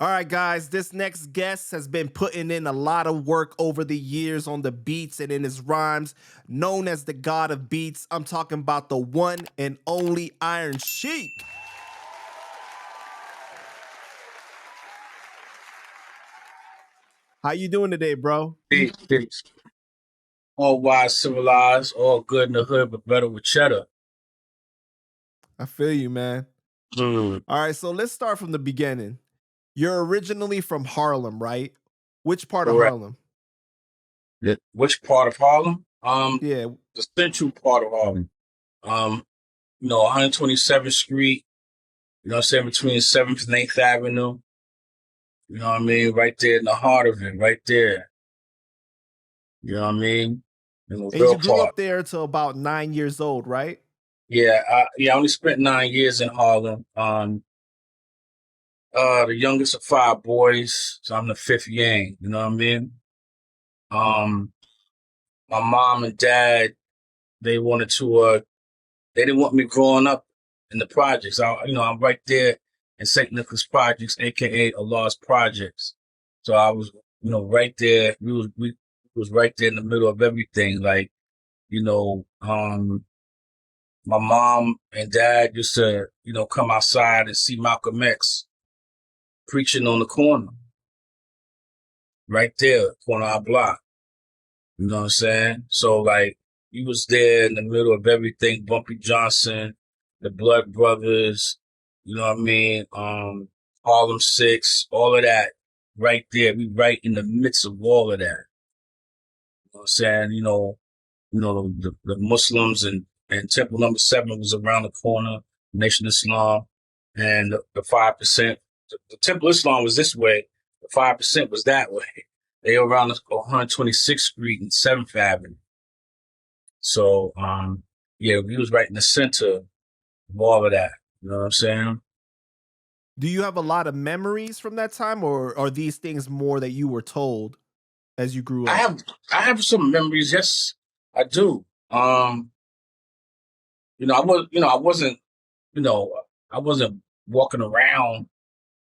All right, guys, this next guest has been putting in a lot of work over the years on the beats and in his rhymes, known as the God of Beats. I'm talking about the one and only Iron Shiek. How you doing today, bro? Peace, peace. All wise, civilized, all good in the hood, but better with cheddar. I feel you, man. All right, so let's start from the beginning. You're originally from Harlem, right? Which part of Correct. Harlem? Which part of Harlem? Yeah. The central part of Harlem. 127th Street, you know what I'm saying, between 7th and 8th Avenue. You know what I mean? Right there in the heart of it, right there. You know what I mean? In the And real you grew part. up there till about 9 years old, right? Yeah, I only spent 9 years in Harlem. The youngest of 5 boys, so I'm the 5th yang, you know what I mean? My mom and dad, they wanted to, they didn't want me growing up in the projects. I'm right there in St. Nicholas Projects, aka Allah's Projects. So I was, right there. We was right there in the middle of everything. Like, my mom and dad used to, come outside and see Malcolm X preaching on the corner, right there, corner of our block. You know what I'm saying? So like, he was there in the middle of everything. Bumpy Johnson, the Blood Brothers, you know what I mean? Harlem Six, all of that, right there. We right in the midst of all of that. You know what I'm saying? The Muslims and Temple Number 7 was around the corner. Nation Islam, and the 5%. The Temple Islam was this way. The 5% was that way. They were around 126th Street and 7th Avenue. So, we was right in the center of all of that. You know what I'm saying? Do you have a lot of memories from that time, or are these things more that you were told as you grew up? I have some memories. Yes, I do. I wasn't walking around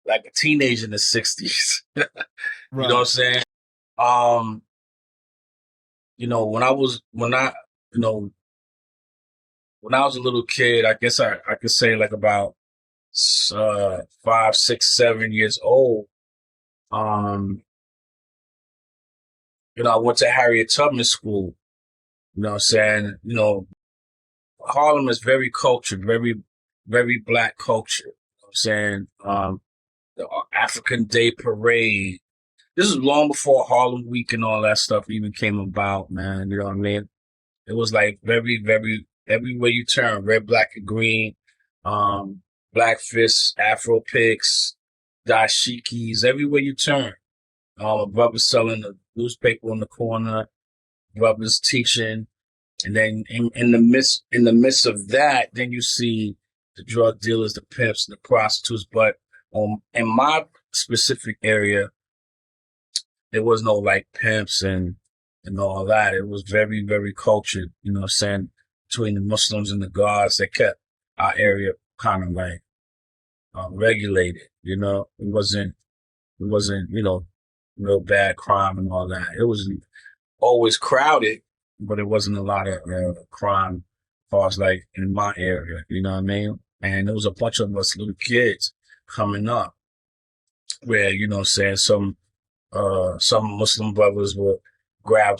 like a teenager in the 60s. You Right. know what I'm saying? When I was a little kid, I guess I could say like about 5, 6, 7 years old. I went to Harriet Tubman School. You know what I'm saying? Harlem is very cultured, very, very black culture. You know what I'm saying? The African Day Parade. This is long before Harlem Week and all that stuff even came about, man. You know what I mean? It was like very, very, everywhere you turn, red, black, and green, black fists, Afro picks, dashikis, everywhere you turn. Brothers selling the newspaper on the corner, brothers teaching, and then in the midst of that, then you see the drug dealers, the pimps, the prostitutes. But in my specific area, there was no like pimps and all that. It was very, very cultured, you know what I'm saying, between the Muslims and the guards that kept our area kind of like regulated, It wasn't, real bad crime and all that. It was always crowded, but it wasn't a lot of crime as far as like in my area, you know what I mean? And there was a bunch of us little kids coming up where, some Muslim brothers would grab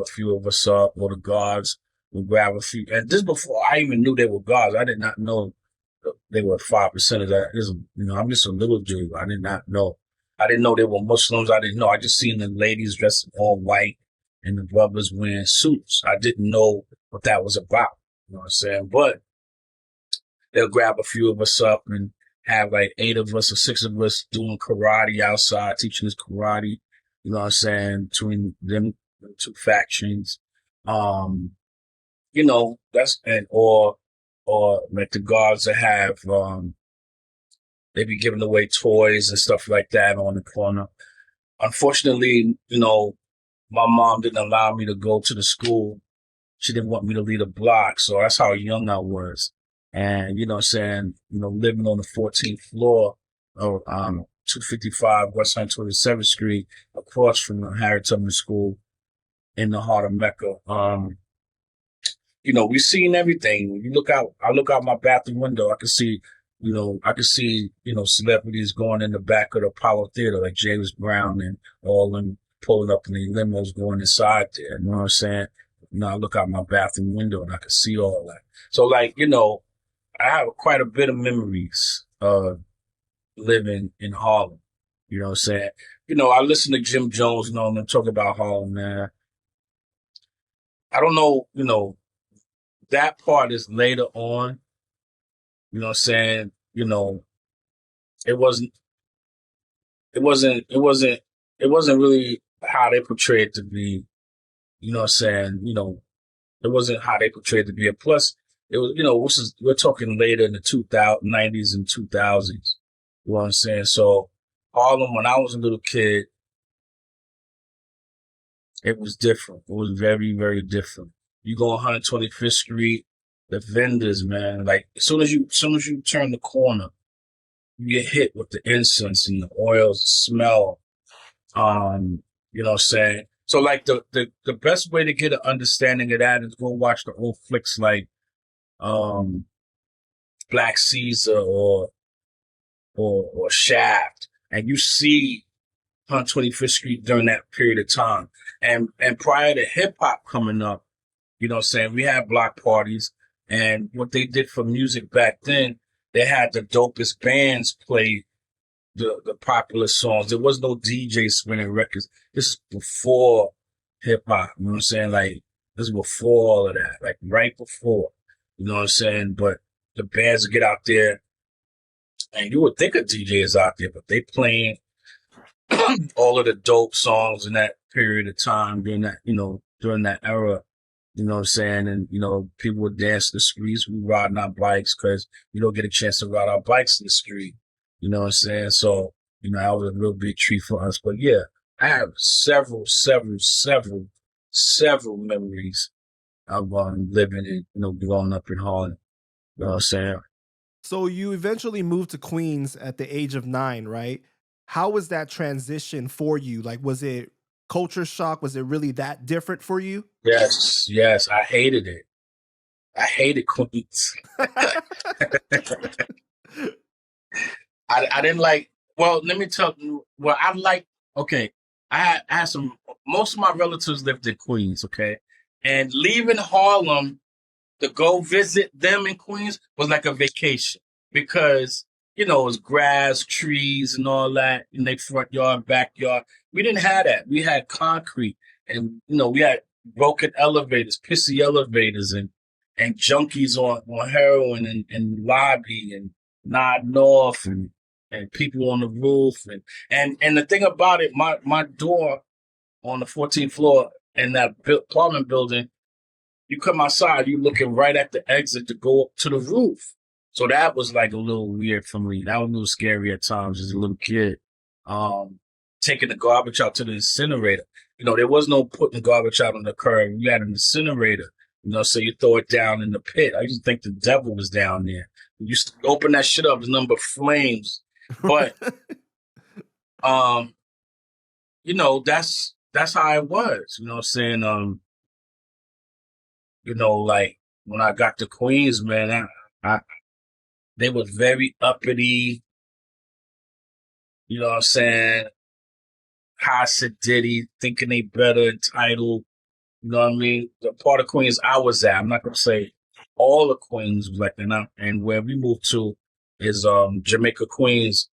a few of us up, or the guards would grab a few. And this before I even knew they were guards. I did not know they were 5% of that. I'm just a little dude. I did not know. I didn't know they were Muslims. I didn't know. I just seen the ladies dressed in all white and the brothers wearing suits. I didn't know what that was about. You know what I'm saying? But they'll grab a few of us up and have like 8 of us or 6 of us doing karate outside, teaching us karate, you know what I'm saying, between them two factions. Or like the guards that have, they be giving away toys and stuff like that on the corner. Unfortunately, my mom didn't allow me to go to the school. She didn't want me to leave the block. So that's how young I was. And, living on the 14th floor of 255 West 127th Street, across from the Harriet Tubman School in the heart of Mecca. We've seen everything. When you look out, I look out my bathroom window, I can see, celebrities going in the back of the Apollo Theater, like James Brown and all them pulling up in the limos going inside there. You know what I'm saying? I look out my bathroom window and I can see all that. So, like, I have quite a bit of memories living in Harlem. You know what I'm saying? I listen to Jim Jones, and talk about Harlem, man. I don't know, that part is later on. You know what I'm saying? It wasn't really how they portrayed it to be. You know what I'm saying? It wasn't how they portrayed it to be. And plus, it was, we're talking later in the 90s and 2000s. You know what I'm saying? So Harlem, when I was a little kid, it was different. It was very, very different. You go 125th Street, the vendors, man, like as soon as you turn the corner, you get hit with the incense and the oils, the smell. You know what I'm saying? So like the best way to get an understanding of that is go watch the old flicks like Black Caesar or Shaft, and you see 125th Street during that period of time. And prior to hip hop coming up, you know what I'm saying, we had block parties, and what they did for music back then, they had the dopest bands play the popular songs. There was no DJ spinning records. This is before hip hop. You know what I'm saying? Like, this is before all of that. Like, right before. You know what I'm saying? But the bands would get out there, and you would think a DJ is out there, but they playing all of the dope songs in that period of time during that era. You know what I'm saying? And, people would dance the streets. We riding our bikes because we don't get a chance to ride our bikes in the street. You know what I'm saying? So, that was a real big treat for us. But yeah, I have several memories of living and, growing up in Harlem. You know what I'm saying? So you eventually moved to Queens at the age of 9, right? How was that transition for you? Like, was it culture shock? Was it really that different for you? Yes. I hated it. I hated Queens. I didn't like, well, let me tell you, well, okay, I had most of my relatives lived in Queens, okay? And leaving Harlem to go visit them in Queens was like a vacation because, it was grass, trees, and all that in their front yard, backyard. We didn't have that. We had concrete, and, we had broken elevators, pissy elevators, and junkies on heroin and lobby and nodding off and people on the roof. And the thing about it, my door on the 14th floor in that apartment building, you come outside, you looking right at the exit to go up to the roof. So that was like a little weird for me. That was a little scary at times as a little kid. Taking the garbage out to the incinerator. There was no putting garbage out on the curb. You had an incinerator, so you throw it down in the pit. I used to think the devil was down there. You used to open that shit up, there's number of flames. But, that's how it was. You know what I'm saying? Like when I got to Queens, man, they were very uppity. You know what I'm saying? High sedity, thinking they better, entitled. You know what I mean? The part of Queens I was at, I'm not gonna say all of Queens was like that. And where we moved to is Jamaica, Queens,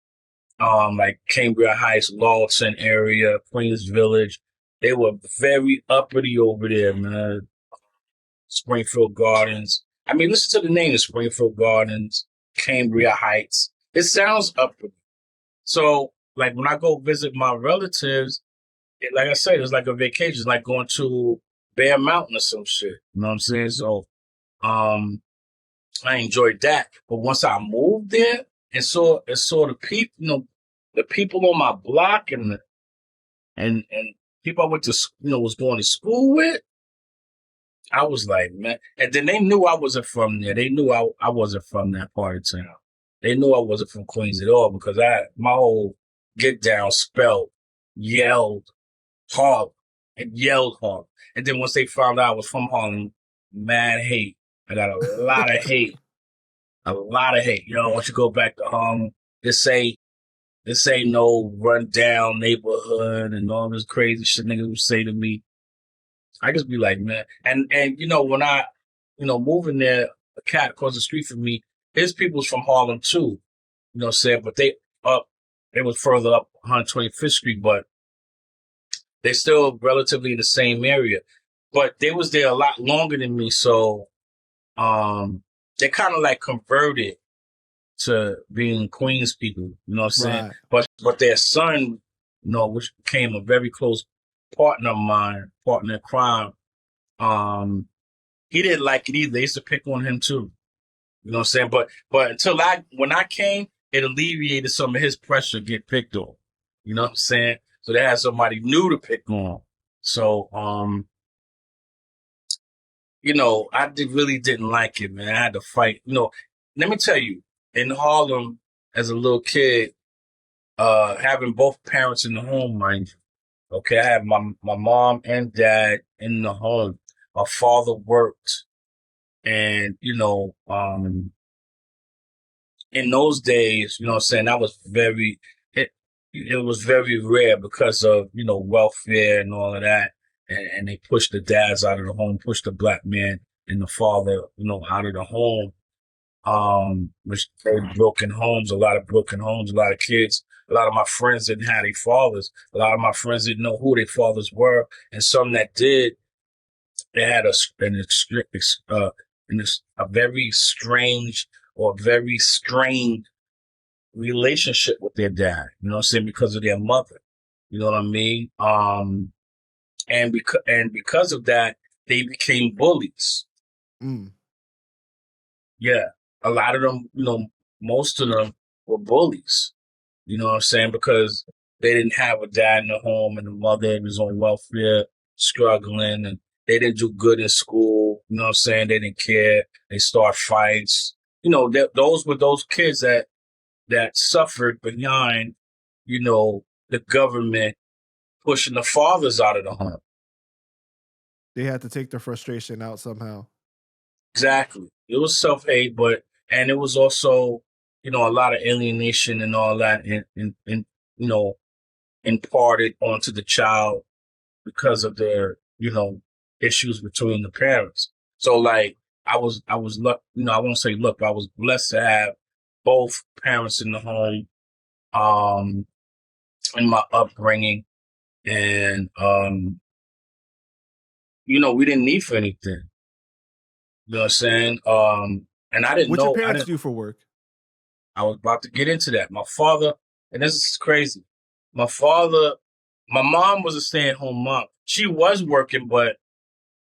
like Cambria Heights, Lawton area, Queens Village. They were very uppity over there, man. Springfield Gardens. I mean, listen to the name of Springfield Gardens, Cambria Heights. It sounds uppity. So, like, when I go visit my relatives, like I said, it's like a vacation. It's like going to Bear Mountain or some shit. You know what I'm saying? So, I enjoyed that. But once I moved there and saw the people, the people on my block and people I went to, was going to school with, I was like, man. And then they knew I wasn't from there. They knew I wasn't from that part of town. They knew I wasn't from Queens at all because my whole get down, spelled, yelled Harlem, and yelled Harlem. And then once they found out I was from Harlem, mad hate. I got a lot of hate. A lot of hate. Yo, once you go back to Harlem, this ain't no rundown neighborhood and all this crazy shit niggas would say to me. I just be like, man. And when I, moving there, a cat across the street from me, his people's from Harlem too. You know what I'm saying? But they was further up 125th Street, but they still relatively in the same area. But they was there a lot longer than me, so they kind of like converted to being Queens people, you know what I'm saying? Right. But their son, which became a very close partner of mine, partner in crime, he didn't like it either. They used to pick on him too. You know what I'm saying? But when I came, it alleviated some of his pressure to get picked on. You know what I'm saying? So they had somebody new to pick on. So really didn't like it, man. I had to fight. Let me tell you, in Harlem, as a little kid, having both parents in the home, mind you. Okay, I had my mom and dad in the home. My father worked, and in those days, you know what I'm saying, that was it was very rare because of, welfare and all of that. And they pushed the dads out of the home, pushed the black man and the father, out of the home. Which made broken homes, a lot of broken homes, a lot of kids. A lot of my friends didn't have their fathers. A lot of my friends didn't know who their fathers were. And some that did, they had a very strange or very strained relationship with their dad, you know what I'm saying, because of their mother. You know what I mean? And because of that, they became bullies. Mm. Yeah. A lot of them, most of them were bullies. You know what I'm saying? Because they didn't have a dad in the home and the mother was on welfare, struggling, and they didn't do good in school. You know what I'm saying? They didn't care. They start fights. Those were those kids that suffered behind, the government pushing the fathers out of the home. They had to take their frustration out somehow. Exactly. It was self-hate, and it was also, a lot of alienation and all that, and imparted onto the child because of their, issues between the parents. So like, I was lucky, I won't say luck, but I was blessed to have both parents in the home, in my upbringing. And, we didn't need for anything. You know what I'm saying? And I didn't know. What your parents do for work? I was about to get into that. My father, and this is crazy. My mom was a stay-at-home mom. She was working, but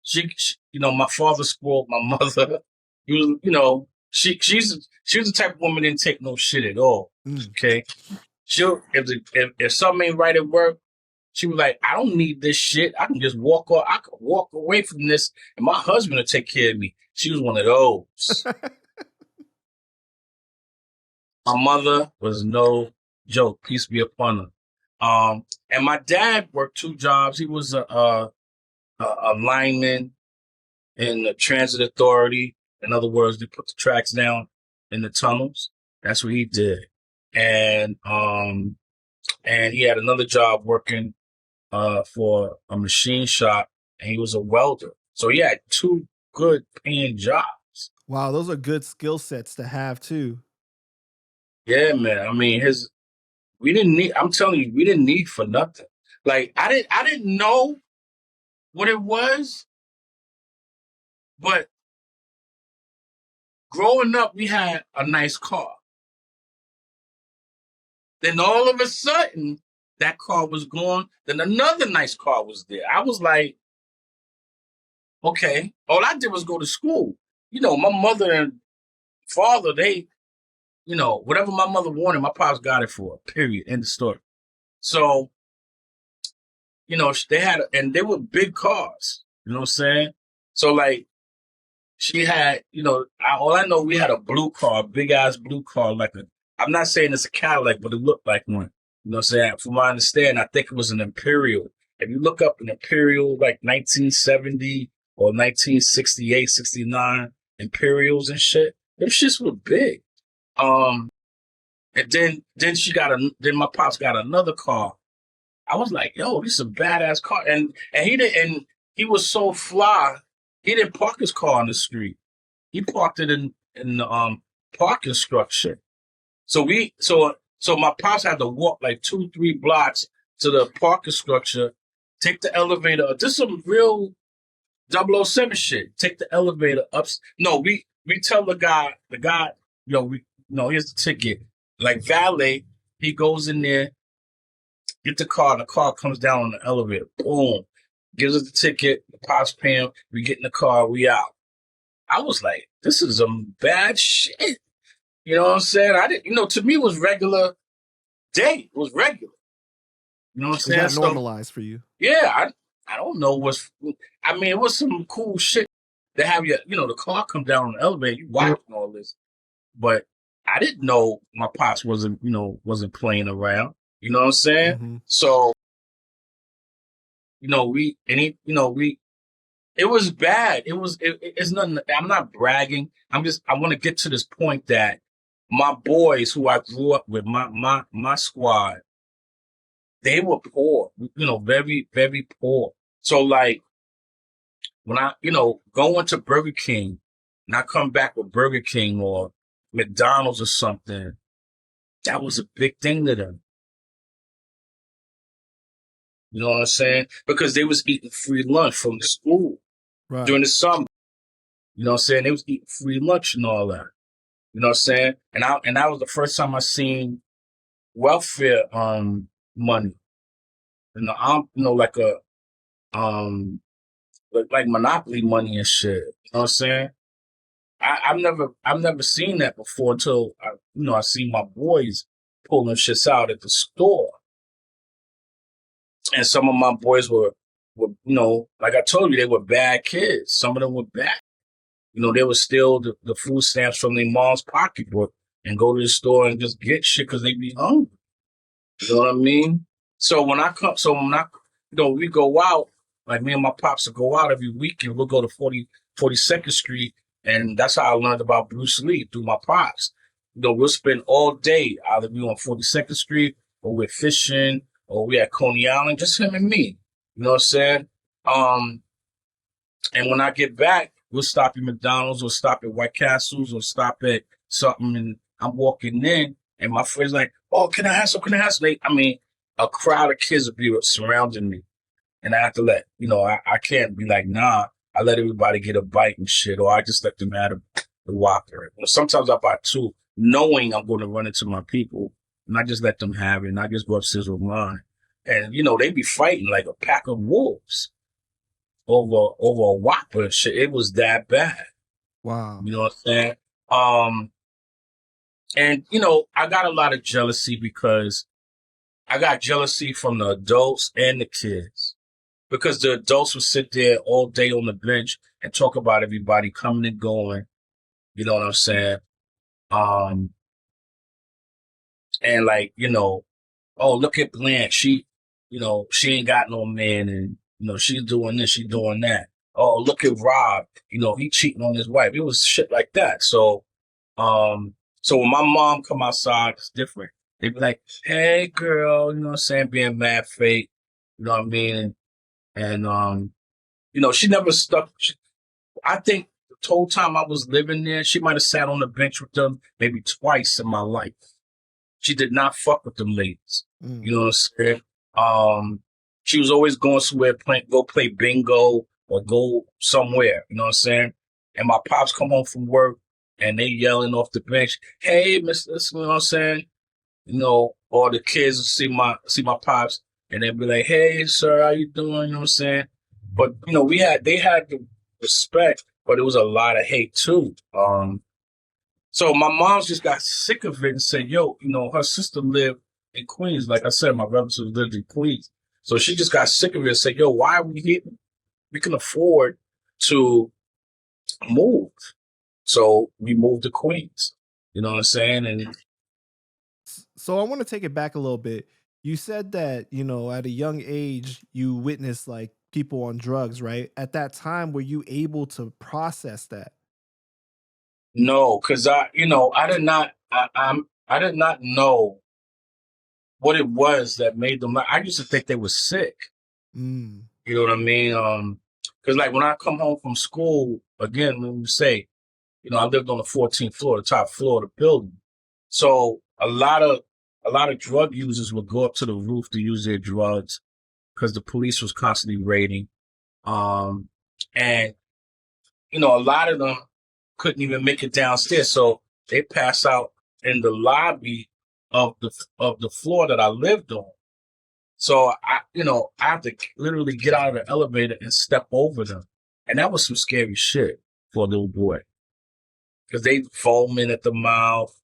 she my father spoiled my mother. She was, she's the type of woman that didn't take no shit at all. Okay, if something ain't right at work, she was like, I don't need this shit. I can just walk off. I could walk away from this, and my husband will take care of me. She was one of those. My mother was no joke. Peace be upon her. And my dad worked two jobs. He was a lineman in the transit authority. In other words, they put the tracks down in the tunnels. That's what he did. And he had another job working for a machine shop, and he was a welder. So he had two good paying jobs. Wow, those are good skill sets to have too. Yeah, man. I mean, I'm telling you, we didn't need for nothing. Like, I didn't know what it was, but growing up, we had a nice car. Then all of a sudden, that car was gone. Then another nice car was there. I was like, okay. All I did was go to school. My mother and father, they, whatever my mother wanted, my pops got it for her, period. End of story. So, they had, and they were big cars, you know what I'm saying? So like, she had, all I know, we had a blue car, big ass blue car, I'm not saying it's a Cadillac, but it looked like one. You know what I'm saying? From what I understand, I think it was an Imperial. If you look up an Imperial like 1970 or 1968, 69 Imperials and shit, them shits were big. And then my pops got another car. I was like, yo, this is a badass car. And he was so fly, he didn't park his car on the street. He parked it in the parking structure. So my pops had to walk like 2-3 blocks to the parking structure, take the elevator. This is some real 007 shit. Take the elevator up. No, we tell the guy, here's the ticket. Like valet, he goes in there, get the car comes down on the elevator. Boom. Gives us the ticket, the pops pay him, we get in the car, we out. I was like, this is some bad shit. You know what I'm saying? I didn't, to me it was regular day. It was regular. You know what I'm saying? It got normalized for you. Yeah, I don't know it was some cool shit to have the car come down on the elevator, you watching all this. But I didn't know my pops wasn't playing around. You know what I'm saying? Mm-hmm. So, it was bad. It's nothing. I'm not bragging. I want to get to this point that my boys who I grew up with, my squad, they were poor, very, very poor. So like when I, go into Burger King and I come back with Burger King or McDonald's or something, that was a big thing to them. You know what I'm saying? Because they was eating free lunch from the school during the summer. You know what I'm saying? They was eating free lunch and all that. You know what I'm saying? And that was the first time I seen welfare money. Like a like Monopoly money and shit. You know what I'm saying? I've never seen that before until I see my boys pulling shits out at the store. And some of my boys were like I told you, they were bad kids. Some of them were bad. They would steal the food stamps from their mom's pocketbook and go to the store and just get shit because they be hungry. You know what I mean? So when we go out, like me and my pops will go out every weekend. We'll go to 42nd Street, and that's how I learned about Bruce Lee, through my pops. We'll spend all day, either we on 42nd Street or we're fishing or we at Coney Island, just him and me. You know what I'm saying? And when I get back, we'll stop at McDonald's or stop at White Castles or stop at something, and I'm walking in, and my friend's like, oh, can I have some? Can I have some? A crowd of kids will be surrounding me. And I have to I can't be like, nah, I let everybody get a bite and shit, or I just let them have the Whopper. Sometimes I buy 2, knowing I'm going to run into my people, and I just let them have it, and I just go upstairs with mine. And, they be fighting like a pack of wolves over a Whopper and shit. It was that bad. Wow. You know what I'm saying? And, I got a lot of jealousy because I got jealousy from the adults and the kids. Because the adults would sit there all day on the bench and talk about everybody coming and going. You know what I'm saying? And like, oh, look at Blanche. She ain't got no man, and, she's doing this, she's doing that. Oh, look at Rob. He cheating on his wife. It was shit like that. So when my mom come outside, it's different. They be like, hey, girl, you know what I'm saying? Being mad fake. You know what I mean? And she never stuck. I think the whole time I was living there, she might have sat on the bench with them maybe twice in my life. She did not fuck with them ladies. You know what I'm saying? She was always going somewhere, go play bingo or go somewhere. You know what I'm saying? And my pops come home from work and they yelling off the bench, hey, Mr. You know what I'm saying? Or the kids see my pops and they'd be like, hey, sir, how you doing? You know what I'm saying? But, they had the respect, but it was a lot of hate too. So my mom just got sick of it and said, yo, her sister lived in Queens. Like I said, my relatives lived in Queens. So she just got sick of it and said, yo, why are we here? We can afford to move. So we moved to Queens. You know what I'm saying? And so I want to take it back a little bit. You said that, at a young age, you witnessed like people on drugs, right? At that time, were you able to process that? No, because I did not know what it was that made them. I used to think they were sick. Mm. You know what I mean? Because like when I come home from school, again, when we say, I lived on the 14th floor, the top floor of the building. So a lot of drug users would go up to the roof to use their drugs because the police was constantly raiding. Um, and a lot of them couldn't even make it downstairs, so they pass out in the lobby of the floor that I lived on. So I have to literally get out of the elevator and step over them, and that was some scary shit for a little boy because they foaming at the mouth.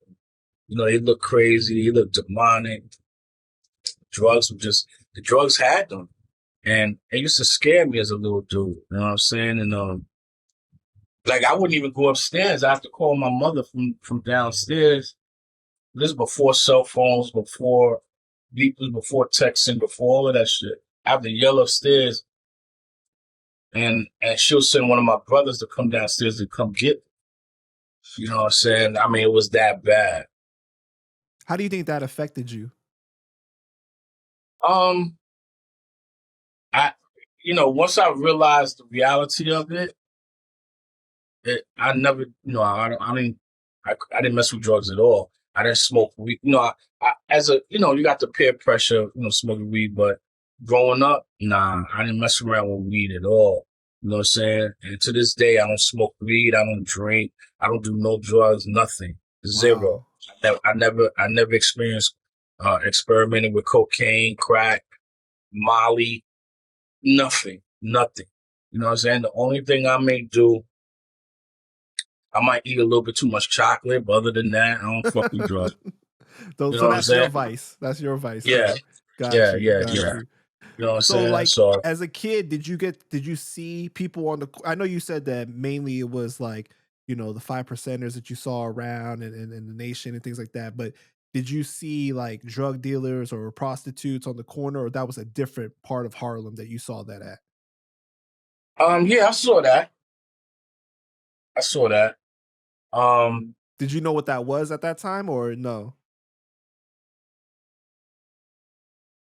They look crazy, they look demonic. The drugs had them, and it used to scare me as a little dude. You know what I'm saying? And like I wouldn't even go upstairs. I have to call my mother from downstairs. This is before cell phones, before beepers, before texting, before all of that shit. I have to yell upstairs, and she'll send one of my brothers to come downstairs to come get me. You know what I'm saying? I mean, it was that bad. How do you think that affected you? Um, I, once I realized the reality of it, I never, I didn't mess with drugs at all. I didn't smoke weed. As a, you got the peer pressure, smoking weed, but growing up, nah, I didn't mess around with weed at all. You know what I'm saying? And to this day, I don't smoke weed. I don't drink. I don't do no drugs, nothing. Zero. Wow. I never experienced, experimenting with cocaine, crack, Molly, nothing. You know what I'm saying? The only thing I may do, I might eat a little bit too much chocolate, but other than that, I don't fuck with drugs. You know So what I'm that's your saying? vice. That's your vice. Yeah, Okay. Got yeah, you. yeah, Got yeah. you. You know what I'm So saying? like So, as a kid, did you see people on the I know you said that mainly it was like, the 5 percenters that you saw around and the nation and things like that, but did you see like drug dealers or prostitutes on the corner, or that was a different part of Harlem that you saw that at? yeah, I saw that. I saw that. Um, Did you know what that was at that time or no?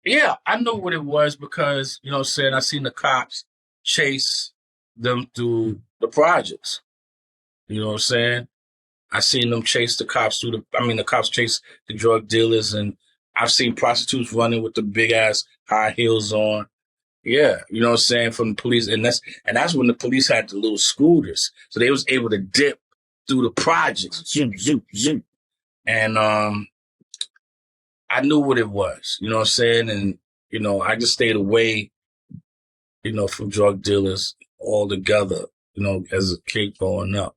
yeah, I know what it was because, what I'm saying, I seen the cops chase them through the projects. You know what I'm saying? I seen them chase the cops the cops chase the drug dealers, and I've seen prostitutes running with the big ass high heels on. Yeah, you know what I'm saying, from the police, and that's when the police had the little scooters, so they was able to dip through the projects, zoom, zoom, zoom, and I knew what it was. You know what I'm saying, and I just stayed away, from drug dealers altogether. As a kid growing up,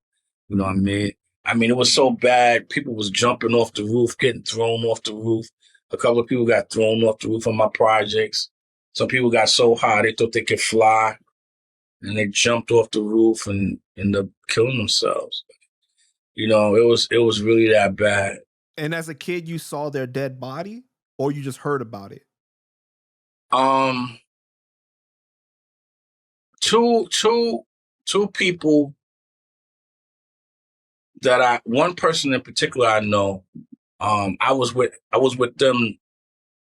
you know what I mean. I mean, it was so bad. People was jumping off the roof, getting thrown off the roof. A couple of people got thrown off the roof of my projects. Some people got so high they thought they could fly, and they jumped off the roof and ended up killing themselves. It was really that bad. And as a kid you saw their dead body or you just heard about it? Um, two people one person in particular I know. I was with them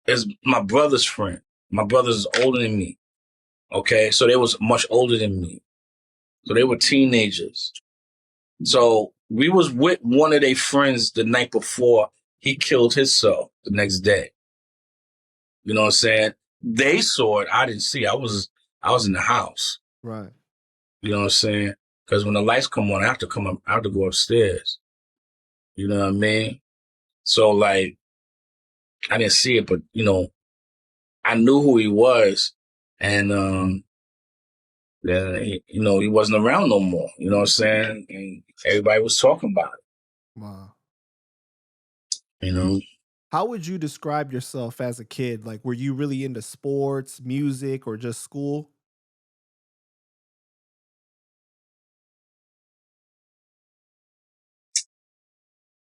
as my brother's friend. My brother's older than me. Okay, so they was much older than me. So they were teenagers. So we was with one of their friends the night before he killed himself the next day. You know what I'm saying? They saw it. I didn't see it. I was in the house. Right. You know what I'm saying? Because when the lights come on, I have to come up. I have to go upstairs. You know what I mean? So like, I didn't see it, but I knew who he was, and then he wasn't around no more. You know what I'm saying? And everybody was talking about Wow. it. You know. How would you describe yourself as a kid? Like, were you really into sports, music, or just school?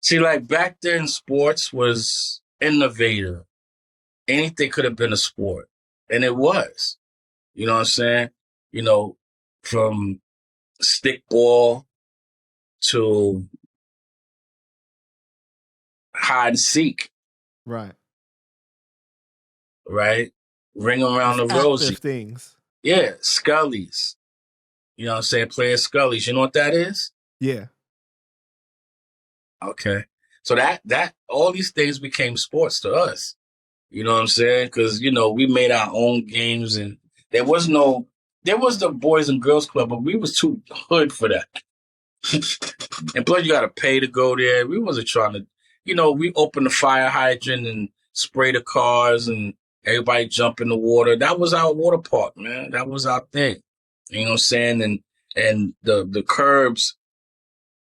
See, like back then, sports was innovative, anything could have been a sport. And it was. You know what I'm saying? You know, from stickball to hide and seek, Right. right? Ring around Just the active rosy. things. Yeah, Scullies. You know what I'm saying? Playing Scullies. You know what that is? Yeah. Okay. So that all these things became sports to us. You know what I'm saying? Because, you know, we made our own games, and there was the Boys and Girls Club, but we was too hood for that. And plus, you got to pay to go there. We wasn't trying to, you know, we opened the fire hydrant and spray the cars and everybody jump in the water. That was our water park, man. That was our thing. You know what I'm saying? And the curbs,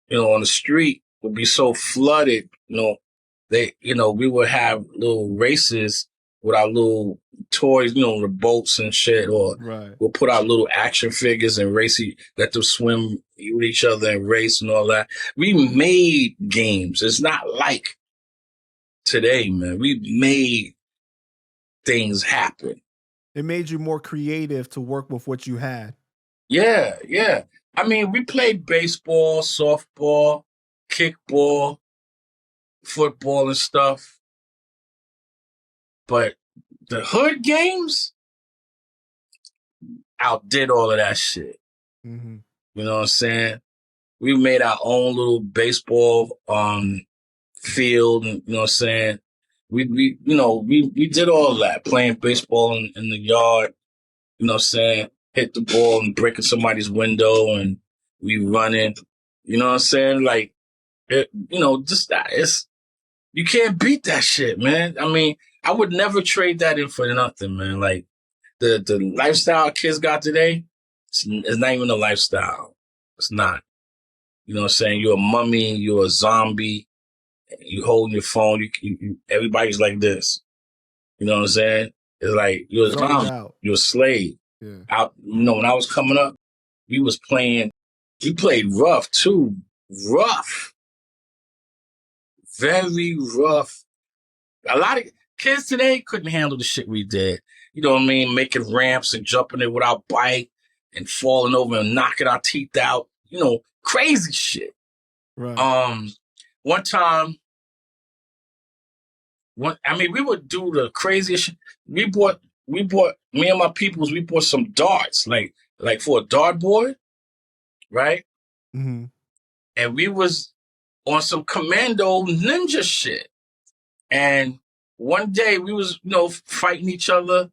you know, on the street would be so flooded, we would have little races with our little toys, you know, the boats and shit, or Right. we'll put our little action figures and race, let them swim with each other and race and all that. We made games. It's not like today, man. We made things happen. It made you more creative to work with what you had. Yeah, yeah. I mean, we played baseball, softball, kickball, football and stuff. But the hood games outdid all of that shit. Mm-hmm. You know what I'm saying? We made our own little baseball field, and you know what I'm saying? We did all that, playing baseball in the yard, you know what I'm saying? Hit the ball and breaking somebody's window, and we running, you know what I'm saying? Like, just that. You can't beat that shit, man. I mean, I would never trade that in for nothing, man. Like, the lifestyle kids got today, it's not even a lifestyle. It's not. You know what I'm saying? You're a mummy, you're a zombie, you holding your phone, everybody's like this. You know what I'm saying? It's like, you're a zombie, you're a slave. Yeah. When I was coming up, we played rough too. Rough. Very rough. A lot of kids today couldn't handle the shit we did. You know what I mean? Making ramps and jumping it with our bike and falling over and knocking our teeth out. You know, crazy shit. Right. One time, we would do the craziest shit. We bought, me and my peoples, we bought some darts, like for a dartboard, right? Mm-hmm. And we was on some commando ninja shit. And one day we was, fighting each other,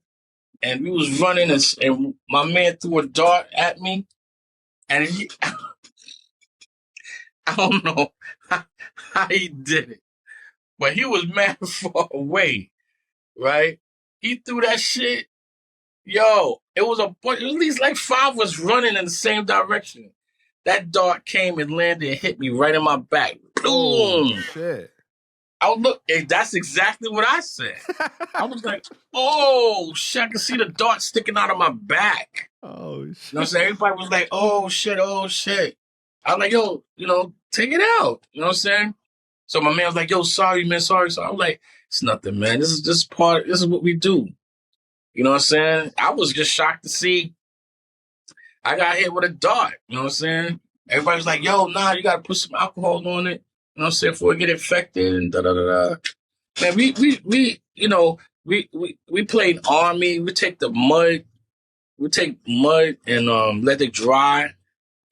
and we was running, and my man threw a dart at me, and I don't know how he did it, but he was mad far away, right? He threw that shit. Yo, it was at least like 5 of us running in the same direction. That dart came and landed and hit me right in my back. Boom! Oh, shit. That's exactly what I said. I was like, oh, shit, I can see the dart sticking out of my back. Oh, shit. You know what I'm saying? Everybody was like, oh, shit, oh, shit. I was like, yo, take it out. You know what I'm saying? So my man was like, yo, sorry, man, sorry. So I was like, it's nothing, man. This is what we do. You know what I'm saying? I was just shocked to see I got hit with a dart. You know what I'm saying? Everybody was like, yo, nah, you got to put some alcohol on it. You know what I'm saying? Before it get infected and da-da-da-da. Man, we played army. We take mud and let it dry,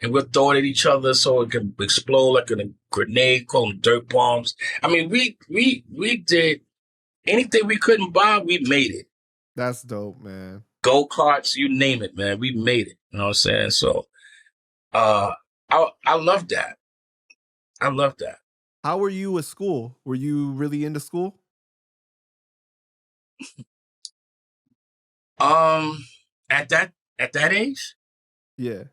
and we'll throw it at each other so it can explode like a grenade, call them dirt bombs. I mean, we did anything we couldn't buy, we made it. That's dope, man. Go-karts, you name it, man. We made it. You know what I'm saying? So I love that. I love that. How were you with school? Were you really into school? At that age? Yeah.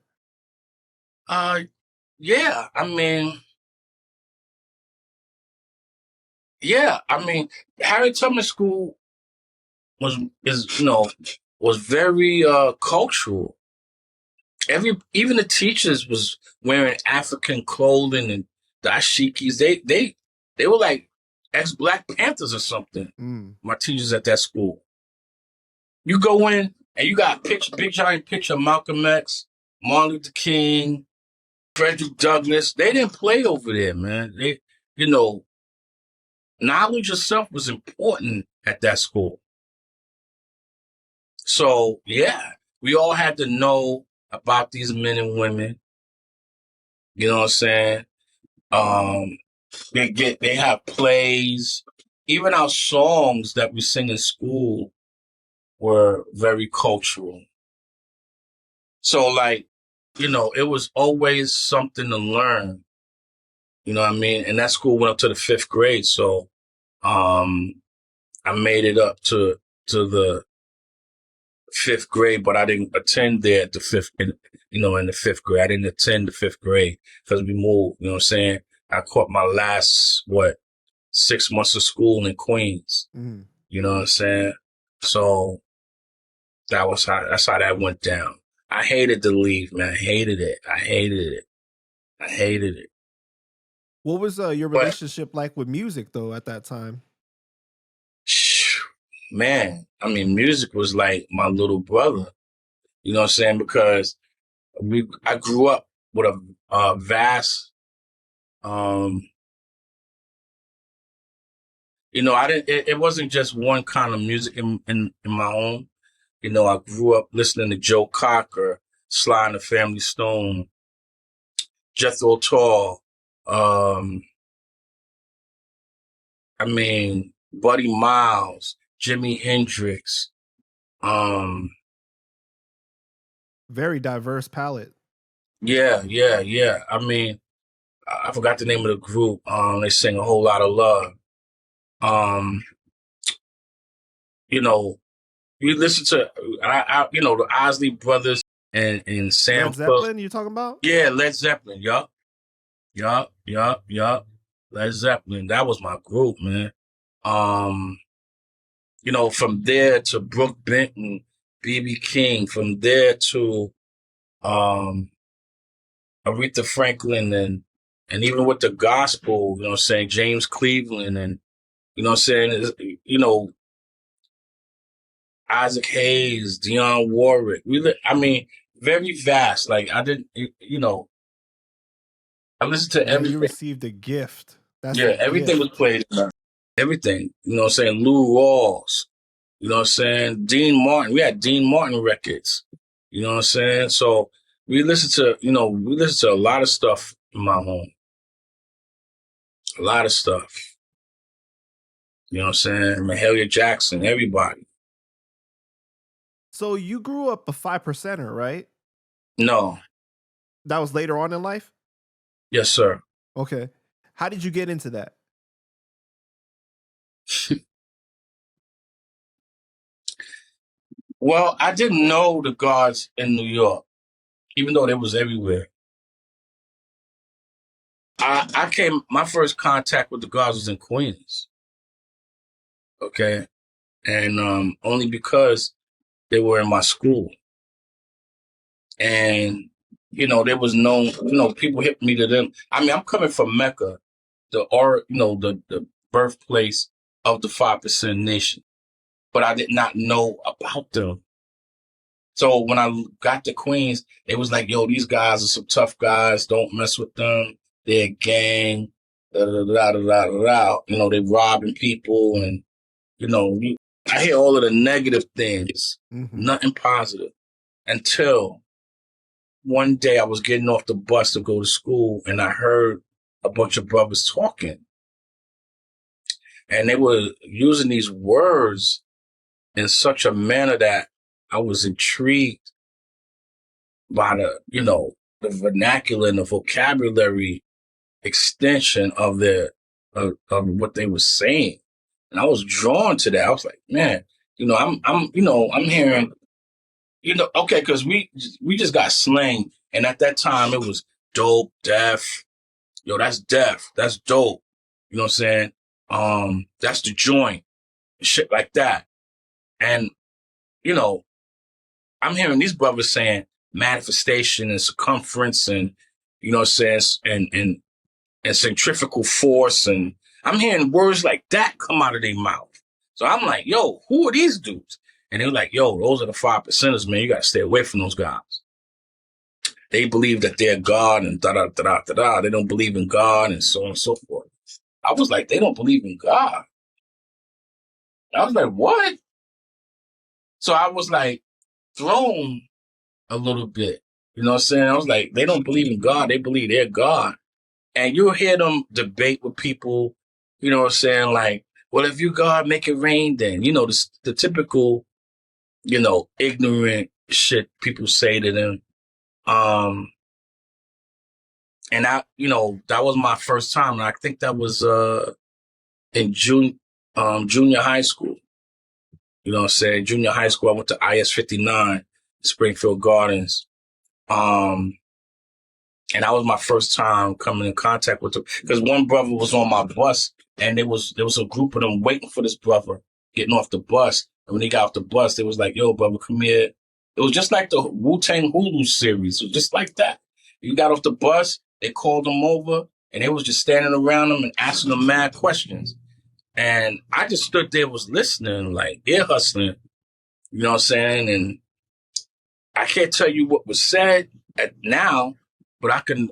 Yeah. I mean, Harry Tubman School was very cultural. Even the teachers was wearing African clothing and dashikis. They were like ex-Black Panthers or something. Mm. My teachers at that school. You go in and you got a picture, big giant picture of Malcolm X, Martin Luther King, Frederick Douglass. They didn't play over there, man. They, you know, knowledge of self was important at that school. So yeah, we all had to know about these men and women. You know what I'm saying? They have plays. Even our songs that we sing in school were very cultural. So like, you know, it was always something to learn. You know what I mean? And that school went up to the 5th grade. So I made it up to the 5th grade, but I didn't attend there at the 5th, in the 5th grade. I didn't attend the 5th grade because we moved, you know what I'm saying? I caught my last, 6 months of school in Queens. Mm. You know what I'm saying? So that's how that went down. I hated to leave, man. I hated it. What was your But, relationship like with music though at that time? man, I mean, music was like my little brother. You know what I'm saying? Because I grew up with a vast, it wasn't just one kind of music in my home. You know, I grew up listening to Joe Cocker, Sly and the Family Stone, Jethro Tull, Buddy Miles, Jimi Hendrix. Very diverse palette. Yeah. I mean, I forgot the name of the group. They sing A Whole Lot of Love. You know, you listen to, the Osley Brothers and Sam Led Zeppelin, you talking about? Yeah, Led Zeppelin. Yup. Led Zeppelin. That was my group, man. From there to Brooke Benton, B.B. King, from there to Aretha Franklin and even with the gospel, you know what I'm saying, James Cleveland and, you know what I'm saying, Isaac Hayes, Dionne Warwick. Very vast. Like I didn't, I listened to everything. You received a gift. Everything was played. Everything. You know what I'm saying? Lou Rawls. You know what I'm saying? Dean Martin. We had Dean Martin records. You know what I'm saying? So we listened to a lot of stuff in my home. A lot of stuff. You know what I'm saying? Mahalia Jackson, everybody. So you grew up a 5%er, right? No. That was later on in life? Yes, sir. Okay. How did you get into that? Well, I didn't know the guards in New York, even though they was everywhere. My first contact with the guards was in Queens. Okay. And only because they were in my school. And, there was people hit me to them. I mean, I'm coming from Mecca, the birthplace of the 5% nation. But I did not know about them. So when I got to Queens, it was like, yo, these guys are some tough guys. Don't mess with them. They're a gang. Da, da, da, da, da, da, da. They robbing people. And, I hear all of the negative things. Mm-hmm. Nothing positive. Until one day I was getting off the bus to go to school and I heard a bunch of brothers talking. And they were using these words in such a manner that I was intrigued by the vernacular and the vocabulary extension of of what they were saying. And I was drawn to that. I was like, man, I'm hearing, okay, because we just got slang. And at that time it was dope, deaf. Yo, that's deaf. That's dope. You know what I'm saying? That's the joint. Shit like that. And, I'm hearing these brothers saying manifestation and circumference and, you know what I'm saying, and centrifugal force and I'm hearing words like that come out of their mouth. So I'm like, yo, who are these dudes? And they're like, yo, those are the 5%ers, man. You got to stay away from those guys. They believe that they're God and da-da-da-da-da-da. They don't believe in God and so on and so forth. I was like, they don't believe in God. I was like, what? So I was like thrown a little bit. You know what I'm saying? I was like, they don't believe in God. They believe they're God. And you'll hear them debate with people, you know what I'm saying? Like, well, if you God, make it rain then. You know, the typical, you know, ignorant shit people say to them. And you know, that was my first time. And I think that was in junior high school. You know what I'm saying? Junior high school, I went to IS 59, Springfield Gardens. And that was my first time coming in contact with them. Because one brother was on my bus, and there was a group of them waiting for this brother getting off the bus. And when he got off the bus, they was like, yo, brother, come here. It was just like the Wu-Tang Hulu series. It was just like that. He got off the bus, they called him over, and they was just standing around him and asking him mad questions. And I just stood there, was listening, like ear hustling, you know what I'm saying? And I can't tell you what was said now, but I can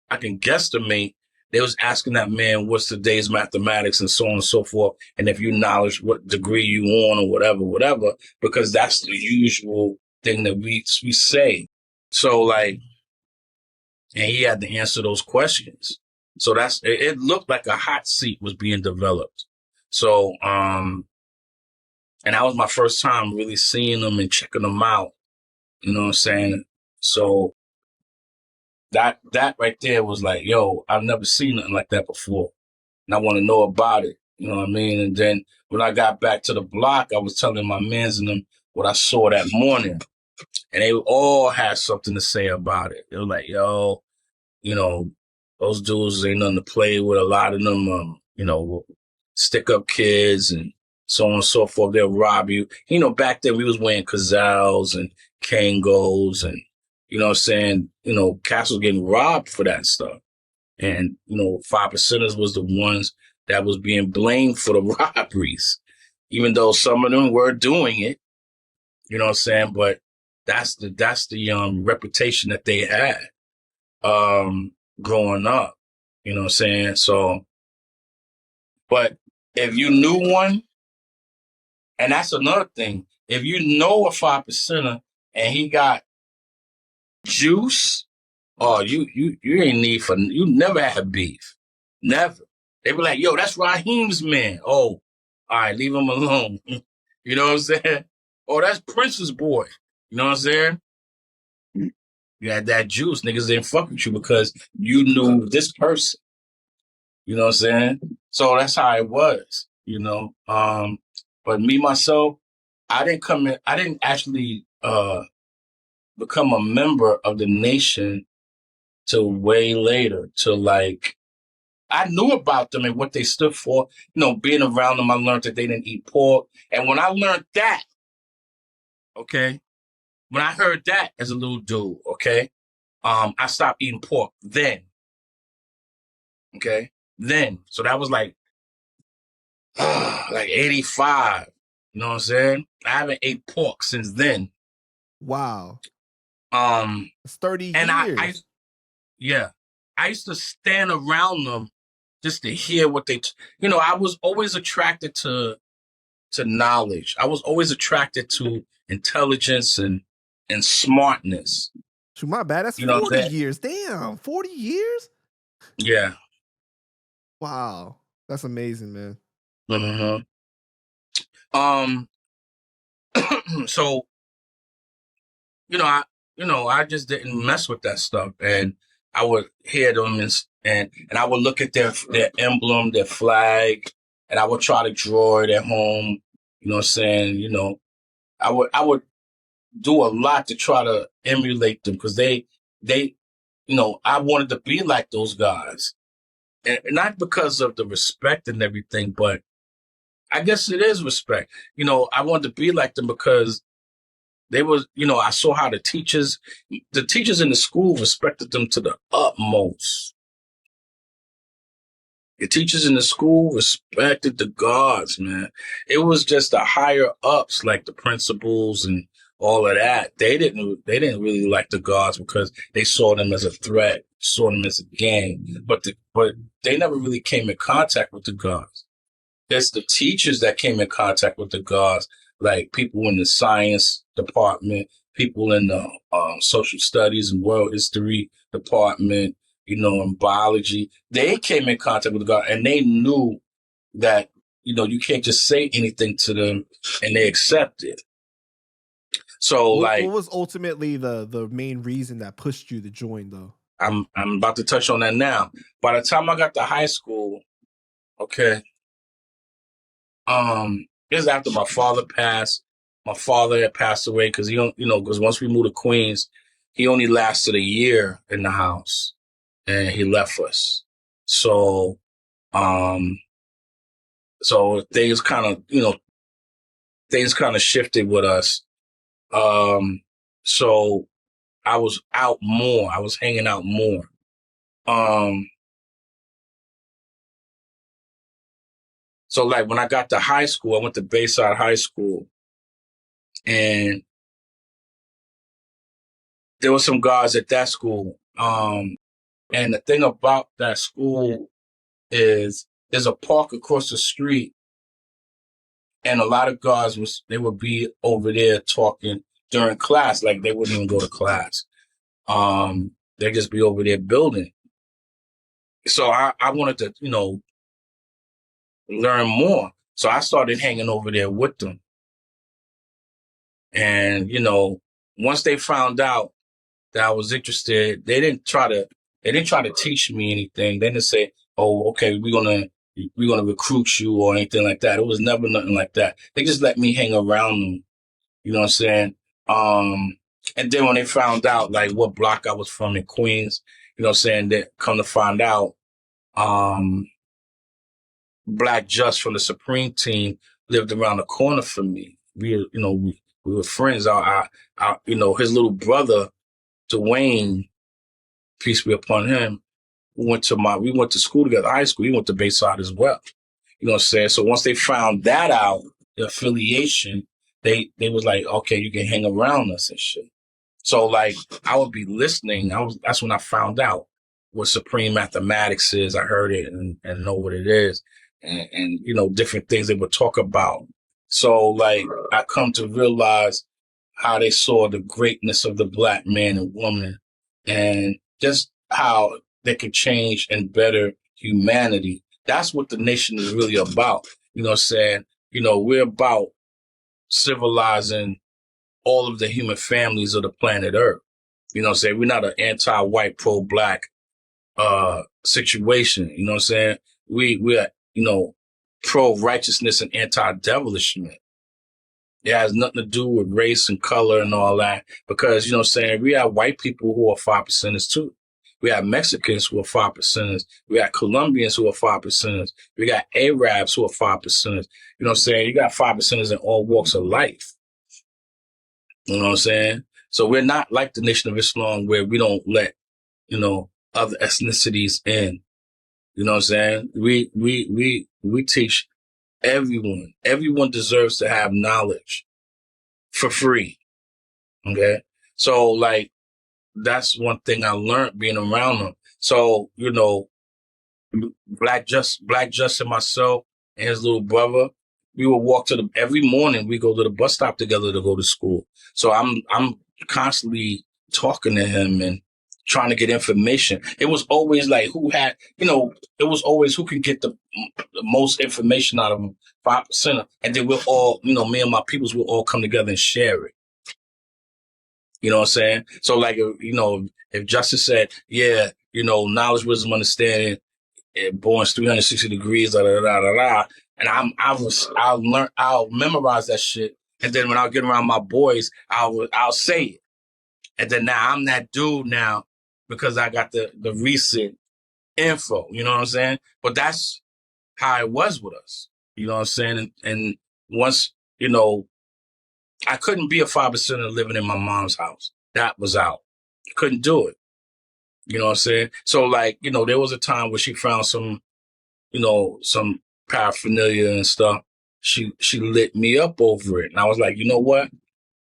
guesstimate. They was asking that man, what's today's mathematics and so on and so forth. And if you knowledge what degree you on or whatever, because that's the usual thing that we say. So like, and he had to answer those questions. So it looked like a hot seat was being developed. So, and that was my first time really seeing them and checking them out. You know what I'm saying? So that right there was like, yo, I've never seen nothing like that before. And I want to know about it. You know what I mean? And then when I got back to the block, I was telling my mans and them what I saw that morning. And they all had something to say about it. They were like, yo, you know, those dudes ain't nothing to play with. A lot of them, you know, stick up kids and so on and so forth. They'll rob you. You know, back then we was wearing Cazals and Kangos and, you know what I'm saying? You know, cats was getting robbed for that stuff. And, you know, 5%ers was the ones that was being blamed for the robberies, even though some of them were doing it, you know what I'm saying? But that's the reputation that they had, growing up, you know what I'm saying? So, but if you knew one, and that's another thing, if you know a 5%er and he got juice, oh, you ain't you never had beef. Never. They be like, yo, that's Raheem's man. Oh, all right, leave him alone. You know what I'm saying? Oh, that's Prince's boy. You know what I'm saying? You had that juice. Niggas didn't fuck with you because you knew this person. You know what I'm saying? So that's how it was, you know. But me, myself, I didn't actually become a member of the nation till way later, till like, I knew about them and what they stood for. You know, being around them, I learned that they didn't eat pork. And when I learned that, okay, when I heard that as a little dude, okay, I stopped eating pork then. Okay, then. So that was like 85. You know what I'm saying? I haven't ate pork since then. Wow. It's 30 And years. I used to stand around them just to hear what you know, I was always attracted to knowledge. I was always attracted to intelligence and smartness. Shoot, my bad. That's You know 40 years. Damn, 40 years? Yeah. Wow. That's amazing, man. Mm-hmm. So, I just didn't mess with that stuff. And I would hear them and I would look at their emblem, their flag, and I would try to draw it at home. You know what I'm saying? You know, I would do a lot to try to emulate them because they, you know, I wanted to be like those guys. And not because of the respect and everything, but I guess it is respect. You know, I wanted to be like them because they was, you know, I saw how the teachers in the school respected them to the utmost. The teachers in the school respected the guards, man. It was just the higher ups, like the principals and all of that. They didn't really like the guards because they saw them as a threat, saw them as a gang. But they never really came in contact with the guards. It's the teachers that came in contact with the guards, like people in the science department, people in the social studies and world history department, and biology. They came in contact with the guard, and they knew that, you can't just say anything to them and they accept it. So what was ultimately the main reason that pushed you to join, though? I'm about to touch on that now. By the time I got to high school, okay, it was after my father passed. My father had passed away because because once we moved to Queens, he only lasted a year in the house and he left us. So, so things kind of shifted with us. So I was out more. I was hanging out more. So like when I got to high school, I went to Bayside High School, and there were some guys at that school. And the thing about that school is there's a park across the street, and a lot of guys would be over there talking during class, like they wouldn't even go to class. They'd just be over there building. So I wanted to, learn more. So I started hanging over there with them. And, once they found out that I was interested, they didn't try to teach me anything. They didn't say, "Oh, okay, we're gonna recruit you" or anything like that. It was never nothing like that. They just let me hang around them. You know what I'm saying? And then when they found out like what block I was from in Queens, that come to find out, Black Just from the Supreme team lived around the corner from me. We were friends. His little brother, Dwayne, peace be upon him, we went to school together, high school. He went to Bayside as well. You know what I'm saying? So once they found that out, the affiliation, they was like, okay, you can hang around us and shit. So like I would be listening. That's when I found out what Supreme Mathematics is. I heard it and know what it is. And different things they would talk about. So like I come to realize how they saw the greatness of the Black man and woman, and just how they could change and better humanity. That's what the nation is really about. You know what I'm saying? We're about civilizing all of the human families of the planet Earth. You know what I'm saying? We're not an anti-white, pro-Black situation. You know what I'm saying? We're pro-righteousness and anti-devilishment. It has nothing to do with race and color and all that, because, we have white people who are 5%ers too. We have Mexicans who are 5%ers. We got Colombians who are 5%ers. We got Arabs who are 5%ers. You know what I'm saying? You got 5%ers in all walks of life. You know what I'm saying? So we're not like the Nation of Islam where we don't let, other ethnicities in. You know what I'm saying? We teach everyone. Everyone deserves to have knowledge for free. Okay? So like that's one thing I learned being around them. So, Black Just and myself and his little brother, we would walk every morning we go to the bus stop together to go to school. So I'm constantly talking to him and trying to get information. It was always like it was always who can get the most information out of him, 5%. And then we'll all, me and my peoples will all come together and share it. You know what I'm saying? So like, if Justice said, yeah, knowledge, wisdom, understanding, born 360 degrees, and I'll memorize that shit. And then when I get around my boys, I'll say it. And then now I'm that dude now because I got the recent info, you know what I'm saying? But that's how it was with us, you know what I'm saying? And once, I couldn't be a 5%er living in my mom's house. That was out. Couldn't do it. You know what I'm saying? So like, there was a time where she found some, some paraphernalia and stuff. She lit me up over it. And I was like, you know what?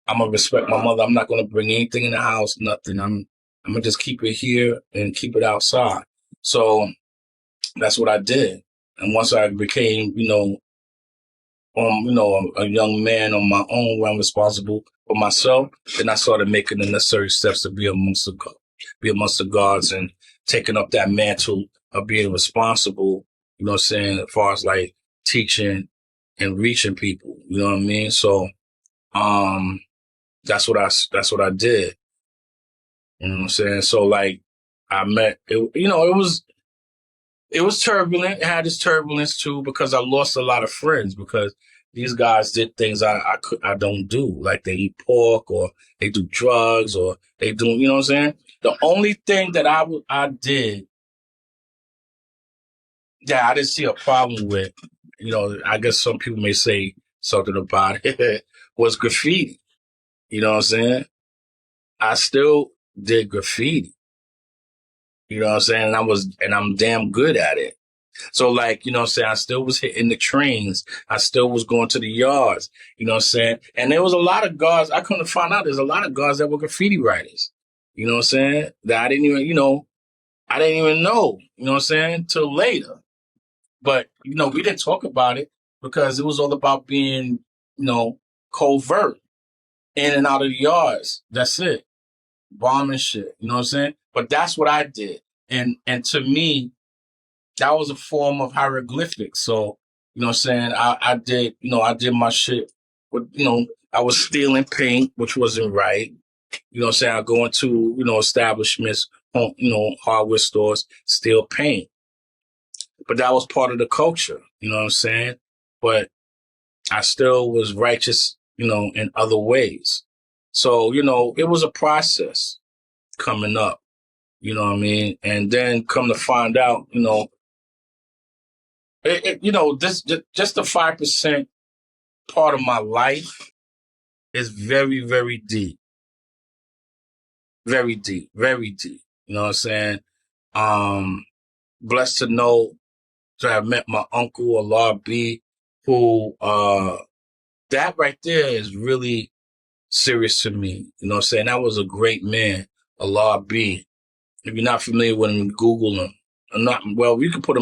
I'm gonna respect my mother. I'm not gonna bring anything in the house, nothing. I'm gonna just keep it here and keep it outside. So that's what I did. And once I became, a young man on my own, where I'm responsible for myself, then I started making the necessary steps to be amongst the gods and taking up that mantle of being responsible, as far as like teaching and reaching people, you know what I mean? So, that's what I did. You know what I'm saying? So like I met it, it was turbulent. It had its turbulence too, because I lost a lot of friends because these guys did things I don't do. Like they eat pork or they do drugs or they do, you know what I'm saying? The only thing that I did that I didn't see a problem with, I guess some people may say something about it, was graffiti. You know what I'm saying? I still did graffiti. You know what I'm saying? And I'm damn good at it. So like, you know what I'm saying? I still was hitting the trains. I still was going to the yards, you know what I'm saying? And there was a lot of guards. I couldn't find out there's a lot of guards that were graffiti writers. You know what I'm saying? That I didn't even know, you know what I'm saying? Till later. But, we didn't talk about it because it was all about being, covert in and out of the yards. That's it. Bombing shit. You know what I'm saying? But that's what I did. And to me, that was a form of hieroglyphics. So, you know what I'm saying? I did my shit. But, I was stealing paint, which wasn't right. You know what I'm saying? I go into, establishments, hardware stores, steal paint. But that was part of the culture. You know what I'm saying? But I still was righteous, in other ways. So, it was a process coming up. You know what I mean? And then come to find out, this just the 5% part of my life is very, very deep. Very deep, very deep. You know what I'm saying? Blessed to have met my uncle, Lord B, who, that right there is really serious to me. You know what I'm saying? That was a great man, Lord B. If you're not familiar with him, Google him. You can put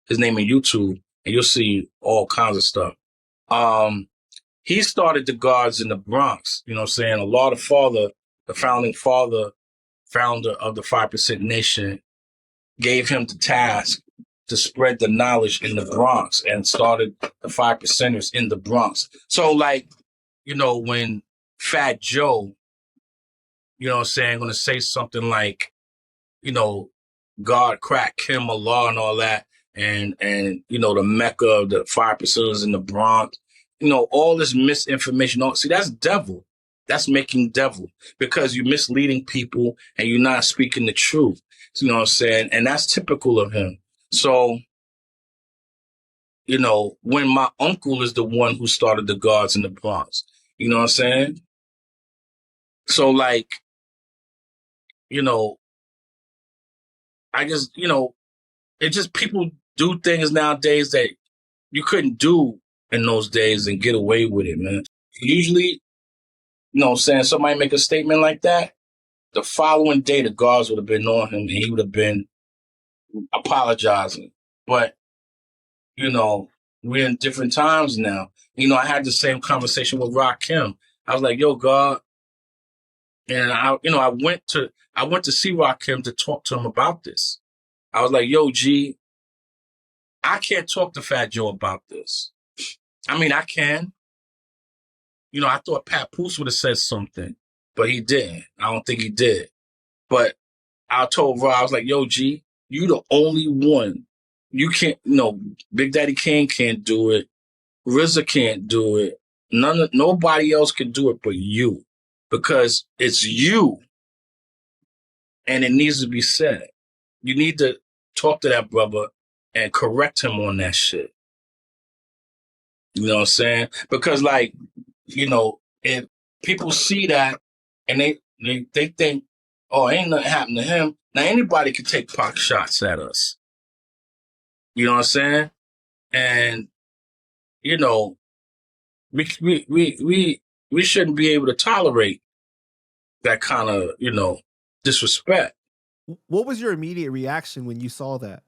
his name in YouTube and you'll see all kinds of stuff. He started the guards in the Bronx, you know what I'm saying? A lot of the founding founder of the 5% Nation, gave him the task to spread the knowledge in the Bronx and started the 5%ers in the Bronx. So like, when Fat Joe, you know what I'm saying, going to say something like, God crack Kim Allah and all that, and the Mecca of the 5%ers in the Bronx, all this misinformation. See, that's devil. That's making devil, because you're misleading people and you're not speaking the truth. You know what I'm saying? And that's typical of him. So, when my uncle is the one who started the guards in the Bronx, you know what I'm saying? So like, I just, it just, people do things nowadays that you couldn't do in those days and get away with it, man. Usually, saying somebody make a statement like that, the following day the guards would have been on him and he would have been apologizing. But, we're in different times now. I had the same conversation with Rakim. I was like, yo, God. And I went to see Rakim to talk to him about this. I was like, yo, G, I can't talk to Fat Joe about this. I mean, I can. I thought Pat Poose would have said something, but he didn't. I don't think he did. But I told Ra, I was like, yo, G, you the only one. You can't, Big Daddy Kane can't do it. RZA can't do it. Nobody else can do it but you. Because it's you. And it needs to be said. You need to talk to that brother and correct him on that shit. You know what I'm saying? Because like, if people see that and they think, oh, ain't nothing happened to him. Now anybody can take pot shots at us. You know what I'm saying? And, you know, we shouldn't be able to tolerate that kind of, you know, disrespect. What was your immediate reaction when you saw that?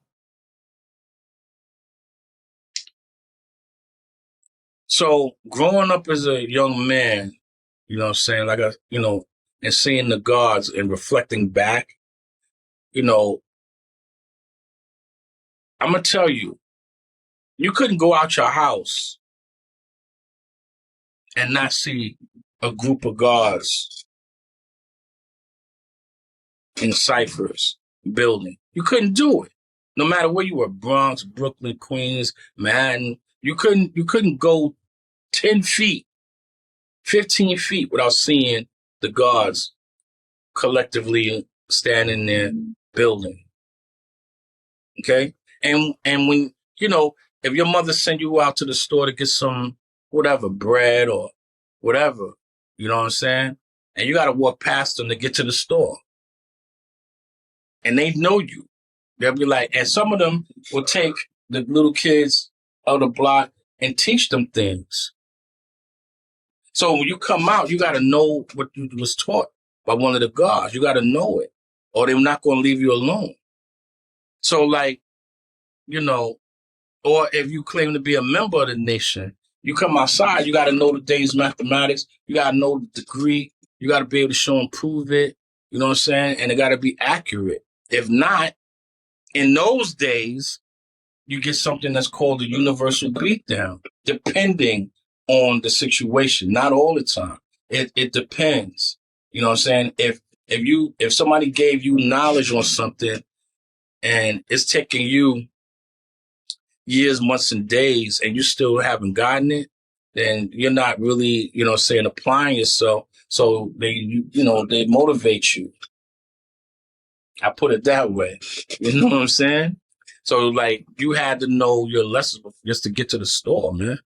So growing up as a young man, you know what I'm saying, like you know, and seeing the gods and reflecting back, you know, I'm gonna tell you, you couldn't go out your house and not see a group of gods in ciphers building. You couldn't do it. No matter where you were, Bronx, Brooklyn, Queens, Manhattan, you couldn't go 10 feet, 15 feet without seeing the gods collectively standing there building. Okay? And when, you know, if your mother sent you out to the store to get some whatever, bread or whatever, you know what I'm saying? And you gotta walk past them to get to the store. And they know you. They'll be like, and some of them will take the little kids of the block and teach them things. So when you come out, you got to know what you was taught by one of the gods. You got to know it, or they're not going to leave you alone. So, like, you know, or if you claim to be a member of the nation, you come outside, you got to know the day's mathematics. You got to know the degree. You got to be able to show and prove it. You know what I'm saying? And it got to be accurate. If not, in those days, you get something that's called a universal beatdown, depending on the situation. Not all the time. It depends. You know what I'm saying? If somebody gave you knowledge on something and it's taking you years, months, and days, and you still haven't gotten it, then you're not really, you know, saying applying yourself. So they motivate you. I put it that way. You know what I'm saying? So, like, you had to know your lessons just to get to the store, man.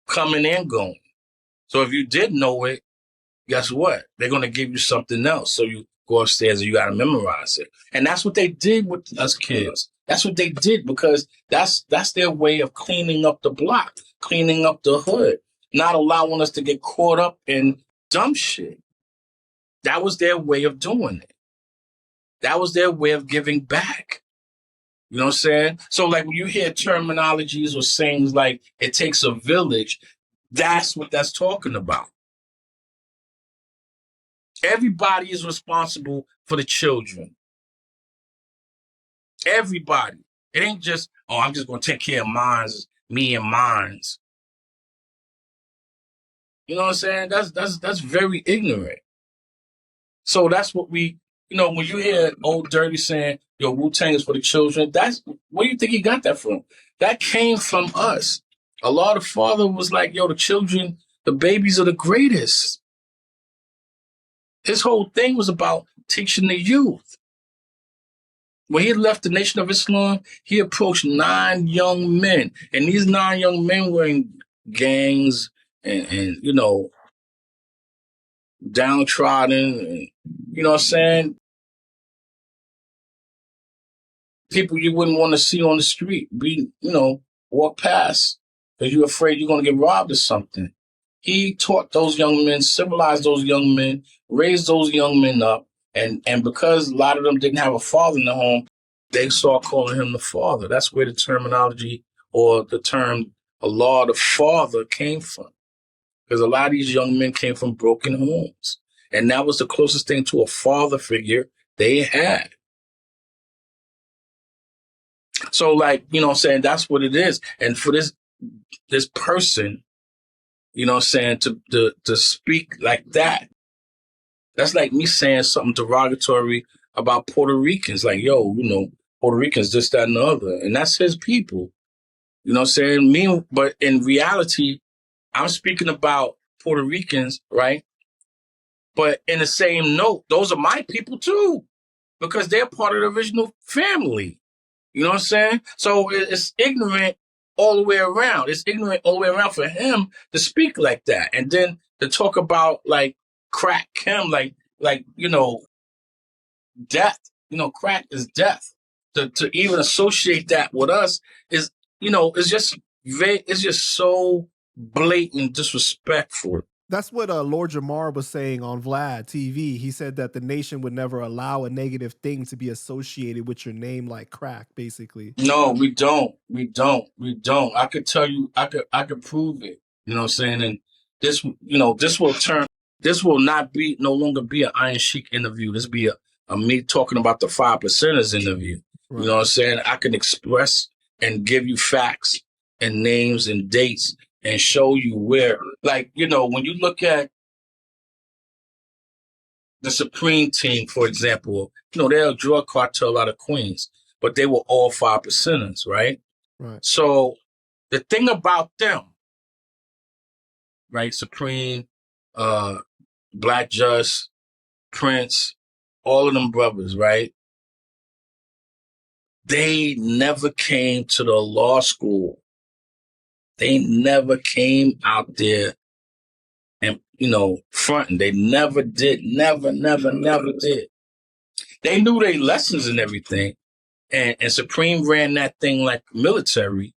Coming and going. So if you did know it, guess what? They're going to give you something else. So you go upstairs and you got to memorize it. And that's what they did with us kids. That's what they did because that's their way of cleaning up the block, cleaning up the hood, not allowing us to get caught up in dumb shit. That was their way of doing it. That was their way of giving back. You know what I'm saying? So, like, when you hear terminologies or sayings like it takes a village, that's what that's talking about. Everybody is responsible for the children. Everybody. It ain't just, oh, I'm just going to take care of mines, me and mines. You know what I'm saying? That's very ignorant. So that's what we, you know, when you hear Old Dirty saying, yo, Wu-Tang is for the children, that's, where do you think he got that from? That came from us. Allah the Father was like, yo, the children, the babies are the greatest. His whole thing was about teaching the youth. When he left the Nation of Islam, he approached 9 young men. And these 9 young men were in gangs and you know, downtrodden. And, you know what I'm saying? People you wouldn't want to see on the street, walk past because you're afraid you're going to get robbed or something. He taught those young men, civilized those young men, raised those young men up. And because a lot of them didn't have a father in the home, they started calling him the father. That's where the terminology or the term Allah the Father came from. Because a lot of these young men came from broken homes. And that was the closest thing to a father figure they had. So, like, you know what I'm saying, that's what it is. And for this person, you know what I'm saying, to speak like that, that's like me saying something derogatory about Puerto Ricans. Like, yo, you know, Puerto Ricans, this, that, and the other. And that's his people. You know what I'm saying? But in reality, I'm speaking about Puerto Ricans, right? But in the same note, those are my people too, because they're part of the original family. You know what I'm saying? So it's ignorant all the way around. It's ignorant all the way around for him to speak like that. And then to talk about, like, crack him, like, you know, death. You know, crack is death. to even associate that with us is, it's just so blatant disrespectful. That's what Lord Jamar was saying on Vlad TV. He said that the nation would never allow a negative thing to be associated with your name like crack, basically. No, we don't. I could tell you, I could prove it. You know what I'm saying? And this, this will no longer be an Iron Shiek interview. This be a me talking about the 5%ers interview. Right. You know what I'm saying? I can express and give you facts and names and dates and show you where, like, when you look at the Supreme Team, for example, they're a drug cartel out of Queens, but they were all 5%ers, right? Right. So the thing about them, right? Supreme, Black Just, Prince, all of them brothers, right? They never came to the law school. They never came out there and, fronting. They never did. Never did. They knew their lessons and everything. And Supreme ran that thing like military.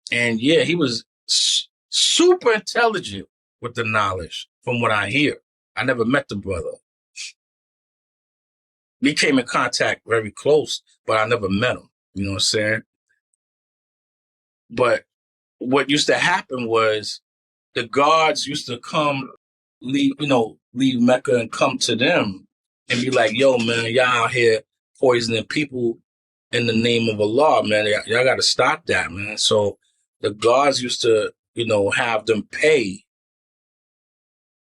And yeah, he was super intelligent with the knowledge from what I hear. I never met the brother. We came in contact very close, but I never met him. You know what I'm saying? But what used to happen was the guards used to come, leave Mecca and come to them and be like, yo, man, y'all out here poisoning people in the name of Allah, man. Y'all got to stop that, man. So the guards used to, have them pay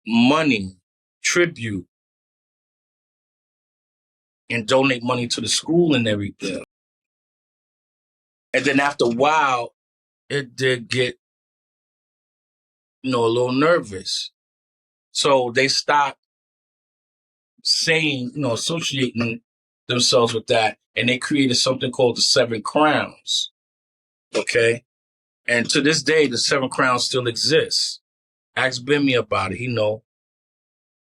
money, tribute, and donate money to the school and everything. And then after a while, it did get, a little nervous. So they stopped saying, associating themselves with that. And they created something called the 7 Crowns. Okay? And to this day, the 7 Crowns still exists. Ask Bimmy about it. He know.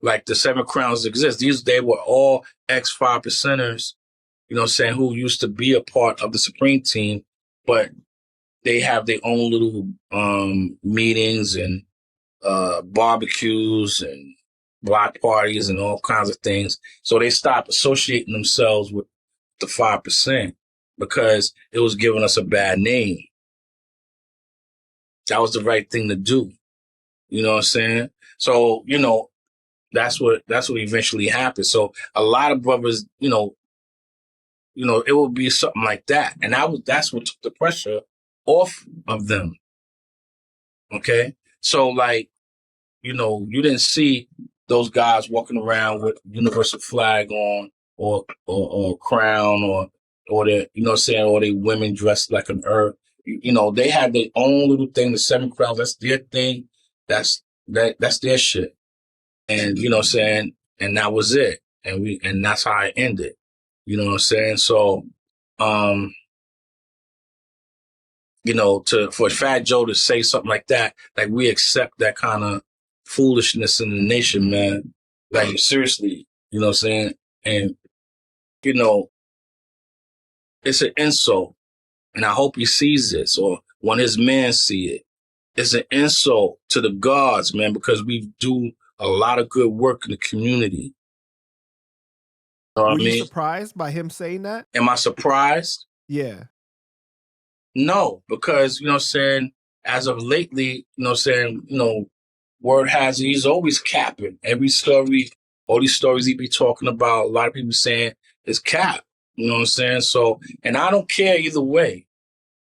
Like the 7 Crowns exist. They were all ex-5%ers, who used to be a part of the Supreme Team, but they have their own little meetings and barbecues and block parties and all kinds of things. So they stopped associating themselves with the 5% because it was giving us a bad name. That was the right thing to do. You know what I'm saying? So, that's what eventually happened. So a lot of brothers, it would be something like that. And that's what took the pressure off of them. Okay. So like, you didn't see those guys walking around with universal flag on or crown or the, or they women dressed like an earth. They had their own little thing, the 7 Crowns. That's their thing. That's their shit. And, and that was it. And that's how it ended. You know what I'm saying? So, for Fat Joe to say something like that, like we accept that kind of foolishness in the nation, man. Like seriously, you know what I'm saying? And, it's an insult. And I hope he sees this or when his men see it. It's an insult to the gods, man, because we do a lot of good work in the community. Were you surprised by him saying that? Am I surprised? Yeah. No, because, as of lately, word has it, he's always capping. Every story, all these stories he be talking about, a lot of people saying is cap. You know what I'm saying? So, and I don't care either way.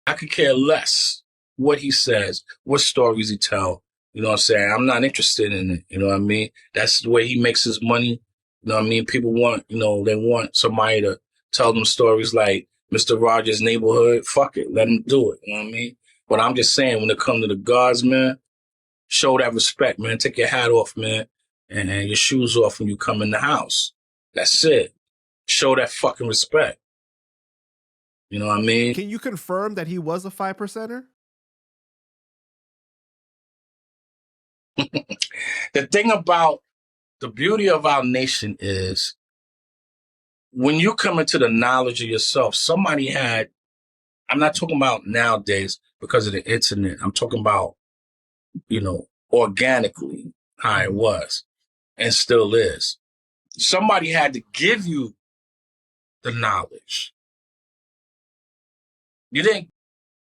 I could care less what he says, what stories he tell. You know what I'm saying? I'm not interested in it. You know what I mean? That's the way he makes his money. You know what I mean? People want, they want somebody to tell them stories like Mr. Rogers' Neighborhood. Fuck it. Let him do it. You know what I mean? But I'm just saying, when it comes to the gods, man, show that respect, man. Take your hat off, man, and your shoes off when you come in the house. That's it. Show that fucking respect. You know what I mean? Can you confirm that he was a 5%er? The thing about the beauty of our nation is when you come into the knowledge of yourself, somebody had, I'm not talking about nowadays because of the internet. I'm talking about, organically how it was and still is. Somebody had to give you the knowledge. It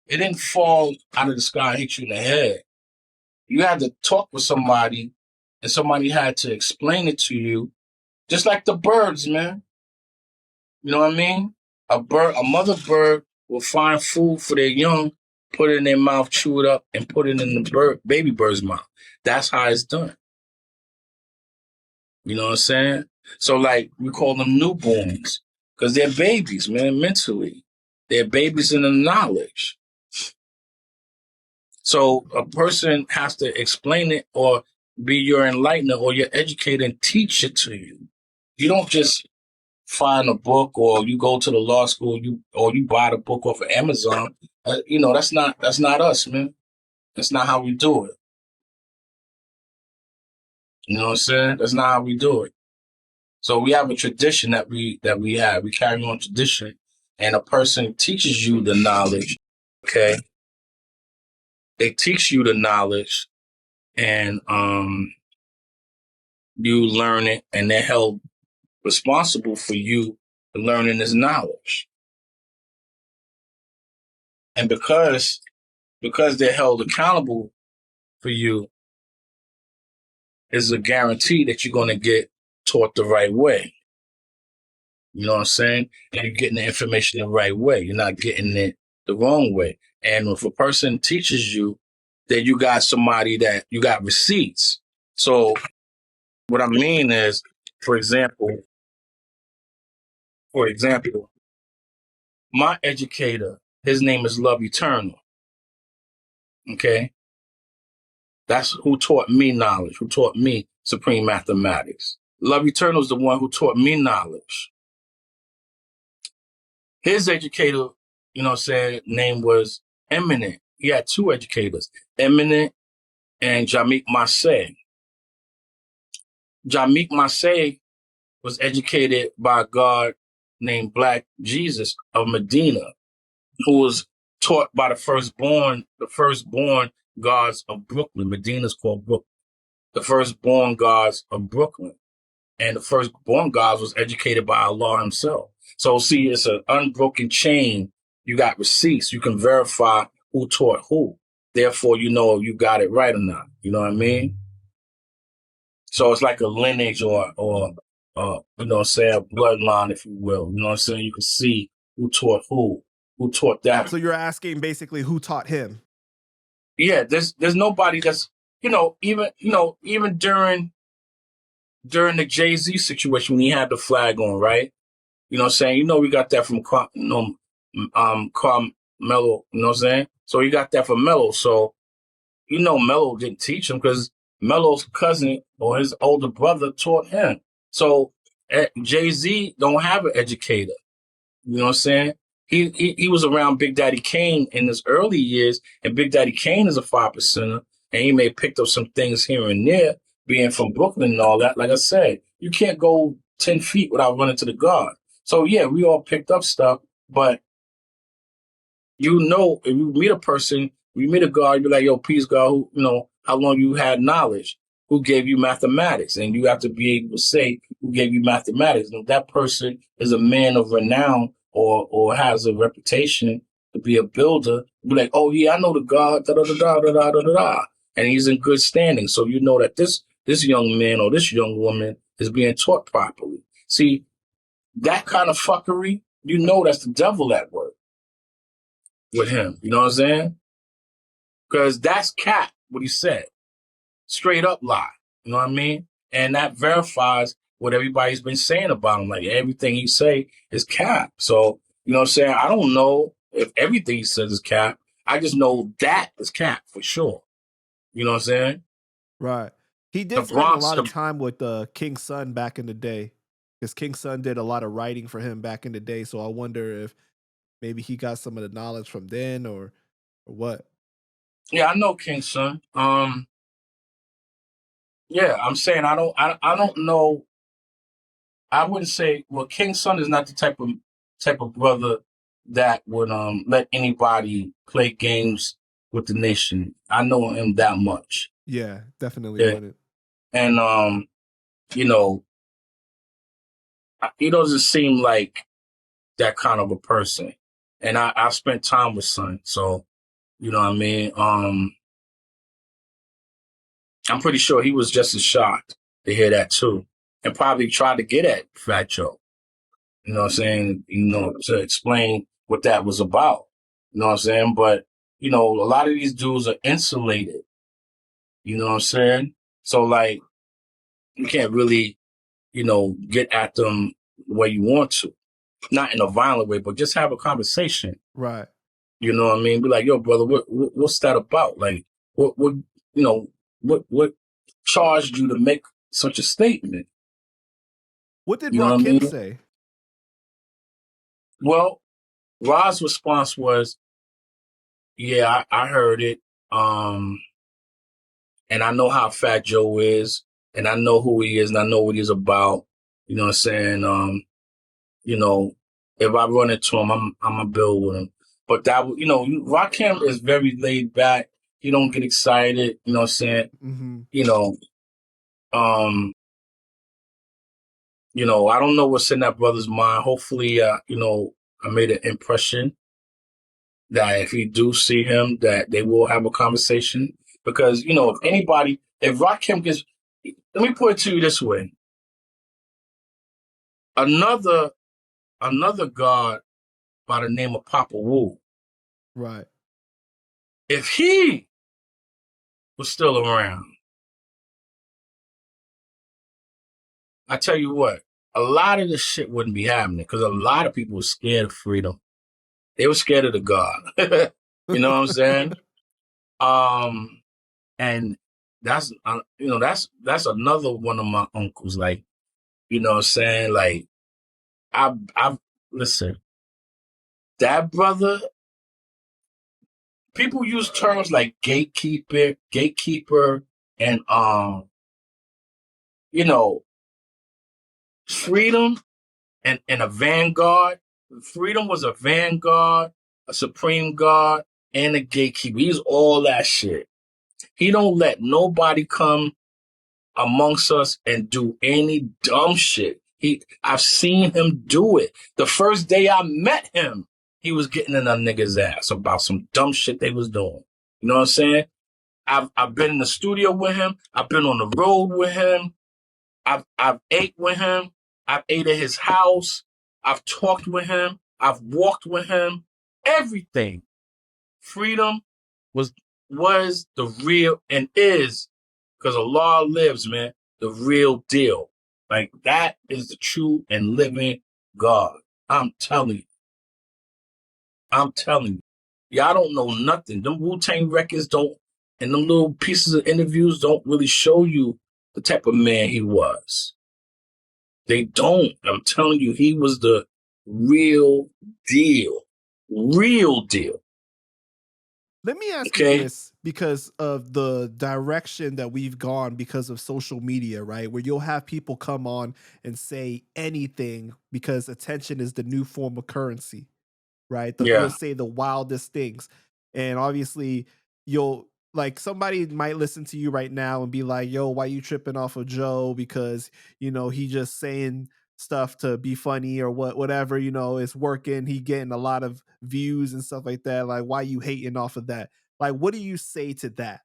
didn't fall out of the sky and hit you in the head. You had to talk with somebody and somebody had to explain it to you, just like the birds, man. You know what I mean? A mother bird will find food for their young, put it in their mouth, chew it up, and put it in the baby bird's mouth. That's how it's done. You know what I'm saying? So, like, we call them newborns because they're babies, man, mentally. They're babies in the knowledge. So a person has to explain it or be your enlightener or your educator and teach it to you. You don't just find a book or you go to the law school or you buy the book off of Amazon. That's not us, man. That's not how we do it. You know what I'm saying? That's not how we do it. So we have a tradition that we have. We carry on tradition, and a person teaches you the knowledge. Okay, they teach you the knowledge, and you learn it, and they're held responsible for you learning this knowledge. And because they're held accountable for you, is a guarantee that you're going to get taught the right way. You know what I'm saying? And you're getting the information the right way. You're not getting it the wrong way. And if a person teaches you, then you got somebody that you got receipts. So what I mean is, for example, my educator, his name is Love Eternal. Okay? That's who taught me knowledge, who taught me supreme mathematics. Love Eternal is the one who taught me knowledge. His educator, name was Eminem. He had two educators, Eminem and Jamik Masay. Jamik Masay was educated by a god named Black Jesus of Medina, who was taught by the firstborn gods of Brooklyn. Medina's called Brooklyn. The firstborn gods of Brooklyn. And the firstborn gods was educated by Allah himself. So see, it's an unbroken chain. You got receipts. You can verify who taught who. Therefore, you know if you got it right or not. You know what I mean? So it's like a lineage or say a bloodline, if you will. You know what I'm saying? You can see who taught that. So you're asking basically who taught him? Yeah, there's nobody that's, even during the Jay-Z situation when he had the flag on, right? You know what I'm saying? We got that from Carmelo, you know what I'm saying? So he got that from Melo. So, Melo didn't teach him because Melo's cousin or his older brother taught him. So Jay-Z don't have an educator. You know what I'm saying? He was around Big Daddy Kane in his early years, and Big Daddy Kane is a 5%er, and he may have picked up some things here and there, being from Brooklyn and all that. Like I said, you can't go 10 feet without running to the guard. So yeah, we all picked up stuff, but if you meet a person, you meet a guard, you're like, yo, peace, God, who, how long you had knowledge, who gave you mathematics, and you have to be able to say who gave you mathematics. And if that person is a man of renown or has a reputation to be a builder, be like, oh yeah, I know the God, da da da da da da da da, and he's in good standing. So you know that this young man or this young woman is being taught properly. See, that kind of fuckery, that's the devil at work with him. You know what I'm saying? Because that's cap, what he said. Straight up lie. You know what I mean? And that verifies what everybody's been saying about him. Like, everything he say is cap. So, you know what I'm saying? I don't know if everything he says is cap. I just know that is cap for sure. You know what I'm saying? Right. He did spend a lot of time with King's son back in the day. Because King's son did a lot of writing for him back in the day. So I wonder if maybe he got some of the knowledge from then or what. Yeah, I know King's son. Yeah, I'm saying I don't know. I wouldn't say. Well, King Son is not the type of brother that would let anybody play games with the nation. I know him that much. Yeah, definitely Yeah. wouldn't. And you know, he doesn't seem like that kind of a person. And I spent time with Son, so you know what I mean. I'm pretty sure he was just as shocked to hear that too, and probably tried to get at Fat Joe. You know what I'm saying? You know, to explain what that was about. You know what I'm saying? But you know, a lot of these dudes are insulated. You know what I'm saying? So like, you can't really, you know, get at them the way you want to. Not in a violent way, but just have a conversation. Right. You know what I mean? Be like, yo, brother, what's that about? Like, what, you know, what charged you to make such a statement? What did You know what I Rakim mean? say? Well, Rod's response was, yeah, I heard it. And I know how Fat Joe is, and I know who he is, and I know what he's about. You know what I'm saying? You know, if I run into him, I'm gonna build with him. But that, you know, Rakim is very laid back. He don't get excited. You know what I'm saying? Mm-hmm. You know, you know, I don't know what's in that brother's mind. Hopefully, you know, I made an impression that if you do see him, that they will have a conversation. Because, you know, if Rakim gets, let me put it to you this way. Another god by the name of Papa Wu, Right. if he was still around, I tell you what, a lot of this shit wouldn't be happening because a lot of people were scared of freedom. They were scared of the God. You know what I'm saying? And that's you know, that's another one of my uncles. Like, you know what I'm saying? Like, I've listen, that brother, people use terms like gatekeeper, and you know, freedom and a vanguard. Freedom was a vanguard, a supreme god, and a gatekeeper. He's all that shit. He don't let nobody come amongst us and do any dumb shit. I've seen him do it. The first day I met him, he was getting in a nigga's ass about some dumb shit they was doing. You know what I'm saying? I've been in the studio with him. I've been on the road with him. I've ate with him. I've ate at his house. I've talked with him. I've walked with him. Everything. Freedom was the real and is, because Allah lives, man, the real deal. Like, that is the true and living God. I'm telling you. I'm telling you. Y'all don't know nothing. Them Wu-Tang records don't, and them little pieces of interviews don't really show you the type of man he was. They don't. I'm telling you, he was the real deal. Real deal. Let me ask you this, because of the direction that we've gone because of social media, right? Where you'll have people come on and say anything because attention is the new form of currency, right? You'll say the wildest things. And obviously, you'll, like, somebody might listen to you right now and be like, yo, why you tripping off of Joe? Because, you know, he just saying stuff to be funny or whatever, you know, it's working. He getting a lot of views and stuff like that. Like, why you hating off of that? Like, what do you say to that?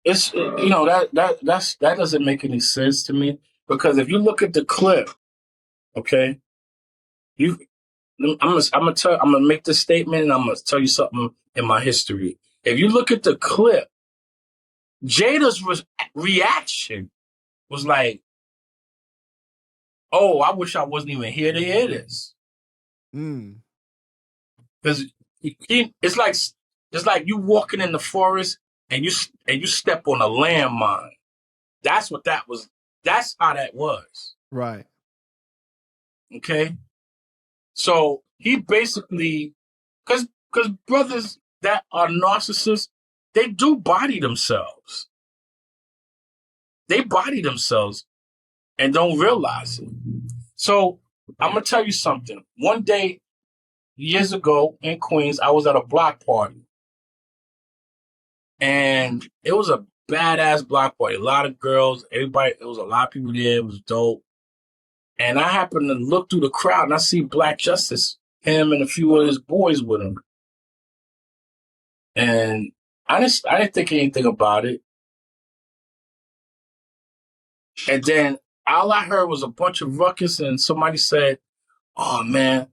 It's, you know, that doesn't make any sense to me, because if you look at the clip, okay, I'm gonna make this statement, and I'm gonna tell you something in my history. If you look at the clip, Jada's reaction was like, "Oh, I wish I wasn't even here to hear this," because it's like you walking in the forest and you step on a landmine. That's what that was. That's how that was. Right. Okay. So he basically, because brothers that are narcissists, they do body themselves. They body themselves and don't realize it. So I'm gonna tell you something. One day, years ago in Queens, I was at a block party, and it was a badass block party. A lot of girls, everybody. It was a lot of people there. It was dope. And I happened to look through the crowd, and I see Black Justice, him and a few of his boys with him. And I didn't think anything about it. And then all I heard was a bunch of ruckus, and somebody said, "Oh man,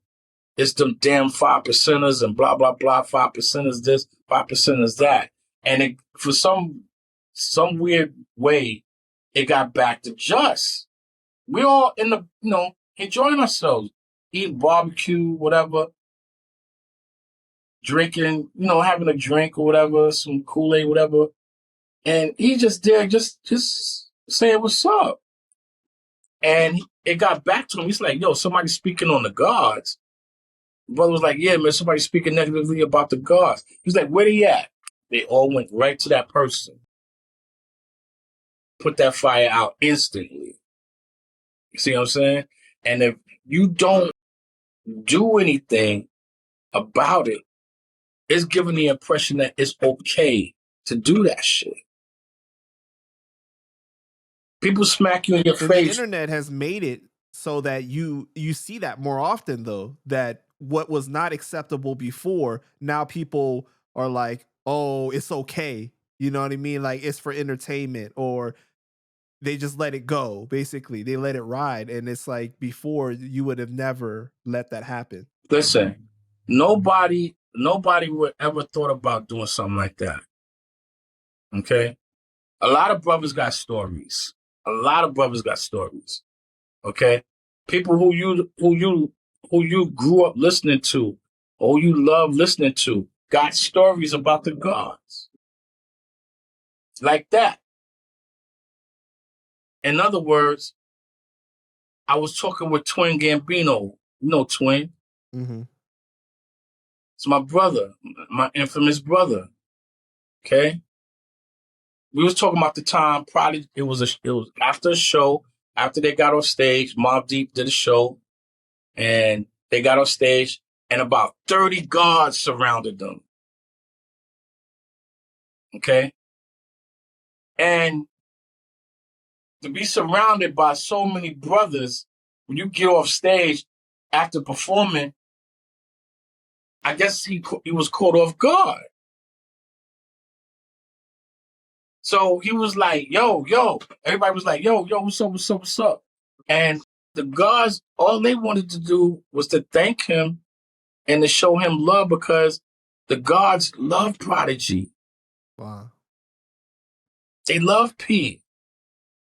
it's them damn 5%ers and blah blah blah. 5%ers this, 5%ers that." And it, for some weird way, it got back to just. We all in the enjoying ourselves, eating barbecue, whatever, drinking, having a drink or whatever, some Kool-Aid, whatever. And he just there, just saying what's up. And it got back to him. He's like, yo, somebody's speaking on the gods. The brother was like, yeah, man, somebody's speaking negatively about the gods. He's like, where they at? They all went right to that person. Put that fire out instantly. You see what I'm saying? And if you don't do anything about it, it's giving the impression that it's okay to do that shit. People smack you in your face. The internet has made it so that you see that more often, though, that what was not acceptable before, now people are like, oh, it's okay. You know what I mean? Like, it's for entertainment, or they just let it go. Basically, they let it ride. And it's like, before, you would have never let that happen. Listen, nobody would ever thought about doing something like that. Okay? A lot of brothers got stories. Okay? People who you grew up listening to, or you love listening to, got stories about the gods. Like that. In other words, I was talking with Twin Gambino. You know Twin? Mm-hmm. It's my brother, my infamous brother. Okay? We was talking about the time Prodigy. It was after a show, after they got on stage. Mobb Deep did a show, and they got on stage, and about 30 guards surrounded them. Okay, and to be surrounded by so many brothers when you get off stage after performing, I guess he was caught off guard. So he was like, yo. Everybody was like, yo, what's up? And the guards, all they wanted to do was to thank him and to show him love, because the guards love Prodigy. Wow. They love P.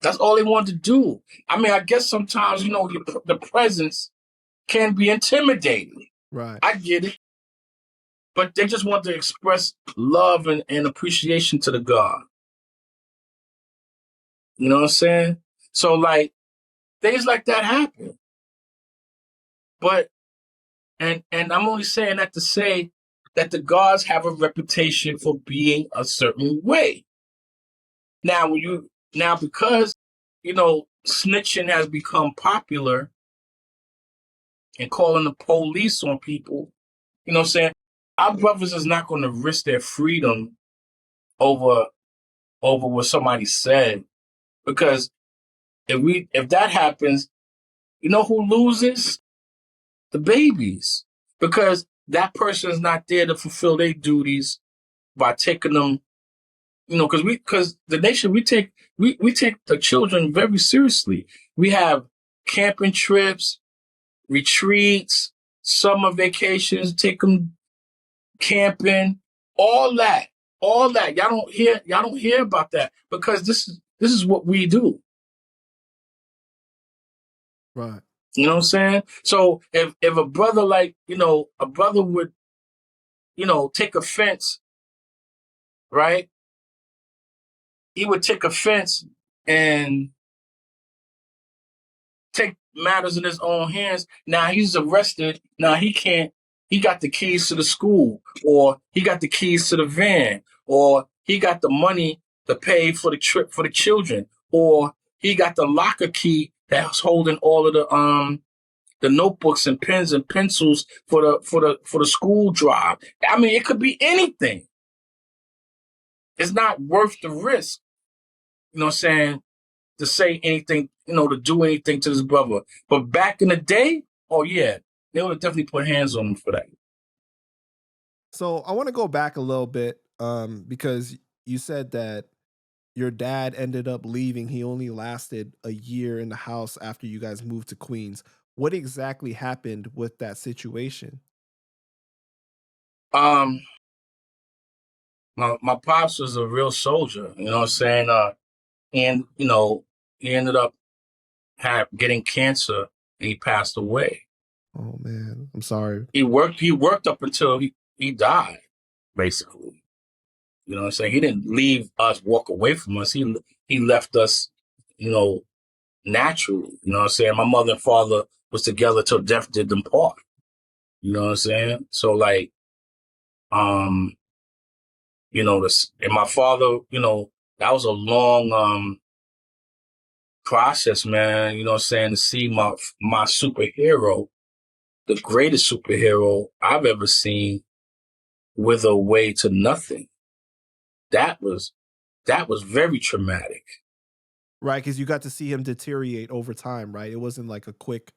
That's all they wanted to do. I mean, I guess sometimes, the presence can be intimidating. Right. I get it. But they just want to express love and appreciation to the God. You know what I'm saying? So, like, things like that happen. But, and I'm only saying that to say that the gods have a reputation for being a certain way. Now, because, snitching has become popular and calling the police on people, you know what I'm saying? Our brothers is not going to risk their freedom over what somebody said. Because if that happens, you know who loses? The babies. Because that person is not there to fulfill their duties by taking them, because the nation, we take the children very seriously. We have camping trips, retreats, summer vacations, take them camping, all that. Y'all don't hear about that, because this is what we do. Right. You know what I'm saying? So if a brother, like, a brother would, take offense, right? He would take offense and take matters in his own hands. Now he's arrested. Now he got the keys to the school, or he got the keys to the van, or he got the money to pay for the trip for the children, or he got the locker key that's holding all of the notebooks and pens and pencils for the school drive. I mean, it could be anything. It's not worth the risk, you know what I'm saying, to say anything, you know, to do anything to this brother. But back in the day, oh yeah, they would have definitely put hands on him for that. So I want to go back a little bit because you said that your dad ended up leaving. He only lasted a year in the house after you guys moved to Queens. What exactly happened with that situation? Um, my pops was a real soldier, you know what I'm saying? And you know, he ended up getting cancer and he passed away. Oh man, I'm sorry. He worked up until he died, basically. You know what I'm saying? He didn't leave us, walk away from us. He left us, you know, naturally. You know what I'm saying? My mother and father was together till death did them part. You know what I'm saying? So like, you know, and my father, you know, that was a long process, man. You know what I'm saying? To see my superhero, the greatest superhero I've ever seen, wither away to nothing. That was very traumatic. Right, because you got to see him deteriorate over time, right? It wasn't like a quick.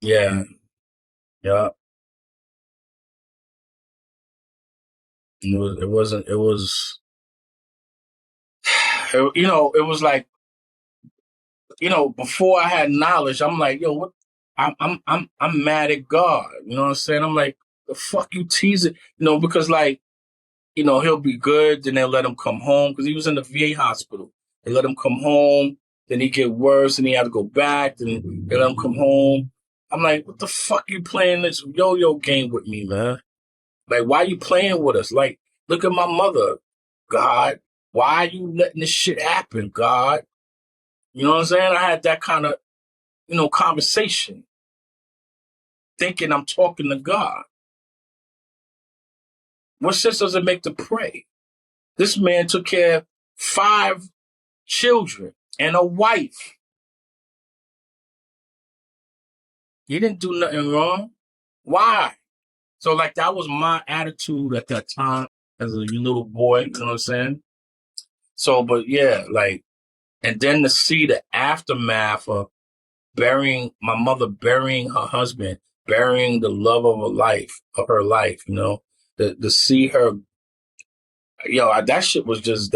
Yeah, yeah. It wasn't. It was. You know, it was like, you know, before I had knowledge, I'm like, yo, what? I'm mad at God. You know what I'm saying? I'm like, the fuck you teasing? You know, because like, you know, he'll be good, then they'll let him come home because he was in the VA hospital. They let him come home, then he get worse, and he had to go back. Then they let him come home. I'm like, what the fuck you playing this yo-yo game with me, man? Like, why you playing with us? Like, look at my mother, God. Why are you letting this shit happen, God? You know what I'm saying? I had that kind of, you know, conversation, thinking I'm talking to God. What sense does it make to pray? This man took care of 5 children and a wife. He didn't do nothing wrong. Why? So, like, that was my attitude at that time as a little boy, you know what I'm saying? So, but yeah, like, and then to see the aftermath of my mother burying her husband, burying the love of her life, you know, to see her, yo, that shit was just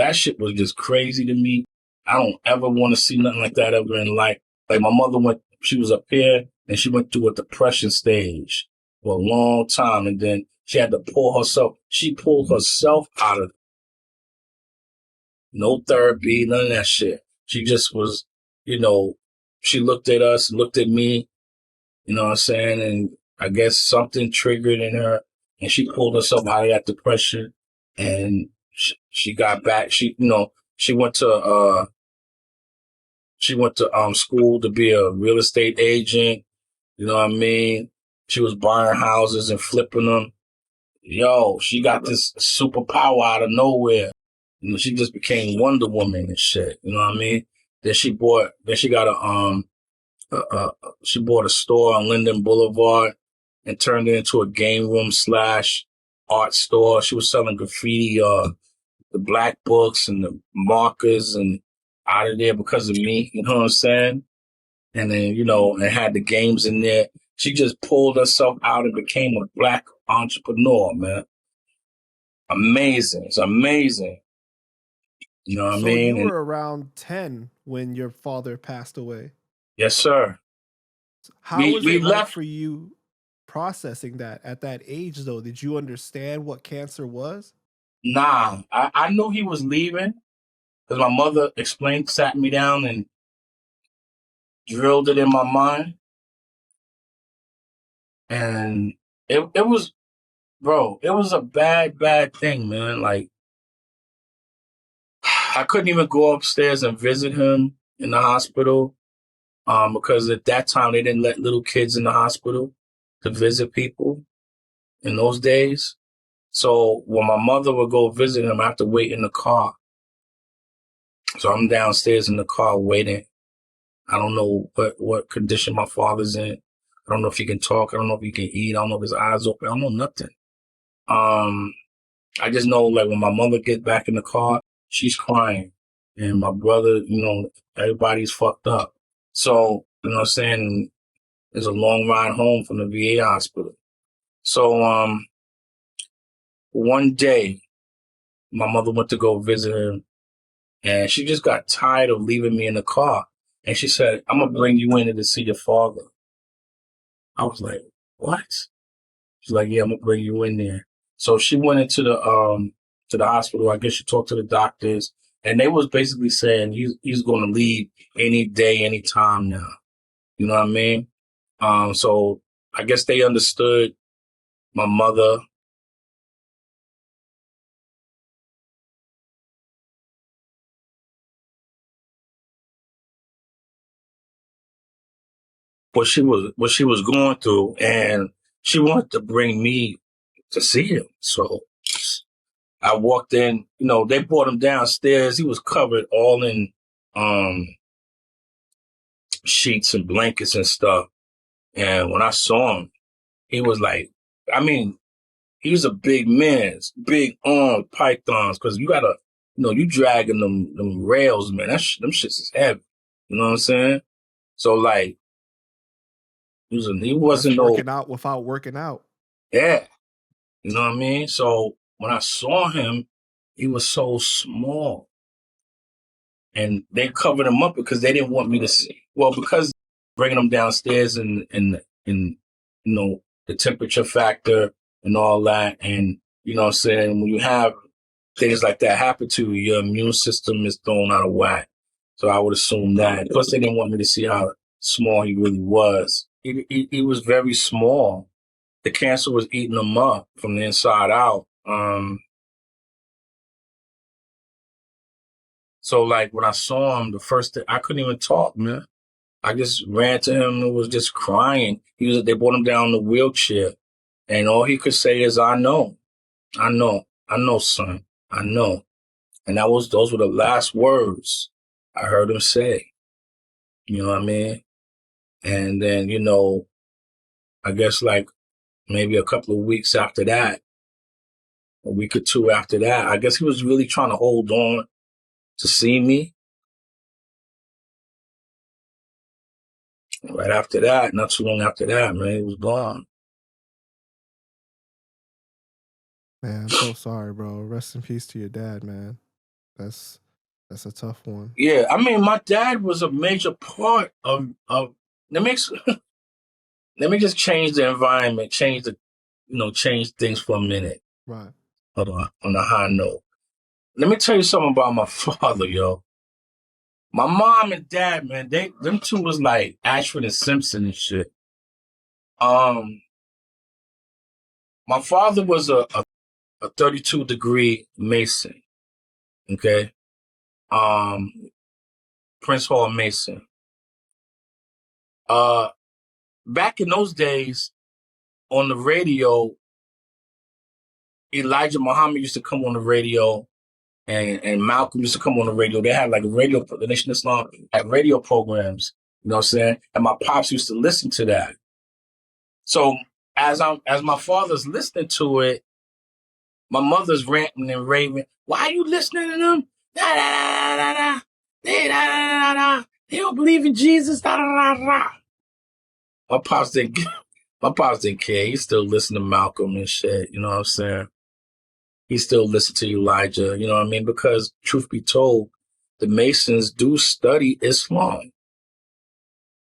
crazy to me. I don't ever want to see nothing like that ever in life. Like my mother she was up here and she went through a depression stage for a long time. And then she had to she pulled herself out of it. No therapy, none of that shit. She just was, you know, she looked at us, looked at me, you know what I'm saying? And I guess something triggered in her and she pulled herself out of that depression and she got back. You know, she went to school to be a real estate agent. You know what I mean? She was buying houses and flipping them. Yo, she got this superpower out of nowhere. You know, she just became Wonder Woman and shit. You know what I mean? Then she bought a store on Linden Boulevard and turned it into a game room / art store. She was selling graffiti, the black books and the markers and out of there because of me. You know what I'm saying? And then, you know, and had the games in there. She just pulled herself out and became a black entrepreneur, man. Amazing. It's amazing. You know what I So you mean? And were around 10 when your father passed away. yes, sir. How was We it like left. for you processing that at that age, though? Did you understand what cancer was? Nah, I knew he was leaving because my mother sat me down and drilled it in my mind. And it was, bro, it was a bad thing, man. Like, I couldn't even go upstairs and visit him in the hospital because at that time they didn't let little kids in the hospital to visit people in those days. So when my mother would go visit him, I have to wait in the car. So I'm downstairs in the car waiting. I don't know what condition my father's in. I don't know if he can talk. I don't know if he can eat. I don't know if his eyes open. I don't know nothing. I just know, like, when my mother gets back in the car, she's crying. And my brother, everybody's fucked up. So, you know what I'm saying? It's a long ride home from the VA hospital. So, one day, my mother went to go visit him, and she just got tired of leaving me in the car. And she said, I'm going to bring you in to see your father. I was like, what? She's like, yeah, I'm going to bring you in there. So she went into the hospital. I guess she talked to the doctors, and they was basically saying he's going to leave any day, any time now. You know what I mean? So I guess they understood my mother. What she was going through, and she wanted to bring me to see him. So I walked in, they brought him downstairs. He was covered all in sheets and blankets and stuff. And when I saw him, he was like, he was a big man, big arm pythons, because you gotta, you dragging them rails, man. Them shits is heavy. You know what I'm saying? So like, he wasn't working out without working out. Yeah. You know what I mean? So when I saw him, he was so small. And they covered him up because they didn't want me to see. Well, because bringing him downstairs and the temperature factor and all that. And, you know what I'm saying? When you have things like that happen to you, your immune system is thrown out of whack. So I would assume that. Plus, they didn't want me to see how small he really was. He was very small. The cancer was eating him up from the inside out. So like when I saw him, the first thing, I couldn't even talk, man. I just ran to him and was just crying. They brought him down in the wheelchair, and all he could say is, I know, son, I know. And those were the last words I heard him say. You know what I mean? And then, I guess like maybe a couple of weeks after that, a week or two after that, I guess he was really trying to hold on to see me. Right after that, not too long after that, man, he was gone. Man, I'm so sorry, bro. Rest in peace to your dad, man. That's a tough one. Yeah, my dad was a major part of let me just change the environment, change things for a minute. Right. Hold on a high note. Let me tell you something about my father, yo. My mom and dad, man, them two was like Ashford and Simpson and shit. My father was a 32-degree Mason. Okay. Prince Hall Mason. Back in those days, on the radio, Elijah Muhammad used to come on the radio, and Malcolm used to come on the radio. They had like the Nation of Islam had radio programs, you know what I'm saying? And my pops used to listen to that. So as my father's listening to it, my mother's ranting and raving. Why are you listening to them? Da, da, da, da, da. Da, da, da, da. They don't believe in Jesus. Da, da, da, da. My pops didn't care. He still listened to Malcolm and shit. You know what I'm saying? He still listened to Elijah. You know what I mean? Because truth be told, the Masons do study Islam.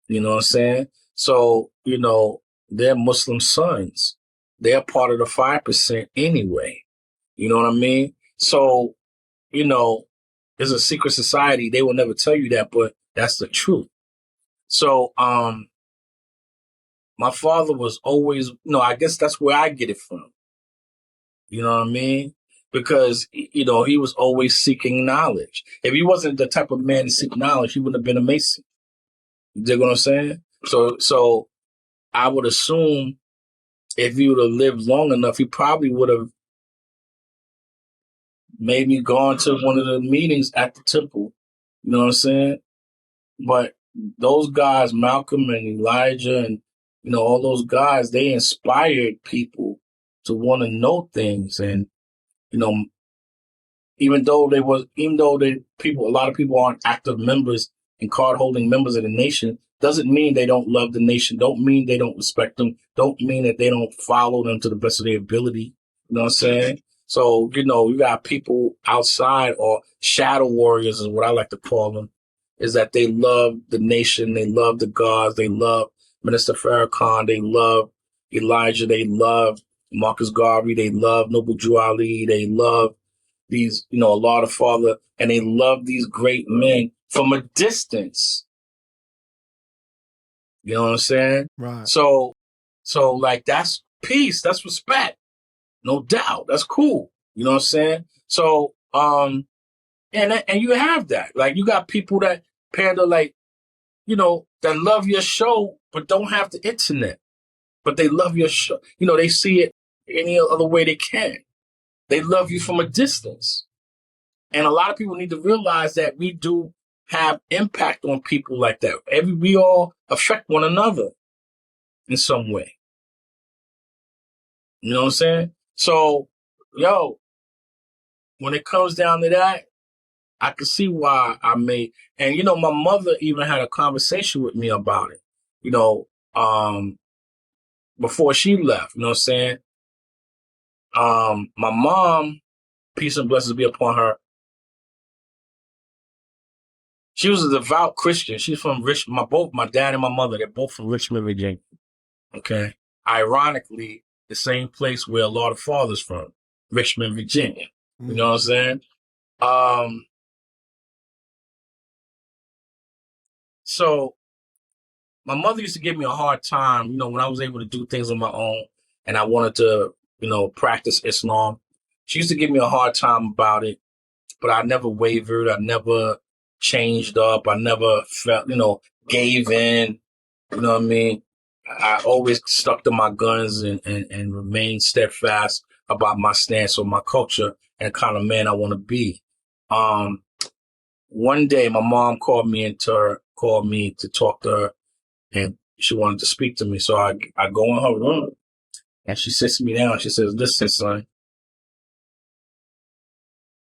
You know what I'm saying? So, they're Muslim sons. They're part of the 5% anyway. You know what I mean? So, it's a secret society. They will never tell you that, but that's the truth. So, my father was always, I guess that's where I get it from. You know what I mean? Because, he was always seeking knowledge. If he wasn't the type of man to seek knowledge, he wouldn't have been a Mason. You dig what I'm saying? So I would assume if he would have lived long enough, he probably would have maybe gone to one of the meetings at the temple. You know what I'm saying? But those guys, Malcolm and Elijah and, all those guys, they inspired people to want to know things. And, you know, a lot of people aren't active members and card holding members of the nation, doesn't mean they don't love the nation, don't mean they don't respect them, don't mean that they don't follow them to the best of their ability. You know what I'm saying? So, you got people outside, or shadow warriors is what I like to call them, is that they love the nation, they love the gods, they love Minister Farrakhan, they love Elijah, they love Marcus Garvey, they love Noble Drew Ali, they love these, a lot of father, and they love these great men from a distance. You know what I'm saying? Right. So like, that's peace, that's respect, no doubt. That's cool. You know what I'm saying? So, and you have that. Like, you got people that Panda, like, that love your show, but don't have the internet. But they love your show. They see it any other way they can. They love you from a distance. And a lot of people need to realize that we do have impact on people like that. We all affect one another in some way. You know what I'm saying? So, when it comes down to that, I can see why I made, and my mother even had a conversation with me about it, before she left, you know what I'm saying? My mom, peace and blessings be upon her, she was a devout Christian. She's from both my dad and my mother, they're both from Richmond, Virginia. Okay. Ironically, the same place where a lot of fathers from, Richmond, Virginia. You know what I'm saying? So my mother used to give me a hard time, when I was able to do things on my own and I wanted to, practice Islam. She used to give me a hard time about it, but I never wavered. I never changed up. I never felt, gave in. You know what I mean? I always stuck to my guns and remained steadfast about my stance on my culture and the kind of man I want to be. One day my mom called me to talk to her, and she wanted to speak to me. So I go in her room and she sits me down. She says, "Listen, son,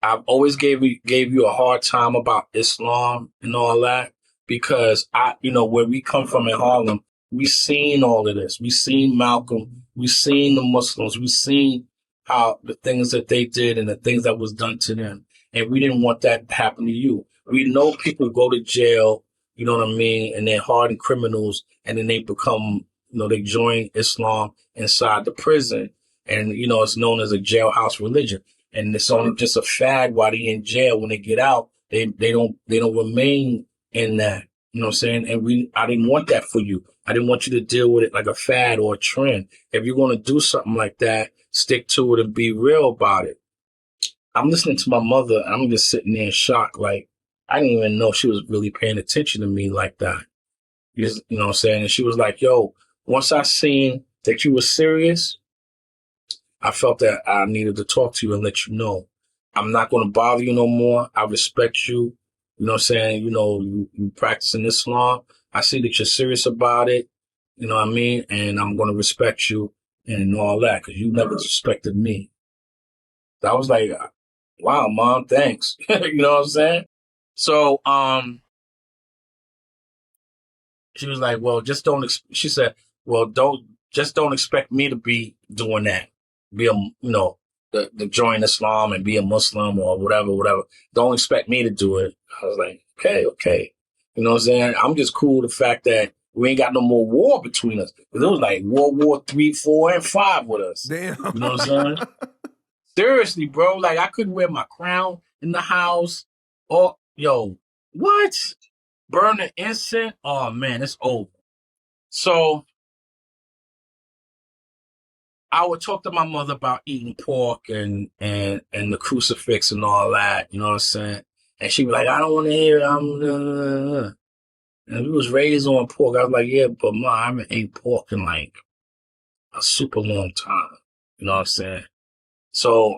I've always gave you a hard time about Islam and all that because where we come from in Harlem, we seen all of this. We seen Malcolm. We seen the Muslims. We seen how the things that they did and the things that was done to them. And we didn't want that to happen to you. We know people go to jail, you know what I mean? And they're hardened criminals, and then they become, they join Islam inside the prison. And, it's known as a jailhouse religion. And it's only just a fad while they're in jail. When they get out, they don't remain in that. You know what I'm saying? And I didn't want that for you. I didn't want you to deal with it like a fad or a trend. If you're going to do something like that, stick to it and be real about it. I'm listening to my mother, and I'm just sitting there in shock. Like, I didn't even know she was really paying attention to me like that. You know what I'm saying? And she was like, yo, once I seen that you were serious, I felt that I needed to talk to you and let you know I'm not going to bother you no more. I respect you. You know what I'm saying? You practicing Islam. I see that you're serious about it. You know what I mean? And I'm going to respect you and all that because you never respected me. So I was like, wow, Mom, thanks. You know what I'm saying? So, she was like, well, she said, well, don't expect me to be doing that. Be the join Islam and be a Muslim or whatever. Don't expect me to do it. I was like, okay. You know what I'm saying? I'm just cool with the fact that we ain't got no more war between us. Because it was like World War III, 4, and 5 with us. Damn. You know what I'm saying? Seriously, bro. Like, I couldn't wear my crown in the house. Or, what? Burning incense? Oh, man, it's over. So I would talk to my mother about eating pork and the crucifix and all that, you know what I'm saying? And she'd be like, I don't want to hear it. And we was raised on pork. I was like, yeah, but Mom, I haven't ate pork in like a super long time. You know what I'm saying? So,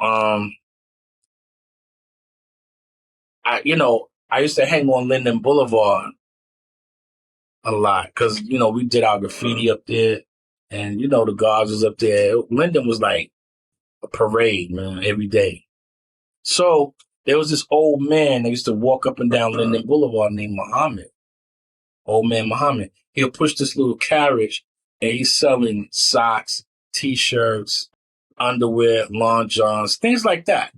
I used to hang on Linden Boulevard a lot because we did our graffiti up there, and the guards was up there. Linden was like a parade, man, every day. So there was this old man that used to walk up and down Linden Boulevard named Muhammad. Old man Muhammad. He'll push this little carriage, and he's selling socks, t-shirts, underwear, long johns, things like that.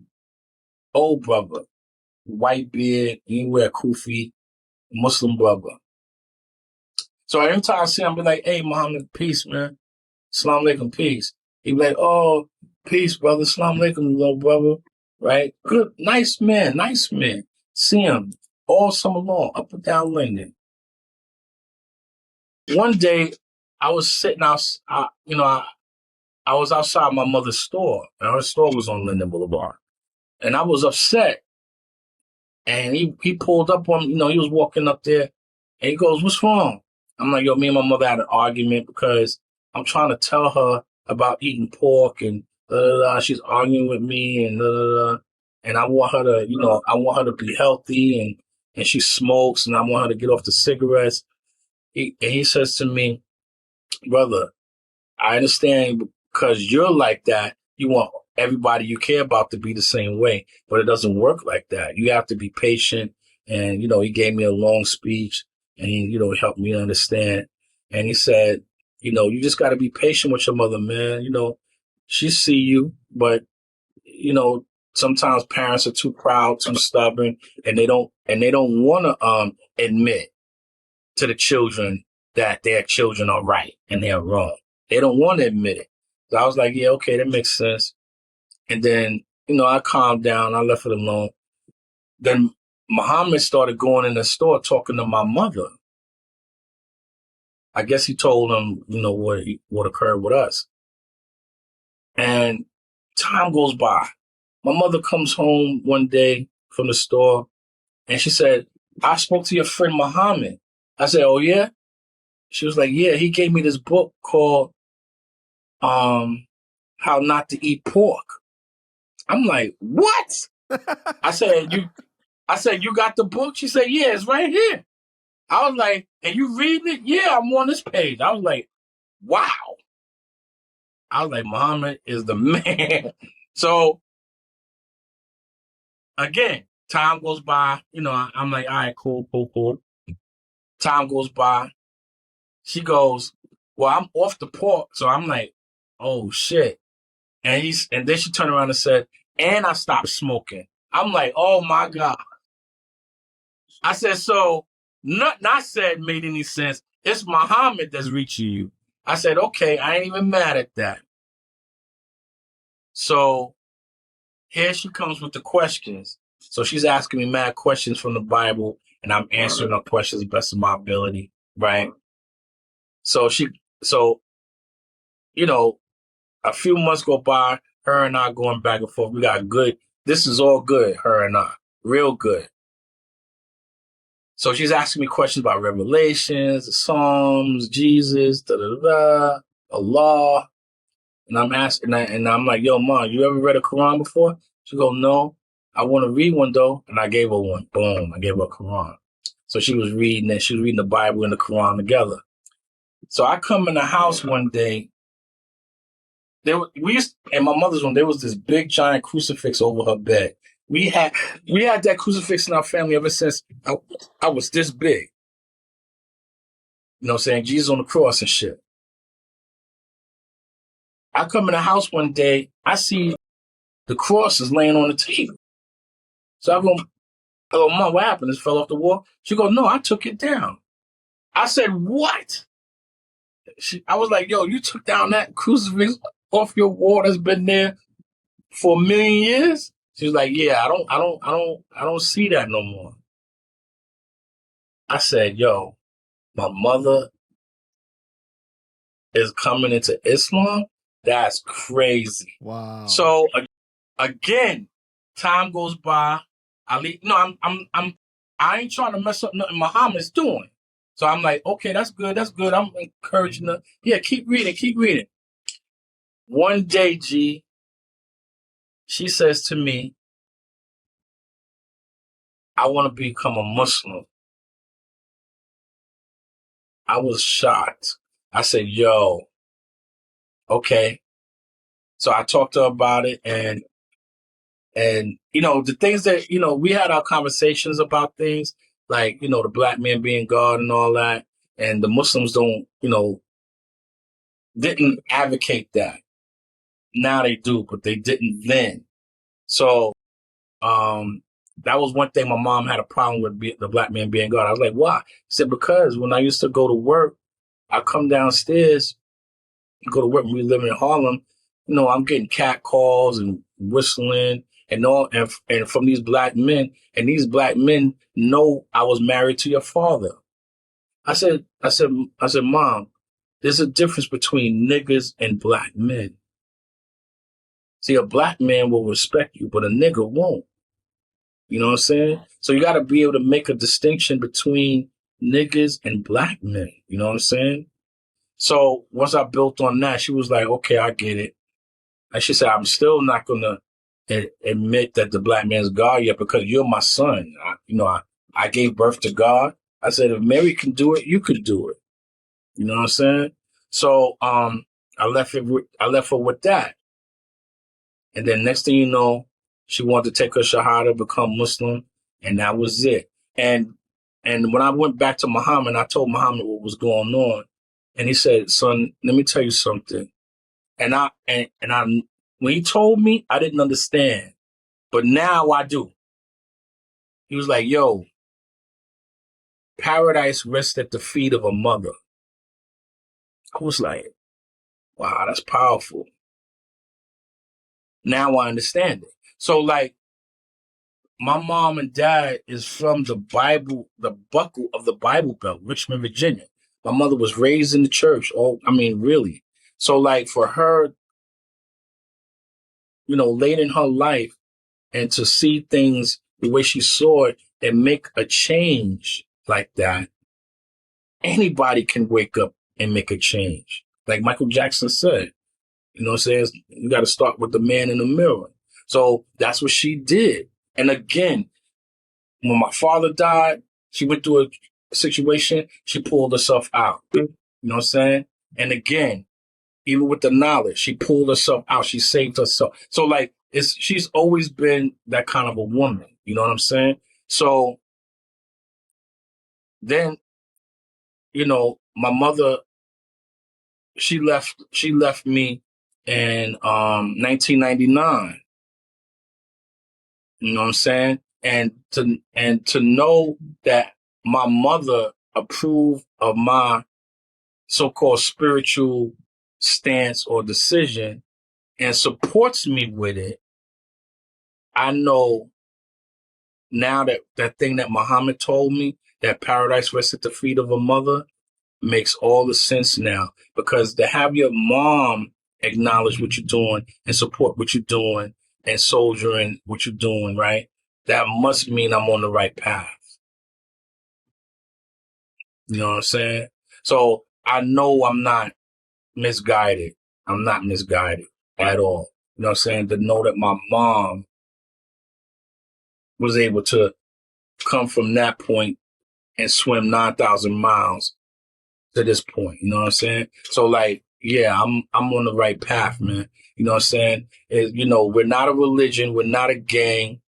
Old brother, white beard, he wear kufi, Muslim brother. So every time I see him, I be like, hey, Muhammad, peace, man. Assalamu alaikum, peace. He be like, oh, peace, brother. Assalamu alaikum, little brother. Right? Good, nice man, nice man. See him all summer long, up and down Linden. One day, I was sitting out, I was outside my mother's store, and her store was on Linden Boulevard. And I was upset. And he pulled up on me, he was walking up there, and he goes, what's wrong? I'm like, yo, me and my mother had an argument because I'm trying to tell her about eating pork, and she's arguing with me, and and I want her to, I want her to be healthy, and she smokes, and I want her to get off the cigarettes. And he says to me, brother, I understand because you're like that. You want everybody you care about to be the same way, but it doesn't work like that. You have to be patient. And, he gave me a long speech, and he, helped me understand. And he said, you just got to be patient with your mother, man. She see you, but, sometimes parents are too proud, too stubborn, and they don't want to admit to the children that their children are right and they're wrong. They don't want to admit it. So I was like, yeah, okay, that makes sense. And then, I calmed down. I left it alone. Then Muhammad started going in the store talking to my mother. I guess he told him, what occurred with us. And time goes by. My mother comes home one day from the store, and she said, I spoke to your friend Muhammad. I said, oh, yeah? She was like, yeah, he gave me this book called How Not to Eat Pork. I'm like, what? I said, you got the book? She said, yeah, it's right here. I was like, and you reading it? Yeah, I'm on this page. I was like, wow. I was like, Muhammad is the man. So again, time goes by. I'm like, all right, cool. Time goes by. She goes, well, I'm off the pork. So I'm like, oh shit. And then she turned around and said, and I stopped smoking. I'm like, oh my God. I said, so not said made any sense. It's Muhammad that's reaching you. I said, okay, I ain't even mad at that. So here she comes with the questions. So she's asking me mad questions from the Bible, and I'm answering her questions the best of my ability, right? So a few months go by, her and I going back and forth. We got good. This is all good, her and I. Real good. So she's asking me questions about Revelations, the Psalms, Jesus, Allah. And I'm asking, and I'm like, yo, Mom, you ever read a Quran before? She go, no. I want to read one, though. And I gave her one. Boom. I gave her a Quran. So she was reading it. She was reading the Bible and the Quran together. So I come in the house one day. In my mother's room, there was this big giant crucifix over her bed. We had that crucifix in our family ever since I was this big. You know what I'm saying? Jesus on the cross and shit. I come in the house one day, I see the cross is laying on the table. So I go, Mom, what happened? It fell off the wall? She goes, no, I took it down. I said, what? I was like, yo, you took down that crucifix off your wall that's been there for 1,000,000 years? She was like, yeah, I don't see that no more. I said, yo, my mother is coming into Islam? That's crazy. Wow. So again, time goes by. I ain't trying to mess up nothing Muhammad's doing. So I'm like, okay, that's good. I'm encouraging her. Yeah, keep reading. One day, G, she says to me, I want to become a Muslim. I was shocked. I said, yo, okay. So I talked to her about it, and the things that, we had our conversations about things like, the black man being God and all that. And the Muslims don't, didn't advocate that. Now they do, but they didn't then. So that was one thing my mom had a problem with, the black man being God. I was like, why? She said, because when I used to go to work, I come downstairs, go to work when we live in Harlem, I'm getting cat calls and whistling and all, and from these black men, and these black men know I was married to your father. I said, Mom, there's a difference between niggas and black men. See, a black man will respect you, but a nigga won't. You know what I'm saying? So you got to be able to make a distinction between niggas and black men. You know what I'm saying? So once I built on that, she was like, okay, I get it. And she said, I'm still not going to admit that the black man's God yet because you're my son. I gave birth to God. I said, if Mary can do it, you can do it. You know what I'm saying? So I left her with that. And then next thing you know, she wanted to take her shahada, become Muslim, and that was it. And when I went back to Muhammad, I told Muhammad what was going on. And he said, son, let me tell you something. And when he told me, I didn't understand. But now I do. He was like, yo, paradise rests at the feet of a mother. I was like, wow, that's powerful. Now I understand it. So like, my mom and dad is from the buckle of the Bible Belt, Richmond, Virginia. My mother was raised in the church. Really. So like for her, late in her life and to see things the way she saw it and make a change like that, anybody can wake up and make a change. Like Michael Jackson said, you know what I'm saying? You got to start with the man in the mirror. So that's what she did. And again, when my father died, she went through a situation, she pulled herself out. You know what I'm saying? And again, even with the knowledge, she pulled herself out. She saved herself. So like, she's always been that kind of a woman. You know what I'm saying? So then, my mother, she left me in 1999. You know what I'm saying? And to know that my mother approved of my so-called spiritual stance or decision and supports me with it, I know now that thing that Muhammad told me, that paradise rests at the feet of a mother, makes all the sense now. Because to have your mom acknowledge what you're doing and support what you're doing and soldiering what you're doing, right? That must mean I'm on the right path. You know what I'm saying? So I know I'm not misguided. I'm not misguided at all. You know what I'm saying? To know that my mom was able to come from that point and swim 9,000 miles to this point. You know what I'm saying? So like, yeah, I'm on the right path, man. You know what I'm saying? We're not a religion. We're not a gang.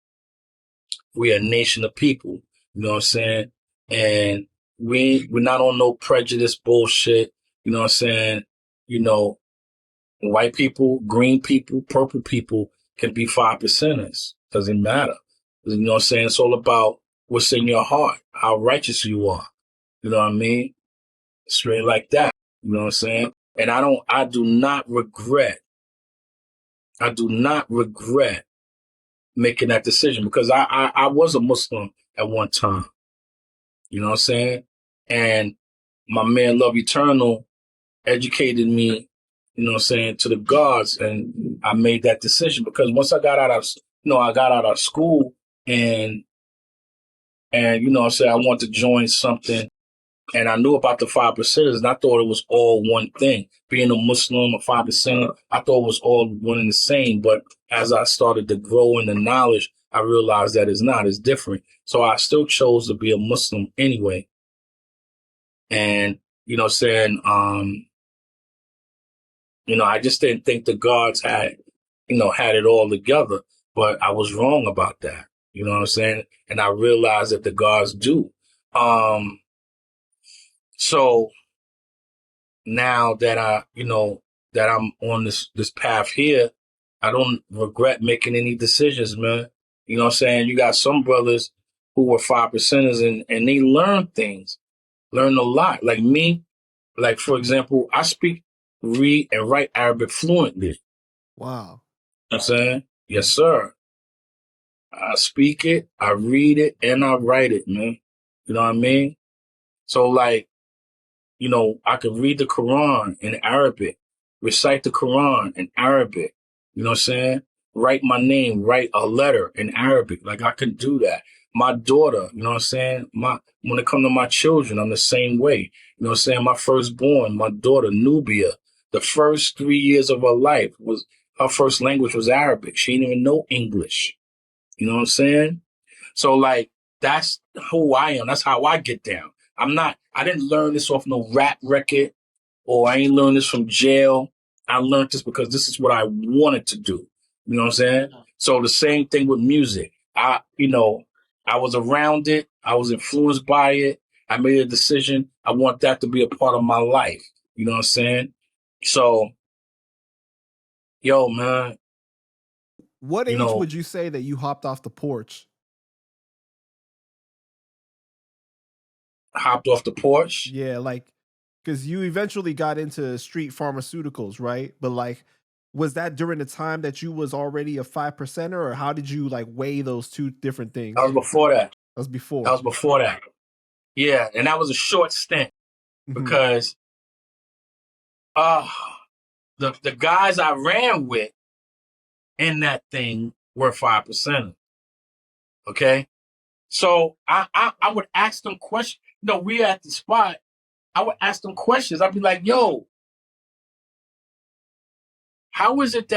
We're a nation of people. You know what I'm saying? And we're not on no prejudice bullshit. You know what I'm saying? White people, green people, purple people can be 5%ers. Doesn't matter. You know what I'm saying? It's all about what's in your heart, how righteous you are. You know what I mean? Straight like that. You know what I'm saying? And I do not regret making that decision because I was a Muslim at one time. You know what I'm saying? And my man Love Eternal educated me, you know what I'm saying, to the gods, and I made that decision because once I got out of school and you know what I'm saying, I wanted to join something and I knew about the 5%ers and I thought it was all one thing. Being a Muslim, a 5%er, I thought it was all one and the same. But as I started to grow in the knowledge, I realized that it's not, it's different. So I still chose to be a Muslim anyway. And You know what I'm saying? I just didn't think the gods had, had it all together, but I was wrong about that. You know what I'm saying? And I realized that the gods do. Um, so now that that I'm on this path here, I don't regret making any decisions, man. You know what I'm saying? You got some brothers who were 5%ers and they learn a lot. Like me, like for example, I speak, read, and write Arabic fluently. Wow. You know what I'm saying? Yes, sir. I speak it, I read it, and I write it, man. You know what I mean? So like, I could read the Quran in Arabic, recite the Quran in Arabic. You know what I'm saying? Write my name, write a letter in Arabic. Like I can do that. My daughter, you know what I'm saying? When it comes to my children, I'm the same way. You know what I'm saying? My firstborn, my daughter, Nubia, the first 3 years of her life her first language was Arabic. She didn't even know English. You know what I'm saying? So like that's who I am. That's how I get down. I didn't learn this off no rap record or I ain't learned this from jail. I learned this because this is what I wanted to do. You know what I'm saying? So the same thing with music. I was around it. I was influenced by it. I made a decision. I want that to be a part of my life. You know what I'm saying? So, yo, man, What you age know, would you say that you hopped off the porch? hopped off the porch. Yeah, like, because you eventually got into street pharmaceuticals, right? But like, was that during the time that you was already a 5%er, or how did you like weigh those two different That was things? before that. That was That before. was before that. Yeah, and that was a short stint Hmm. because uh the guys I ran with in that thing were 5%. Okay. So I would ask them questions. We at the spot. I would ask them questions. I'd be like, yo, how is it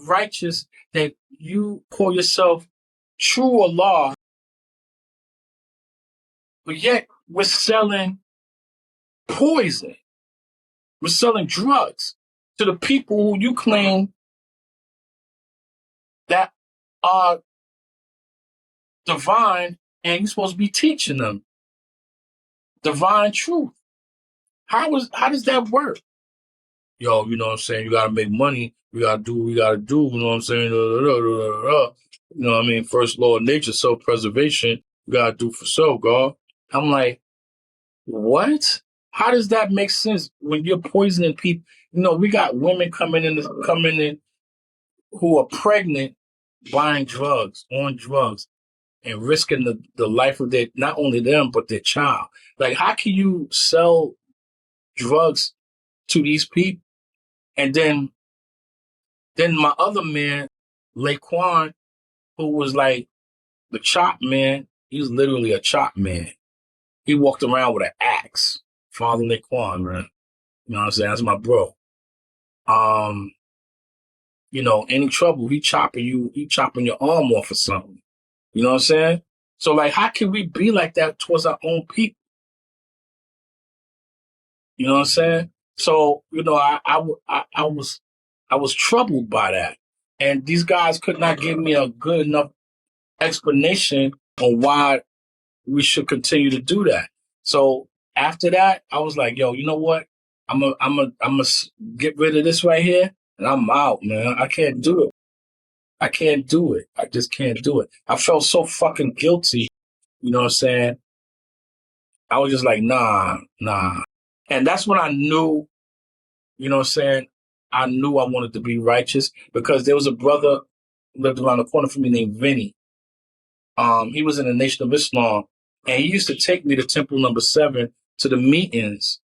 righteous that you call yourself true Allah, but yet we're selling poison. We're selling drugs to the people who you claim that are divine and you're supposed to be teaching them divine truth. How does that work? Yo, you know what I'm saying? You gotta make money. We gotta do what we gotta do. You know what I'm saying? You know what I mean? First law of nature, self-preservation. You gotta do for self, God. I'm like, what? How does that make sense when you're poisoning people? We got women coming in who are pregnant, buying drugs, on drugs, and risking the life of not only them, but their child. Like, how can you sell drugs to these people? And then my other man, Laquan, who was like the chop man, he was literally a chop man. He walked around with an axe. Father Laquan, man. You know what I'm saying? That's my bro. Um, any trouble, he chopping your arm off or something. You know what I'm saying? So like, how can we be like that towards our own people? You know what I'm saying? So, I was troubled by that. And these guys could not give me a good enough explanation on why we should continue to do that. So after that, I was like, yo, you know what? I'm a get rid of this right here and I'm out, man. I can't do it. I can't do it. I just can't do it. I felt so fucking guilty. You know what I'm saying? I was just like, nah, nah. And that's when I knew, you know what I'm saying? I knew I wanted to be righteous because there was a brother lived around the corner from me named Vinny. He was in the Nation of Islam, and he used to take me to Temple Number 7 to the meetings,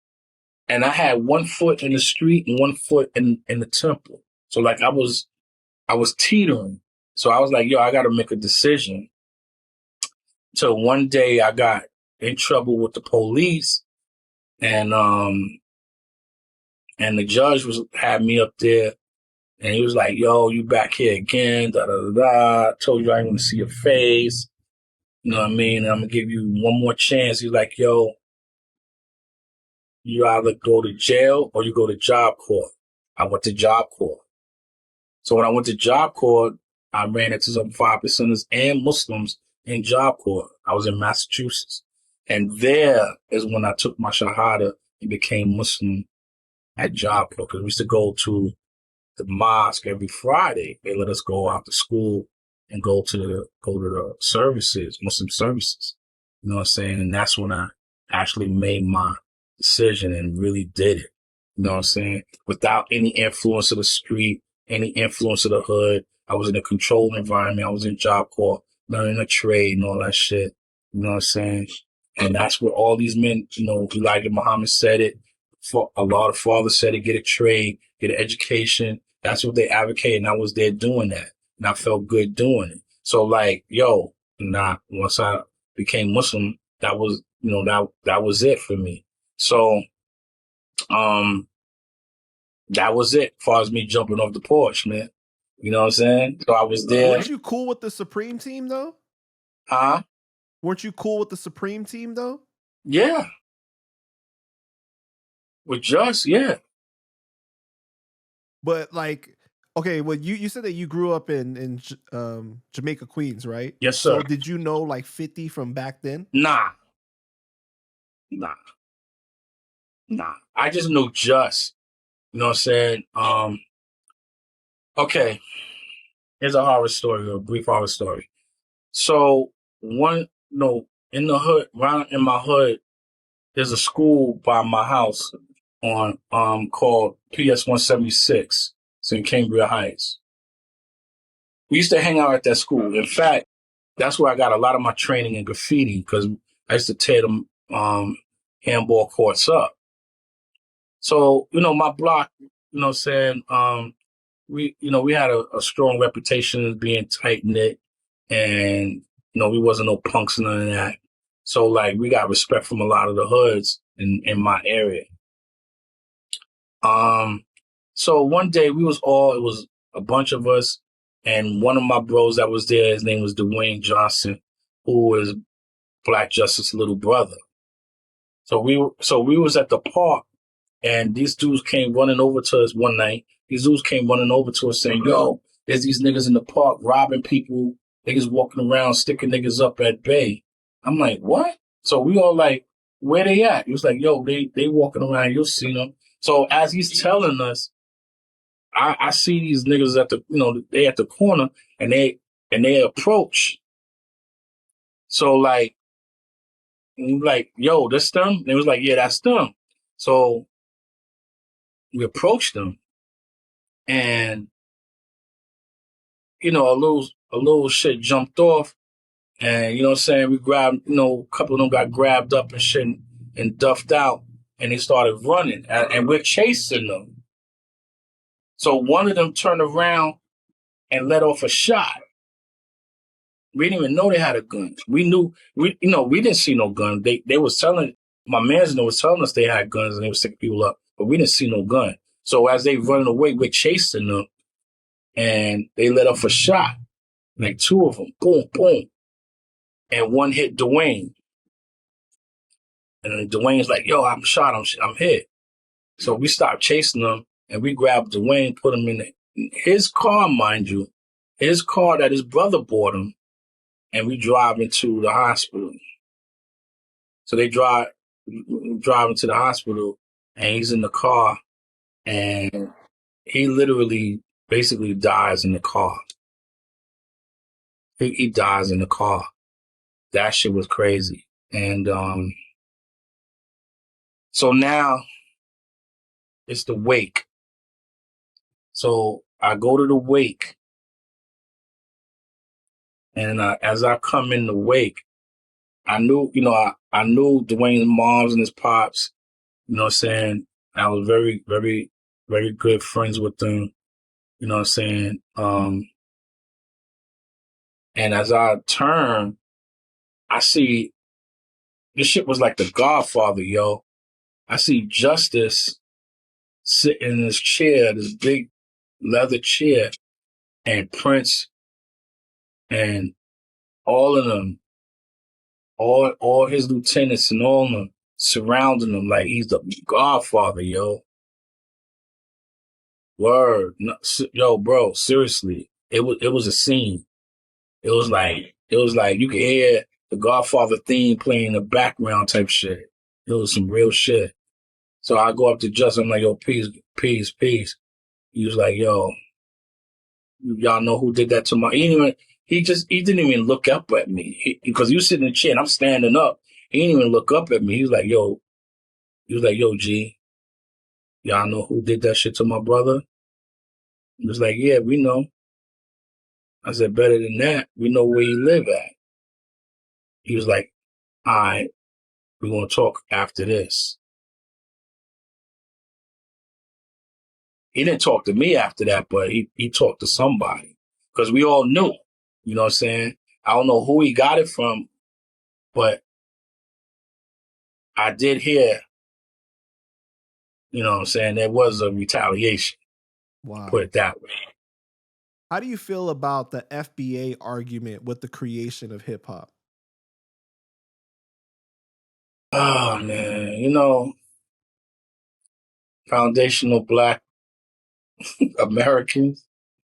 and I had one foot in the street and one foot in the temple. So like I was teetering. So I was like, yo, I got to make a decision. So one day I got in trouble with the police, and the judge had me up there, and he was like, yo, you back here again, da da da da. Told you I didn't want to see your face. You know what I mean? I'm gonna give you one more chance. He's like, yo, you either go to jail or you go to Job Corps. I went to Job Corps. So when I went to Job Corps, I ran into some 5%ers and Muslims in Job Corps. I was in Massachusetts. And there is when I took my Shahada and became Muslim at Job Corps. Because we used to go to the mosque every Friday. They let us go out to school and go to the services, Muslim services. You know what I'm saying? And that's when I actually made my decision and really did it. You know what I'm saying? Without any influence of the street, any influence of the hood. I was in a controlled environment. I was in Job Corps, learning a trade and all that shit. You know what I'm saying? And that's where all these men, you know, Elijah Muhammad said it. A lot of fathers said it, get a trade, get an education. That's what they advocate. And I was there doing that. And I felt good doing it. So like, once I became Muslim, that was, you know, that was it for me. So, that was it as far as me jumping off the porch, man. You know what I'm saying? So I was there. Weren't you cool with the Supreme team though? Huh? Weren't you cool with the Supreme team though? Yeah. With Just, yeah. But like, okay, well, you said that you grew up in Jamaica, Queens, right? Yes, sir. So did you know like 50 from back then? Nah. I just knew Just. You know what I'm saying? Okay. Here's a horror story, a brief horror story. So in the hood, right in my hood, there's a school by my house on called PS 176. It's in Cambria Heights. We used to hang out at that school. In fact, that's where I got a lot of my training in graffiti because I used to tear them handball courts up. So, you know, my block, you know what I'm saying, we had a strong reputation as being tight-knit and, you know, we wasn't no punks and none of that. So, like, we got respect from a lot of the hoods in my area. So one day it was a bunch of us, and one of my bros that was there, his name was Dwayne Johnson, who was Black Justice's little brother. So we was at the park, and these dudes came running over to us one night. These dudes came running over to us saying, yo, there's these niggas in the park robbing people, niggas walking around, sticking niggas up at bay. I'm like, what? So we all like, where they at? He was like, yo, they walking around, you'll see them. So as he's telling us, I see these niggas they at the corner and they approach. So like, yo, that's them? And they was like, yeah, that's them. So we approached them and, you know, a little shit jumped off and, you know what I'm saying? We grabbed, you know, a couple of them got grabbed up and shit and duffed out and they started running and we're chasing them. So one of them turned around and let off a shot. We didn't even know they had a gun. We didn't see no gun. They was telling, my mans was telling us they had guns and they were sticking people up, but we didn't see no gun. So as they running away, we're chasing them and they let off a shot. Like two of them, boom, boom. And one hit Dwayne. And then Dwayne's like, yo, I'm shot, I'm hit. So we stopped chasing them and we grabbed Dwayne, put him in his car, mind you, his car that his brother bought him. And we drive into the hospital. So they drive into the hospital and he's in the car and he literally basically dies in the car. He dies in the car. That shit was crazy. And so now it's the wake. So I go to the wake and as I come in the wake, I knew Dwayne's moms and his pops, you know what I'm saying? I was very, very, very good friends with them, you know what I'm saying? And as I turn, I see this shit was like The Godfather, yo. I see Justice sitting in his chair, this big leather chair, and Prince and all of them, all his lieutenants and all of them, surrounding him like he's the godfather, yo. Word. No, yo, bro, seriously. It was a scene. It was like you could hear the Godfather theme playing in the background type shit. It was some real shit. So I go up to Justin, I'm like, yo, peace, peace, peace. He was like, yo, y'all know who did that to my he didn't even look up at me. Because he was sitting in the chair and I'm standing up. He didn't even look up at me. He was like, yo, G, y'all know who did that shit to my brother? He was like, yeah, we know. I said, better than that, we know where you live at. He was like, all right, we're going to talk after this. He didn't talk to me after that, but he talked to somebody because we all knew, you know what I'm saying? I don't know who he got it from, but I did hear, you know what I'm saying, there was a retaliation. Wow. Put it that way. How do you feel about the FBA argument with the creation of hip hop? Oh, man, you know, foundational Black Americans.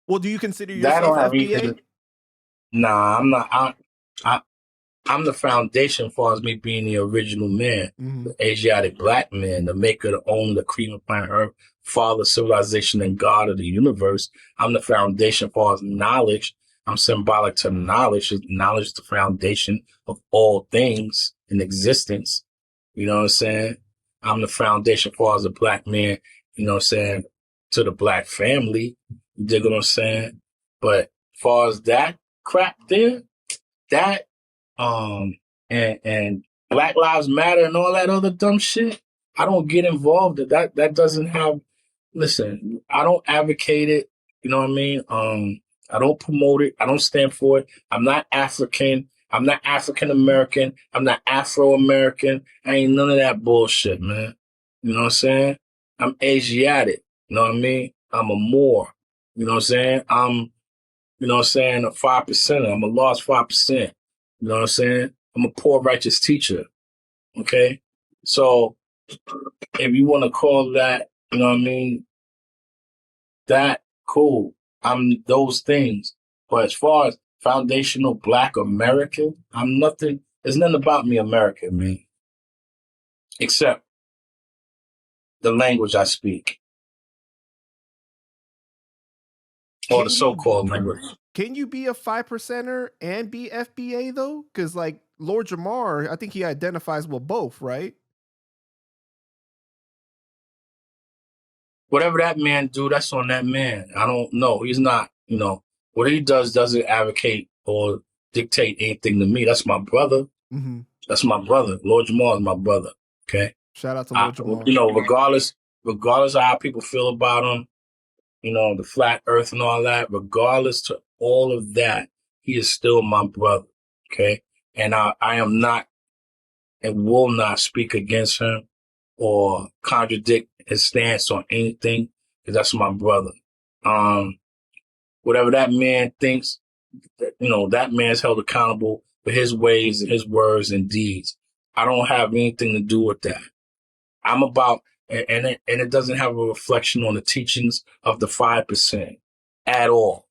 Well, do you consider That yourself don't have FBA? anything. Nah, I'm not. I'm the foundation as far as me being the original man, the Asiatic Black man, the maker, the owner, the cream of planet Earth, father, civilization, and God of the universe. I'm the foundation as far as knowledge. I'm symbolic to knowledge. Knowledge is the foundation of all things in existence. You know what I'm saying? I'm the foundation as far as a Black man, you know what I'm saying, to the Black family. You dig what I'm saying? But as far as that crap there, that and Black Lives Matter and all that other dumb shit, I don't get involved. That doesn't have. Listen, I don't advocate it. You know what I mean? I don't promote it. I don't stand for it. I'm not African. I'm not African American. I'm not Afro American. I ain't none of that bullshit, man. You know what I'm saying? I'm Asiatic. You know what I mean? I'm a Moor. You know what I'm saying? You know what I'm saying, a 5%. I'm a lost 5%. You know what I'm saying? I'm a poor righteous teacher. Okay? So if you want to call that, you know what I mean, that cool. I'm those things. But as far as foundational Black American, I'm nothing. There's nothing about me American, man. Except the language I speak. Or the so-called language. Can you be a 5%er and be FBA though? Because like Lord Jamar, I think he identifies with both, right? Whatever that man do, that's on that man. I don't know. He's not, you know, what he does doesn't advocate or dictate anything to me. That's my brother. That's my brother. Lord Jamar is my brother. Okay. Shout out to Lord Jamar. You know, regardless of how people feel about him, you know, the flat earth and all that, regardless to all of that, he is still my brother. Okay. And I am not and will not speak against him or contradict his stance on anything, because that's my brother. Whatever that man thinks, you know, that man's held accountable for his ways and his words and deeds. I don't have anything to do with that. I'm about, and it doesn't have a reflection on the teachings of the 5% at all.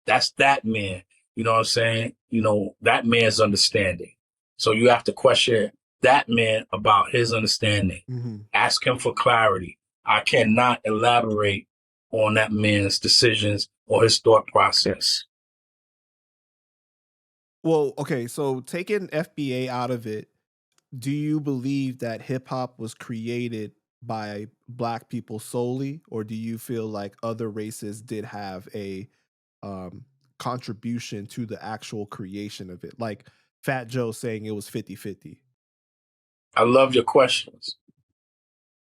That's that man. You know what I'm saying? You know, that man's understanding. So you have to question that man about his understanding. Ask him for clarity. I cannot elaborate on that man's decisions or his thought process. Well, okay, so taking FBA out of it, do you believe that hip hop was created by Black people solely, or do you feel like other races did have a contribution to the actual creation of it? Like Fat Joe saying it was 50-50. I love your questions.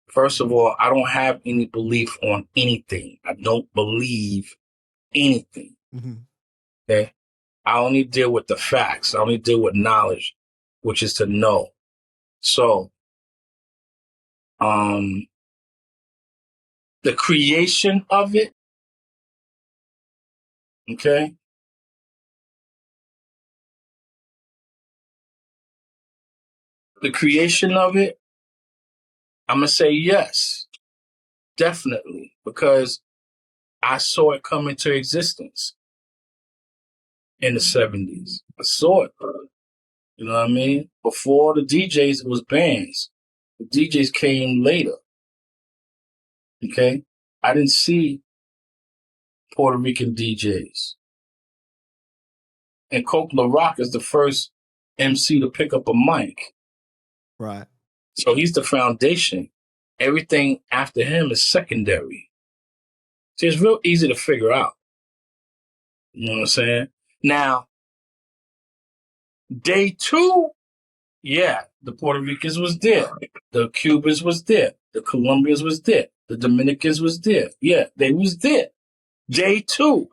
First of all, I don't have any belief on anything. I don't believe anything. Okay? I only deal with the facts. I only deal with knowledge, which is to know. So, the creation of it, okay? The creation of it, I'm going to say yes, definitely, because I saw it come into existence in the 70s. I saw it. You know what I mean? Before the DJs, it was bands. The DJs came later. Okay? I didn't see Puerto Rican DJs. And Coke LaRock is the first MC to pick up a mic. Right. So he's the foundation. Everything after him is secondary. See, it's real easy to figure out. You know what I'm saying? Now, day two, yeah, the Puerto Ricans was there. The Cubans was there. The Colombians was there. The Dominicans was there. Yeah, they was there. Day two.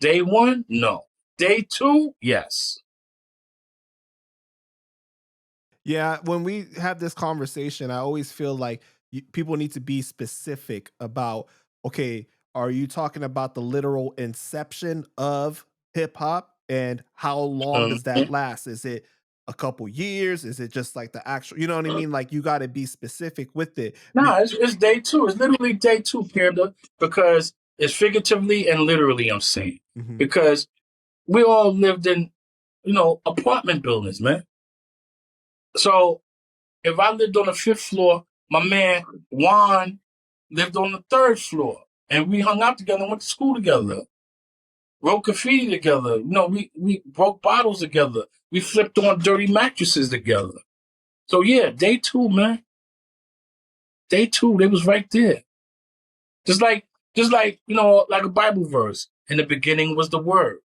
Day one, no. Day two, yes. Yeah, when we have this conversation, I always feel like people need to be specific about, okay, are you talking about the literal inception of hip hop and how long does that last? Is it a couple years? Is it just like the actual, you know what I mean? Like you got to be specific with it. No, it's day two. It's literally day two, Panda, because it's figuratively and literally, I'm saying. Mhm. Because we all lived in, apartment buildings, man. So if I lived on the 5th floor, my man Juan lived on the 3rd floor. And we hung out together and went to school together. Wrote graffiti together. We broke bottles together. We flipped on dirty mattresses together. So yeah, day two, man. Day two, they was right there. Just like, like a Bible verse. In the beginning was the Word.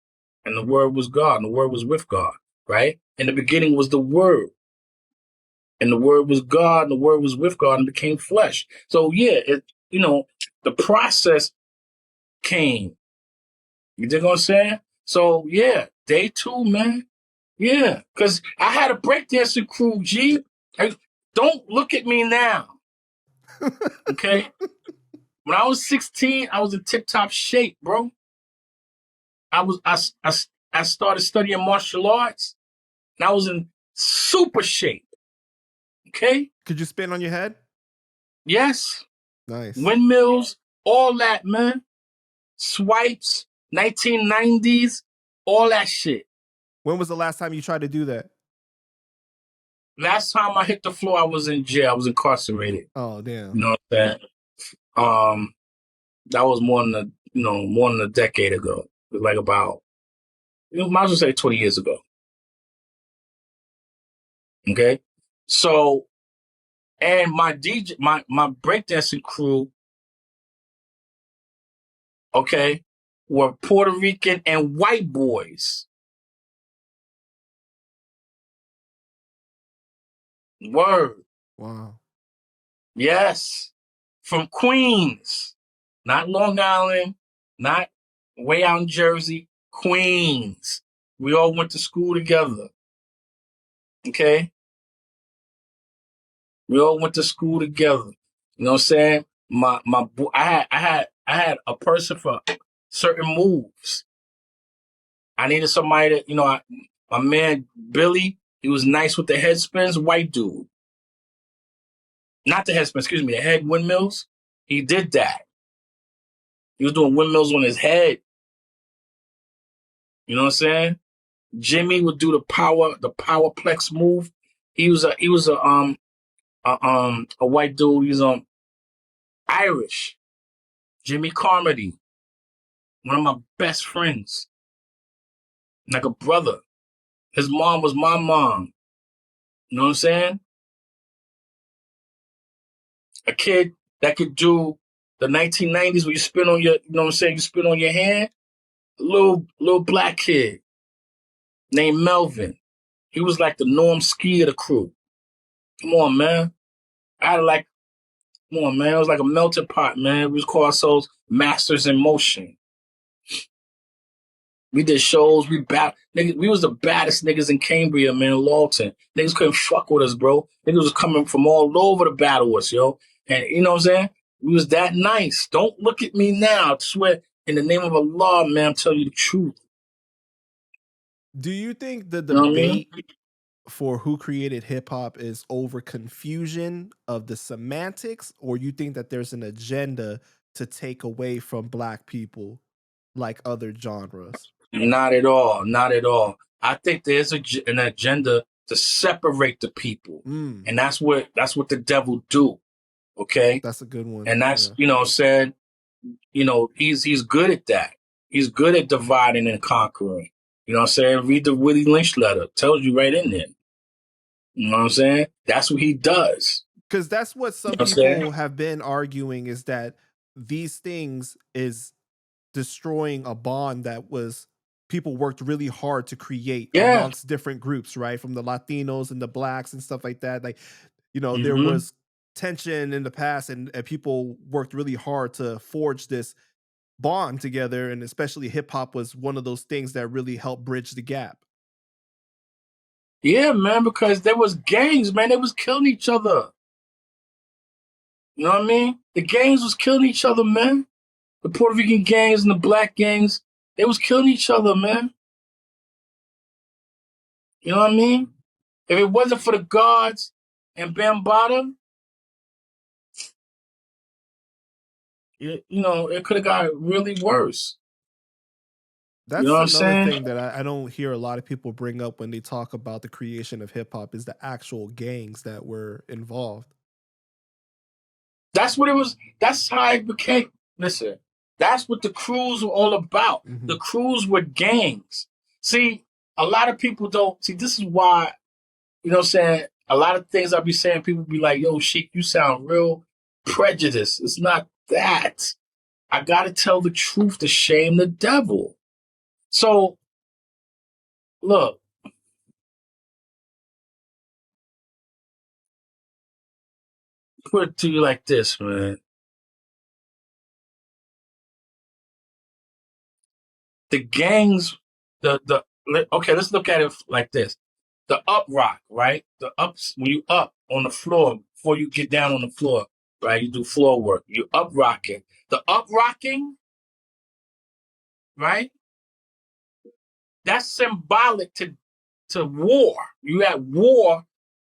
And the Word was God. And the Word was with God. Right? In the beginning was the Word. And the Word was God. And the Word was with God and became flesh. So yeah, the process came. You dig what I'm saying? So yeah, day two, man. Yeah. Because I had a breakdancing crew, G. Don't look at me now. Okay? When I was 16, I was in tip-top shape, bro. I started studying martial arts, and I was in super shape. Okay? Could you spin on your head? Yes. Nice. Windmills, all that, man. Swipes, 1990s, all that shit. When was the last time you tried to do that? Last time I hit the floor, I was in jail. I was incarcerated. Oh, damn. You know what I'm saying? That was more than a decade ago. It was like about, might as well say 20 years ago. Okay? So, and my breakdancing crew, okay, were Puerto Rican and white boys. Word. Wow. Yes. From Queens. Not Long Island, not way out in Jersey, Queens. We all went to school together. Okay? We all went to school together. You know what I'm saying? I had a person for certain moves. I needed somebody that, my man Billy, he was nice with the head spins, white dude. Not the head spins, excuse me, the head windmills. He did that. He was doing windmills on his head. You know what I'm saying? Jimmy would do the powerplex move. He was a white dude. He's Irish. Jimmy Carmody, one of my best friends, like a brother. His mom was my mom. You know what I'm saying? A kid that could do the 1990s where you spin on your, you know what I'm saying? You spin on your hand. A little black kid named Melvin. He was like the Norm Ski of the crew. Come on, man. Come on, man. It was like a melting pot, man. We was call ourselves Masters in Motion. We did shows. We was the baddest niggas in Cambria, man, Lawton. Niggas couldn't fuck with us, bro. Niggas was coming from all over to battle us, yo. And you know what I'm saying? We was that nice. Don't look at me now. I swear, in the name of Allah, man, I'm telling you the truth. Do you think the You know what I mean? debate for who created hip hop is over confusion of the semantics, or you think that there's an agenda to take away from black people like other genres? Not at all. Not at all. I think there's an agenda to separate the people, and that's what the devil do. Okay, That's a good one. and that's Yeah. said, he's good at that. He's good at dividing and conquering. You know what I'm saying? Read the Willie Lynch letter. Tells you right in there. You know what I'm saying? That's what he does. Because that's what some You know what I'm saying? people have been arguing, is that these things is destroying a bond that was people worked really hard to create Yeah. amongst different groups, right? From the Latinos and the blacks and stuff like that. Like, there Mm-hmm. was tension in the past, and people worked really hard to forge this bond together. And especially hip hop was one of those things that really helped bridge the gap. Yeah, man, because there was gangs, man. They was killing each other. You know what I mean? The gangs was killing each other, man. The Puerto Rican gangs and the black gangs, they was killing each other, man. You know what I mean? If it wasn't for the guards and Bambaataa, it could have got really worse. That's You know what I'm another saying? thing that I don't hear a lot of people bring up when they talk about the creation of hip hop, is the actual gangs that were involved. That's what it was. That's how it became. Listen, that's what the crews were all about. Mhm. The crews were gangs. See, a lot of people don't see. This is why, you know what I'm saying? A lot of things I'll be saying, people be like, yo, Sheek, you sound real prejudiced. It's not that. I got to tell the truth to shame the devil. So, look. Put it to you like this, man. The gangs, okay, let's look at it like this. The up rock, right? The ups, when you up on the floor, before you get down on the floor, right? You do floor work. You up rocking. The up rocking, right? That's symbolic to war. You at war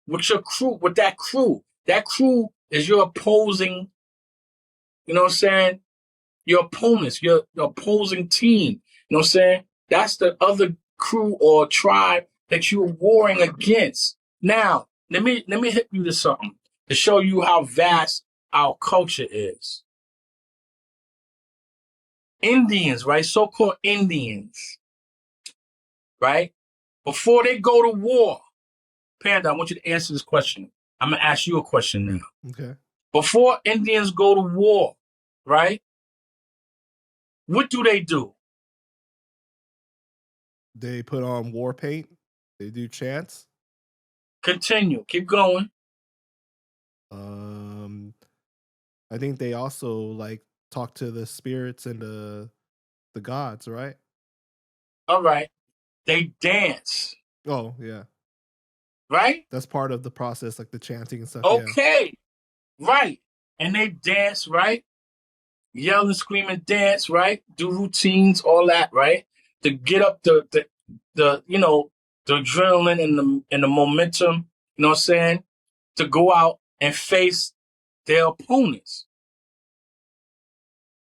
with your crew, with that crew. That crew is your opposing, you know what I'm saying? Your opponents, your opposing team. You know what I'm saying? That's the other crew or tribe that you're warring against. Now, let me hit you to something to show you how vast our culture is. Indians, right? So-called Indians, right? Before they go to war, Panda, I want you to answer this question. I'm going to ask you a question now. Okay. Before Indians go to war, right? What do? They put on war paint. They do chants. Continue. Keep going. I think they also like talk to the spirits and the gods, right? All right. They dance. Oh, yeah. Right? That's part of the process, like the chanting and stuff. Okay. Yeah. Right. And they dance, right? Yell and scream and dance, right? Do routines, all that, right? To get up the the adrenaline and the momentum, you know what I'm saying? To go out and face their opponents.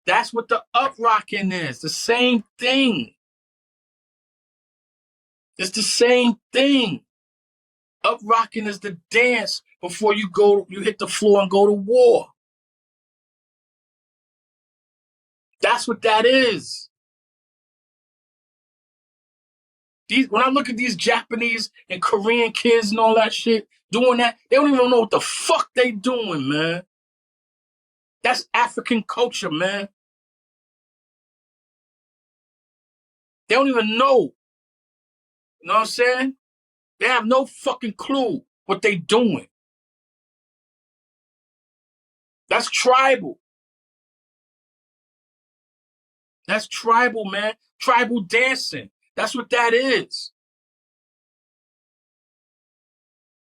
That's what the up rocking is. The same thing. It's the same thing. Up rocking is the dance before you hit the floor and go to war. That's what that is. When I look at these Japanese and Korean kids and all that shit doing that, they don't even know what the fuck they doing, man. That's African culture, man. They don't even know. You know what I'm saying? They have no fucking clue what they doing. That's tribal. That's tribal, man. Tribal dancing. That's what that is.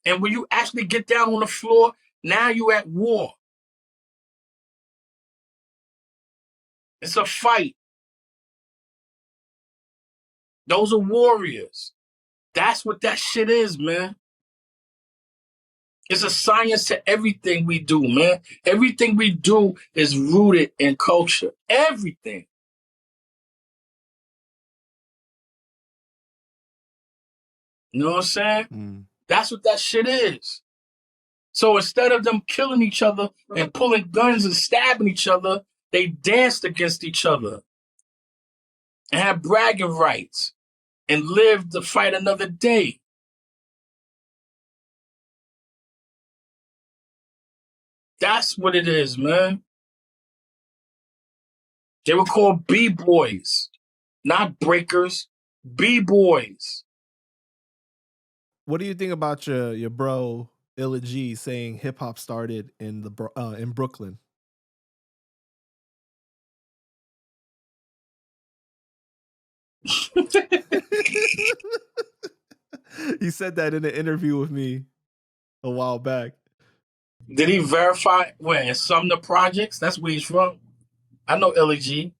And when you actually get down on the floor, now you at war. It's a fight. Those are warriors. That's what that shit is, man. It's a science to everything we do, man. Everything we do is rooted in culture. Everything. You know what I'm saying? Mm. That's what that shit is. So instead of them killing each other and pulling guns and stabbing each other, they danced against each other and had bragging rights and lived to fight another day. That's what it is, man. They were called B-boys, not breakers, B-boys. What do you think about your bro Illa G saying hip hop started in in Brooklyn? He said that in an interview with me a while back. Did he verify where in Sumner Projects? That's where he's from. I know LG.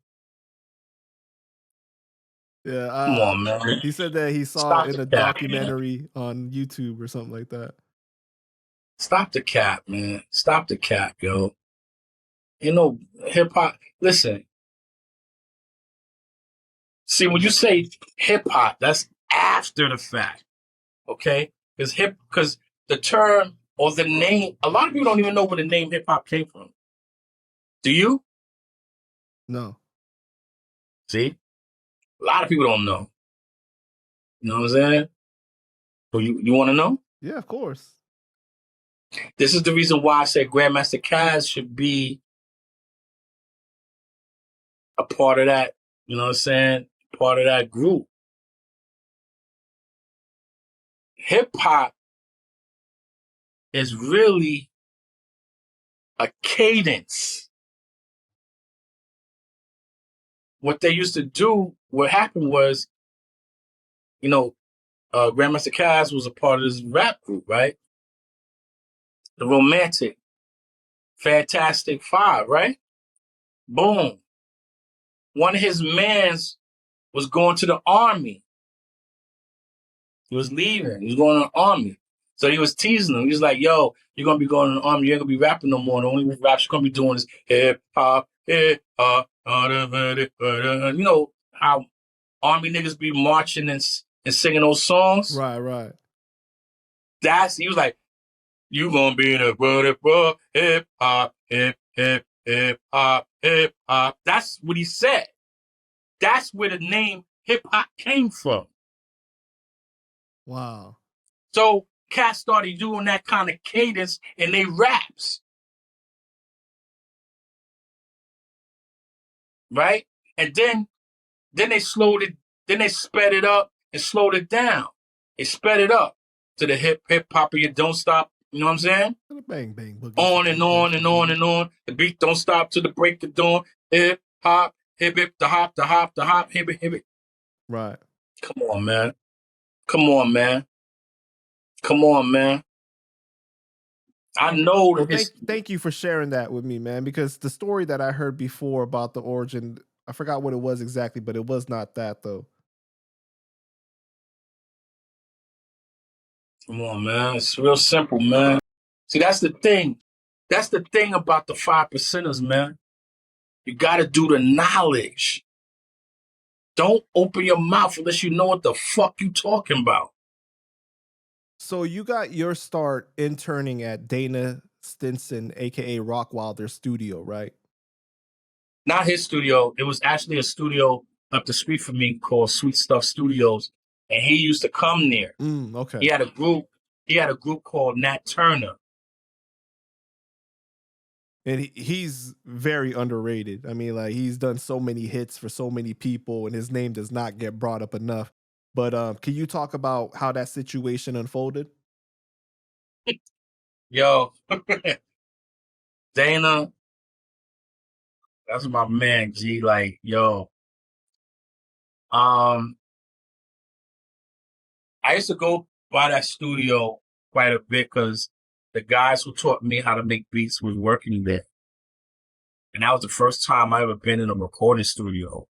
Yeah, Come on, man. he said that he saw Stop it in the a cap, documentary on YouTube or something like that. Stop the cap, man. Stop the cap, yo. You know, hip hop. Listen. See, when you say hip hop, that's after the fact. Okay? Because the term or the name, a lot of people don't even know where the name hip hop came from. Do you? No. See? A lot of people don't know. You know what I'm saying? So you want to know? Yeah, of course. This is the reason why I say Grandmaster Caz should be a part of that, you know what I'm saying? Part of that group. Hip hop is really a cadence. What they used to do, what happened was, you know, Grandmaster Caz was a part of this rap group, right? The Romantic, Fantastic Five, right? Boom. One of his mans was going to the army. He was leaving. He was going to the army. So he was teasing him. He was like, yo, you're going to be going to the army. You ain't going to be rapping no more. The only raps you're going to be doing is hip hop, hip hop. You know how army niggas be marching and singing those songs? Right. He was like, you gonna be in a world hip hop, hip hop, hip hop. That's what he said. That's where the name hip hop came from. Wow. So cats started doing that kind of cadence in they raps. Right? And then they sped it up and slowed it down. They sped it up to the hip hop you don't stop. You know what I'm saying? Bang bang boogie. On and on and on and on. The beat don't stop till the break of dawn. Hip hop, hip the hop, hip it. Right. Come on, man. Come on, man. Come on, man. I know Well, thank you for sharing that with me, man, because the story that I heard before about the origin, I forgot what it was exactly, but it was not that though. Come on, man. It's real simple, man. See, that's the thing. That's the thing about the 5%ers, man. You got to do the knowledge. Don't open your mouth unless you know what the fuck you talking about. So you got your start interning at Dana Stinson, aka Rockwilder studio, right? Not his studio. It was actually a studio up the street from me called Sweet Stuff Studios, and he used to come there. Okay. He had a group. He had a group called Nat Turner. And he's very underrated. I mean, like he's done so many hits for so many people, and his name does not get brought up enough. But can you talk about how that situation unfolded? Yo, Dana, that's my man, G. Like, yo, I used to go by that studio quite a bit because the guys who taught me how to make beats was working there. And that was the first time I ever been in a recording studio.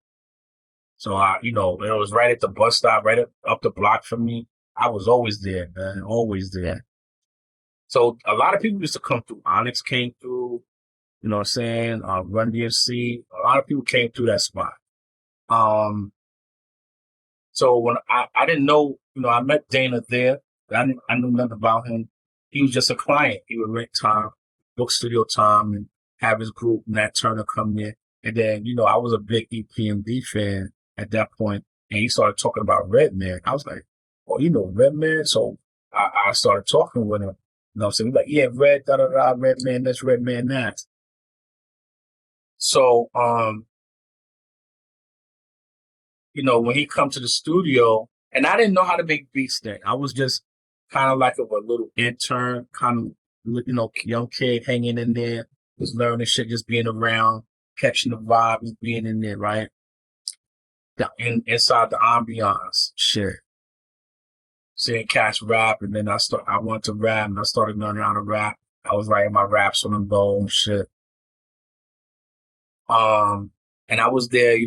So it was right at the bus stop, right up the block from me. I was always there, man, always there. So a lot of people used to come through. Onyx came through, you know what I'm saying? Run DMC. A lot of people came through that spot. So when I didn't know, I met Dana there. I knew nothing about him. He was just a client. He would rent time, book studio time, and have his group, Nat Turner, come in. And then, I was a big EPMD fan at that point, and he started talking about Redman. I was like, oh, Redman? So I started talking with him. You know what I'm saying? He's like, yeah, Red, da-da-da, Redman, that's Redman, that. So, when he come to the studio, and I didn't know how to make beats then. I was just kind of like a little intern, kind of, young kid hanging in there, just learning shit, just being around, catching the vibe, just being in there, right? Inside the ambiance, shit. Seeing cats rap, and then I wanted to rap, and I started learning how to rap. I was writing my raps on the go and shit. And I was there,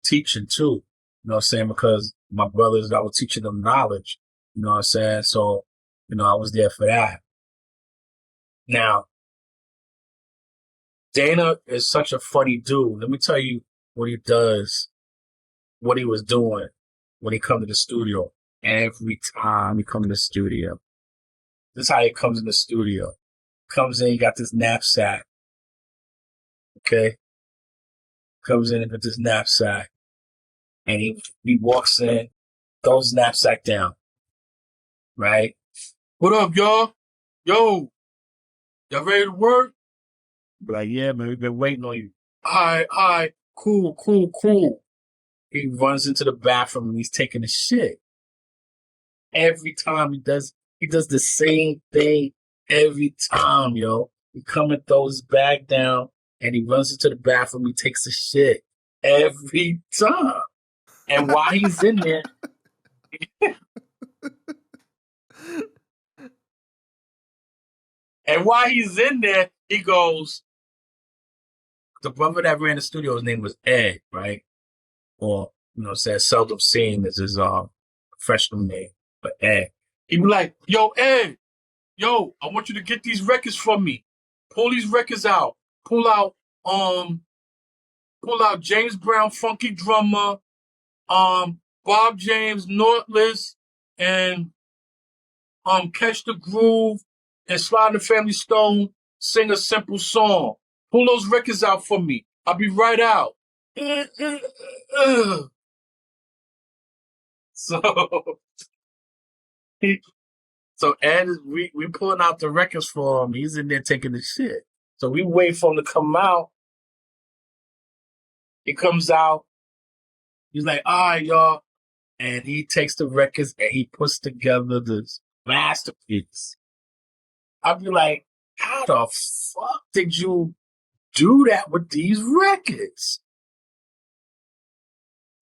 teaching too, because my brothers, I was teaching them knowledge, So, I was there for that. Now, Dana is such a funny dude. Let me tell you what he does, what he was doing when he come to the studio. Every time he come to the studio, this is how he comes in the studio. Comes in, he got this knapsack. Okay? Comes in with this knapsack. And he walks in, throws his knapsack down. Right? What up, y'all? Yo, y'all ready to work? Be like, yeah, man, we've been waiting on you. All right, cool. He runs into the bathroom and he's taking a shit. Every time he does the same thing every time, yo. He come and throws his bag down and he runs into the bathroom, he takes a shit. Every time. And while he's in there, he goes, the brother that ran the studio, his name was Ed, right? Or, says seldom seen as his professional name, but Ed. He'd be like, yo, Ed, I want you to get these records from me. Pull these records out. Pull out James Brown, Funky Drummer, Bob James, Northless, and Catch the Groove, and Slide and the Family Stone, Sing a Simple Song. Pull those records out for me. I'll be right out. So Ed is we pulling out the records for him. He's in there taking the shit. So we wait for him to come out. He comes out. He's like, all right, y'all. And he takes the records and he puts together this masterpiece. I'd be like, how the fuck did you do that with these records?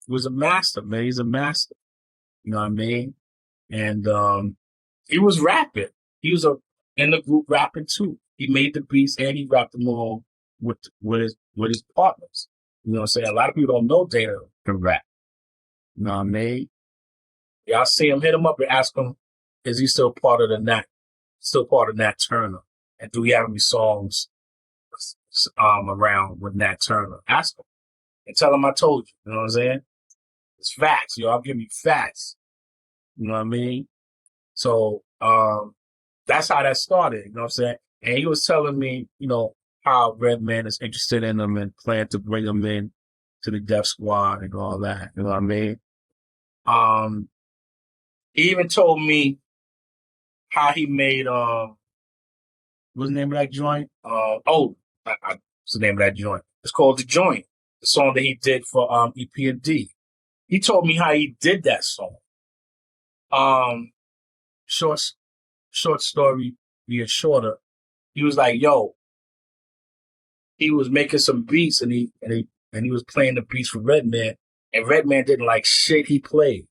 He was a master, man. He's a master. You know what I mean? And he was rapping. He was in the group rapping too. He made the beats and he rapped them all with his partners. You know what I'm saying? A lot of people don't know Dana can rap. You know what I mean? Y'all see him, hit him up and ask him, is he still part of Nat Turner? And do we have any songs around with Nat Turner? Ask him. And tell him I told you. You know what I'm saying? It's facts, yo. I'll give you facts. You know what I mean? So that's how that started, you know what I'm saying? And he was telling me, how Redman is interested in him and plan to bring him in to the Def Squad and all that. You know what I mean? He even told me how he made what's the name of that joint? What's the name of that joint? It's called The Joint, the song that he did for EP&D. He told me how he did that song. Short story being shorter. He was like, yo, he was making some beats and he was playing the beats for Redman, and Redman didn't like shit he played.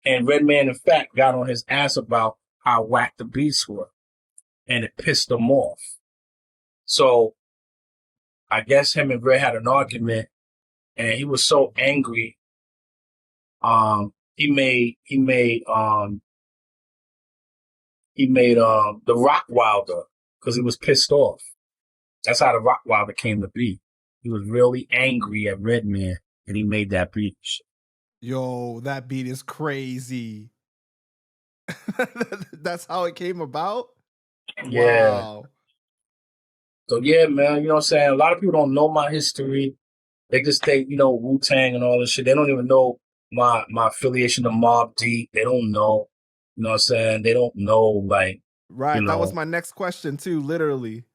And Redman, in fact, got on his ass about how whack the beats were, and it pissed him off. So I guess him and Red had an argument, and he was so angry. He made he made the Rockwilder because he was pissed off. That's how the Rockwilder came to be. He was really angry at Redman, and he made that beat. Yo, that beat is crazy. That's how it came about? Yeah. Wow. So yeah, man, you know what I'm saying? A lot of people don't know my history. They just think, Wu-Tang and all this shit. They don't even know my affiliation to Mobb Deep. They don't know. You know what I'm saying? They don't know, like, Right. That was my next question too, literally.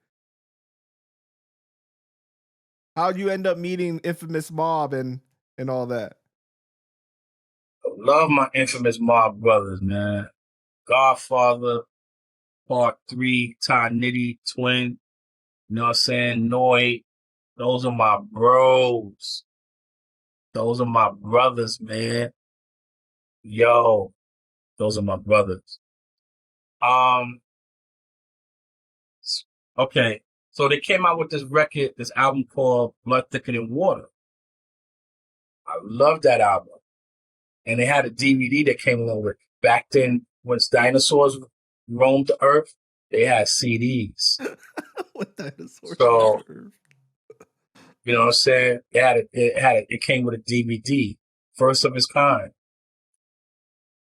How'd you end up meeting Infamous Mobb and all that? love my Infamous Mobb brothers, man. Godfather, Part 3, Ty Nitty, Twin, you know what I'm saying? Noid. Those are my bros. Those are my brothers, man. Yo, those are my brothers. Okay. So they came out with this record, this album called Blood Thicker Than Water. I love that album. And they had a DVD that came along with it. Back then, when dinosaurs roamed the earth, they had CDs. What dinosaurs? So, you know what I'm saying? It came with a DVD, first of its kind.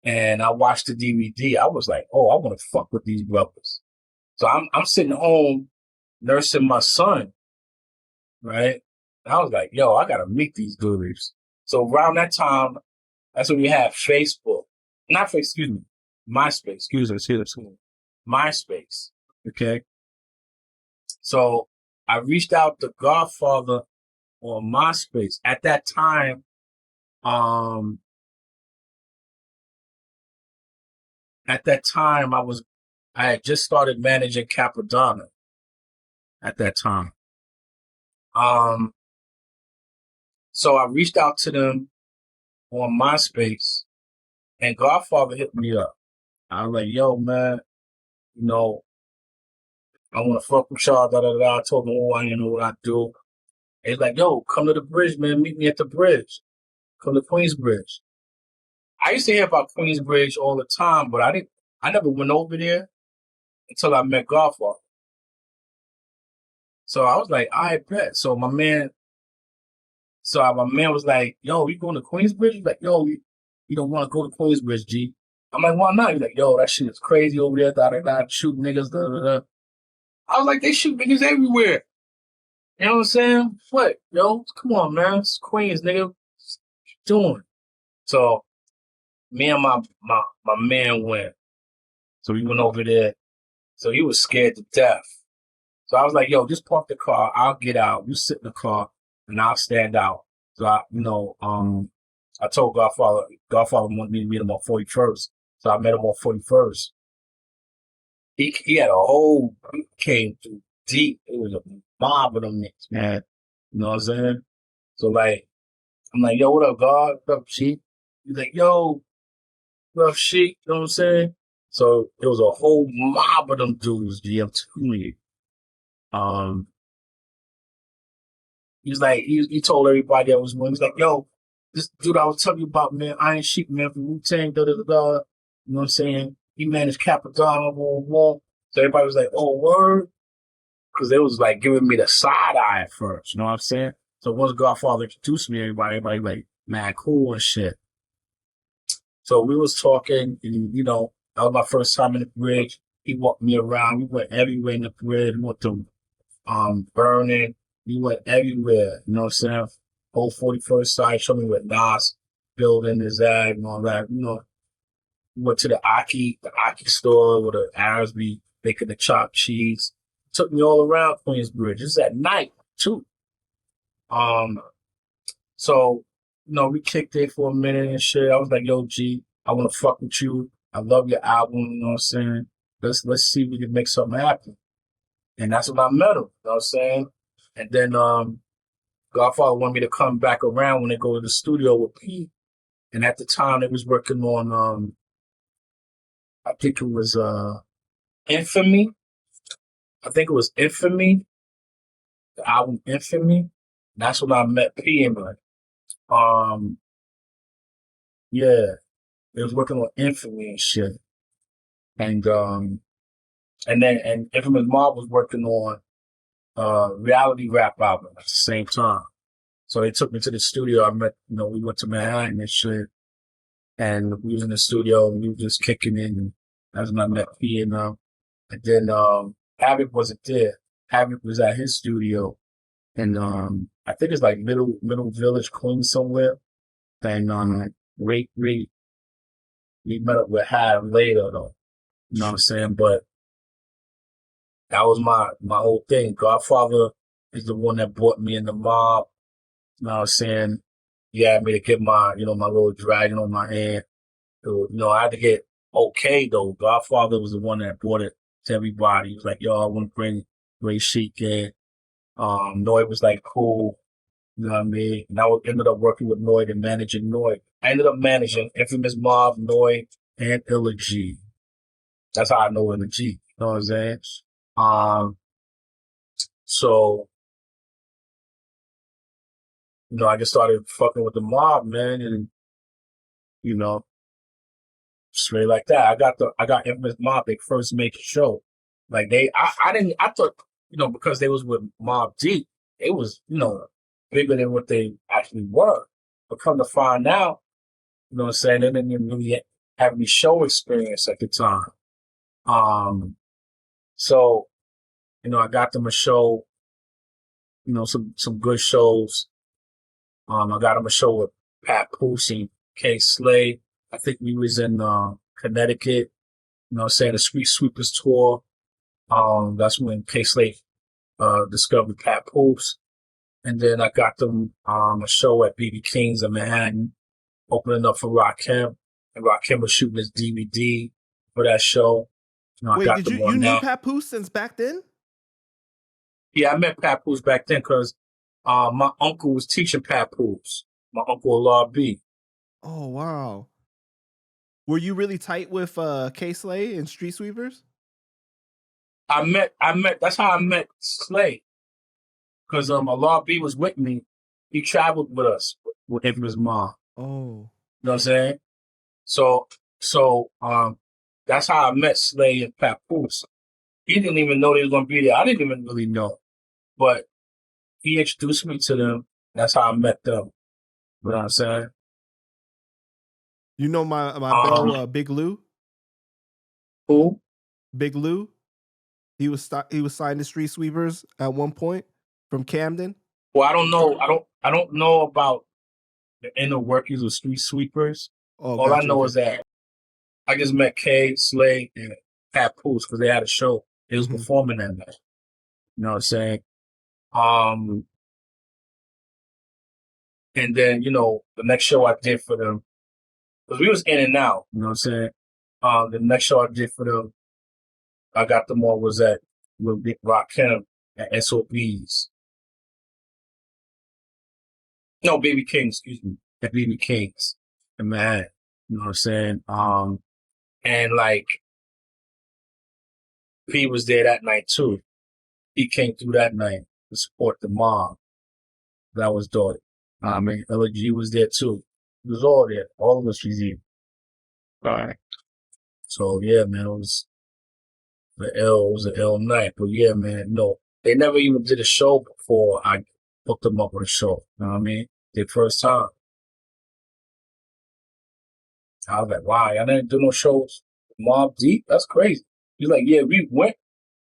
And I watched the DVD. I was like, oh, I want to fuck with these brothers. So I'm sitting home nursing my son, right? And I was like, yo, I gotta meet these dudes. So around that time, that's when we had Facebook. Not Facebook, excuse me. MySpace. Excuse me. MySpace. Okay. So I reached out to Godfather on MySpace. At that time, I had just started managing Cappadonna at that time. So I reached out to them on MySpace, and Godfather hit me up. I was like, yo, man, I want to fuck with y'all, da da da. I told him, oh, I know what I do. And he's like, yo, come to the bridge, man. Meet me at the bridge. Come to Queensbridge. I used to hear about Queensbridge all the time, but I never went over there until I met Godfather. So I was like, I bet. So my man was like, yo, you going to Queensbridge? He's like, yo, you don't want to go to Queensbridge, G. I'm like, why not? He's like, yo, that shit is crazy over there. Da da da, shoot niggas, da da da. I was like, they shoot niggas everywhere. You know what I'm saying? What, yo? Come on, man. It's Queens, nigga. What you doing? So me and my man went. So we went over there. So he was scared to death. So I was like, yo, just park the car. I'll get out. You sit in the car and I'll stand out. So I told Godfather wanted me to meet him on 41st. So I met him on 41st. He had he came through deep. It was a mob of them niggas, man. You know what I'm saying? So like, I'm like, yo, what up, God? What up, Sheik? He's like, yo, what up, Sheik? You know what I'm saying? So it was a whole mob of them dudes, G. I'm telling you. He was like, he told everybody that was with him. He's like, yo, this dude I was telling you about, man, Iron Shiek, man, from Wu-Tang, da da da da. You know what I'm saying? He managed Cappadonna, blah, blah. So everybody was like, oh, word? Because they was like giving me the side eye at first, you know what I'm saying? So once Godfather introduced me, everybody like, man, cool and shit. So we was talking, and that was my first time in the bridge. He walked me around. We went everywhere in the bridge. We went to Burning. We went everywhere. You know what I'm saying? Whole 41st side. Showed me what Nas building is at and all that. We went to the Aki store where the Arabs be making the chopped cheese. Took me all around Queensbridge. This is at night too. So we kicked it for a minute and shit. I was like, yo, G, I want to fuck with you. I love your album, you know what I'm saying? Let's see if we can make something happen. And that's when I met him, you know what I'm saying? And then Godfather wanted me to come back around when they go to the studio with Pete. And at the time they was working on I think it was Infamy. I think it was Infamy, the album Infamy. That's when I met P and yeah, they was working on Infamy and shit. And and Infamous Mobb was working on reality rap album at the same time. So they took me to the studio. We went to Manhattan and shit, and we was in the studio and we were just kicking in. And that's when I met P and then Havoc wasn't there. Havoc was at his studio, and I think it's like Middle Village, Queens somewhere. And we met up with Hav later though. You know what I'm saying? But that was my whole thing. Godfather is the one that brought me in the mob. You know what I'm saying? He had me to get my little dragon on my hand. So, I had to get okay though. Godfather was the one that brought it to everybody. He was like, yo, I want to bring Iron Shiek in. Noy was like, cool. You know what I mean? And I ended up working with Noy and managing Noy. I ended up managing Infamous Mobb, Noy, and Illa G. That's how I know Illa G. You know what I'm saying? So, I just started fucking with the mob, man, and, straight like that. I got Infamous Mobb, their first major show. Like I thought, because they was with Mobb Deep, it was, bigger than what they actually were. But come to find out, you know what I'm saying, they didn't even really have any show experience at the time. So, I got them a show, some good shows. I got them a show with Pat Poosey, K Slay. I think we was in Connecticut, the Street Sweepers tour. That's when K Slay discovered Pat Poos. And then I got them a show at BB King's in Manhattan, opening up for Rakim. And Rakim was shooting his DVD for that show. Wait, I got them you knew Papoose since back then? Yeah, I met Papoose back then because my uncle was teaching Papoose. My uncle Lord B. Oh wow. Were you really tight with K Slay and Street Sweepers? I met. That's how I met Slay. Because Lord B was with me. He traveled with us with Infamous Mobb. Oh. You know what I'm saying? So that's how I met Slay and Papoose. He didn't even know they was gonna be there. I didn't even really know. But he introduced me to them. That's how I met them. You know what I'm saying? You know my bro, Big Lou? Who? Big Lou? He was signed to Street Sweepers at one point from Camden. Well, I don't know. I don't know about the inner workings of Street Sweepers. Oh, all I know is that I just met K, Slay, and Pat Poos because they had a show. They was performing that night. You know what I'm saying? And then, the next show I did for them, because we was in and out, you know what I'm saying? The next show I did for them, I got them all was with Big Rakim at SOBs. No, Baby Kings, excuse me. At Baby Kings. And man, you know what I'm saying? And like, P was there that night too. He came through that night to support the mob. That was dope. I mean, LG was there too. It was all there. All of us was there. All right. So yeah, man, it was an L night. But yeah, man, no. They never even did a show before I hooked them up with a show. You know what I mean? Their first time. I was like, wow, I didn't do no shows. Mobb Deep? That's crazy. He's like, yeah, we went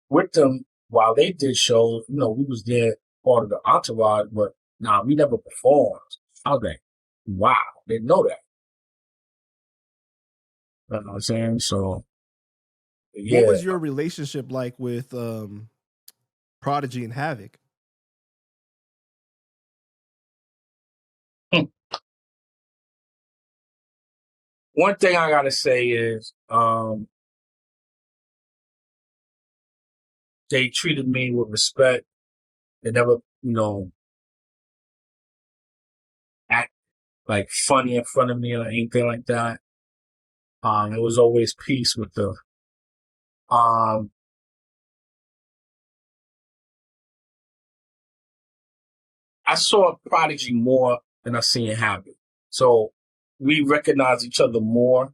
with them while they did shows. We was there part of the entourage, but we never performed. I was like, wow, didn't know that. You know what I'm saying? So, yeah. What was your relationship like with Prodigy and Havoc? One thing I gotta say is they treated me with respect. They never, act like funny in front of me or anything like that. It was always peace with them. I saw Prodigy more than I seen Havoc. So we recognize each other more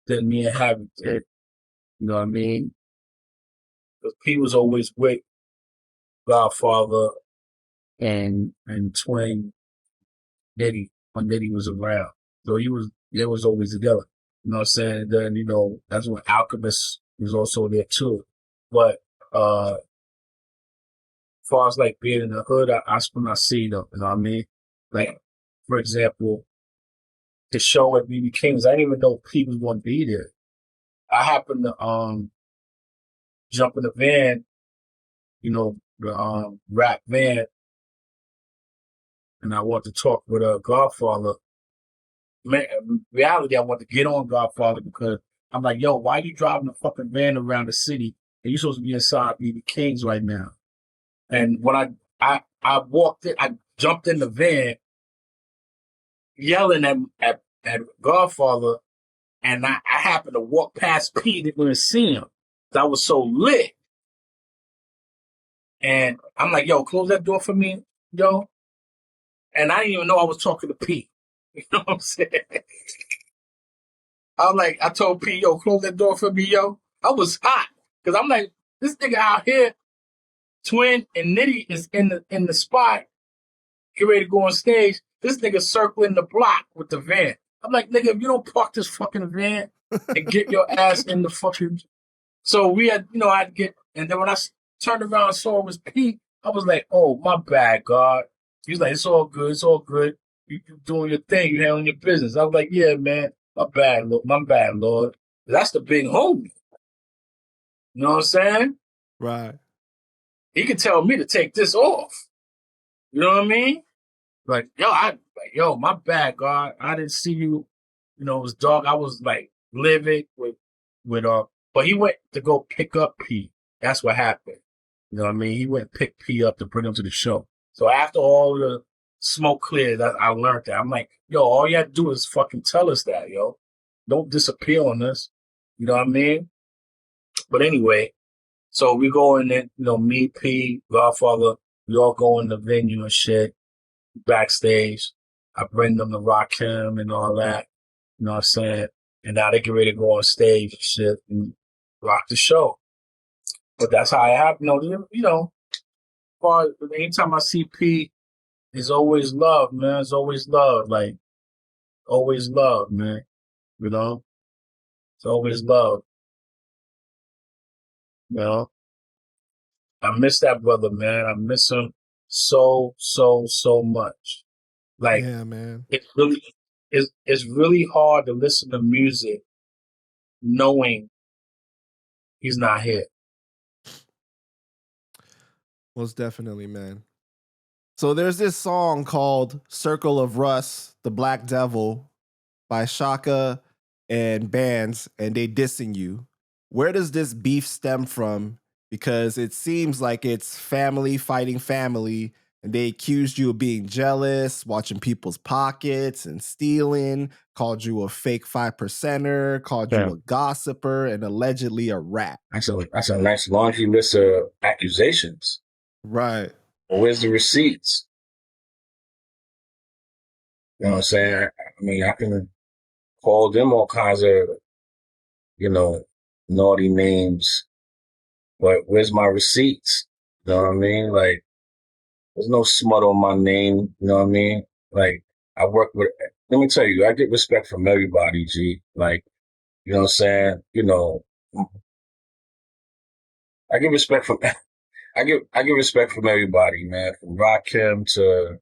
than me and Havoc did. You know what I mean? Because P was always with Godfather and Twin Nitty when Nitty was around. So they was always together. You know what I'm saying? Then, that's when Alchemist was also there too. But as far as like being in the hood, that's when I see them, you know what I mean? Like, for example, the show at BB King's, I didn't even know P was going to be there. I happened to jump in the van, the rap van, and I want to talk with Godfather. Man, in reality, I want to get on Godfather because I'm like, yo, why you driving a fucking van around the city and you supposed to be inside BB King's right now? And when I walked in, I jumped in the van, yelling at Godfather, and I happened to walk past Pete and didn't see him. I was so lit. And I'm like, yo, close that door for me, yo. And I didn't even know I was talking to Pete. You know what I'm saying? I told Pete, yo, close that door for me, yo. I was hot. Because I'm like, this nigga out here, Twin and Nitty is in the spot, get ready to go on stage. This nigga circling the block with the van. I'm like, nigga, if you don't park this fucking van and get your ass in the fucking... So we had, I'd get... And then when I turned around and saw it was Pete, I was like, oh, my bad, God. He was like, it's all good, it's all good. You doing your thing, you handling your business. I was like, yeah, man, my bad, Lord. That's the big homie. You know what I'm saying? Right. He could tell me to take this off. You know what I mean? Like, yo, my bad, God. I didn't see you. It was dark. I was like living with but he went to go pick up P. That's what happened. You know what I mean? He went and picked P up to bring him to the show. So after all the smoke cleared, I learned that. I'm like, yo, all you have to do is fucking tell us that, yo. Don't disappear on us. You know what I mean? But anyway, so we go in there, me, P, Godfather, we all go in the venue and shit, backstage. I bring them to rock him and all that. You know what I'm saying? And now they get ready to go on stage and shit and rock the show. But that's how it happened. Anytime I see P, it's always love, man. It's always love. Like, always love, man. It's always love. I miss that brother, man. I miss him so, so, so much. Like, yeah, man. It's really hard to listen to music knowing he's not here. Most definitely, man. So there's this song called Circle of Russ, The Black Devil by Shaka and bands, and they dissing you. Where does this beef stem from? Because it seems like it's family fighting family, and they accused you of being jealous, watching people's pockets and stealing, called you a fake 5%er, called you a gossiper, and allegedly a rat. That's a nice laundry list of accusations. Right. Well, where's the receipts? You know what I'm saying? I mean, I can call them all kinds of, naughty names, but where's my receipts? You know what I mean? Like, there's no smut on my name. You know what I mean? Like, I work with, let me tell you, I get respect from everybody, G. Like, you know what I'm saying? I get respect from, I get respect from everybody, man. From Rakim to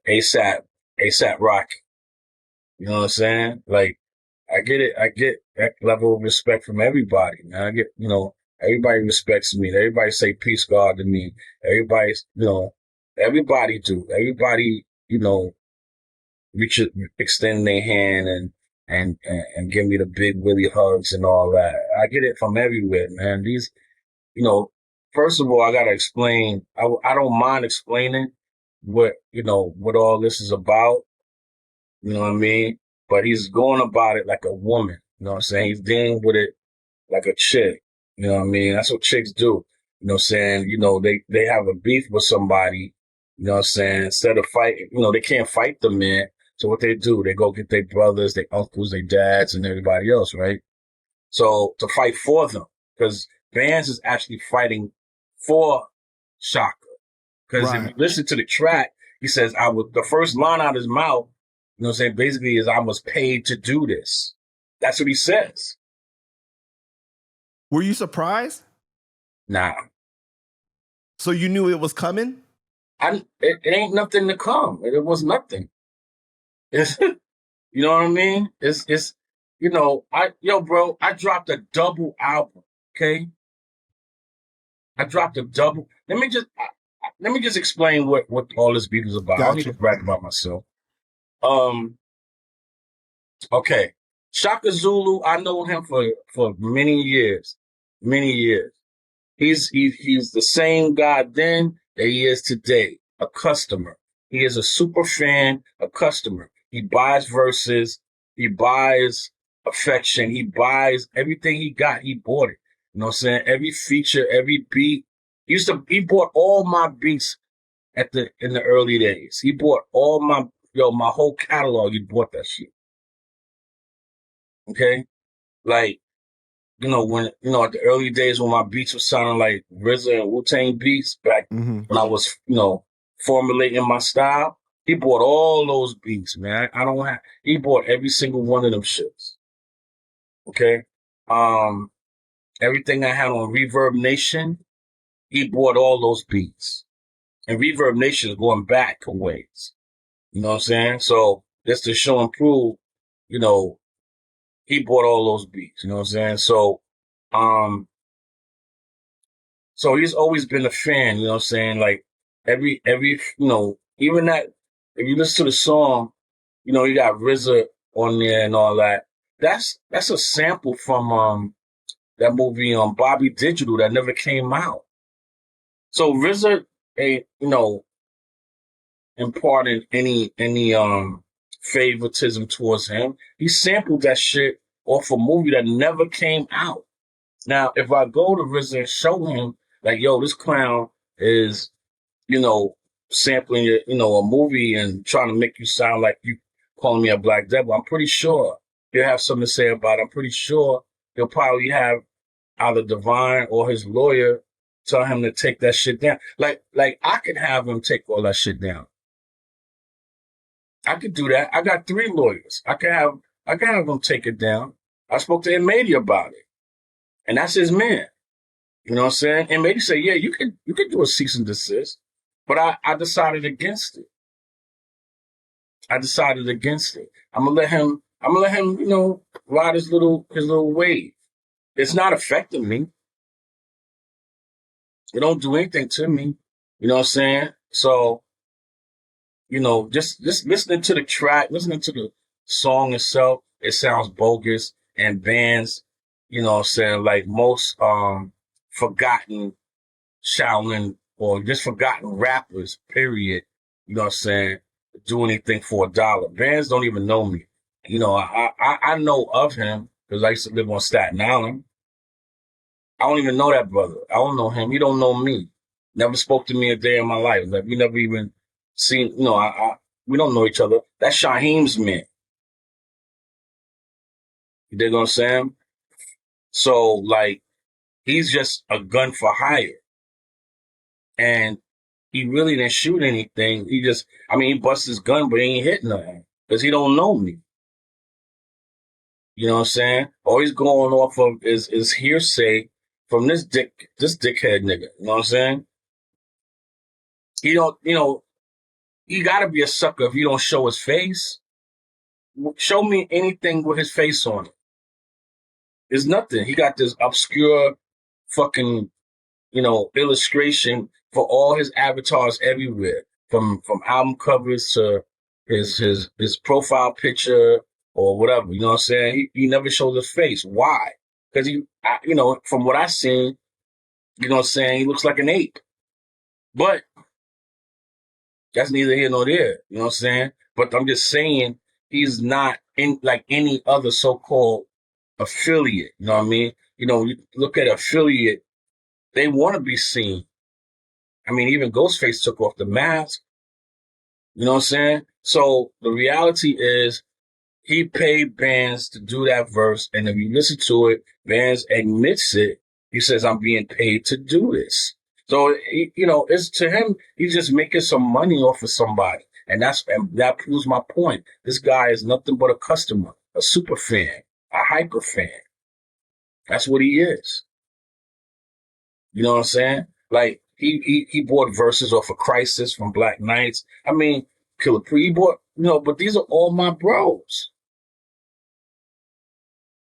ASAP Rocky. You know what I'm saying? Like, I get it. I get that level of respect from everybody, man. I get, everybody respects me. Everybody say peace, God to me. Everybody's, everybody do. Everybody, extend their hand and give me the big Willie hugs and all that. I get it from everywhere, man. These, first of all, I gotta explain. I don't mind explaining what all this is about. You know what I mean? But he's going about it like a woman. You know what I'm saying? He's dealing with it like a chick. You know what I mean? That's what chicks do. You know what I'm saying? They have a beef with somebody. You know what I'm saying? Instead of fighting, they can't fight the man. So what they do, they go get their brothers, their uncles, their dads, and everybody else, right? So to fight for them, because Vance is actually fighting for Shaka. Because if you listen to the track, he says, the first line out of his mouth, you know what I'm saying, basically is, I was paid to do this. That's what he says. Were you surprised? Nah. So you knew it was coming? It ain't nothing to come. It was nothing. It's, you know what I mean? It's, you know, bro, I dropped a double album, okay? I dropped a double. Let me just explain what all this beat is about. I don't need to brag about myself. Okay. Shaka Zulu, I know him for many years. Many years. He's the same guy then that he is today, a customer. He is a super fan, a customer. He buys verses, he buys affection, he buys everything he got, he bought it. You know what I'm saying? Every feature, every beat. He bought all my beats in the early days. He bought all my whole catalog, he bought that shit. Okay? Like, you know, when, you know, at the early days when my beats were sounding like RZA and Wu-Tang beats back when I was, you know, formulating my style, he bought all those beats, man. He bought every single one of them shits. Okay? Everything I had on Reverb Nation, he bought all those beats. And Reverb Nation is going back a ways. You know what I'm saying? So just to show and prove, you know, he bought all those beats. You know what I'm saying? So, so he's always been a fan, you know what I'm saying? Like every, you know, even that, if you listen to the song, you know, you got RZA on there and all that. That's a sample from, that movie on Bobby Digital that never came out. So RZA ain't, you know, imparting any favoritism towards him. He sampled that shit off a movie that never came out. Now, if I go to RZA and show him, like, yo, this clown is, you know, sampling your, you know, a movie and trying to make you sound like you calling me a black devil, I'm pretty sure he'll have something to say about it. I'm pretty sure he'll probably have either Divine or his lawyer tell him to take that shit down. Like I could have him take all that shit down. I could do that. I got 3 lawyers. I can have him take it down. I spoke to Emady about it. And that's his man. You know what I'm saying? And maybe say, yeah, you could do a cease and desist. But I decided against it. I'm gonna let him, you know, ride his little wave. It's not affecting me. It don't do anything to me. You know what I'm saying? So, you know, just listening to the track, listening to the song itself, it sounds bogus. And bands, you know what I'm saying, like most forgotten Shaolin or just forgotten rappers, period, you know what I'm saying, do anything for $1. Bands don't even know me. You know, I know of him because I used to live on Staten Island. I don't even know that brother. I don't know him. He don't know me. Never spoke to me a day in my life. Like, we never even seen, you know, we don't know each other. That's Shaheem's man. You dig what I'm saying? So, like, he's just a gun for hire. And he really didn't shoot anything. He bust his gun, but he ain't hit nothing because he don't know me. You know what I'm saying? All he's going off of is hearsay from this dickhead nigga. You know what I'm saying? He don't, you know, you gotta be a sucker if you don't show his face. Show me anything with his face on it. There's nothing. He got this obscure fucking, you know, illustration for all his avatars everywhere, from album covers to his profile picture or whatever. You know what I'm saying? He never shows his face. Why? Because you know, from what I seen, you know what I'm saying, he looks like an ape. But that's neither here nor there. You know what I'm saying? But I'm just saying he's not in like any other so-called affiliate. You know what I mean? You know, you look at affiliate, they want to be seen. I mean, even Ghostface took off the mask. You know what I'm saying? So the reality is he paid Bands to do that verse, and if you listen to it, Bands admits it. He says, "I'm being paid to do this." So it's to him, he's just making some money off of somebody, and that proves my point. This guy is nothing but a customer, a super fan, a hyper fan. That's what he is. You know what I'm saying? Like he bought verses off of Crisis from Black Knights. I mean, Killer Pre. He bought, but these are all my bros.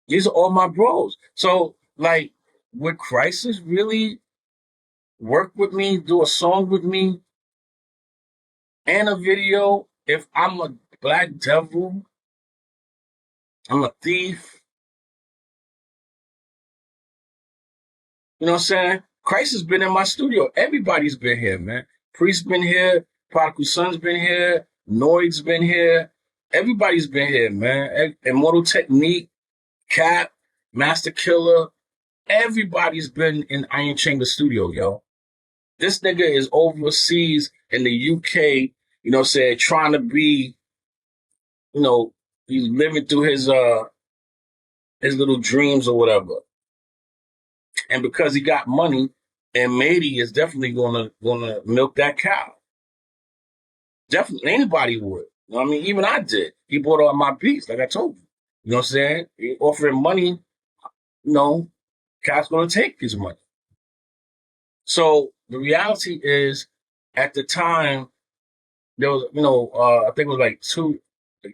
These are all my bros. So, like, would Crisis really work with me, do a song with me, and a video if I'm a black devil? I'm a thief. You know what I'm saying? Crisis been in my studio. Everybody's been here, man. Priest been here. Prodigal Son's been here. Noid's been here. Everybody's been here, man. Immortal Technique, Cap, Master Killer. Everybody's been in Iron Chamber Studio, yo. This nigga is overseas in the UK, trying to be, he's living through his little dreams or whatever. And because he got money, and Mady is definitely gonna milk that cow. Definitely, anybody would. You know what I mean? Even I did. He bought all my beats, like I told you. You know what I'm saying? He offering money, Cat's gonna take his money. So the reality is, at the time, there was, I think it was like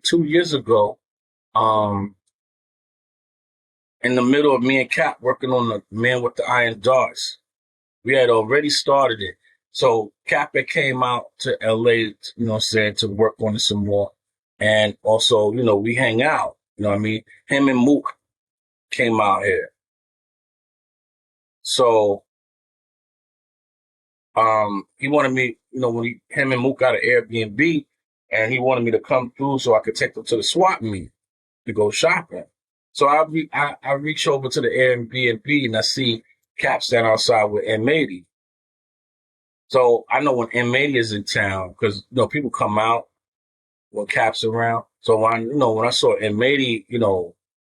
2 years ago, in the middle of me and Cap working on the Man with the Iron Darts. We had already started it. So Cap came out to LA, to work on it some more. And also, we hang out. You know what I mean? Him and Mook came out here. So he wanted me, when him and Mook got an Airbnb, and he wanted me to come through so I could take them to the swap meet to go shopping. So I reach over to the Airbnb and I see Cap stand outside with M80. So I know when M80 is in town, because people come out when Cap's around. So when I saw M80,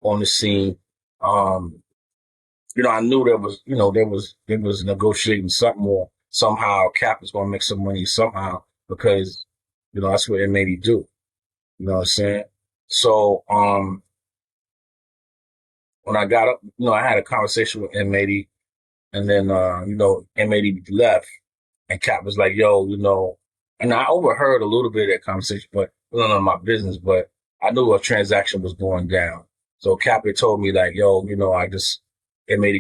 on the scene, I knew there was negotiating something more. Somehow Cap is gonna make some money somehow, because that's what M80 do. You know what I'm saying? So when I got up, I had a conversation with M80, and then M80 left, and Cap was like, "Yo, and I overheard a little bit of that conversation, but it was none of my business. But I knew a transaction was going down. So Cap had told me like, "Yo, M80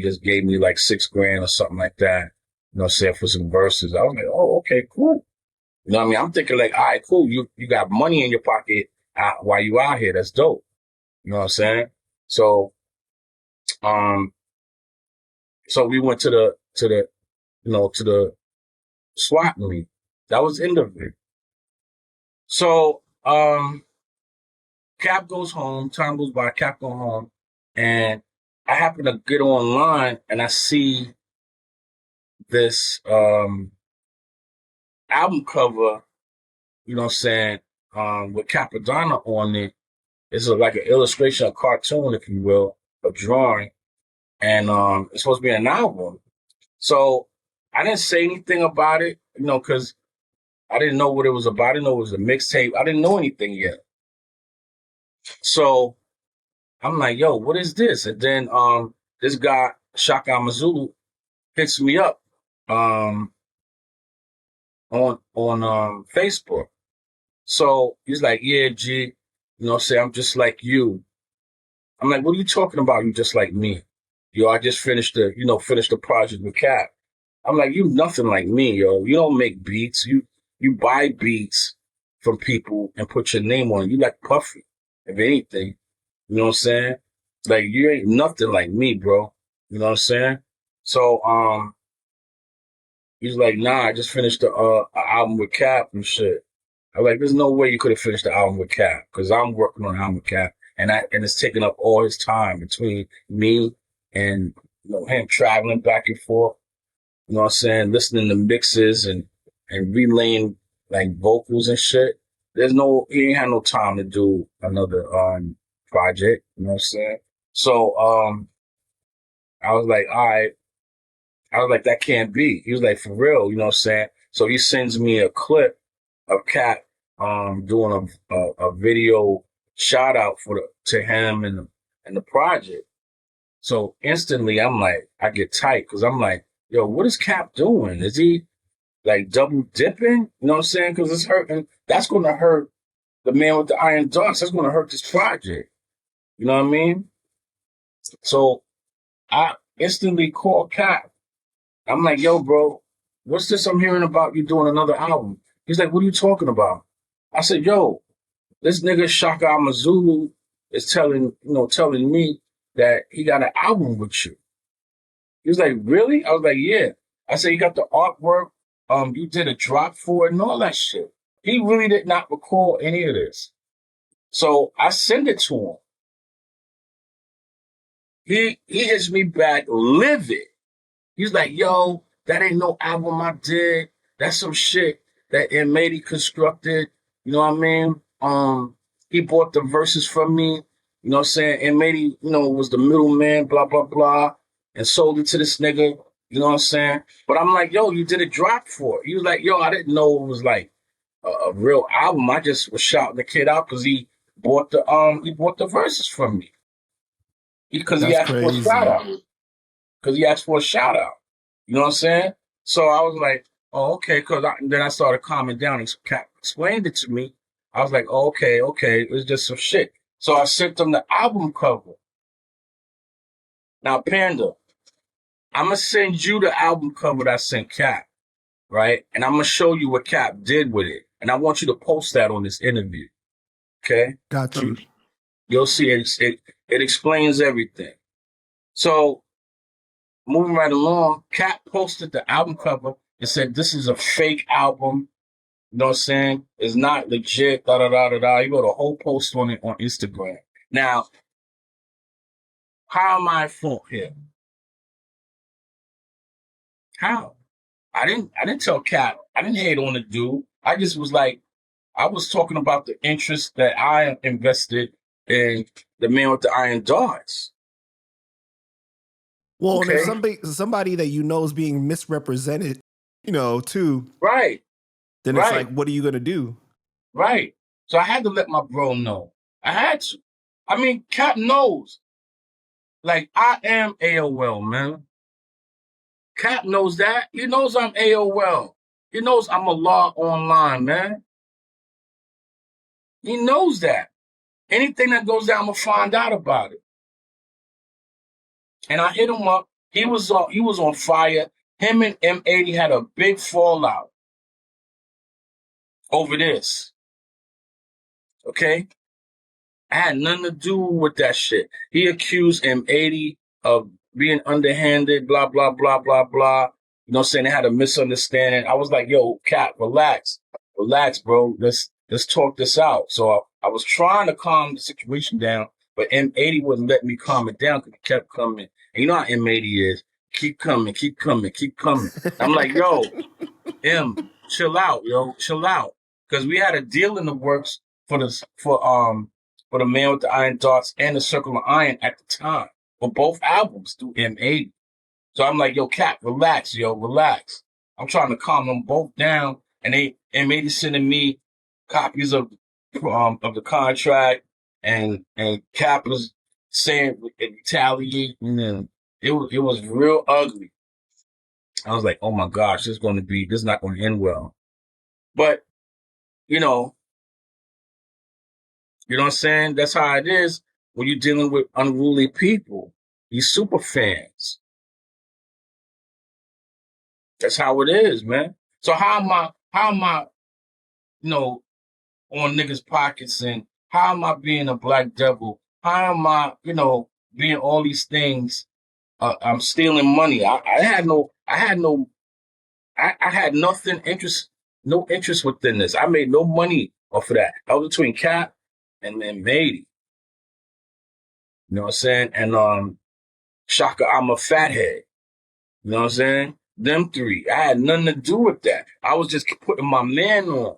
just gave me like $6,000 or something like that, saying for some verses." I was like, "Oh, okay, cool." You know what I mean? I'm thinking like, all right, cool. You got money in your pocket while you out here. That's dope. You know what I'm saying? So, so we went to the swap meet. That was the end of it. So, Cap goes home, time goes by, Cap goes home, and I happen to get online and I see this album cover, with Cappadonna on it. It's like an illustration, a cartoon, if you will, a drawing, and it's supposed to be an album. So I didn't say anything about it, because I didn't know what it was about. I didn't know it was a mixtape. I didn't know anything yet. So I'm like, "Yo, what is this?" And then this guy, Shaka Mazulu, hits me up on Facebook. So he's like, "Yeah, G, say I'm just like you." I'm like, "What are you talking about? You just like me?" Yo, I just finished the project with Cap. I'm like, "You nothing like me, yo. You don't make beats. You buy beats from people and put your name on it. You like Puffy, if anything. You know what I'm saying? Like, you ain't nothing like me, bro. You know what I'm saying?" So he's like, "Nah, I just finished the album with Cap and shit." I'm like, "There's no way you could have finished the album with Cap, because I'm working on an album with Cap, and it's taking up all his time between me and him traveling back and forth. You know what I'm saying? Listening to mixes and relaying like vocals and shit. he ain't had no time to do another project, you know what I'm saying? So I was like, all right. I was like, that can't be. He was like, for real, you know what I'm saying? So he sends me a clip of Cat doing a video shout out to him and the project. So instantly I'm like, I get tight because I'm like, yo, what is Cap doing? Is he like double dipping? You know what I'm saying? Because it's hurting. That's going to hurt the man with the iron darts. That's going to hurt this project. You know what I mean? So I instantly call Cap. I'm like, yo, bro, what's this I'm hearing about you doing another album? He's like, what are you talking about? I said, yo, this nigga Shaka Amazulu is telling me that he got an album with you. He was like, really? I was like, yeah. I said, you got the artwork. You did a drop for it and all that shit. He really did not recall any of this. So I send it to him. He hits me back livid. He's like, yo, that ain't no album I did. That's some shit that Mady constructed. You know what I mean? He bought the verses from me. You know what I'm saying? Mady, was the middleman, blah, blah, blah, and sold it to this nigga. You know what I'm saying? But I'm like, yo, you did a drop for it. He was like, yo, I didn't know it was like a real album. I just was shouting the kid out because he bought the verses from me. Because he That's asked for a crazy. shout out. Because he asked for a shout out. You know what I'm saying? So I was like, oh, okay. Then I started calming down. He explained it to me. I was like, oh, okay. It was just some shit. So I sent him the album cover. Now, Panda, I'm going to send you the album cover that I sent Cap, right? And I'm going to show you what Cap did with it. And I want you to post that on this interview. Okay? Got you. You'll see it explains everything. So moving right along, Cap posted the album cover and said, this is a fake album. You know what I'm saying? It's not legit, da da da da da. He wrote a whole post on it on Instagram. Now, how am I at fault here? How? I didn't tell Cap. I didn't hate on the dude. I just was like, I was talking about the interest that I invested in the man with the iron darts. Well, Okay. and if somebody that you know is being misrepresented, too. Right. Then it's like, what are you gonna do? Right. So I had to let my bro know. I had to. I mean, Cap knows. Like, I am AOL, man. Cap knows that. He knows I'm AOL. He knows I'm a law online, man. He knows that. Anything that goes down, I'm gonna find out about it. And I hit him up. He was on fire. Him and M80 had a big fallout over this. Okay? I had nothing to do with that shit. He accused M80 of being underhanded, blah, blah, blah, blah, blah. You know what I'm saying? They had a misunderstanding. I was like, yo, Cap, relax. Relax, bro. Let's talk this out. So I was trying to calm the situation down, but M80 wouldn't let me calm it down because he kept coming. And you know how M80 is. Keep coming, keep coming, keep coming. I'm like, yo, M, chill out, yo, chill out. Because we had a deal in the works for the Man with the Iron Darts and the Circle of Iron at the time for both albums through M80. So I'm like, yo, Cap, relax, yo, relax. I'm trying to calm them both down, and M80 sending me copies of the contract, and Cap was saying retaliating, and it was real ugly. I was like, oh my gosh, this is not going to end well. But you know what I'm saying? That's how it is when you're dealing with unruly people, these super fans. That's how it is, man. So how am I, on niggas' pockets, and how am I being a black devil? How am I, being all these things? I'm stealing money. I had no interest within this. I made no money off of that. I was between Cap and then Mady. You know what I'm saying? And Shaka, I'm a fathead. You know what I'm saying? Them three. I had nothing to do with that. I was just putting my man on.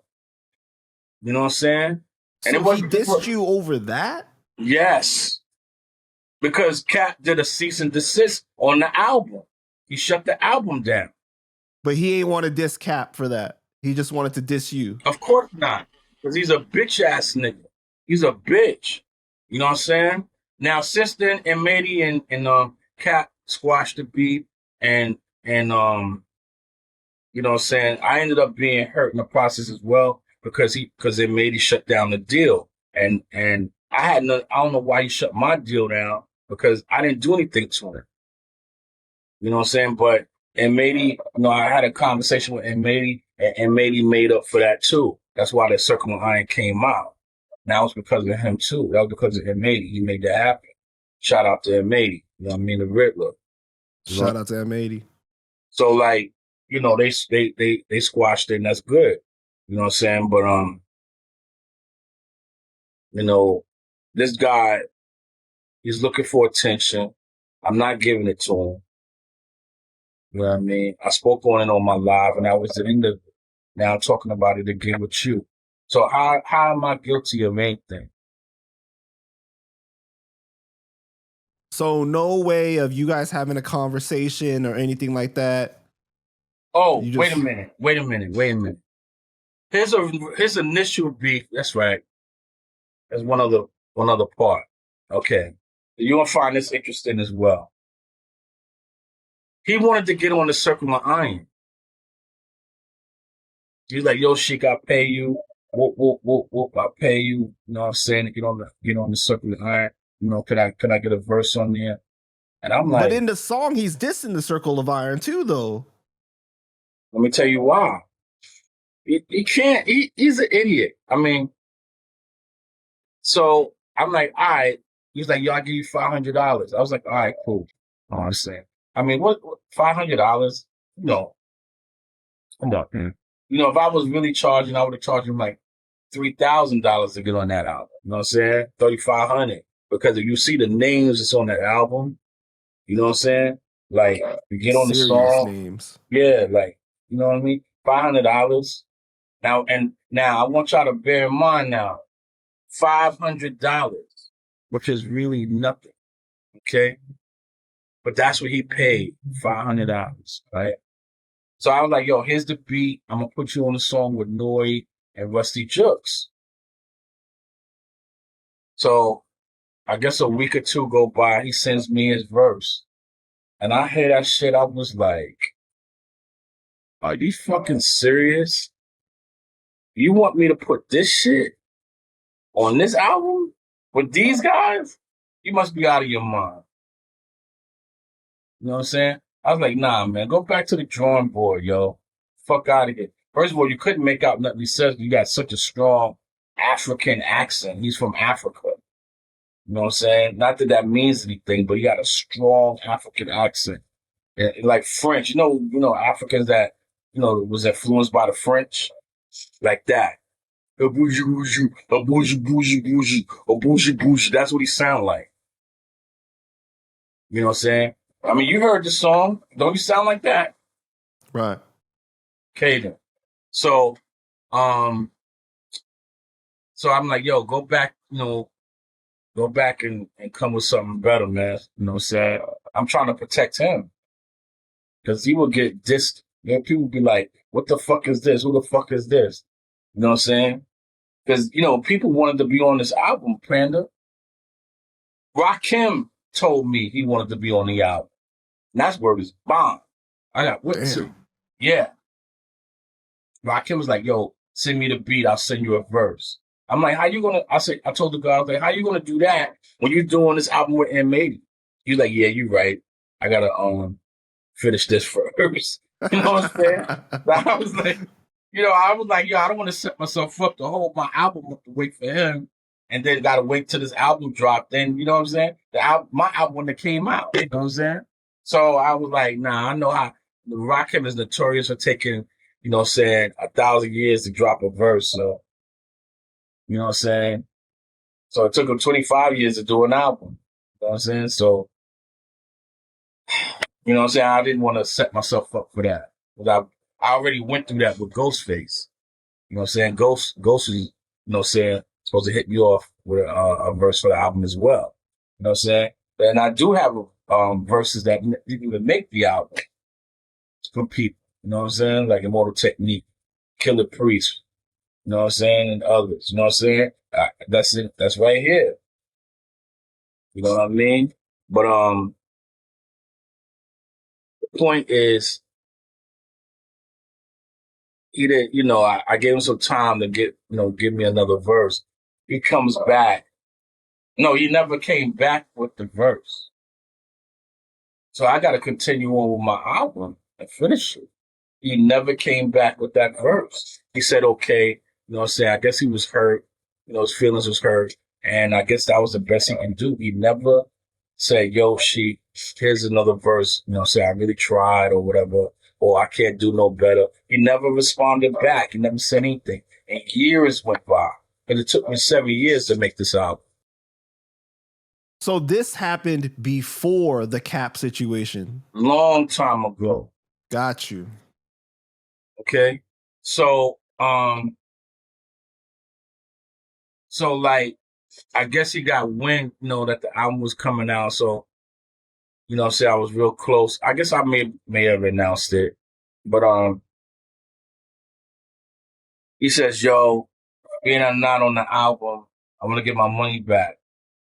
You know what I'm saying? So And it he wasn't dissed you over that? Yes. Because Cap did a cease and desist on the album. He shut the album down. But he ain't want to diss Cap for that. He just wanted to diss you. Of course not. Because he's a bitch ass nigga. He's a bitch. You know what I'm saying? Now since then, Mady and Cap squashed the beat and you know what I'm saying, I ended up being hurt in the process as well because Mady shut down the deal. And I don't know why he shut my deal down because I didn't do anything to him. You know what I'm saying? But Mady, you know, I had a conversation with Mady, and Mady made up for that too. That's why the Circle of Iron came out. Now it's because of him too. That was because of Mady. He made that happen. Shout out to Mady. You know what I mean? The Riddler. Shout out to M80. So like, you know, they squashed it, and that's good. You know what I'm saying? But you know, this guy, he's looking for attention. I'm not giving it to him. You know what I mean? I spoke on it on my live, and I was in the. Now I'm talking about it again with you. So how am I guilty of anything? So no way of you guys having a conversation or anything like that. Oh, wait a minute. His initial beef. That's right. There's one other part. Okay, you're gonna find this interesting as well. He wanted to get on the Circle of Iron. He's like, "Yo, Sheek, I pay you. Whoop, I pay you. You know what I'm saying? Get on the Circle of Iron. You know, could I get a verse on there?" And I'm like, but in the song, he's dissing the Circle of Iron too, though. Let me tell you why. He can't. He's an idiot. I mean, so I'm like, all right. He's like, yo, I'll give you $500. I was like, all right, cool. I understand. I mean, what $500? No. No. You know, if I was really charging, I would have charged him like $3,000 to get on that album. You know what I'm saying? $3,500. Because if you see the names that's on that album, you know what I'm saying? Like, you get on the song. Names. Yeah, like, you know what I mean? $500. Now I want y'all to bear in mind now, $500, which is really nothing. Okay? But that's what he paid, $500, right? So I was like, yo, here's the beat. I'm gonna put you on the song with Nori and Rusty Jooks. So I guess a week or two go by, he sends me his verse. And I hear that shit, I was like, are you fucking serious? You want me to put this shit on this album with these guys? You must be out of your mind. You know what I'm saying? I was like, nah, man, go back to the drawing board, yo. Fuck out of here. First of all, you couldn't make out nothing he says. You got such a strong African accent. He's from Africa. You know what I'm saying? Not that that means anything, but he got a strong African accent. And like French, you know, Africans that, you know, was influenced by the French, like that. A bougie bougie, a bougie bougie bougie, a bougie bougie. That's what he sound like. You know what I'm saying? I mean, you heard the song. Don't you sound like that? Right. Okay then. So I'm like, yo, go back, you know, go back and come with something better, man. You know what I'm saying? I'm trying to protect him. Because he will get dissed. You know, people will be like, what the fuck is this? Who the fuck is this? You know what I'm saying? Because, you know, people wanted to be on this album, Panda. Rakim told me he wanted to be on the album. And that's where it was bomb. I got witnesses. Yeah. Rakim was like, yo, send me the beat. I'll send you a verse. I'm like, how you going to, I told the guy, I was like, how you going to do that when you're doing this album with M80? He's like, yeah, you're right. I got to finish this first. You know what I'm saying? I was like, yo, I don't want to set myself up to hold my album up to wait for him. And then got to wait till this album dropped. Then, you know what I'm saying? My album when it came out. You know what I'm saying? So I was like, nah, I know how the Rakim is notorious for taking, you know what I'm saying, 1,000 years to drop a verse. So, you know what I'm saying? So it took him 25 years to do an album. You know what I'm saying? So, you know what I'm saying? I didn't want to set myself up for that. But I already went through that with Ghostface. You know what I'm saying? Ghost is you know what I'm saying, supposed to hit me off with a verse for the album as well. You know what I'm saying? And I do have verses that didn't even make the album from people. You know what I'm saying? Like Immortal Technique, Killer Priest, you know what I'm saying, and others. You know what I'm saying? That's it. That's right here. You know what I mean? But the point is, he didn't. You know, I gave him some time to give me another verse. He comes back. No, he never came back with the verse. So I got to continue on with my album and finish it. He never came back with that verse. He said, okay, you know what I'm saying? I guess he was hurt. You know, his feelings was hurt. And I guess that was the best he can do. He never said, yo, Sheek, here's another verse. You know what I'm saying? I really tried or whatever. Or I can't do no better. He never responded back. He never said anything. And years went by. And it took me 7 years to make this album. So this happened before the Cap situation. Long time ago. Got you. Okay. So like, I guess he got wind, you know, that the album was coming out. So, you know what I'm saying, I was real close. I guess I may have announced it. But he says, yo, being I'm not on the album, I'm gonna get my money back.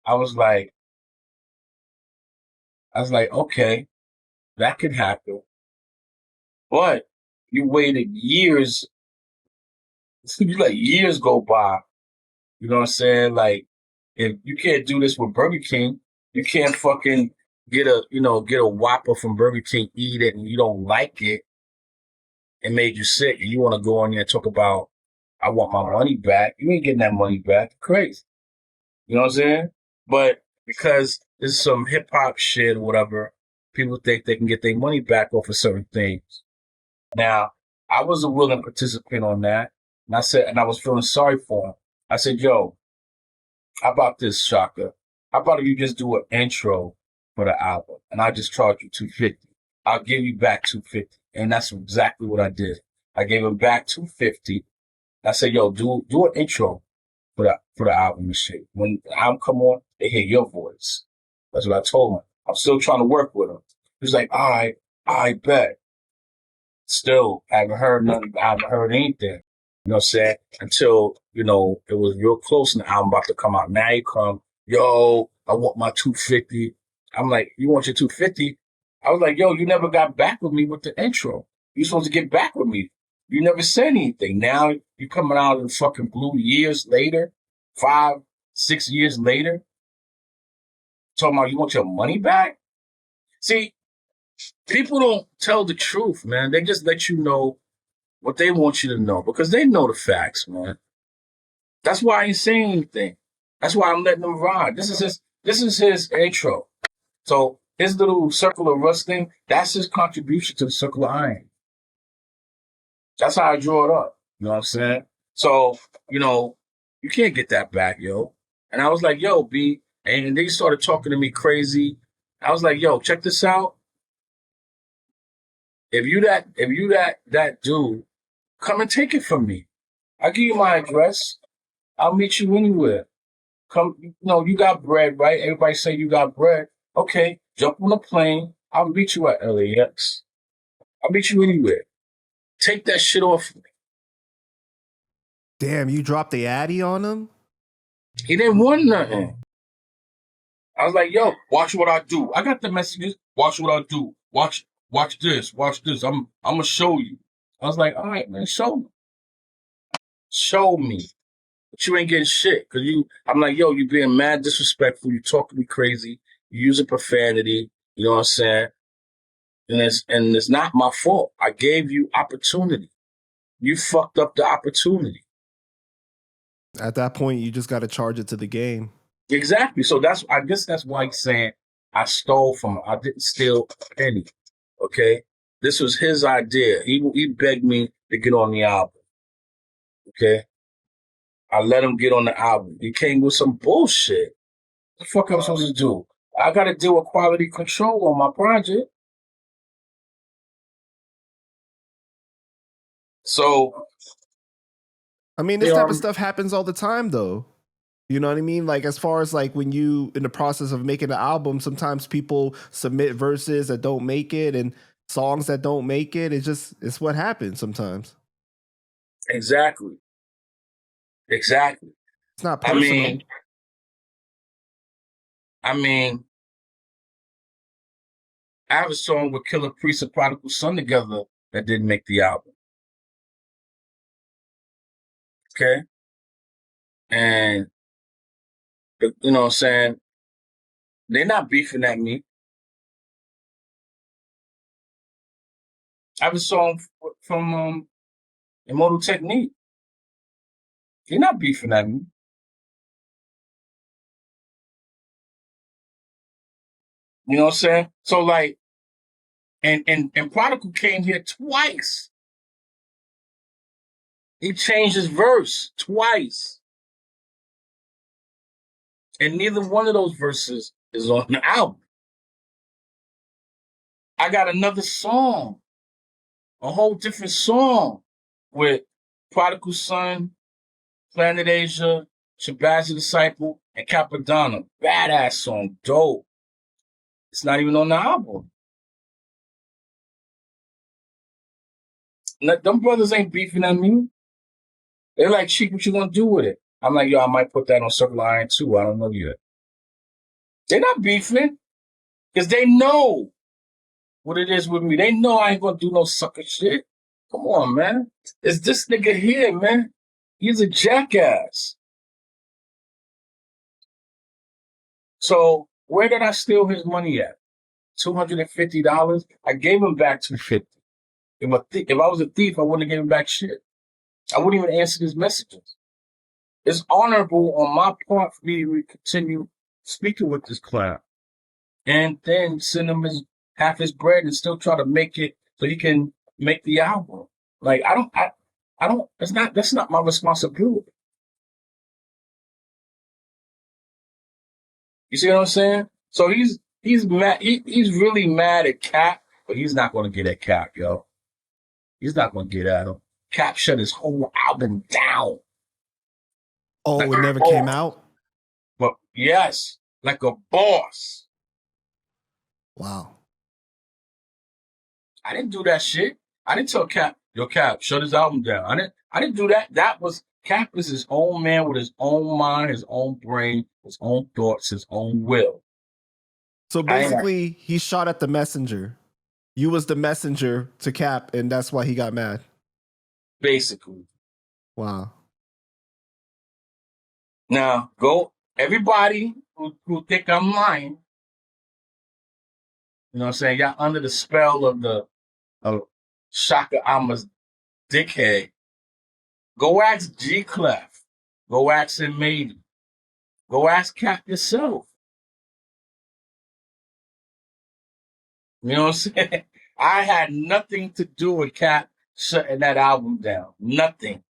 I was like, okay, that could happen. But you waited years, you let years go by. You know what I'm saying? Like, if you can't do this with Burger King, you can't fucking get a Whopper from Burger King, eat it, and you don't like it. It made you sick, and you want to go on there and talk about, I want my money back. You ain't getting that money back. Crazy. You know what I'm saying? But because there's some hip hop shit or whatever, people think they can get their money back off of certain things. Now, I was a willing participant on that. And I was feeling sorry for him. I said, yo, how about this, Shaka? How about if you just do an intro for the album and I just charge you $250? I'll give you back $250. And that's exactly what I did. I gave him back $250. I said, yo, do an intro for the album and shit. When the album come on, they hear your voice. That's what I told him. I'm still trying to work with him. He was like, all right, I bet. Still, I haven't heard nothing. I haven't heard anything. You know what I'm saying? Until, you know, it was real close and the album about to come out. Now you come, yo, I want my $250. I'm like, you want your $250? I was like, yo, you never got back with me with the intro. You supposed to get back with me. You never said anything. Now you coming out in fucking blue years later, 5, 6 years later, talking about you want your money back? See, people don't tell the truth, man. They just let you know what they want you to know because they know the facts, man. That's why I ain't saying anything. That's why I'm letting them ride. This is his intro. So his little circle of rust thing, that's his contribution to the circle of iron. That's how I draw it up. You know what I'm saying? So, you know, you can't get that back, yo. And I was like, yo, B. And they started talking to me crazy. I was like, yo, check this out. If you that dude, come and take it from me. I'll give you my address. I'll meet you anywhere. Come, you know, you got bread, right? Everybody say you got bread. Okay, jump on a plane. I'll meet you at LAX. I'll meet you anywhere. Take that shit off me. Damn, you dropped the Addy on him? He didn't want nothing. I was like, yo, watch what I do. I got the messages. Watch what I do. Watch this. Watch this. I'm gonna show you. I was like, all right, man, show me. Show me. But you ain't getting shit. I'm like, yo, you being mad disrespectful. You talking me crazy. You using profanity. You know what I'm saying? And it's not my fault. I gave you opportunity. You fucked up the opportunity. At that point, you just got to charge it to the game. Exactly. So I guess that's why he's saying I stole from him. I didn't steal a penny. Okay? This was his idea. He begged me to get on the album. Okay? I let him get on the album. He came with some bullshit. What the fuck am I supposed to do? I got to deal with quality control on my project. So I mean, this type of stuff happens all the time, though. You know what I mean? Like, as far as like when you in the process of making an album, sometimes people submit verses that don't make it and songs that don't make it. It's what happens sometimes. Exactly. It's not personal. I mean, I have a song with Killer Priest and Prodigal Son together that didn't make the album. Okay? And, you know what I'm saying? They're not beefing at me. I have a song from Immortal Technique. They're not beefing at me. You know what I'm saying? So like, and Prodigal came here twice. He changed his verse twice. And neither one of those verses is on the album. I got another song, a whole different song with Prodigal Son, Planet Asia, Shabazz the Disciple, and Cappadonna. Badass song, dope. It's not even on the album. Them brothers ain't beefing at me. They're like, Sheek, what you gonna do with it? I'm like, yo, I might put that on Circle Iron too. I don't know yet. They're not beefing because they know what it is with me. They know I ain't gonna do no sucker shit. Come on, man. It's this nigga here, man. He's a jackass. So where did I steal his money at? $250. I gave him back $250. If I was a thief, I wouldn't have given back shit. I wouldn't even answer his messages. It's honorable on my part for me to continue speaking with this clown, and then send him half his bread and still try to make it so he can make the album. Like I don't. That's not my responsibility. You see what I'm saying? So he's mad. He's really mad at Cap, but he's not going to get at Cap, yo. He's not going to get at him. Cap shut his whole album down. Oh, like, it never came out? But yes, like a boss. Wow. I didn't do that shit. I didn't tell Cap, yo, Cap, shut his album down. I didn't do that. Cap is his own man with his own mind, his own brain, his own thoughts, his own will. So basically, he shot at the messenger. You was the messenger to Cap, and that's why he got mad. Basically. Wow. Now, everybody who think I'm lying, you know what I'm saying? Y'all under the spell of Shaka Ama's dickhead. Go ask G Clef. Go ask him maybe. Go ask Cap yourself. You know what I'm saying? I had nothing to do with Cap shutting that album down. Nothing.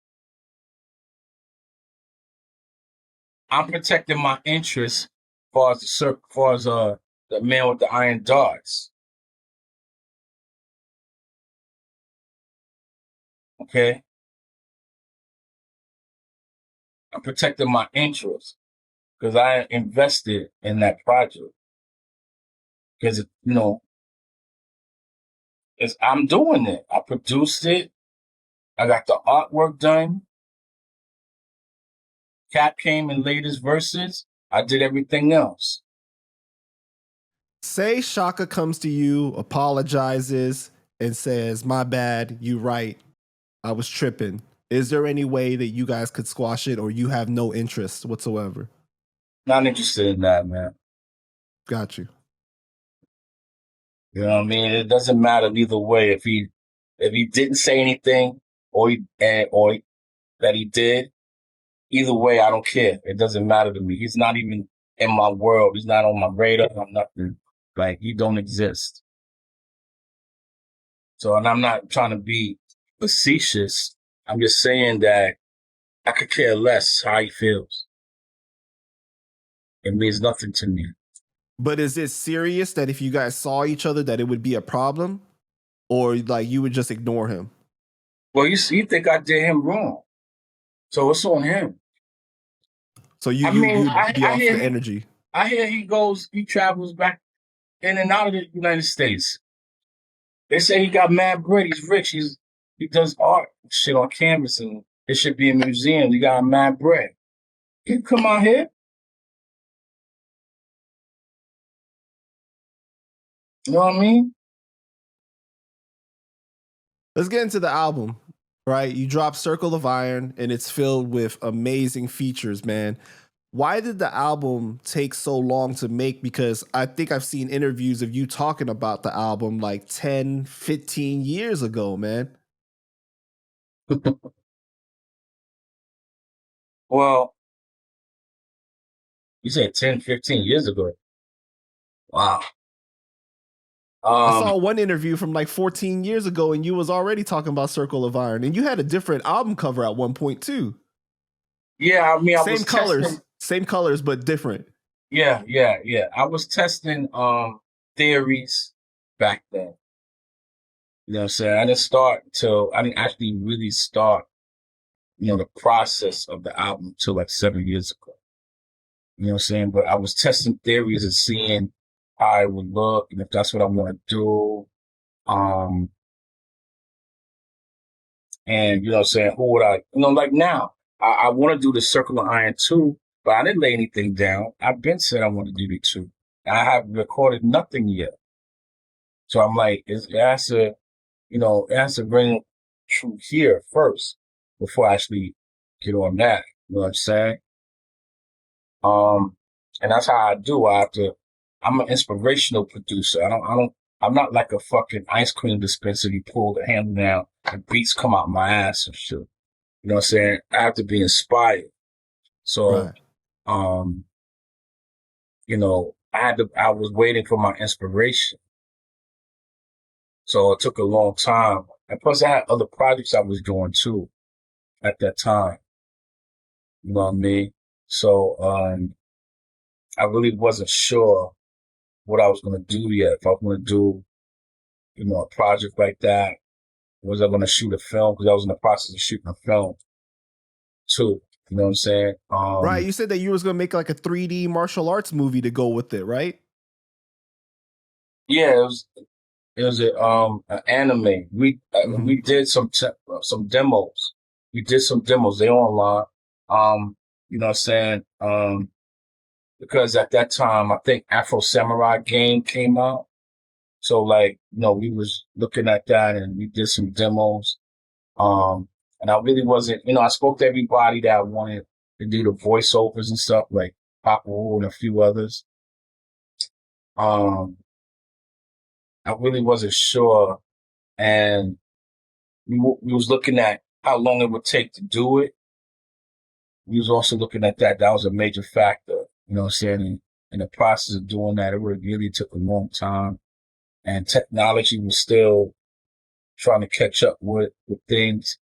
I'm protecting my interests as far as the man with the iron darts. Okay? I'm protecting my interests because I invested in that project. Because, you know, I'm doing it. I produced it. I got the artwork done. Cap came and laid his verses. I did everything else. Say Shaka comes to you, apologizes, and says, my bad, you right. I was tripping. Is there any way that you guys could squash it, or you have no interest whatsoever? Not interested in that, man. Got you. You know what I mean? It doesn't matter either way. If he didn't say anything or that he did, either way, I don't care. It doesn't matter to me. He's not even in my world. He's not on my radar. I'm nothing. Like, he don't exist. So, and I'm not trying to be facetious. I'm just saying that I could care less how he feels. It means nothing to me. But is it serious that if you guys saw each other that it would be a problem? Or like you would just ignore him? Well, you think I did him wrong. So it's on him. So you I you mean, you'd be I off hear the energy. he travels back in and out of the United States. They say he got mad bread. He's rich. He does art shit on canvas, and it should be a museum. He got mad bread. He come out here. You know what I mean? Let's get into the album. Right, you drop Circle of Iron, and it's filled with amazing features, man. Why did the album take so long to make? Because I think I've seen interviews of you talking about the album like 10, 15 years ago, man. Well, you said 10, 15 years ago. Wow. I saw Um, one interview from like 14 years ago, and you was already talking about Circle of Iron, and you had a different album cover at one point too. yeah, I mean, I Same was testing. colors, but different. Yeah. I was testing theories back then. You know what I'm saying? I didn't actually really start, the process of the album till like 7 years ago. You know what I'm saying? But I was testing theories and seeing how it would look and if that's what I want to do. Um, and you know what I'm saying? Who would I, like now, I want to do the Circle of Iron 2, but I didn't lay anything down. I've been said I want to do the 2. I haven't recorded nothing yet. So I'm like, it has to ring true here first before I actually get on that. You know what I'm saying? Um, and that's how I do. I'm an inspirational producer. I'm not like a fucking ice cream dispenser. You pull the handle down and beats come out my ass and shit. You know what I'm saying? I have to be inspired. So, Right. um, I was waiting for my inspiration. So it took a long time. And plus I had other projects I was doing too at that time. You know what I mean? So, I really wasn't sure what I was going to do yet. If I was going to do, a project like that, was I going to shoot a film? Because I was in the process of shooting a film too. You know what I'm saying? Right. You said that you was gonna make like a 3D martial arts movie to go with it, right? Yeah, it was an anime. Mm-hmm. We did some demos. We did some demos. They online. You know what I'm saying? Because at that time I think Afro Samurai game came out. So like, we was looking at that and we did some demos. And I really wasn't, I spoke to everybody that wanted to do the voiceovers and stuff, like Papa Wu and a few others. Um, I really wasn't sure. And we was looking at how long it would take to do it. We was also looking at that. That was a major factor, you know what I'm saying? In the process of doing that, it really took a long time. And technology was still trying to catch up with things.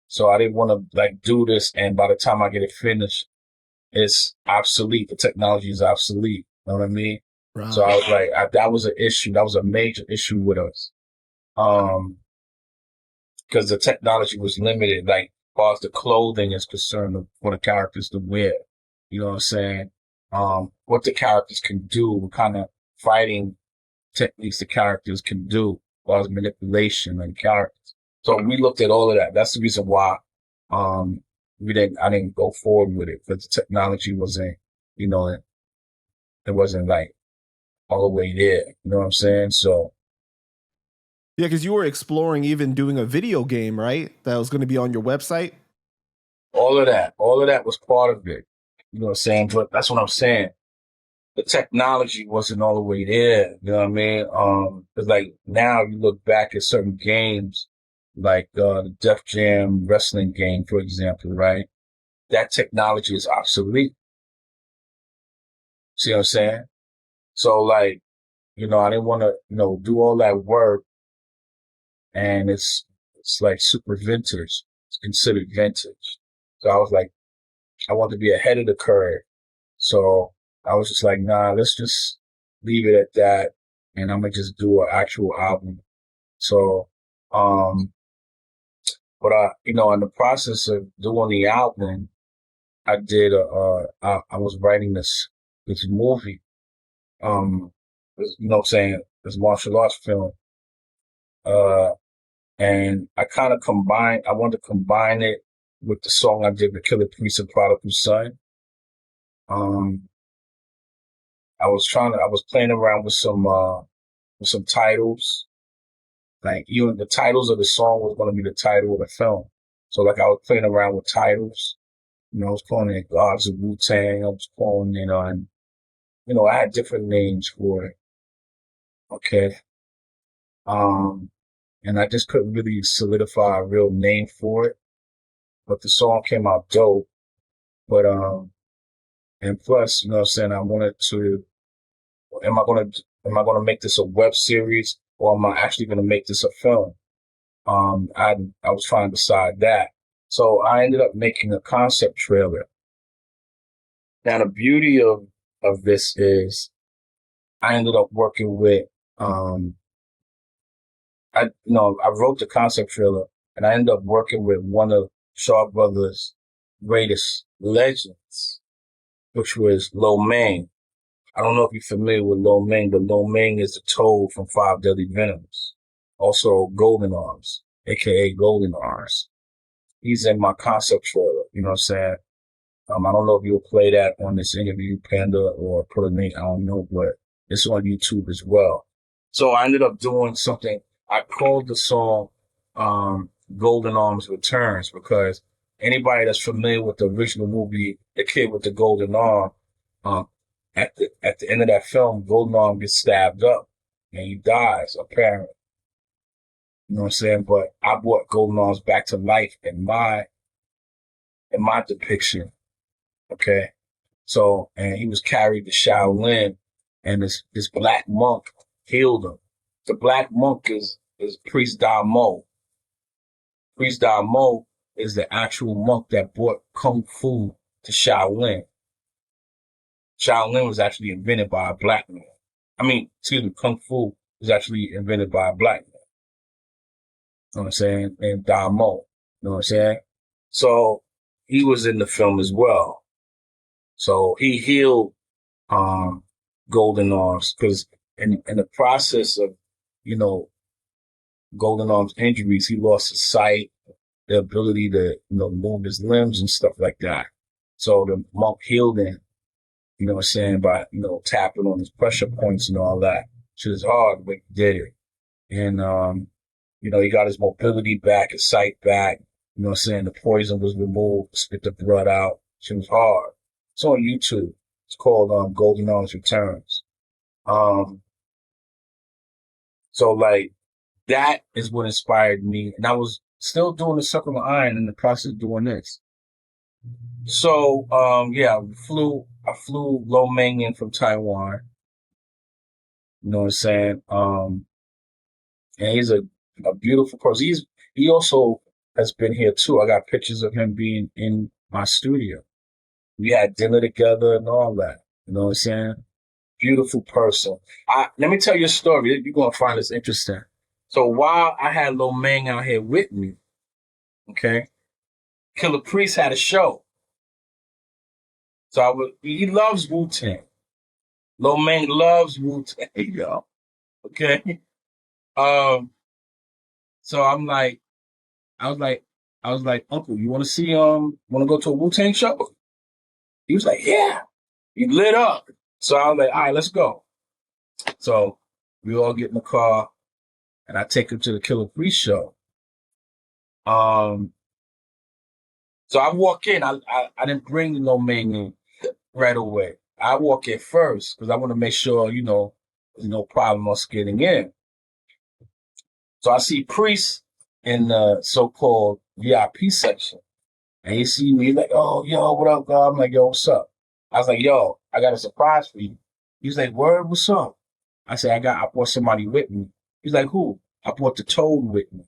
So I didn't want to like do this. And by the time I get it finished, it's obsolete. The technology is obsolete. You know what I mean? So I Right. was like, that was an issue. That was a major issue with us. Because the technology was limited, like, as far as the clothing is concerned for the characters to wear. You know what I'm saying? What the characters can do, what kind of fighting techniques the characters can do, as far as manipulation and characters. So we looked at all of that. That's the reason why, um, I didn't go forward with it because the technology wasn't, you know, it wasn't like all the way there. You know what I'm saying? So Yeah, because you were exploring even doing a video game, right? That was going to be on your website. all of that was part of it. You know what I'm saying? But that's what I'm saying. The technology wasn't all the way there. You know what I mean? Cause like now you look back at certain games, like, the Def Jam wrestling game, for example, right? That technology is obsolete. See what I'm saying? So like, I didn't want to, do all that work and it's like super vintage. It's considered vintage. So I was like, I want to be ahead of the curve. So I was just like, nah, let's just leave it at that. And I'm going to just do an actual album. So, um, But you know, in the process of doing the album, I did I was writing this movie, you know what I'm saying, this martial arts film. Uh and I wanted to combine it with the song I did with Killer Priest and Prodigal Son. Um I was playing around with some titles. Like even the titles of the song was gonna be the title of the film. So like I was playing around with titles. You know, I was calling it Gods of Wu-Tang. I was calling it on, you know, I had different names for it. Okay. Um, and I just couldn't really solidify a real name for it. But the song came out dope. But and plus, you know what I'm saying, I wanted to am I gonna am I gonna make this a web series or am I actually gonna make this a film? I was trying to decide that. So I ended up making a concept trailer. Now the beauty of this is I ended up working with I wrote the concept trailer and I ended up working with one of Shaw Brothers' greatest legends, which was Lo Mang. I don't know if you're familiar with Lo Mang, but Lo Mang is the toad from Five Deadly Venoms. Also Golden Arms, aka Golden Arms. He's in my concept trailer, you know what I'm saying? I don't know if you'll play that on this interview, Panda, or put a link, I don't know, but it's on YouTube as well. So I ended up doing something. I called the song Golden Arms Returns because anybody that's familiar with the original movie, The Kid with the Golden Arm, um, at the end of that film, Golden Arm gets stabbed up and he dies, apparently. You know what I'm saying? But I brought Golden Arms back to life in my depiction. Okay. So, and he was carried to Shaolin and this black monk healed him. The black monk is Priest Damo. Priest Damo is the actual monk that brought Kung Fu to Shaolin. Shaolin was actually invented by a black man. I mean, excuse me, Kung Fu was actually invented by a black man. You know what I'm saying? And Damo. You know what I'm saying? So he was in the film as well. So he healed Golden Arms because in the process of, you know, Golden Arms injuries, he lost his sight, the ability to, you know, move his limbs and stuff like that. So the monk healed him, you know what I'm saying, by, you know, tapping on his pressure points and all that. Shit is hard, but he did it. And, you know, he got his mobility back, his sight back. You know what I'm saying? The poison was removed, spit the blood out. Shit was hard. It's on YouTube. It's called Golden Arms Returns. So like that is what inspired me. And I was still doing the Circle of Iron in the process of doing this. So yeah, I flew Lo Mang in from Taiwan. You know what I'm saying? And he's a beautiful person. He also has been here too. I got pictures of him being in my studio. We had dinner together and all that. You know what I'm saying? Beautiful person. Let me tell you a story. You're gonna find this interesting. So while I had Lo Mang out here with me, okay, Killer Priest had a show. So he loves Wu-Tang. Lo Mang loves Wu-Tang, yo. Okay. Um, so I was like, Uncle, you wanna go to a Wu-Tang show? He was like, yeah. He lit up. So I was like, all right, let's go. So we all get in the car and I take him to the Killer Priest show. So I walk in. I didn't bring no Mang in right away. I walk in first because I want to make sure, you know, there's no problem us getting in. So I see Priest in the so-called VIP section. And he see me like, oh, yo, what up, God? I'm like, yo, what's up? I was like, yo, I got a surprise for you. He's like, word, what's up? I said, I brought somebody with me. He's like, who? I brought the Toad with me.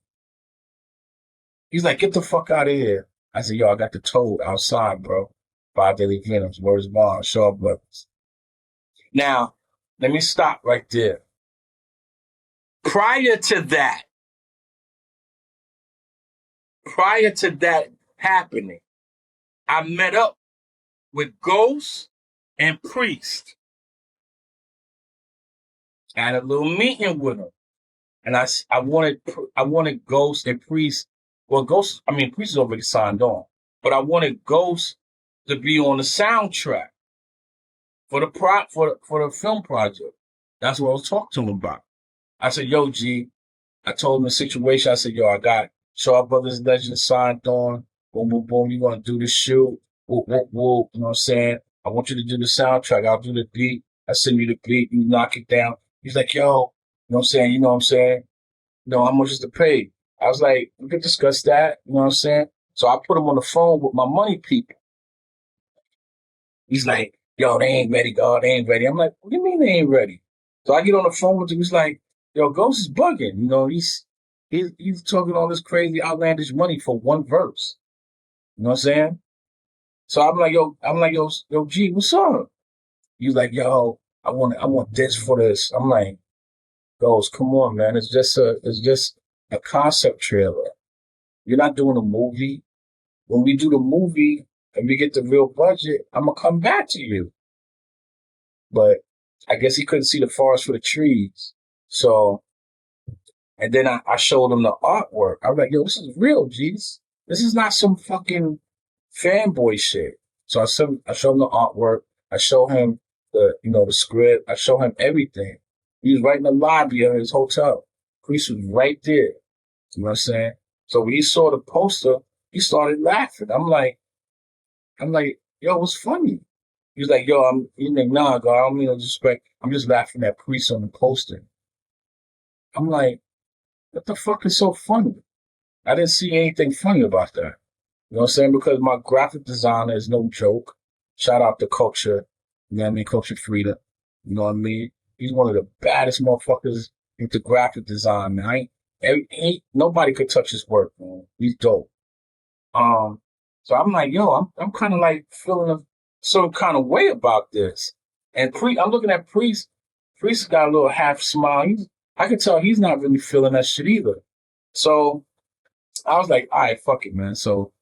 He's like, get the fuck out of here. I said, yo, I got the Toad outside, bro. Five Daily Venoms, Where's Mom, Shaw Brothers. Now, let me stop right there. Prior to that, prior to that happening, I met up with Ghost and Priest. I had a little meeting with them, and I wanted Ghost and Priest. Well, Priest is already signed on, but I wanted Ghost to be on the soundtrack for the film project. That's what I was talking to him about. I said, "Yo, G," I told him the situation. I said, "Yo, I got Shaw Brothers Legend signed on. Boom, boom, boom. You gonna do the shoot? Whoop, whoop, whoop. You know what I'm saying? I want you to do the soundtrack. I'll do the beat. I send you the beat. You knock it down." He's like, "Yo, you know what I'm saying? You know what I'm saying? You know, how much is to pay?" I was like, "We could discuss that." You know what I'm saying? So I put him on the phone with my money people. He's like, "Yo, they ain't ready, God. They ain't ready." I'm like, "What do you mean they ain't ready?" So I get on the phone with him. He's like, "Yo, Ghost is bugging. You know, he's talking all this crazy outlandish money for one verse." You know what I'm saying? So I'm like, yo, G, what's up? He's like, "Yo, I want this for this." I'm like, "Ghost, come on, man. It's just a concept trailer. You're not doing a movie. When we do the movie and we get the real budget, I'm gonna come back to you." But I guess he couldn't see the forest for the trees. So, and then I showed him the artwork. I was like, "Yo, this is real, G's. This is not some fucking fanboy shit." So I showed him the artwork. I showed him the script. I showed him everything. He was right in the lobby of his hotel. Priest was right there. You know what I'm saying? So when he saw the poster, he started laughing. I'm like, "Yo, what's funny?" He's like, "Yo, he's like, nah, God, I don't mean no disrespect. I'm just laughing at Priest on the poster." I'm like, "What the fuck is so funny?" I didn't see anything funny about that. You know what I'm saying? Because my graphic designer is no joke. Shout out to Culture, you know what I mean? Culture Frida. You know what I mean? He's one of the baddest motherfuckers into graphic design, man. Nobody could touch his work, man. He's dope. So I'm like, yo, I'm kind of like feeling some kind of way about this. And I'm looking at Priest. Priest got a little half smile. I can tell he's not really feeling that shit either. So I was like, all right, fuck it, man. So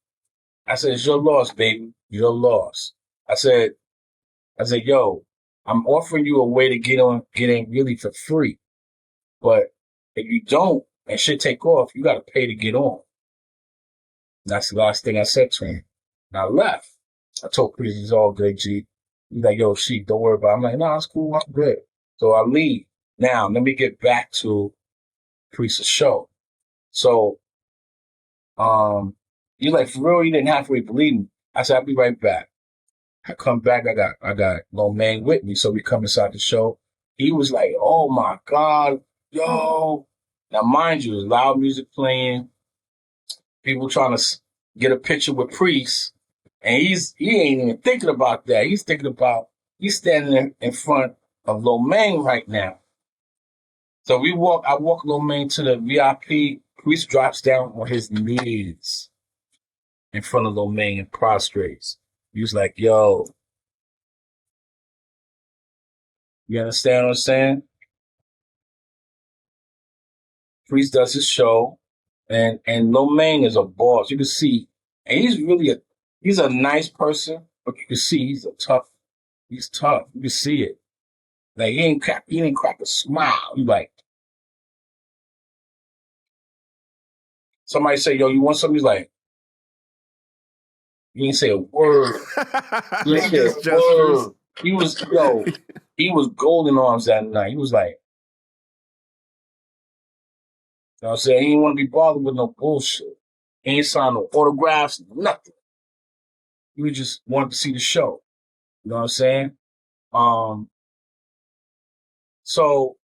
I said, "It's your loss, baby. Your loss." I said, "Yo, I'm offering you a way to get in really for free. But if you don't and shit take off, you got to pay to get on." That's the last thing I said to him. And I left. I told Priest it's all good, G. He's like, "Yo, Sheik, don't worry about it." I'm like, "No, it's cool. I'm good." So I leave. Now, let me get back to Priest's show. So, he's like, "For real, you didn't halfway believe me." I said, "I'll be right back." I come back, I got Lil Man with me, so we come inside the show. He was like, "Oh my God, yo." Now, mind you, there's loud music playing, people trying to get a picture with Priest, and he ain't even thinking about that. He's thinking about he's standing in front of Lil Man right now. So I walk Lil Man to the VIP. Priest drops down on his knees in front of Lil Man and prostrates. He was like, "Yo, you understand what I'm saying?" Priest does his show, and Lil Man is a boss. You can see, and he's a nice person, but you can see he's tough. You can see it. Like he didn't crack a smile. You like somebody say, "Yo, you want something?" He's like, he didn't say a word. He didn't say a word. He was golden arms that night. He was like, you know what I'm saying? He didn't want to be bothered with no bullshit. He ain't signed no autographs, nothing. He just wanted to see the show. You know what I'm saying? Um, so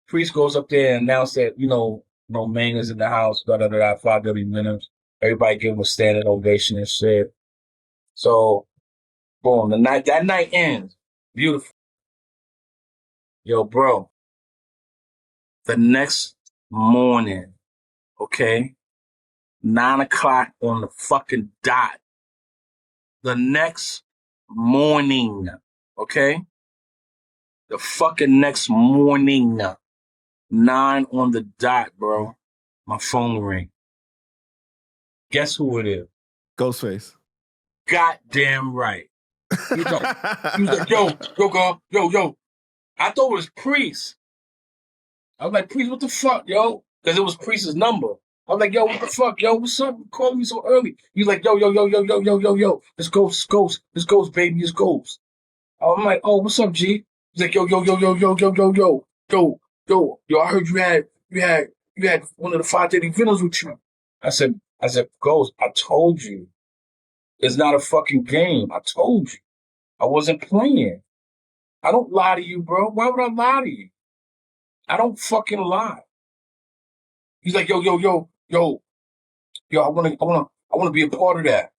Priest goes up there and announced that, no man is in the house, da da da da, 5W minutes. Everybody give him a standing ovation and shit. So, boom, that night ends. Beautiful. Yo, bro, the next morning, okay, 9 o'clock on the fucking dot. The next morning, okay? The fucking next morning, 9 on the dot, bro. My phone ring. Guess who it is? Ghostface. Goddamn right. He was like, yo, yo. I thought it was Priest. I was like, Priest, what the fuck, yo? Because it was Priest's number. I was like, yo, what the fuck, yo? What's up? You calling me so early? He's like, yo. It's Ghost, baby, it's Ghost. I'm like, oh, what's up, G? He's like, yo. I heard you had one of the 530 villains with you. I said, Ghost, I told you. It's not a fucking game. I told you. I wasn't playing. I don't lie to you, bro. Why would I lie to you? I don't fucking lie. He's like, yo. I wanna be a part of that.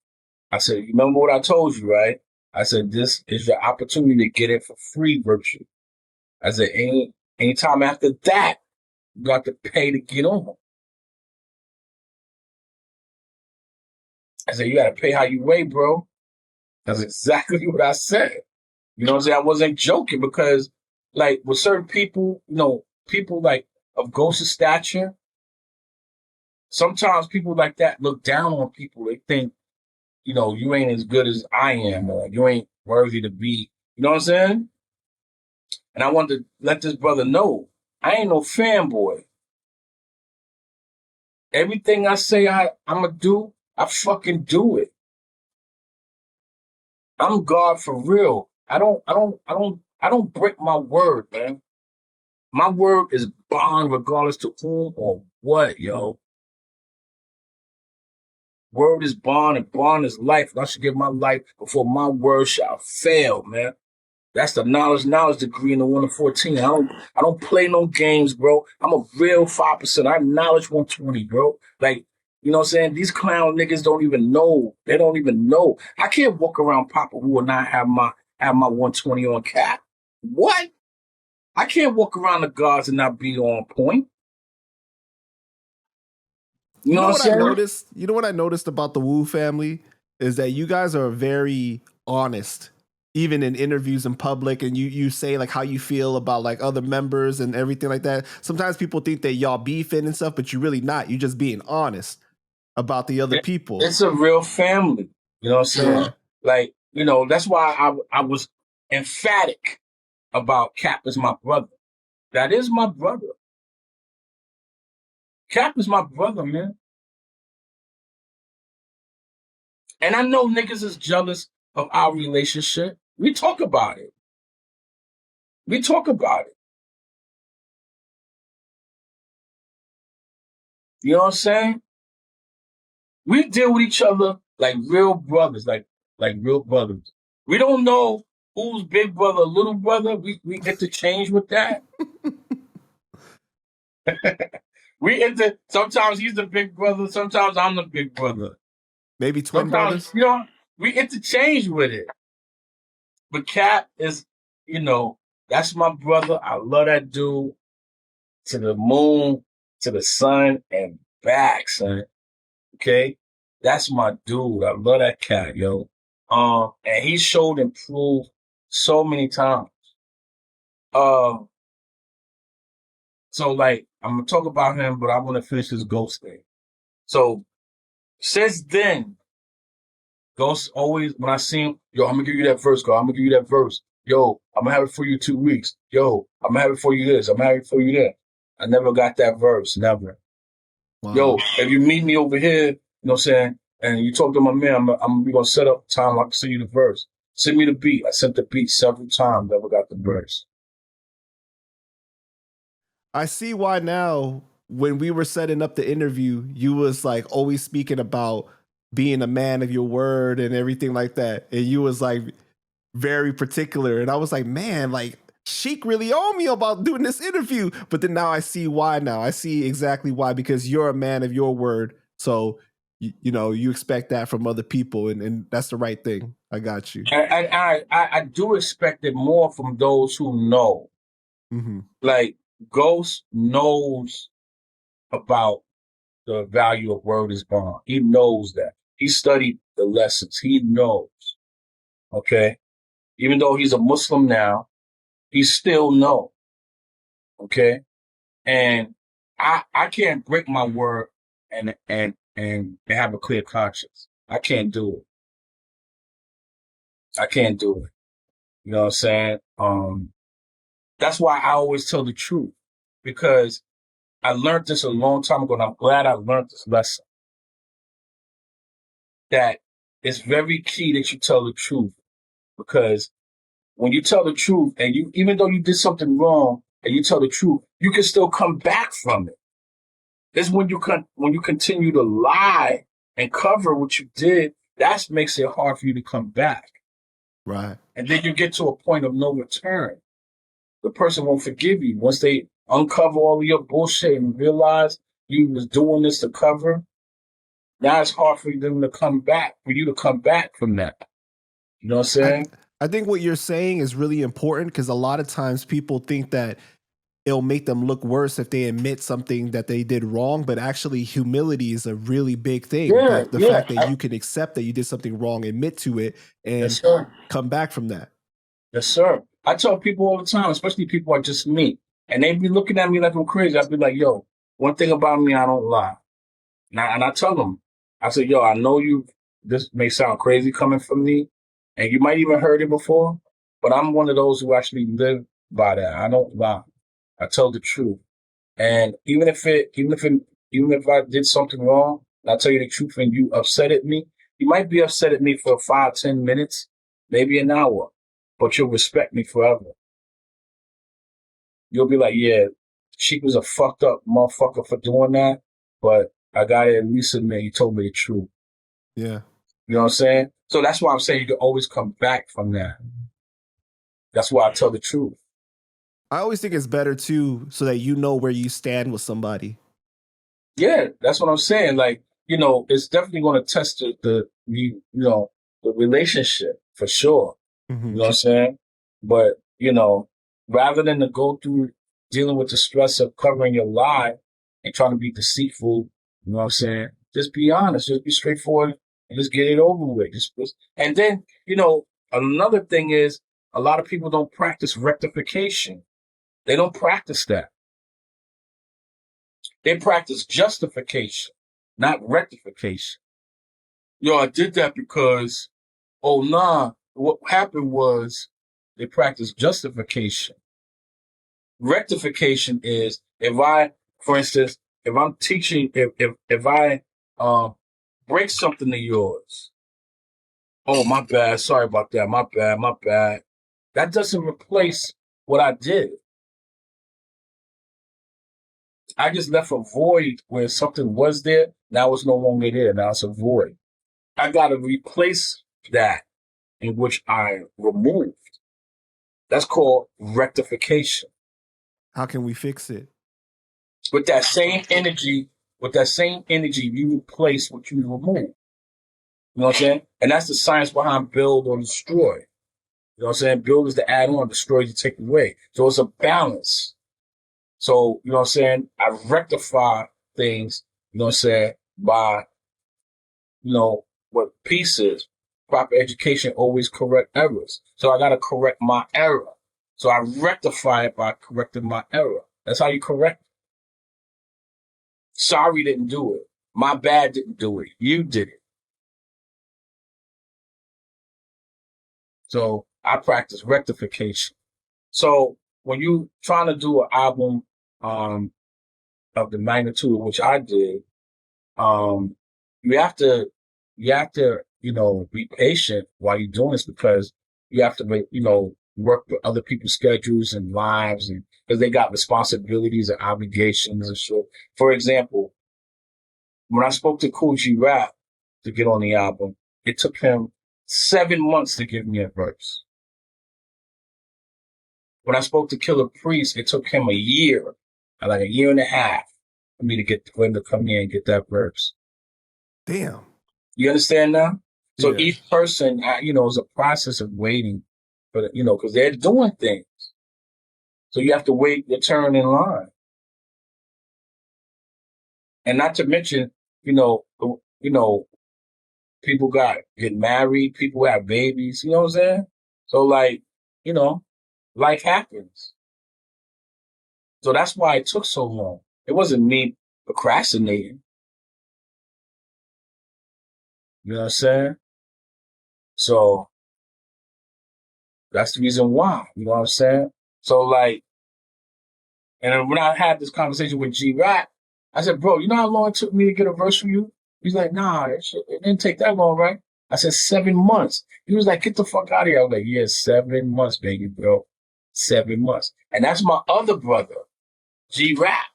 I said, you remember what I told you, right? I said, this is your opportunity to get it for free, virtually. I said, anytime after that, you got to pay to get on. I said, you got to pay how you weigh, bro. That's exactly what I said. You know what I'm saying? I wasn't joking because, like, with certain people, people like of Ghost's stature, sometimes people like that look down on people. They think, you ain't as good as I am, or you ain't worthy to be. You know what I'm saying? And I wanted to let this brother know, I ain't no fanboy. Everything I say I'm gonna do, I fucking do it. I'm God for real. I don't break my word, man. My word is bond regardless to whom or what, yo. Word is bond and bond is life. And I should give my life before my word shall fail, man. That's the knowledge degree in the 1 to 14. I don't play no games, bro. I'm a real 5%. I knowledge 120, bro. Like, you know what I'm saying? These clown niggas don't even know. They don't even know. I can't walk around Papa who will not have my 120 on cap. What? I can't walk around the guards and not be on point. You know what I'm saying? You know what I noticed about the Wu family is that you guys are very honest, even in interviews in public, and you say like how you feel about like other members and everything like that. Sometimes people think that y'all beefing and stuff, but you're really not. You're just being honest about the other people. It's a real family. You know what I'm saying? Yeah. Like, that's why I was emphatic about Cap as my brother. That is my brother. Cap is my brother, man. And I know niggas is jealous of our relationship. We talk about it. You know what I'm saying? We deal with each other like real brothers, like real brothers. We don't know who's big brother, little brother. We interchange with that. Sometimes he's the big brother, sometimes I'm the big brother. Maybe twin brothers. We interchange with it. But Cap is, that's my brother. I love that dude. To the moon, to the sun, and back, son. Okay? That's my dude. I love that cat, yo. And he showed and proved so many times. So like, I'm gonna talk about him, but I want to finish this Ghost thing. So since then, Ghost always, when I see him, yo, I'm gonna give you that verse, girl. I'm gonna give you that verse. Yo, I'm gonna have it for you 2 weeks. Yo, I'm gonna have it for you this. I'm gonna have it for you that. I never got that verse, never. Wow. Yo, if you meet me over here, you know what I'm saying, and you talk to my man, we gonna set up time. I can send you the verse. Send me the beat. I sent the beat several times. Never got the verse. I see why now. When we were setting up the interview, you was like always speaking about being a man of your word and everything like that, and you was like very particular. And I was like, man, like Sheek really owned me about doing this interview. But then now I see why. Now I see exactly why, because you're a man of your word. So you expect that from other people, and that's the right thing. I got you. And I do expect it more from those who know. Mm-hmm. Like Ghost knows about the value of word is bond. He knows that. He studied the lessons. He knows. Okay? Even though he's a Muslim now, he still knows. Okay? And I can't break my word and and have a clear conscience. I can't do it. I can't do it. You know what I'm saying? That's why I always tell the truth, because I learned this a long time ago, and I'm glad I learned this lesson. That it's very key that you tell the truth, because when you tell the truth, and you, even though you did something wrong, and you tell the truth, you can still come back from it. It's when you continue to lie and cover what you did, that makes it hard for you to come back. Right. And then you get to a point of no return. The person won't forgive you once they uncover all of your bullshit and realize you was doing this to cover. Now it's hard for them to come back, for you to come back from that. You know what I'm saying? I think what you're saying is really important, because a lot of times people think that it'll make them look worse if they admit something that they did wrong, but actually humility is a really big thing. Yeah, The fact that you can accept that you did something wrong, admit to it, and come back from that. Yes, sir. I tell people all the time, especially people like just me, and they be looking at me like I'm crazy. I be like, yo, one thing about me, I don't lie. And I tell them, I say, yo, I know this may sound crazy coming from me, and you might even heard it before, but I'm one of those who actually live by that. I don't lie. I tell the truth. And even if I did something wrong, and I tell you the truth and you upset at me, you might be upset at me for 5, 10 minutes, maybe an hour, but you'll respect me forever. You'll be like, yeah, Sheek was a fucked up motherfucker for doing that, but I got to at least admit he told me the truth. Yeah. You know what I'm saying? So that's why I'm saying you can always come back from that. That's why I tell the truth. I always think it's better too, so that you know where you stand with somebody. Yeah, that's what I'm saying. Like, you know, it's definitely going to test the relationship for sure. Mm-hmm. You know what I'm saying? But, you know, rather than to go through dealing with the stress of covering your lie and trying to be deceitful, you know what I'm saying? Just be honest, just be straightforward, and just get it over with. And then, you know, another thing is a lot of people don't practice rectification. They don't practice that. They practice justification, not rectification. Yo, I did that because, oh, nah, what happened was they practice justification. Rectification is for instance, if I'm teaching, if I break something of yours, oh, my bad, sorry about that, my bad. That doesn't replace what I did. I just left a void where something was there. Now it's no longer there. Now it's a void. I got to replace that in which I removed. That's called rectification. How can we fix it? With that same energy, you replace what you remove. You know what I'm saying? And that's the science behind build or destroy. You know what I'm saying? Build is to add on, destroy is to take away. So it's a balance. So, you know what I'm saying? I rectify things, you know what I'm saying, by, you know, what peace is. Proper education always correct errors. So I got to correct my error. So I rectify it by correcting my error. That's how you correct it. Sorry didn't do it. My bad didn't do it. You did it. So I practice rectification. So when you trying to do an album of the magnitude which I did, you have to, you know, be patient while you're doing this, because you have to, you know, work with other people's schedules and lives, and because they got responsibilities and obligations and so. For example, when I spoke to Kool G Rap to get on the album, it took him 7 months to give me a verse. When I spoke to Killer Priest, it took him a year, like a year and a half, for me for him to come here and get that verse. Damn. You understand now? So Yeah. each person, you know, is a process of waiting, but you know, because they're doing things. So you have to wait your turn in line, and not to mention, you know, people get married, people have babies. You know what I'm saying? So like, you know, life happens. So that's why it took so long. It wasn't me procrastinating. You know what I'm saying? So that's the reason why. You know what I'm saying? So like, and then when I had this conversation with G-Rap, I said, bro, you know how long it took me to get a verse from you? He's like, nah, it didn't take that long, right? I said, 7 months. He was like, get the fuck out of here. I was like, yeah, 7 months, baby, bro. 7 months. And that's my other brother, G-Rap.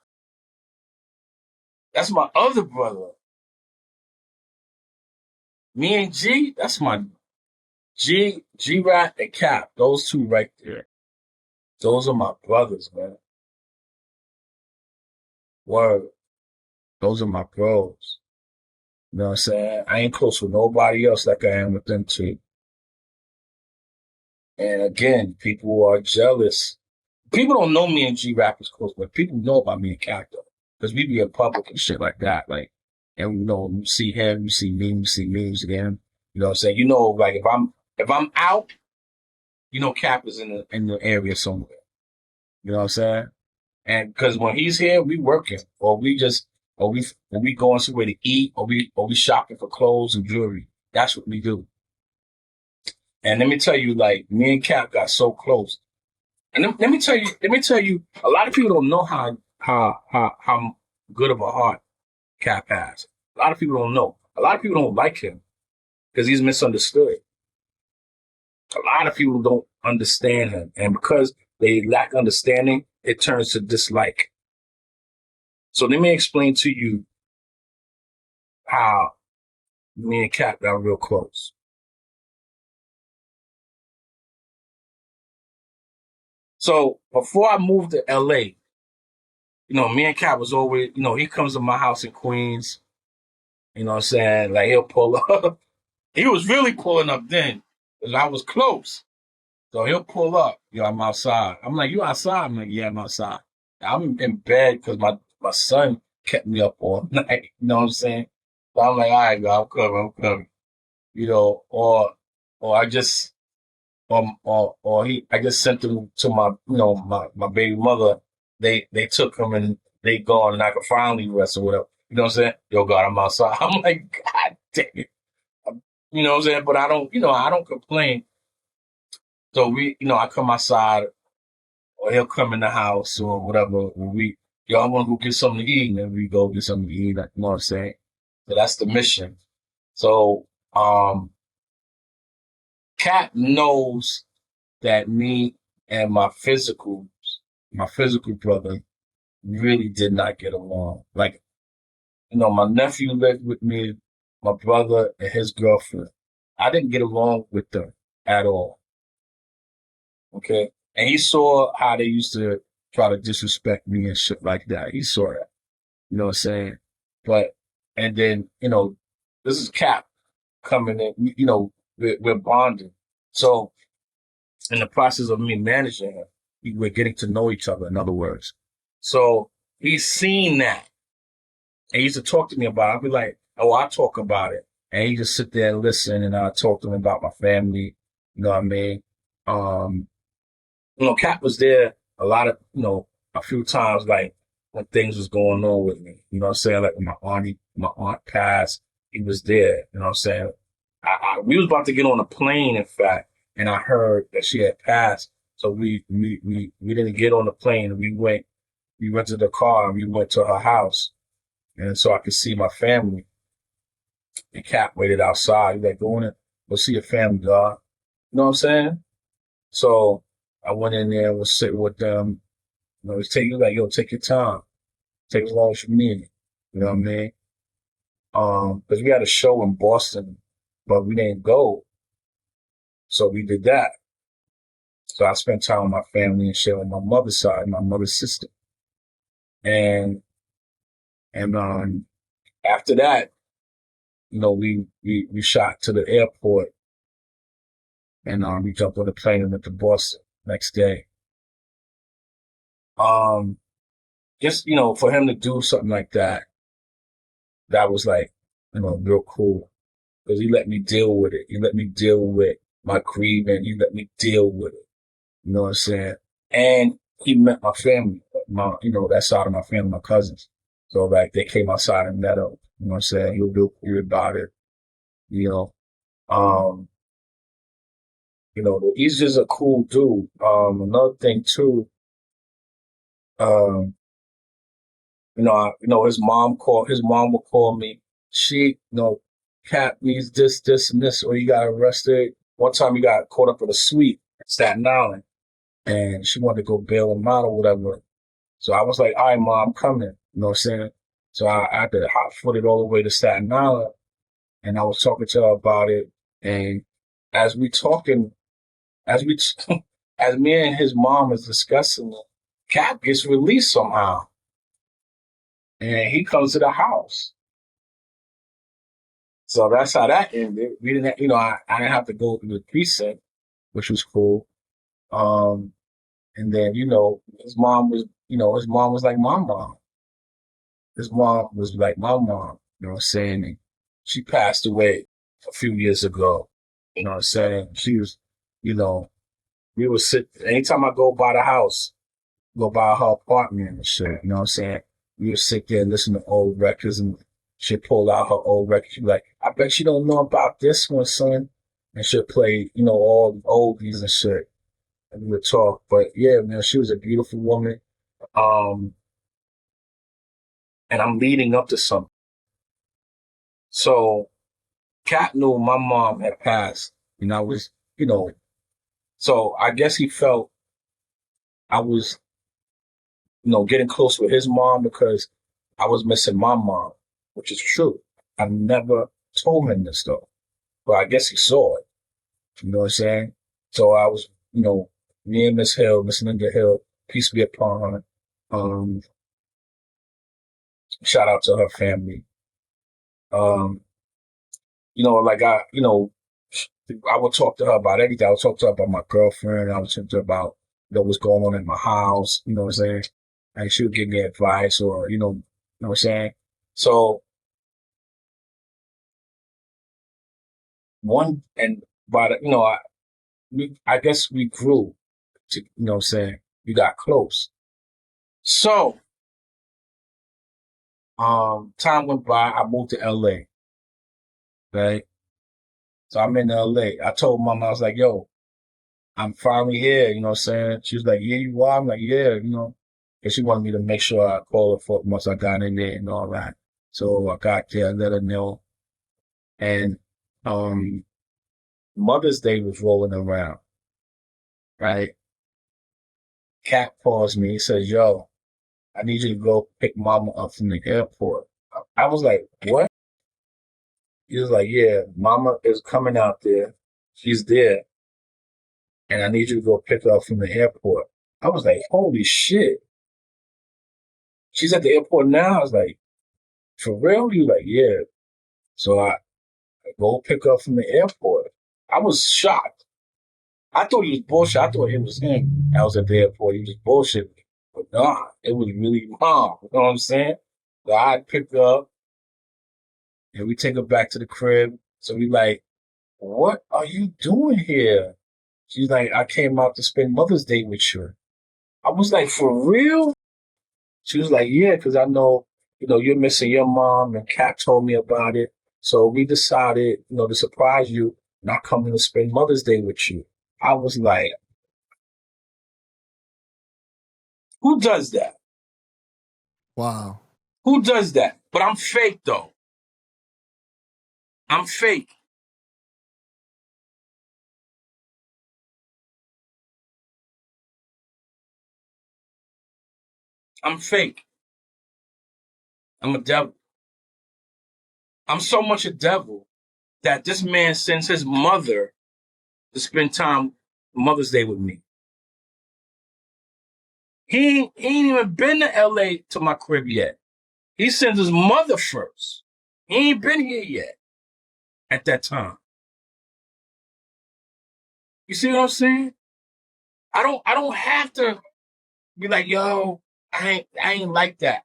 That's my other brother. Me and G, that's my G-Rap and Cap. Those two right there. Those are my brothers, man. Word. Those are my bros. You know what I'm saying? I ain't close with nobody else like I am with them two. And again, people are jealous. People don't know me and G-Rap is close, but people know about me and Cap though. Because we be in public and shit like that. Like, and you know, you see him, you see me, you see memes again. You know what I'm saying? You know, like if I'm out, you know Cap is in the area somewhere. You know what I'm saying? And because when he's here, we working, or we going somewhere to eat, or we shopping for clothes and jewelry. That's what we do. And let me tell you, like me and Cap got so close. And let me tell you, a lot of people don't know how good of a heart Cap has. A lot of people don't know. A lot of people don't like him because he's misunderstood. A lot of people don't understand him, and because they lack understanding, it turns to dislike. So let me explain to you how me and Cap got real close. So before I moved to LA, you know, me and Cap was always, you know, he comes to my house in Queens. You know what I'm saying? Like he'll pull up. He was really pulling up then because I was close. So he'll pull up. Yo, I'm outside. I'm like, you outside? I'm like, yeah, I'm outside. I'm in bed because my son kept me up all night. You know what I'm saying? So I'm like, all right, bro, I'm coming. You know, or I just I just sent them to my, you know, my baby mother. They took him and they gone and I could finally rest or whatever. You know what I'm saying? Yo, God, I'm outside. I'm like, God damn it. You know what I'm saying? But I don't, you know, I don't complain. So I come outside or he'll come in the house or whatever. Yo, I want to go get something to eat. And then we go get something to eat. Like, you know what I'm saying? So that's the mission. So, Cat knows that me and my physical brother really did not get along. Like, you know, my nephew lived with me, my brother and his girlfriend. I didn't get along with them at all. Okay. And he saw how they used to try to disrespect me and shit like that. He saw that. You know what I'm saying? But, and then, you know, this is Cap coming in, you know, we're bonding. So, in the process of me managing him, we're getting to know each other, in other words. So, he's seen that. And he used to talk to me about it. I'll be like, oh, I'll talk about it. And he just sit there and listen, and I'll talk to him about my family. You know what I mean? You know, Cap was there a lot of, you know, a few times, like, when things was going on with me. You know what I'm saying? Like, when my aunt passed, he was there. You know what I'm saying? We was about to get on a plane, in fact, and I heard that she had passed. So we didn't get on the plane. We rented a car and we went to her house. And so I could see my family. And Cap waited outside. He's like, go in, go see your family, dog. You know what I'm saying? So I went in there and was sitting with them. You know, take your time. Take as long as you need it. You know what I mean? Because we had a show in Boston, but we didn't go. So we did that. So I spent time with my family and shit on my mother's side, my mother's sister. And after that, you know, we shot to the airport and we jumped on the plane and went to Boston next day. Just, you know, for him to do something like that, that was like, you know, real cool. Because he let me deal with it. He let me deal with my grieving. He let me deal with it. You know what I'm saying? And he met my family, you know, that side of my family, my cousins. So like they came outside and met up. You know what I'm saying? He was real cool about it. you know. Um, he's just a cool dude. Another thing too, um, his mom would call me. She, Cap needs this, and this, or he got arrested. One time he got caught up in a sweep at Staten Island, and she wanted to go bail him out or whatever. So I was like, all right, mom, I'm coming. You know what I'm saying? So I had to hot foot it all the way to Staten Island, and I was talking to her about it. And as we talking, as we, as me and his mom is discussing it, Cap gets released somehow, and he comes to the house. So that's how that ended. We didn't, I didn't have to go through the precinct, which was cool. And then, his mom was like my mom. His mom was like my mom, you know what I'm saying? And she passed away a few years ago. You know what I'm saying? She was, you know, we would sit, anytime I go by the house, go by her apartment and shit, you know what I'm saying? We would sit there and listen to old records, and she'd pull out her old records. She'd be like, I bet you don't know about this one, son. And she'd play, all the oldies and shit. And we would talk. But yeah, man, she was a beautiful woman. Um, and I'm leading up to something. So Cat knew my mom had passed, and I was, so I guess he felt I was, getting close with his mom because I was missing my mom, which is true. I never told him this though, but I guess he saw it. You know what I'm saying? So I was, me and Miss Hill, Miss Linda Hill, peace be upon her. Shout out to her family. Like I would talk to her about everything. I would talk to her about my girlfriend. I would talk to her about, what's going on in my house. You know what I'm saying? And she would give me advice, or, you know what I'm saying? So I guess we grew to, what I'm saying? We got close. So, time went by. I moved to LA, right? So I'm in LA. I told mom, I was like, yo, I'm finally here, you know what I'm saying? She was like, yeah, you are? I'm like, yeah, because she wanted me to make sure I called her for once I got in there and all that. So I got there, let her know. And Mother's Day was rolling around, right? Cat calls me. He says, yo, I need you to go pick mama up from the airport. I was like, what? He was like, yeah, mama is coming out there. She's there. And I need you to go pick her up from the airport. I was like, holy shit. She's at the airport now. I was like, for real? He was like, yeah. So I go pick her up from the airport. I was shocked. I thought he was bullshit. I thought it was him. I was at the airport. He was bullshitting. But nah, it was really mom. You know what I'm saying? So I pick her up and we take her back to the crib. So we like, what are you doing here? She's like, I came out to spend Mother's Day with you. I was like, for real? She was like, yeah, because I know, you're missing your mom, and Kat told me about it. So we decided, to surprise you, not coming to spend Mother's Day with you. I was like, who does that? Wow. Who does that? But I'm fake though. I'm fake. I'm fake. I'm a devil. I'm so much a devil that this man sends his mother to spend time Mother's Day with me. He ain't even been to LA to my crib yet. He sends his mother first. He ain't been here yet at that time. You see what I'm saying? I don't have to be like, yo, I ain't like that.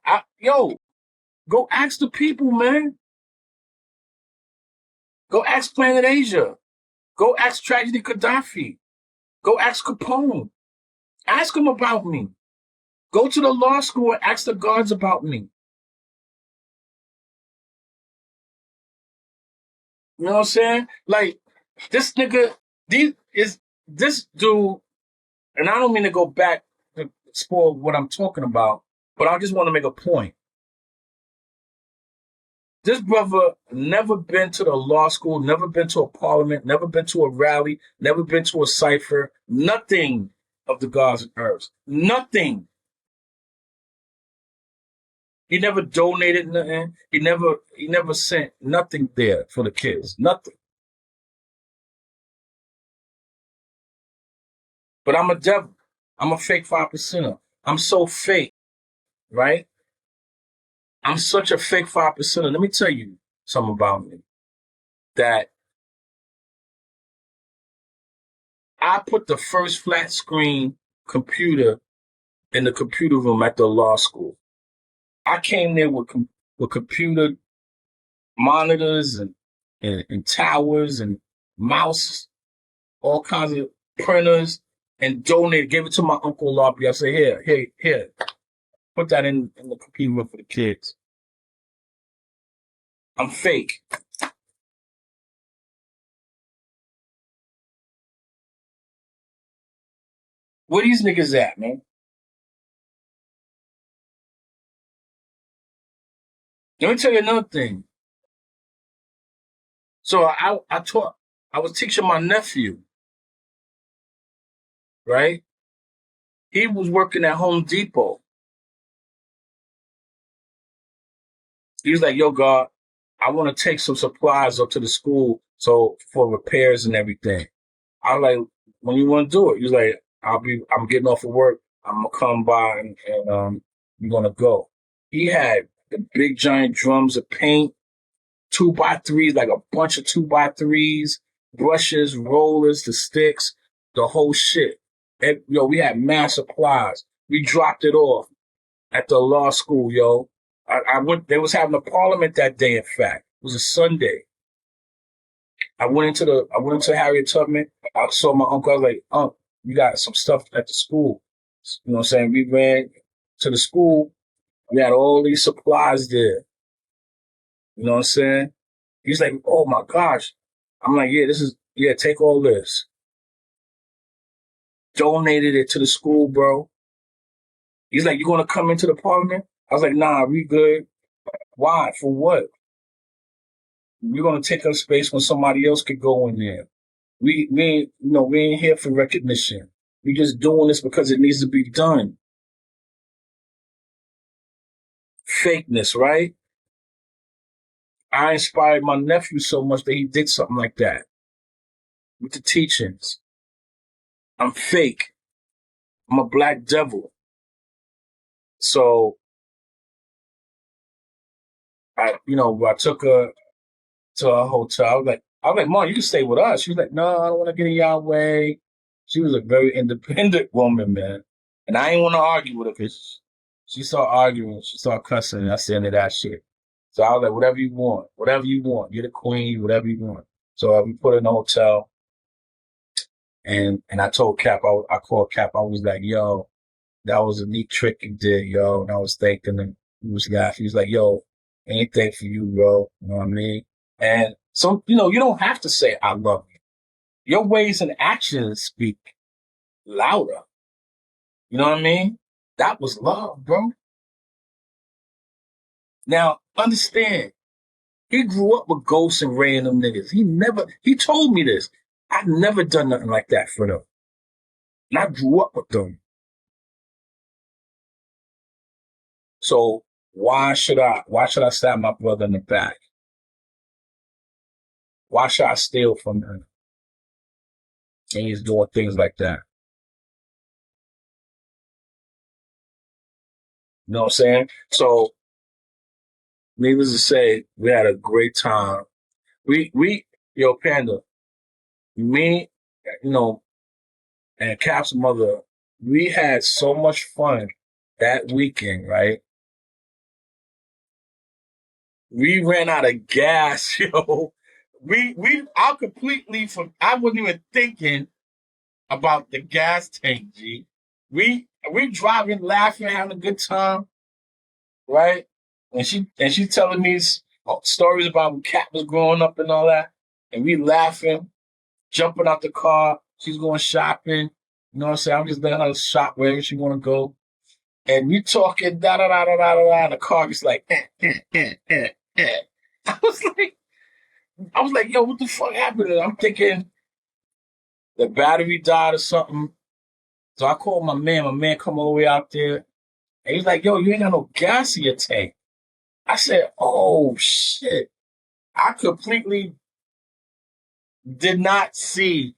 Go ask the people, man. Go ask Planet Asia. Go ask Tragedy Gaddafi. Go ask Capone. Ask them about me. Go to the law school and ask the guards about me. You know what I'm saying? Like, this nigga, this dude, and I don't mean to go back to spoil what I'm talking about, but I just want to make a point. This brother never been to the law school, never been to a parliament, never been to a rally, never been to a cipher, nothing of the gods and earths. Nothing. He never donated nothing. He never sent nothing there for the kids. Nothing. But I'm a devil. I'm a fake 5%er. I'm so fake, right? I'm such a fake 5%er. Let me tell you something about me. That I put the first flat screen computer in the computer room at the law school. I came there with computer monitors and towers and mouse, all kinds of printers, and donated, gave it to my Uncle Lobby. I said, here, put that in the computer room for the kids. I'm fake. Where these niggas at, man? Let me tell you another thing. So I was teaching my nephew, right? He was working at Home Depot. He was like, yo, God, I want to take some supplies up to the school for repairs and everything. I was like, when you want to do it? He was like, I'm getting off of work. I'm gonna come by and we're gonna go. He had the big giant drums of paint, 2x3s, like a bunch of 2x3s, brushes, rollers, the sticks, the whole shit. And, we had mass supplies. We dropped it off at the law school, yo. I went. They was having a parliament that day. In fact, it was a Sunday. I went into Harriet Tubman. I saw my uncle. I was like, you got some stuff at the school. You know what I'm saying? We ran to the school. We had all these supplies there. You know what I'm saying? He's like, oh my gosh. I'm like, take all this. Donated it to the school, bro. He's like, you gonna come into the parliament? I was like, nah, we good. Why? For what? We're gonna take up space when somebody else could go in there. We ain't here for recognition. We just doing this because it needs to be done. Fakeness, right? I inspired my nephew so much that he did something like that with the teachings. I'm fake. I'm a black devil. So I took her to a hotel. I was like, Mom, you can stay with us. She was like, no, I don't want to get in your way. She was a very independent woman, man. And I didn't want to argue with her because she started arguing. She started cussing. That's the end of that shit. So I was like, whatever you want. You're the queen, whatever you want. So we put her in a hotel. And I told Cap, I called Cap. I was like, yo, that was a neat trick you did, yo. And I was thanking him. He was like, yo, anything for you, bro. You know what I mean? And so, you don't have to say, I love you. Your ways and actions speak louder. You know what I mean? That was love, bro. Now, understand, he grew up with Ghost and Ray and them niggas. He told me this. I've never done nothing like that for them. And I grew up with them. So why should I stab my brother in the back? Why should I steal from him? And he's doing things like that. You know what I'm saying? So, needless to say, we had a great time. Yo, Panda, me, and Cap's mother, we had so much fun that weekend, right? We ran out of gas, yo. I wasn't even thinking about the gas tank, G. We driving, laughing, having a good time, right? And she telling me stories about when Cap was growing up and all that. and we laughing, jumping out the car. She's going shopping. You know what I'm saying? I'm just letting her shop wherever she want to go. And we talking, da-da-da-da-da-da, and the car just like, I was like, yo, what the fuck happened? And I'm thinking the battery died or something. So I called my man. My man come all the way out there. And he's like, yo, you ain't got no gas in your tank. I said, oh, shit. I completely did not see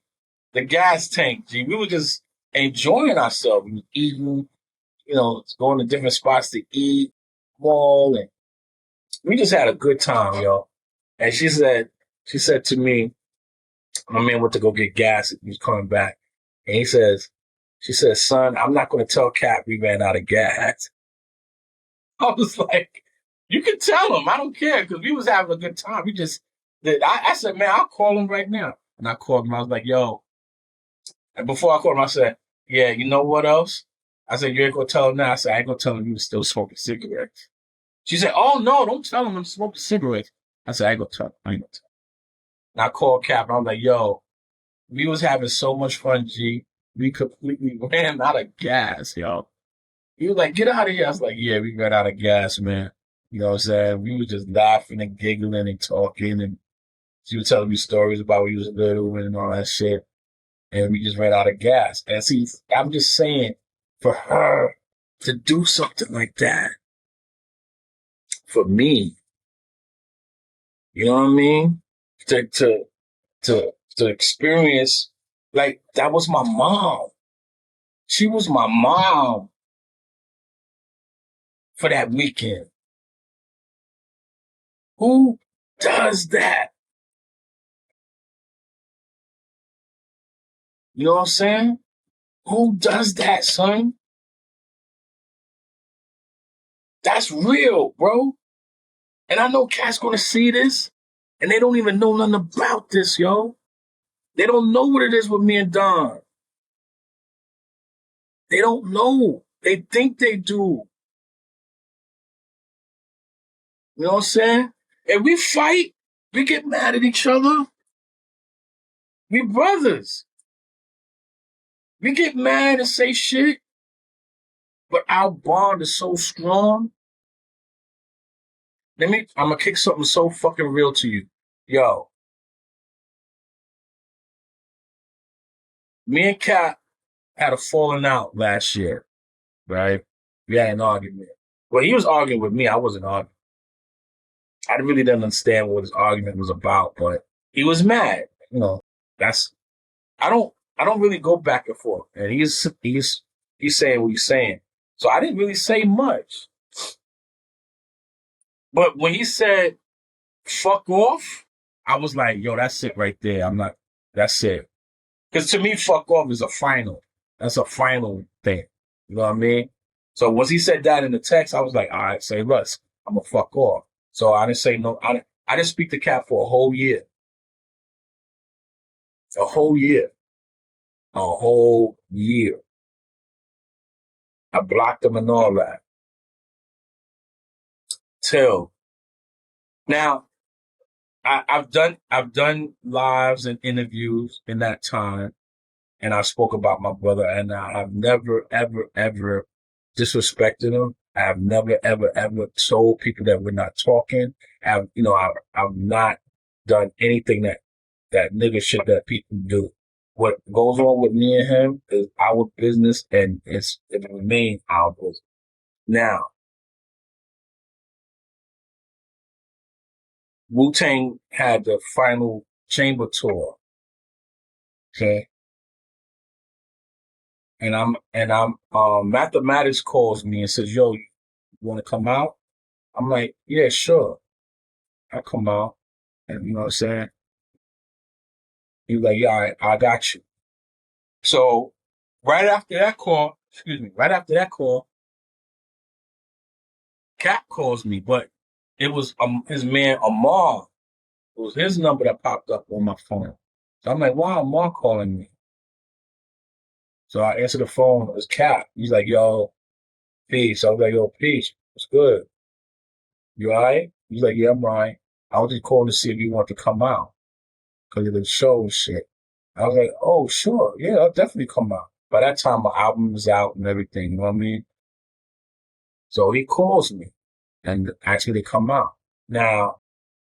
the gas tank, G. We were just enjoying ourselves. We were eating, going to different spots to eat, mall, and we just had a good time, yo. And she said to me, my man went to go get gas. He was coming back. And she says, son, I'm not going to tell Cap we ran out of gas. I was like, you can tell him. I don't care because we was having a good time. We just did. I said, man, I'll call him right now. And I called him. I was like, yo. And before I called him, I said, yeah, you know what else? I said, you ain't going to tell him now. I said, I ain't going to tell him you was still smoking cigarettes. She said, oh, no, don't tell him I'm smoking cigarettes. I said, I ain't going to tell him. I ain't going to tell him. And I called Cap. And I was like, yo, we was having so much fun, G. We completely ran out of gas, yo. He was like, get out of here. I was like, yeah, we ran out of gas, man. You know what I'm saying? We were just laughing and giggling and talking. And she was telling me stories about when he was little and all that shit. And we just ran out of gas. And see, I'm just saying, for her to do something like that, for me, you know what I mean? To experience, like, that was my mom. She was my mom for that weekend. Who does that? You know what I'm saying? Who does that, son? That's real, bro. And I know cats gonna see this, and they don't even know nothing about this, yo. They don't know what it is with me and Don. They don't know. They think they do. You know what I'm saying? And we fight. We get mad at each other. We brothers. We get mad and say shit. But our bond is so strong. I'm gonna kick something so fucking real to you. Yo. Me and Kat had a falling out last year, right? We had an argument. Well, he was arguing with me. I wasn't arguing. I really didn't understand what his argument was about, but he was mad. You know, I don't really go back and forth. And he's saying what he's saying. So I didn't really say much. But when he said, fuck off, I was like, yo, that's it right there. That's it. Because to me, fuck off is a final. That's a final thing. You know what I mean? So once he said that in the text, I was like, all right, say less. I'm going to fuck off. So I didn't say no. I didn't speak to Cap for a whole year. A whole year. A whole year. I blocked him and all that. Now, I've done lives and interviews in that time, and I spoke about my brother, and I have never, ever, ever disrespected him. I have never, ever, ever told people that we're not talking. I've not done anything that nigga shit that people do. What goes on with me and him is our business, and it remains our business. Now, Wu-Tang had the final chamber tour. Okay. And I'm Mathematics calls me and says, yo, you want to come out? I'm like, yeah, sure. I'll come out. And you know what I'm saying? He was like, yeah, I got you. So right after that call, Cap calls me, but it was his man Amar. It was his number that popped up on my phone. So I'm like, why Amar calling me? So I answer the phone. It was Cap. He's like, yo, peace. I was like, yo, peace. What's good? You all right? He's like, yeah, I'm right. I was just calling to see if you want to come out. because of the show and shit. I was like, oh, sure. Yeah, I'll definitely come out. By that time, my album was out and everything. You know what I mean? So he calls me and actually come out. Now,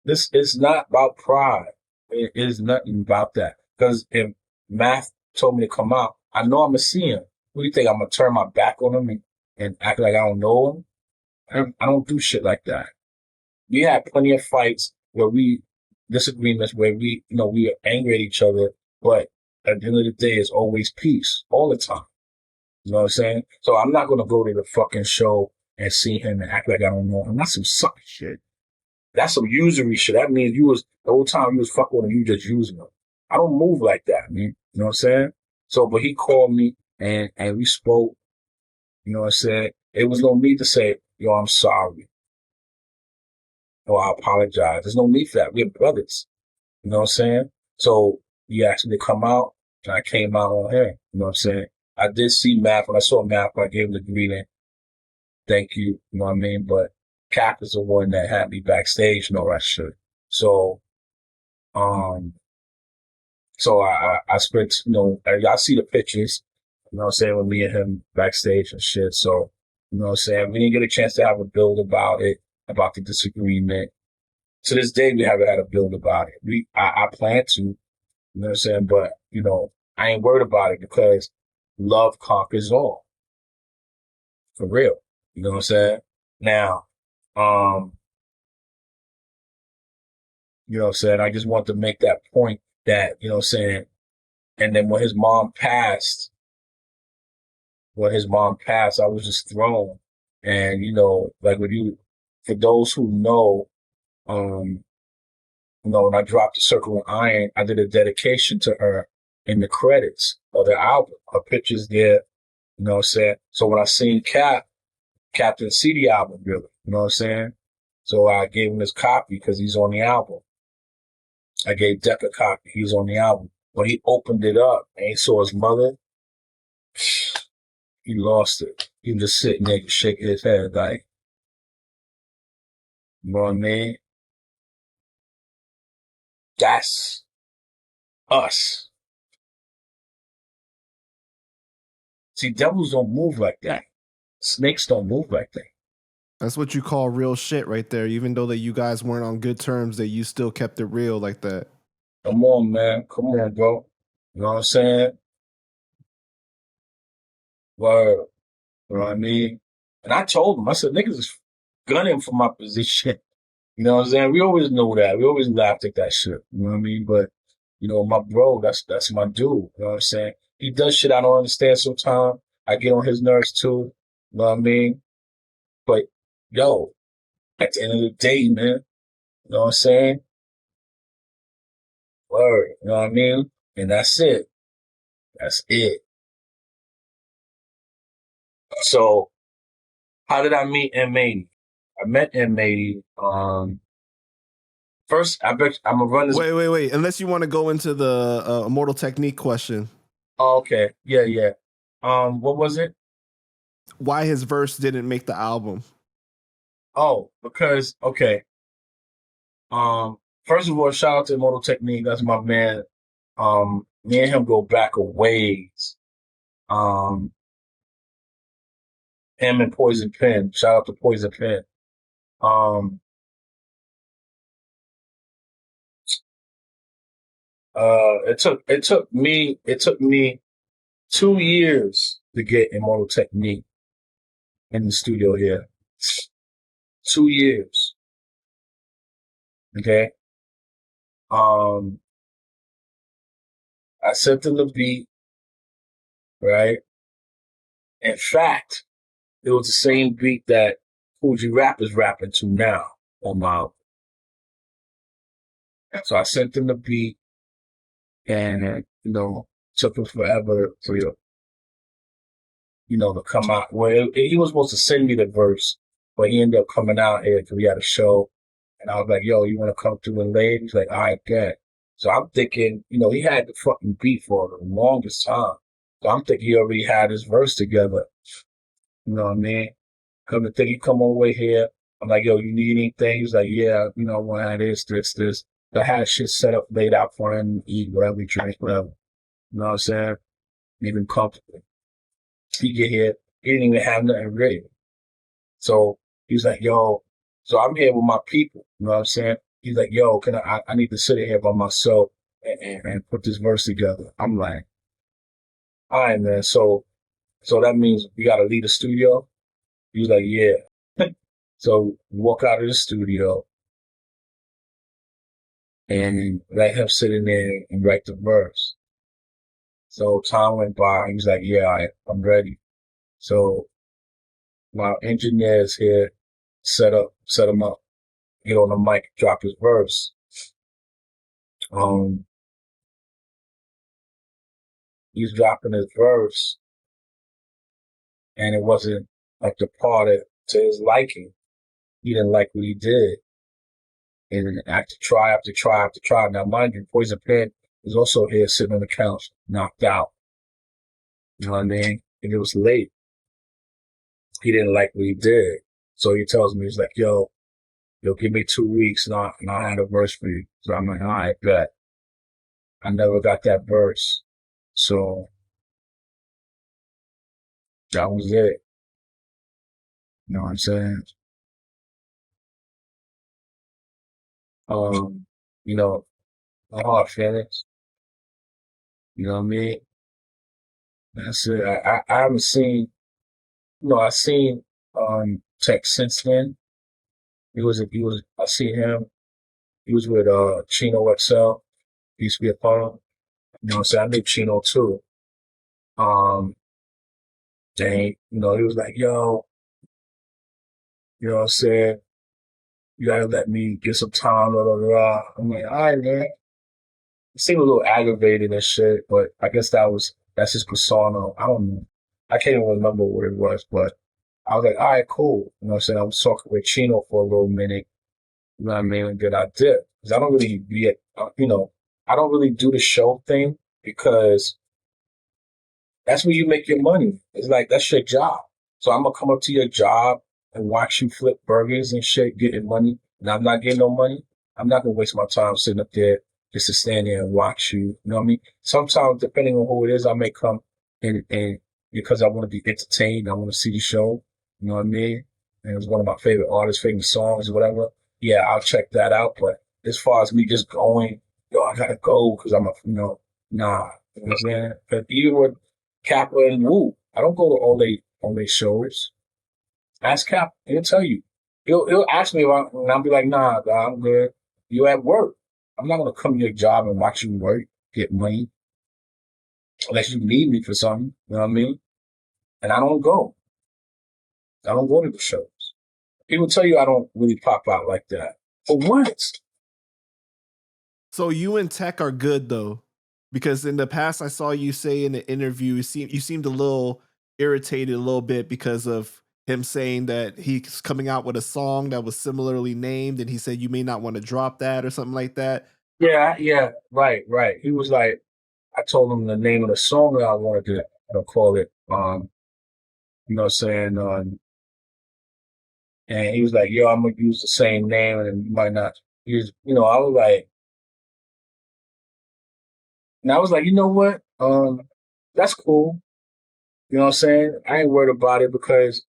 this is not about pride. It is nothing about that. Because if Math told me to come out, I know I'm going to see him. What do you think? I'm going to turn my back on him and act like I don't know him? I don't do shit like that. We had plenty of fights where disagreements where we are angry at each other, but at the end of the day, it's always peace all the time. You know what I'm saying? So I'm not going to go to the fucking show and see him and act like I don't know him. That's some sucker shit. That's some usury shit. That means the whole time you was fucking with him, you just using him. I don't move like that, man. You know what I'm saying? So, but he called me and we spoke. You know what I'm saying? It was no need to say, yo, I'm sorry. Or I apologize. There's no need for that. We're brothers. You know what I'm saying? So he asked me to come out and I came out on him. You know what I'm saying? I did see Math. When I saw Math, I gave him the greeting. Thank you. You know what I mean? But Cap is the one that had me backstage and all that shit. So, I spent, y'all see the pictures, you know what I'm saying, with me and him backstage and shit. So, you know what I'm saying? We didn't get a chance to have a build about it, about the disagreement. To this day, we haven't had a build about it. I plan to, you know what I'm saying? But, I ain't worried about it because love conquers all. For real. You know what I'm saying? Now, you know what I'm saying? I just want to make that point that, you know what I'm saying? And then when his mom passed, I was just thrown. And, like for those who know, when I dropped the Circle of Iron, I did a dedication to her in the credits of the album. Her picture's there, you know what I'm saying? So when I seen Cap didn't see the album really, you know what I'm saying? So I gave him his copy because he's on the album. I gave Deck a copy, he's on the album. When he opened it up and he saw his mother, he lost it. He was just sitting there shaking his head like, you know what I mean? That's us. See, devils don't move like that. Snakes don't move like that. That's what you call real shit right there. Even though that you guys weren't on good terms, that you still kept it real like that. Come on, man. Come on, bro. You know what I'm saying? Word. You know what I mean? And I told him, I said, niggas is gunning for my position. You know what I'm saying? We always know that. We always laughed at that shit. You know what I mean? But, my bro, that's my dude. You know what I'm saying? He does shit I don't understand sometimes. I get on his nerves too. You know what I mean? But, yo, at the end of the day, man, you know what I'm saying? Word. You know what I mean? And that's it. That's it. So, how did I meet M80? I met M80. First, I bet I'm gonna run this. Wait. Unless you want to go into the Immortal Technique question. Oh, okay. Yeah. What was it? Why his verse didn't make the album? Oh, because okay. First of all, shout out to Immortal Technique. That's my man. Me and him go back a ways. Him and Poison Pen. Shout out to Poison Pen. It took me 2 years to get Immortal Technique in the studio here. 2 years. Okay. I sent him the beat, right? In fact, it was the same beat that Fuji Rap is rapping to now on my album. So I sent him the beat, and took him forever to to come out. Well, he was supposed to send me the verse, but he ended up coming out here because we had a show, and I was like, "Yo, you want to come through and lay?" He's like, "All right, good." So I'm thinking, he had the fucking beat for the longest time. So I'm thinking he already had his verse together. You know what I mean? Come to think, he come all the way here. I'm like, "Yo, you need anything?" He's like, "Yeah, I want to have this. I had shit set up, laid out for him, eat whatever, drink whatever. You know what I'm saying? Made him comfortable. He get here, he didn't even have nothing ready. So he's like, yo, so I'm here with my people. You know what I'm saying? He's like, yo, I need to sit here by myself and put this verse together. I'm like, all right, man. So that means we got to leave the studio. He's like, yeah. So we walk out of the studio and let him sit in there and write the verse. So time went by. He was like, yeah, all right, I'm ready. So my engineers here set him up, get on the mic, drop his verse. He's dropping his verse, and it wasn't like the part to his liking. He didn't like what he did. And after try after try after try. Now, mind you, Poison Pen is also here sitting on the couch, knocked out. You know what I mean? And it was late. He didn't like what he did. So he tells me, he's like, yo, give me 2 weeks and I'll have a verse for you. So I'm like, all right, bet. I never got that verse. So that was it. You know what I'm saying? You know, my hard feelings. You know what I mean? That's it. I haven't seen, I've seen Tech since then. I see him. He was with Chino XL. He used to be a part of. You know what I'm saying? I knew Chino too. Um, he was like, yo, you know what I'm saying? You gotta let me get some time, blah, blah, blah. I'm like, all right, man. It seemed a little aggravated and shit, but I guess that's his persona. I don't know. I can't even remember what it was, but I was like, all right, cool. You know what I'm saying? I was talking with Chino for a little minute. You know what I mean? And then I did. Because I don't really I don't really do the show thing because that's where you make your money. It's like, that's your job. So I'm going to come up to your job and watch you flip burgers and shit, getting money, and I'm not getting no money. I'm not going to waste my time sitting up there just to stand there and watch you. You know what I mean? Sometimes, depending on who it is, I may come and because I want to be entertained, I want to see the show. You know what I mean? And it's one of my favorite artists, favorite songs, or whatever. Yeah, I'll check that out. But as far as me just going, yo, I got to go because nah. You know what I'm saying? But even with Kappa and Wu, I don't go to all they shows. Ask Cap, he'll tell you. He'll ask me about, and I'll be like, nah, dog, I'm good. You at work. I'm not gonna come to your job and watch you work, get money, unless you need me for something. You know what I mean? And I don't go. I don't go to the shows. People tell you I don't really pop out like that. For what? So you and Tech are good though, because in the past I saw you say in an interview you seemed a little irritated a little bit because of him saying that he's coming out with a song that was similarly named, and he said you may not want to drop that or something like that. Yeah, right. He was like, I told him the name of the song that I wanted to call it. You know what I'm saying? And he was like, yo, I'm gonna use the same name and you might not use, I was like, and I was like, you know what? That's cool. You know what I'm saying? I ain't worried about it because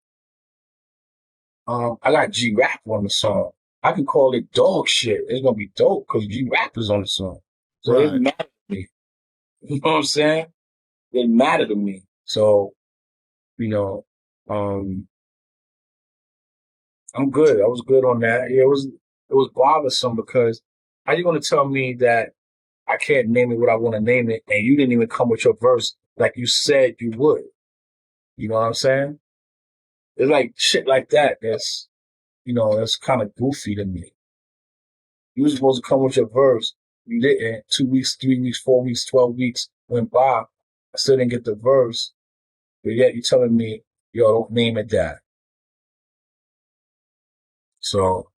I got G Rap on the song. I can call it dog shit. It's gonna be dope because G Rap is on the song. So it Right. didn't matter to me. You know what I'm saying? It didn't matter to me. So, you know, I'm good. I was good on that. Yeah, it was bothersome because how you gonna tell me that I can't name it what I want to name it, and you didn't even come with your verse like you said you would. You know what I'm saying? It's like shit like that. That's kind of goofy to me. You were supposed to come with your verse. You didn't. 2 weeks, 3 weeks, 4 weeks, 12 weeks went by. I still didn't get the verse, but yet you're telling me, yo, don't name it that. So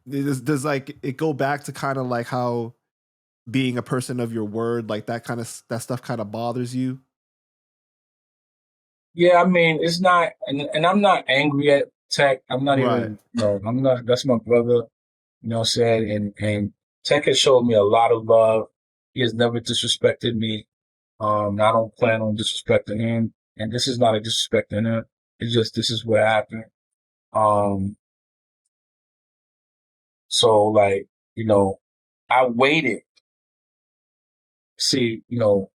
Does like it go back to kind of like how being a person of your word, like that stuff kind of bothers you? yeah, I mean, it's not, and I'm not angry at Tech. I'm not Right. even, no, I'm not. That's my brother. You know what I'm saying? And Tech has showed me a lot of love. He has never disrespected me. And I don't plan on disrespecting him. And this is not a disrespect to him. It's just this is what happened. Um, so like, you know, I waited to see, you know,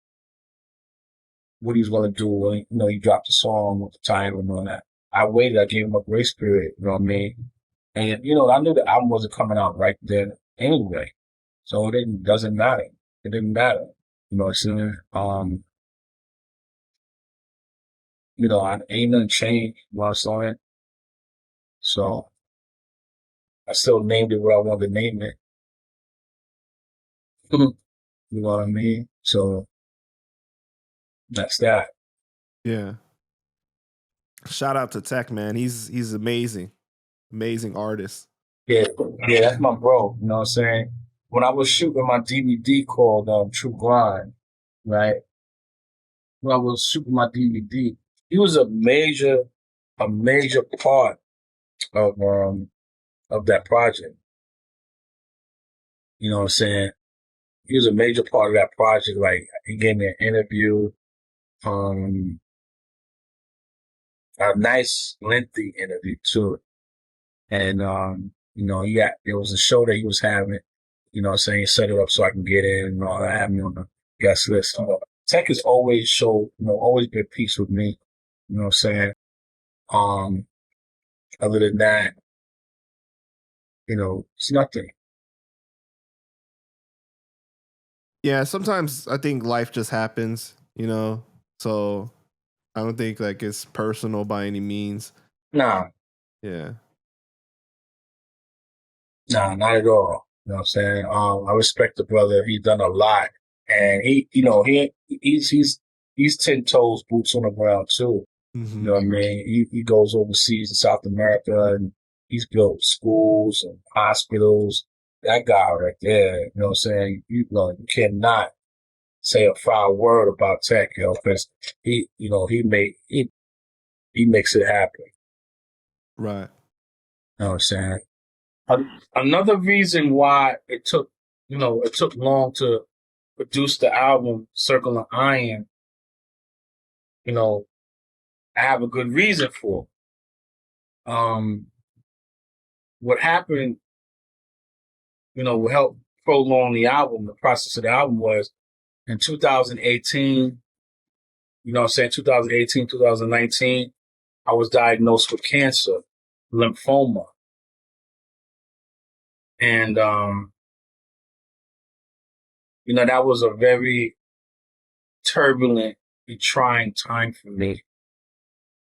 what he was gonna do when, you know, he dropped the song with the title and all that. I waited, I gave him a grace period, you know what I mean? And, you know, I knew the album wasn't coming out right then anyway. So doesn't matter. It didn't matter. You know what I'm saying? You know, ain't nothing changed while I saw it. So I still named it what I wanted to name it. You know what I mean? So that's that. Yeah. Shout out to Tech, man. He's amazing. Amazing artist. Yeah, yeah, that's my bro. You know what I'm saying? When I was shooting my DVD called True Grind, right? When I was shooting my DVD, he was a major part of that project. You know what I'm saying? He was a major part of that project. Like he gave me an interview, um, a nice lengthy interview too. And you know, there was a show that he was having, you know what I'm saying, he set it up so I can get in and all that, have me on the guest list. Tech has always showed, you know, always been peace with me. You know what I'm saying? Um, other than that, you know, it's nothing. Yeah, sometimes I think life just happens, you know. So I don't think like it's personal by any means. Nah, Yeah. nah, not at all. You know what I'm saying? I respect the brother. He's done a lot. And he, you know, he's 10 toes, boots on the ground too. You know what I mean? He goes overseas to South America and he's built schools and hospitals. That guy right there, you know what I'm saying? You know, you cannot say a foul word about Tech, you know, because you know, he makes it happen. Right. You know what I'm saying? Another reason why it took long to produce the album Circle of Iron, you know, I have a good reason for. What happened, you know, what helped prolong the process of the album was in 2018, you know what I'm saying, 2018, 2019, I was diagnosed with cancer, lymphoma. And, you know, that was a very turbulent and trying time for me.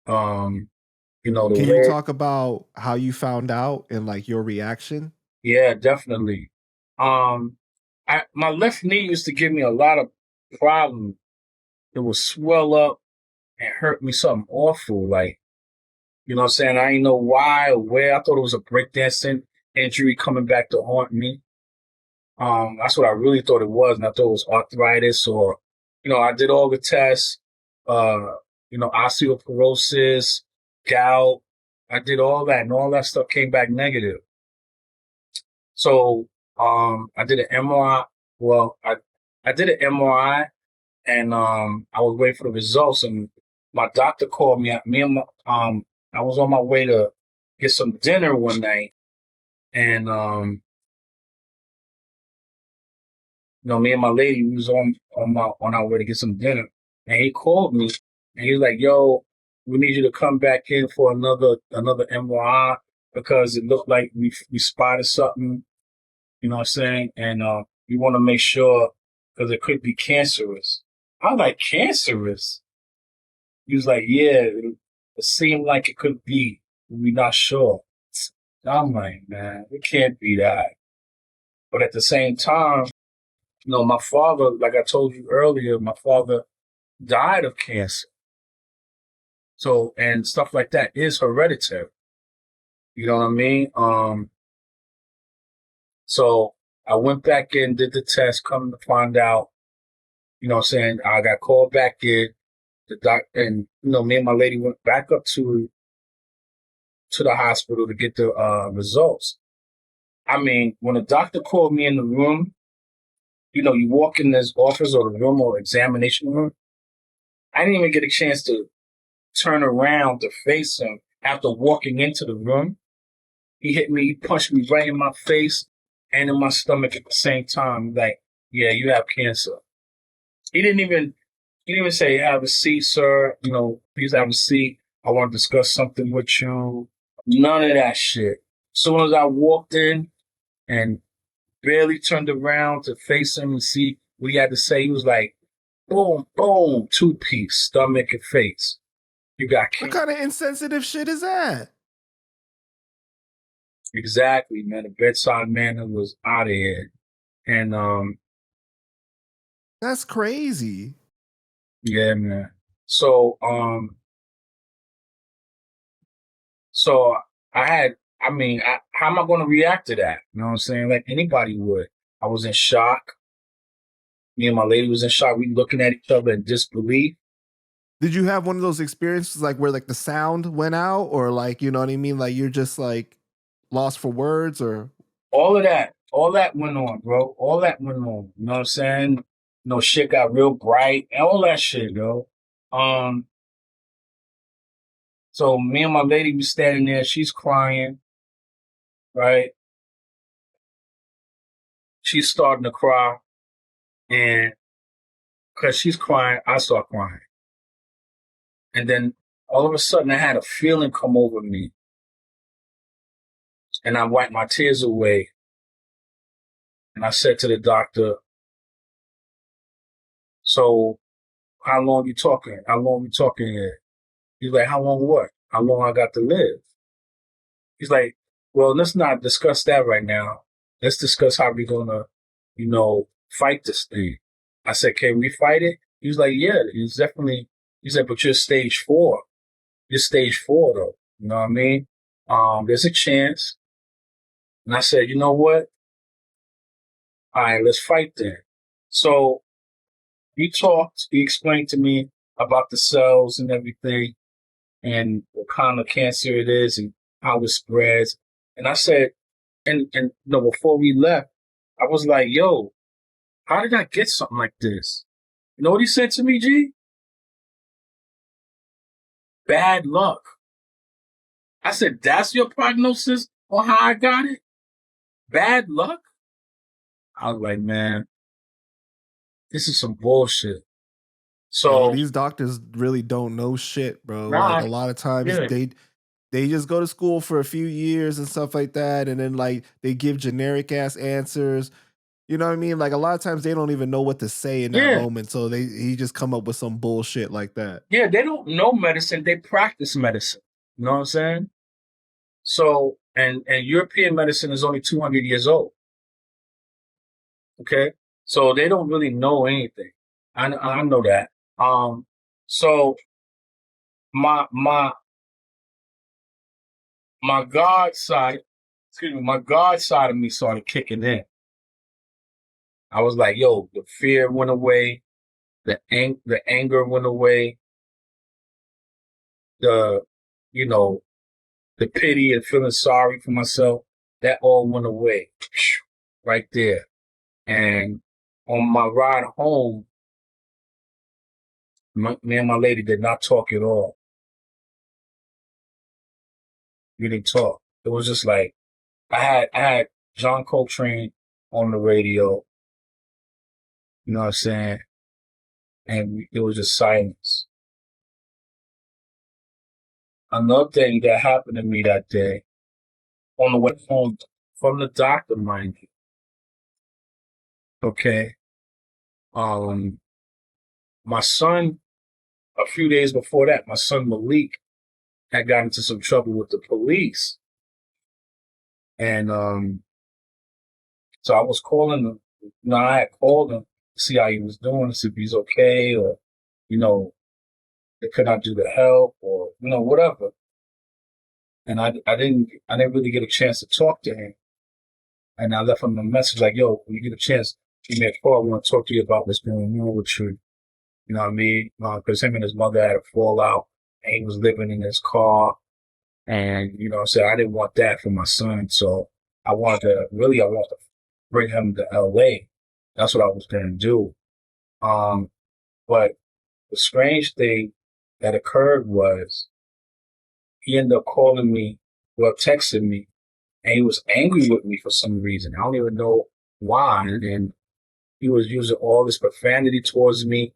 You know, Can you talk about how you found out and like your reaction? Yeah, definitely. My left knee used to give me a lot of problems. It would swell up and hurt me something awful. Like, you know what I'm saying? I didn't know why or where. I thought it was a breakdancing injury coming back to haunt me. That's what I really thought it was. And I thought it was arthritis or, you know, I did all the tests, uh, you know, osteoporosis, gout. I did all that and all that stuff came back negative. So, I did an MRI. Well, I did an MRI and, I was waiting for the results and my doctor called me. I was on my way to get some dinner one night and, you know, me and my lady we was on our way to get some dinner, and he called me, and he was like, "Yo, we need you to come back in for another MRI because it looked like we spotted something, you know what I'm saying, and we want to make sure because it could be cancerous." I was like, "Cancerous?" He was like, "Yeah, it seemed like it could be. We're not sure." I'm like, "Man, it can't be that." But at the same time, you know, my father, like I told you earlier, my father died of cancer. So, and stuff like that is hereditary. You know what I mean? So I went back in, did the test, come to find out, you know what I'm saying? I got called back in, the doc, and, you know, me and my lady went back up to the hospital to get the results. I mean, when a doctor called me in the room, you know, you walk in this office or the room or examination room, I didn't even get a chance to turn around to face him after walking into the room. He hit me, he punched me right in my face and in my stomach at the same time. Like, yeah, you have cancer. He didn't even say, have a seat, sir. You know, please have a seat. I want to discuss something with you. None of that shit. As soon as I walked in and barely turned around to face him and see what he had to say, he was like, boom, boom, two-piece, stomach and face. You got What cancer. kind of insensitive shit is that? Exactly, man. The bedside manner was out of here. And That's crazy. yeah, man. So so how am I gonna react to that? You know what I'm saying? Like anybody would. I was in shock. Me and my lady was in shock. We looking at each other in disbelief. Did you have one of those experiences like where like the sound went out, or like, you know what I mean? Like you're just like lost for words, or All that went on, bro. All that went on. You know what I'm saying? You know, shit got real bright. All that shit, yo. So me and my lady was standing there. She's crying, right? She's starting to cry, and because she's crying, I start crying. And then all of a sudden, I had a feeling come over me, and I wiped my tears away. And I said to the doctor, "So, how long you talking? How long we talking here?" He's like, "How long what? How long I got to live?" He's like, "Well, let's not discuss that right now. Let's discuss how we're gonna, you know, fight this thing." I said, "Can we fight it?" He was like, "Yeah, it's definitely." He said, "But you're stage 4. You're stage 4, though. You know what I mean? There's a chance." And I said, "You know what? All right, let's fight then." So he talked. He explained to me about the cells and everything, and what kind of cancer it is, and how it spreads. And I said, and you know, before we left, I was like, "Yo, how did I get something like this?" You know what he said to me, G? Bad luck. I said, "That's your prognosis on how I got it? Bad luck?" I was like, man, this is some bullshit. yo, So, these doctors really don't know shit, bro. Like nah, a lot of times yeah, they just go to school for a few years and stuff like that, and then like they give generic ass answers. You know what I mean? Like a lot of times they don't even know what to say in that yeah, moment, so he just come up with some bullshit like that. yeah, they don't know medicine, they practice medicine. You know what I'm saying? So, and European medicine is only 200 years old. Okay? So they don't really know anything. I know that. So my my my God side of me started kicking in. I was like, yo, the fear went away, the anger went away, the you know, the pity and feeling sorry for myself, that all went away. Right there. And on my ride home, me and my lady did not talk at all. We didn't talk. It was just like I had John Coltrane on the radio, you know what I'm saying? And it was just silence. Another thing that happened to me that day, on the way home from the doctor, mind you, okay? Um, my son, a few days before that, my son Malik had gotten into some trouble with the police. And so I was calling him. You know, I had called him to see how he was doing, to see if he's okay, or, you know, could I do the help, or, you know, whatever. And I didn't really get a chance to talk to him. And I left him a message like, yo, when you get a chance, give me a call. I want to talk to you about what's going on with you. You know what I mean? Because him and his mother had a fallout, and he was living in his car. And, you know, I said I didn't want that for my son. So I wanted to bring him to LA. That's what I was going to do. But the strange thing that occurred was he ended up calling me, well, texting me, and he was angry with me for some reason. I don't even know why. And he was using all this profanity towards me.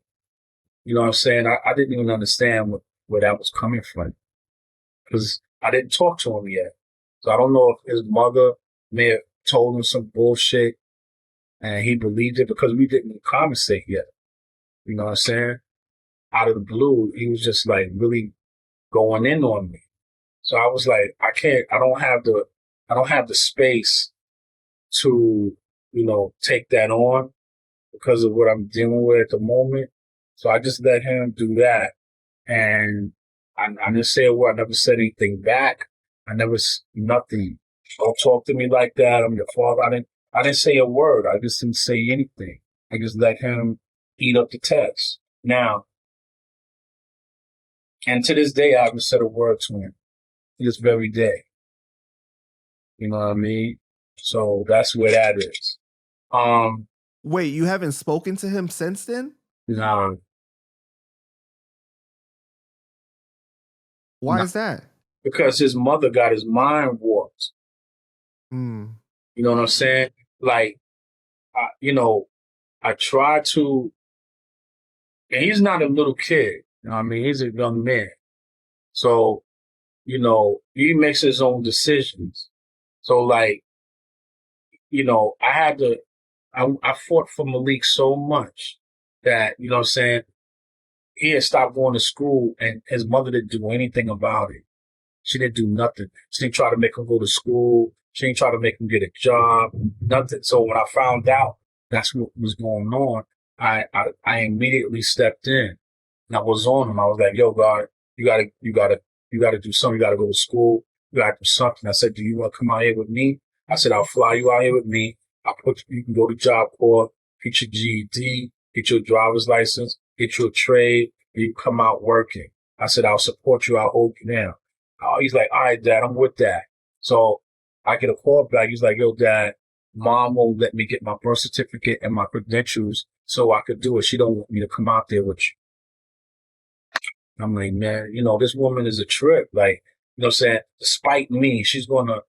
You know what I'm saying? I didn't even understand where that was coming from because I didn't talk to him yet. So I don't know if his mother may have told him some bullshit and he believed it because we didn't conversate yet. You know what I'm saying? Out of the blue, he was just like really going in on me. So I was like, I don't have the space to, take that on because of what I'm dealing with at the moment. So I just let him do that. And I didn't say a word. I never said anything back. Nothing. Don't talk to me like that. I'm your father. I didn't say a word. I just didn't say anything. I just let him eat up the text. Now, and to this day, I haven't said a word to him. This very day. You know what I mean? So that's where that is. Wait, you haven't spoken to him since then? No. Why is that? Because his mother got his mind warped. Mm. You know what I'm saying? Like, I try to, and he's not a little kid. You know what I mean? He's a young man. So, he makes his own decisions. So, like, I fought for Malik so much that, you know what I'm saying? He had stopped going to school and his mother didn't do anything about it. She didn't do nothing. She didn't try to make him go to school. She didn't try to make him get a job, nothing. So when I found out that's what was going on, I immediately stepped in and I was on him. I was like, yo, God, you gotta do something. You gotta go to school. You gotta do something. I said, do you want to come out here with me? I said, I'll fly you out here with me. You can go to Job Corps, get your GED, get your driver's license, get your trade, and you come out working. I said, I'll support you. I'll hold you down. Oh, he's like, all right, Dad, I'm with that. So I get a call back. He's like, yo, Dad, Mom won't let me get my birth certificate and my credentials so I could do it. She don't want me to come out there with you. I'm like, man, this woman is a trip. Like, you know what I'm saying? Despite me, she's going to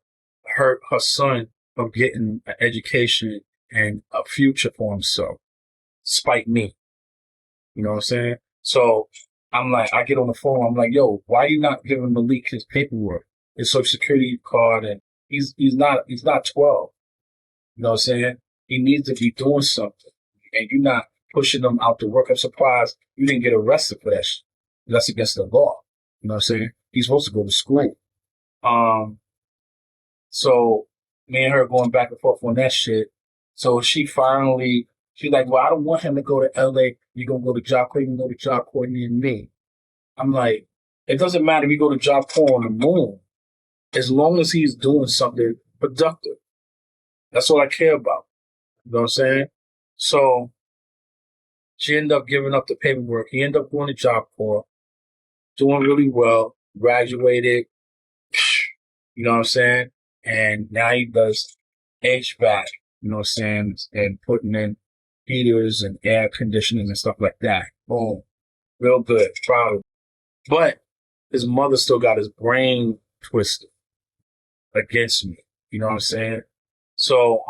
hurt her son from getting an education and a future for himself. Despite me. You know what I'm saying? So I'm like, I get on the phone. I'm like, yo, why are you not giving Malik his paperwork, his social security card? And he's not 12. You know what I'm saying? He needs to be doing something. And you're not pushing him out to work. I'm surprised you didn't get arrested for that shit. That's against the law. You know what I'm saying? He's supposed to go to school. So me and her going back and forth on that shit. So she's like, well, I don't want him to go to LA. You're going to go to Job Corps, you can go to Job Corps near me. I'm like, it doesn't matter if you go to Job Corps on the moon, as long as he's doing something productive. That's all I care about. You know what I'm saying? So she ended up giving up the paperwork. He ended up going to Job Corps, doing really well, graduated, you know what I'm saying? And now he does HVAC, you know what I'm saying? And putting in heaters and air conditioning and stuff like that. Boom. Real good. Proud of him. But his mother still got his brain twisted against me. You know what I'm saying? So,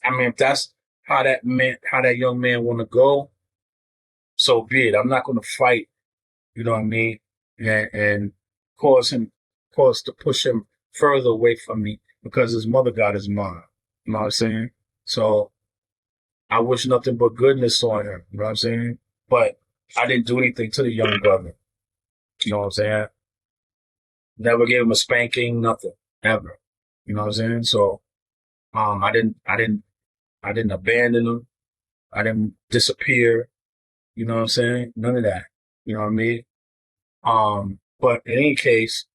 if that's how that young man want to go, so be it. I'm not going to fight, you know what I mean? And cause to push him further away from me because his mother got his mind. You know what I'm saying? So I wish nothing but goodness on him. You know what I'm saying? But I didn't do anything to the young brother. You know what I'm saying? Never gave him a spanking, nothing, ever. You know what I'm saying? So, I didn't abandon him. I didn't disappear. You know what I'm saying? None of that. You know what I mean? But in any case,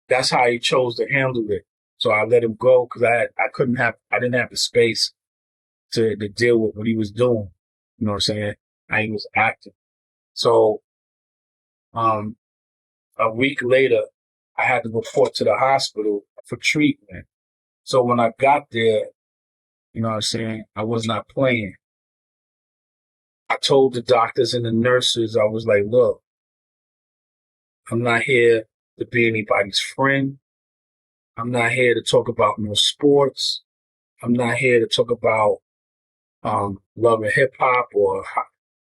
that's how he chose to handle it. So I let him go because I didn't have the space to deal with what he was doing. You know what I'm saying? How he was acting. So, a week later, I had to report to the hospital for treatment. So when I got there, you know what I'm saying, I was not playing. I told the doctors and the nurses, I was like, look, I'm not here to be anybody's friend. I'm not here to talk about no sports. I'm not here to talk about love and hip hop or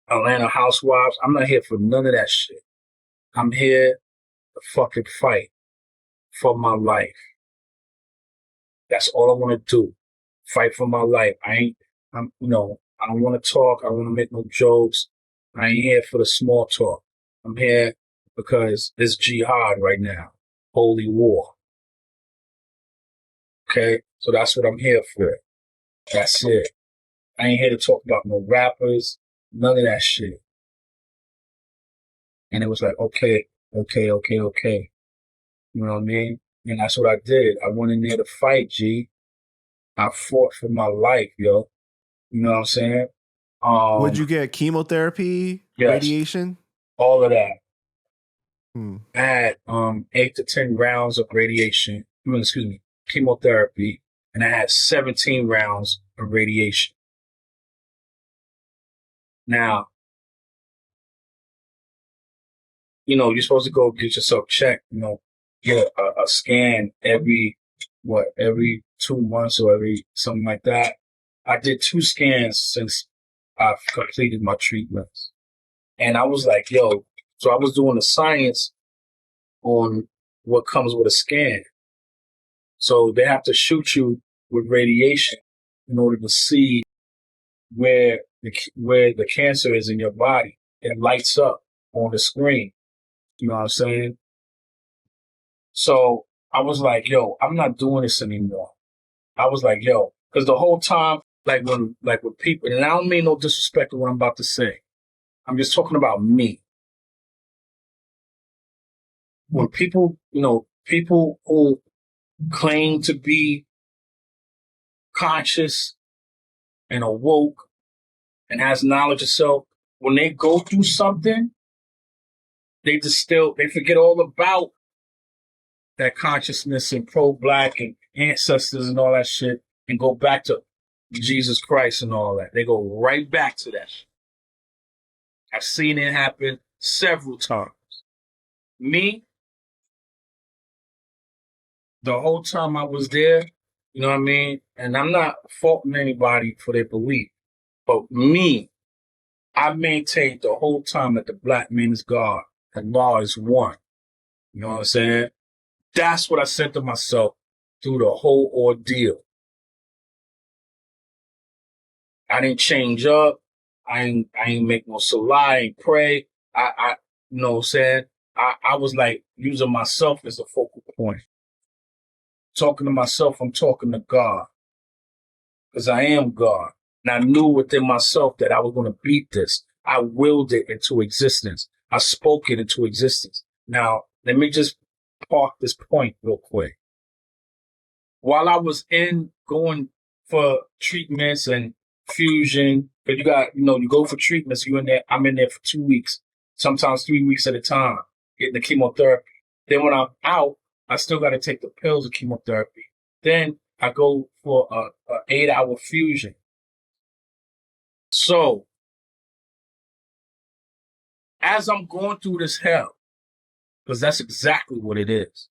Atlanta Housewives. I'm not here for none of that shit. I'm here to fucking fight for my life. That's all I want to do. Fight for my life. I don't want to talk. I don't want to make no jokes. I ain't here for the small talk. I'm here because it's jihad right now. Holy war. Okay? So that's what I'm here for. That's it. I ain't here to talk about no rappers, none of that shit. And it was like, okay. You know what I mean? And that's what I did. I went in there to fight, G. I fought for my life, yo. You know what I'm saying? Would you get chemotherapy, yes, radiation? all of that. Hmm. I had 8 to 10 rounds of radiation, chemotherapy, and I had 17 rounds of radiation. Now, you're supposed to go get yourself checked, get a scan every 2 months or every something like that. I did 2 scans since I've completed my treatments. And I was like, yo, so I was doing the science on what comes with a scan. So they have to shoot you with radiation in order to see where the cancer is in your body. It lights up on the screen. You know what I'm saying? So I was like, yo, I'm not doing this anymore. I was like, yo, because the whole time, when people, and I don't mean no disrespect to what I'm about to say. I'm just talking about me. When people, people who claim to be conscious and awoke and has knowledge of self, when they go through something, they forget all about that consciousness and pro-black and ancestors and all that shit and go back to Jesus Christ and all that. They go right back to that shit. I've seen it happen several times. Me, the whole time I was there, you know what I mean? And I'm not faulting anybody for their belief, but me, I maintained the whole time that the black man is God and law is one. You know what I'm saying? That's what I said to myself through the whole ordeal. I didn't change up. I ain't make no salah, I ain't pray. You know what I'm saying? I was like using myself as a focal point. Talking to myself, I'm talking to God. Because I am God. And I knew within myself that I was going to beat this. I willed it into existence. I spoke it into existence. Now, let me just park this point real quick. While I was going for treatments and fusion, because you go for treatments, I'm in there for 2 weeks, sometimes 3 weeks at a time, getting the chemotherapy. Then when I'm out, I still got to take the pills of chemotherapy. Then I go for a 8-hour fusion. So, as I'm going through this hell, because that's exactly what it is.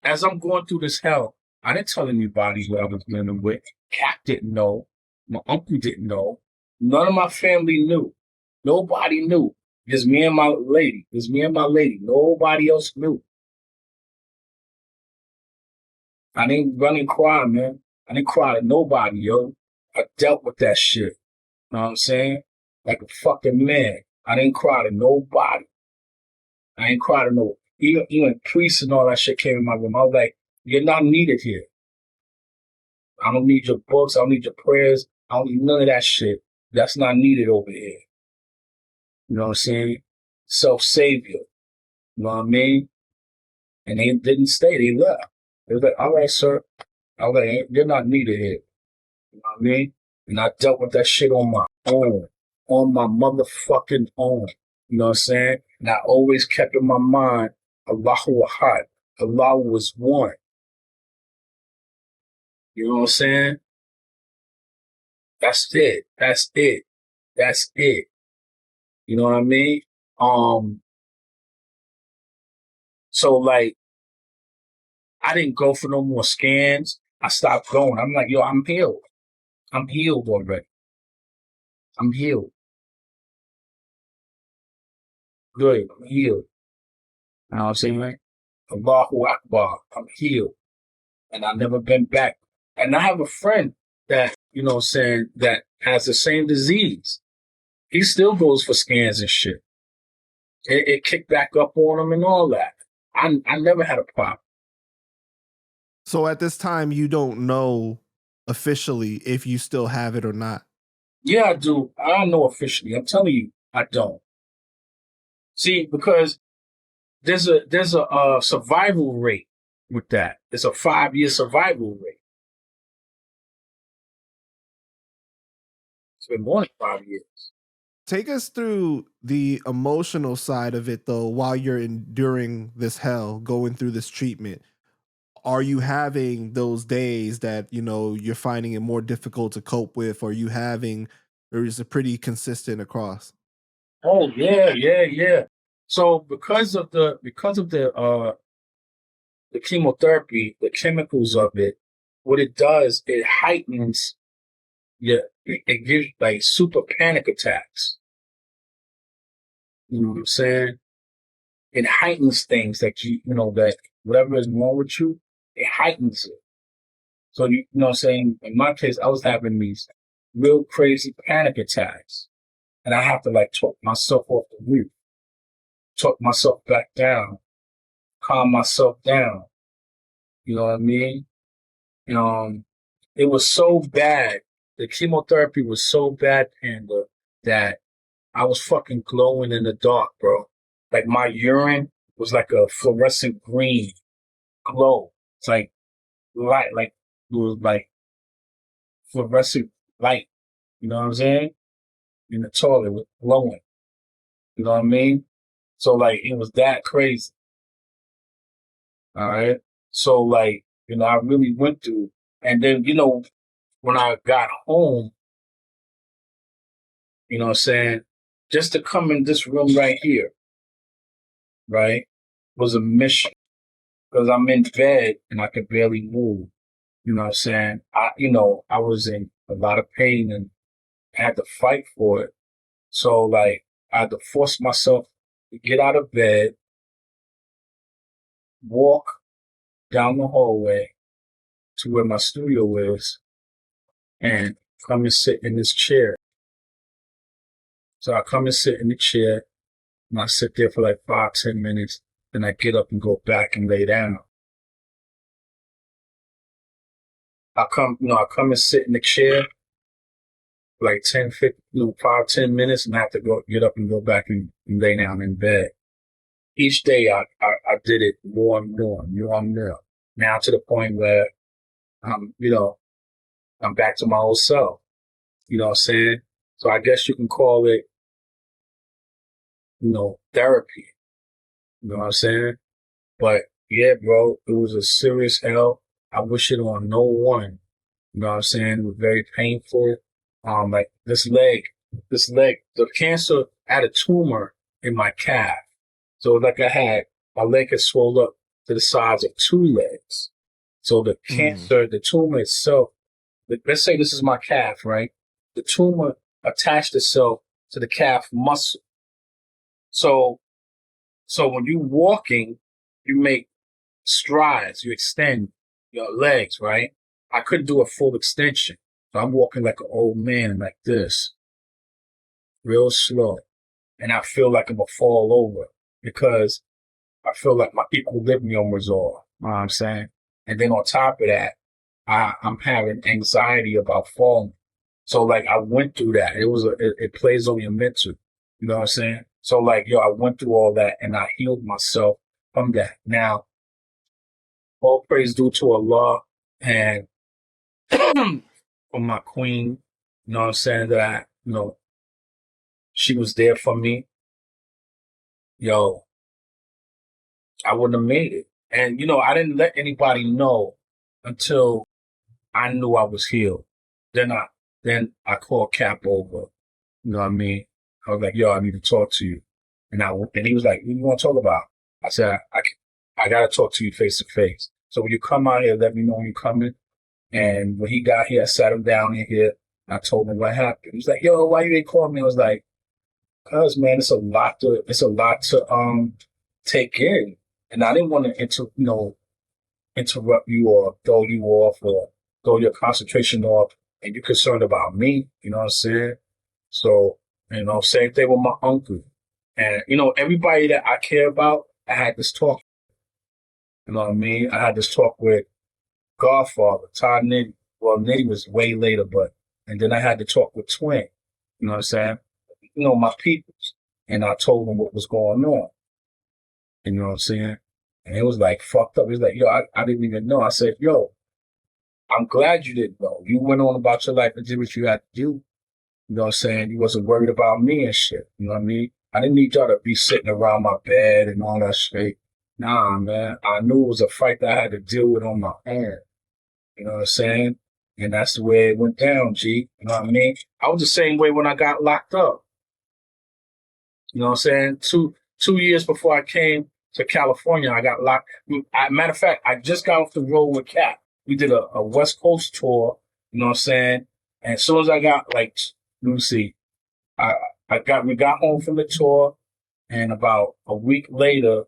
As I'm going through this hell, I didn't tell anybody who I was living with. Cap didn't know. My uncle didn't know. None of my family knew. Nobody knew. Just me and my lady. Nobody else knew. I didn't run and cry, man. I didn't cry to nobody, yo. I dealt with that shit. You know what I'm saying? Like a fucking man. I didn't cry to nobody. I ain't cry to no. Even priests and all that shit came in my room. I was like, you're not needed here. I don't need your books. I don't need your prayers. I don't need none of that shit. That's not needed over here. You know what I'm saying? Self-savior. You know what I mean? And they didn't stay. They left. They was like, all right, sir. I was like, you're not needed here. You know what I mean? And I dealt with that shit on my own. On my motherfucking own. You know what I'm saying? And I always kept in my mind, Allahu Ahad. Allah was one. You know what I'm saying? That's it. That's it. That's it. You know what I mean? So like, I didn't go for no more scans. I stopped going. I'm like, yo, I'm healed. I'm healed already. I'm healed. Good. I'm healed. You know what I'm saying? Right? Allahu Akbar. I'm healed. And I've never been back. And I have a friend that, you know what I'm saying, that has the same disease. He still goes for scans and shit. It kicked back up on him and all that. I never had a problem. So at this time, you don't know officially if you still have it or not. Yeah, I do. I don't know officially. I'm telling you, I don't. See, because there's a survival rate with that. It's a 5-year survival rate. It's been more than 5 years. Take us through the emotional side of it, though, while you're enduring this hell, going through this treatment. Are you having those days that, you know, you're finding it more difficult to cope with? Or or is it pretty consistent across? Oh yeah, yeah, yeah. So because of the chemotherapy, the chemicals of it, what it does, it heightens it gives like super panic attacks. You know what I'm saying? It heightens things that that whatever is wrong with you, it heightens it. So you know what I'm saying? In my case, I was having these real crazy panic attacks. And I have to like talk myself off the roof, talk myself back down, calm myself down. You know what I mean? Um, it was so bad. The chemotherapy was so bad, Panda, that I was fucking glowing in the dark, bro. Like my urine was like a fluorescent green glow. It's like light, like it was like fluorescent light. You know what I'm saying? In the toilet was glowing. You know what I mean? So like it was that crazy. All right. So like, I really went through, and then, when I got home, you know what I'm saying, just to come in this room right here, right, was a mission because I'm in bed and I could barely move. You know what I'm saying? I was in a lot of pain and had to fight for it. So like, I had to force myself to get out of bed, walk down the hallway to where my studio is, and come and sit in this chair. So I come and sit in the chair, and I sit there for like 5, 10 minutes. Then I get up and go back and lay down. I come and sit in the chair for like 10, 15, 5, 10 minutes, and I have to get up and go back and lay down in bed. Each day I did it more and more, more and more. Now to the point where I'm back to my old self. You know what I'm saying? So I guess you can call it, therapy. You know what I'm saying? But yeah, bro, it was a serious hell. I wish it on no one. You know what I'm saying? It was very painful. Like the cancer had a tumor in my calf. So like my leg had swelled up to the size of 2 legs. So the cancer, the tumor itself, let's say this is my calf, right? The tumor attached itself to the calf muscle. So when you're walking, you make strides, you extend your legs, right? I couldn't do a full extension. So I'm walking like an old man like this, real slow. And I feel like I'm going to fall over because I feel like my equilibrium was off. You know what I'm saying? And then on top of that, I'm having anxiety about falling. So like I went through that. It plays on your mental. You know what I'm saying? So like, I went through all that and I healed myself from that. Now, all praise due to Allah and for my queen, you know what I'm saying, that, she was there for me. Yo, I wouldn't have made it. And, I didn't let anybody know until I knew I was healed. Then I called Cap over. You know what I mean? I was like, yo, I need to talk to you. And he was like, what do you want to talk about? I said, I got to talk to you face to face. So when you come out here, let me know when you're coming. And when he got here, I sat him down in here. I told him what happened. He was like, yo, why you ain't call me? I was like, cause man, it's a lot to take in. And I didn't want to interrupt you or throw you off or throw your concentration off. And you're concerned about me, you know what I'm saying? So, same thing with my uncle. And, everybody that I care about, I had this talk. You know what I mean? I had this talk with Godfather, Todd Nitty. Well, Nitty was way later, and then I had to talk with Twin. You know what I'm saying? My peoples. And I told them what was going on. You know what I'm saying? And it was like fucked up. It was like, yo, I didn't even know. I said, yo, I'm glad you didn't know. You went on about your life and did what you had to do. You know what I'm saying? You wasn't worried about me and shit. You know what I mean? I didn't need y'all to be sitting around my bed and all that shit. Nah, man. I knew it was a fight that I had to deal with on my own. You know what I'm saying? And that's the way it went down, G. You know what I mean? I was the same way when I got locked up. You know what I'm saying? Two years before I came to California, I got locked. Matter of fact, I just got off the road with Cap. We did a West Coast tour. You know what I'm saying? And as soon as I got let me see, we got home from the tour, and about a week later,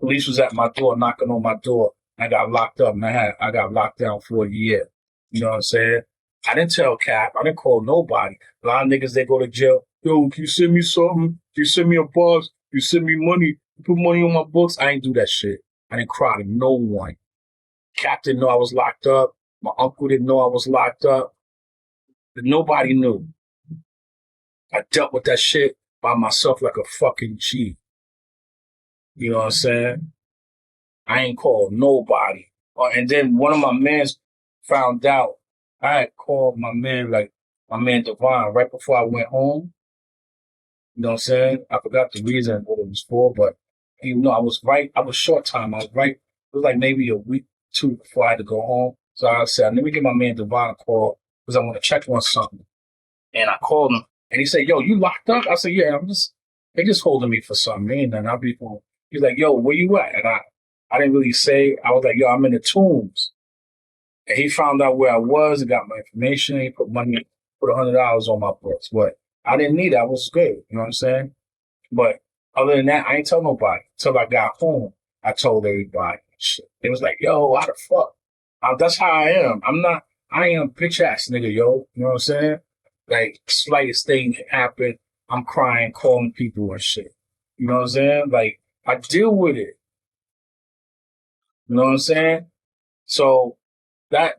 police was at my door, knocking on my door. I got locked up, and I got locked down for a year. You know what I'm saying? I didn't tell Cap. I didn't call nobody. A lot of niggas, they go to jail. Yo, can you send me something? Can you send me a box? Can you send me money? You put money on my books? I ain't do that shit. I didn't cry to no one. Cap didn't know I was locked up. My uncle didn't know I was locked up. Nobody knew. I dealt with that shit by myself like a fucking G. You know what I'm saying? I ain't called nobody. And then one of my mans found out. I had called my man Devon, right before I went home. You know what I'm saying? I forgot the reason what it was for, but I was short time. I was right. It was like maybe a week, two before I had to go home. So I said, let me give my man Devon a call because I want to check on something. And I called him and he said, yo, you locked up? I said, yeah, they just holding me for something. And I'll be for. He's like, yo, where you at? And I didn't really say. I was like, yo, I'm in the Tombs. And he found out where I was and got my information. He put $100 on my books. But I didn't need it. I was good. You know what I'm saying? But other than that, I ain't tell nobody. Until I got home, I told everybody. Shit. It was like, yo, how the fuck? That's how I am. I am a bitch ass nigga, yo. You know what I'm saying? Like, slightest thing happen, I'm crying, calling people and shit. You know what I'm saying? Like, I deal with it. You know what I'm saying? So that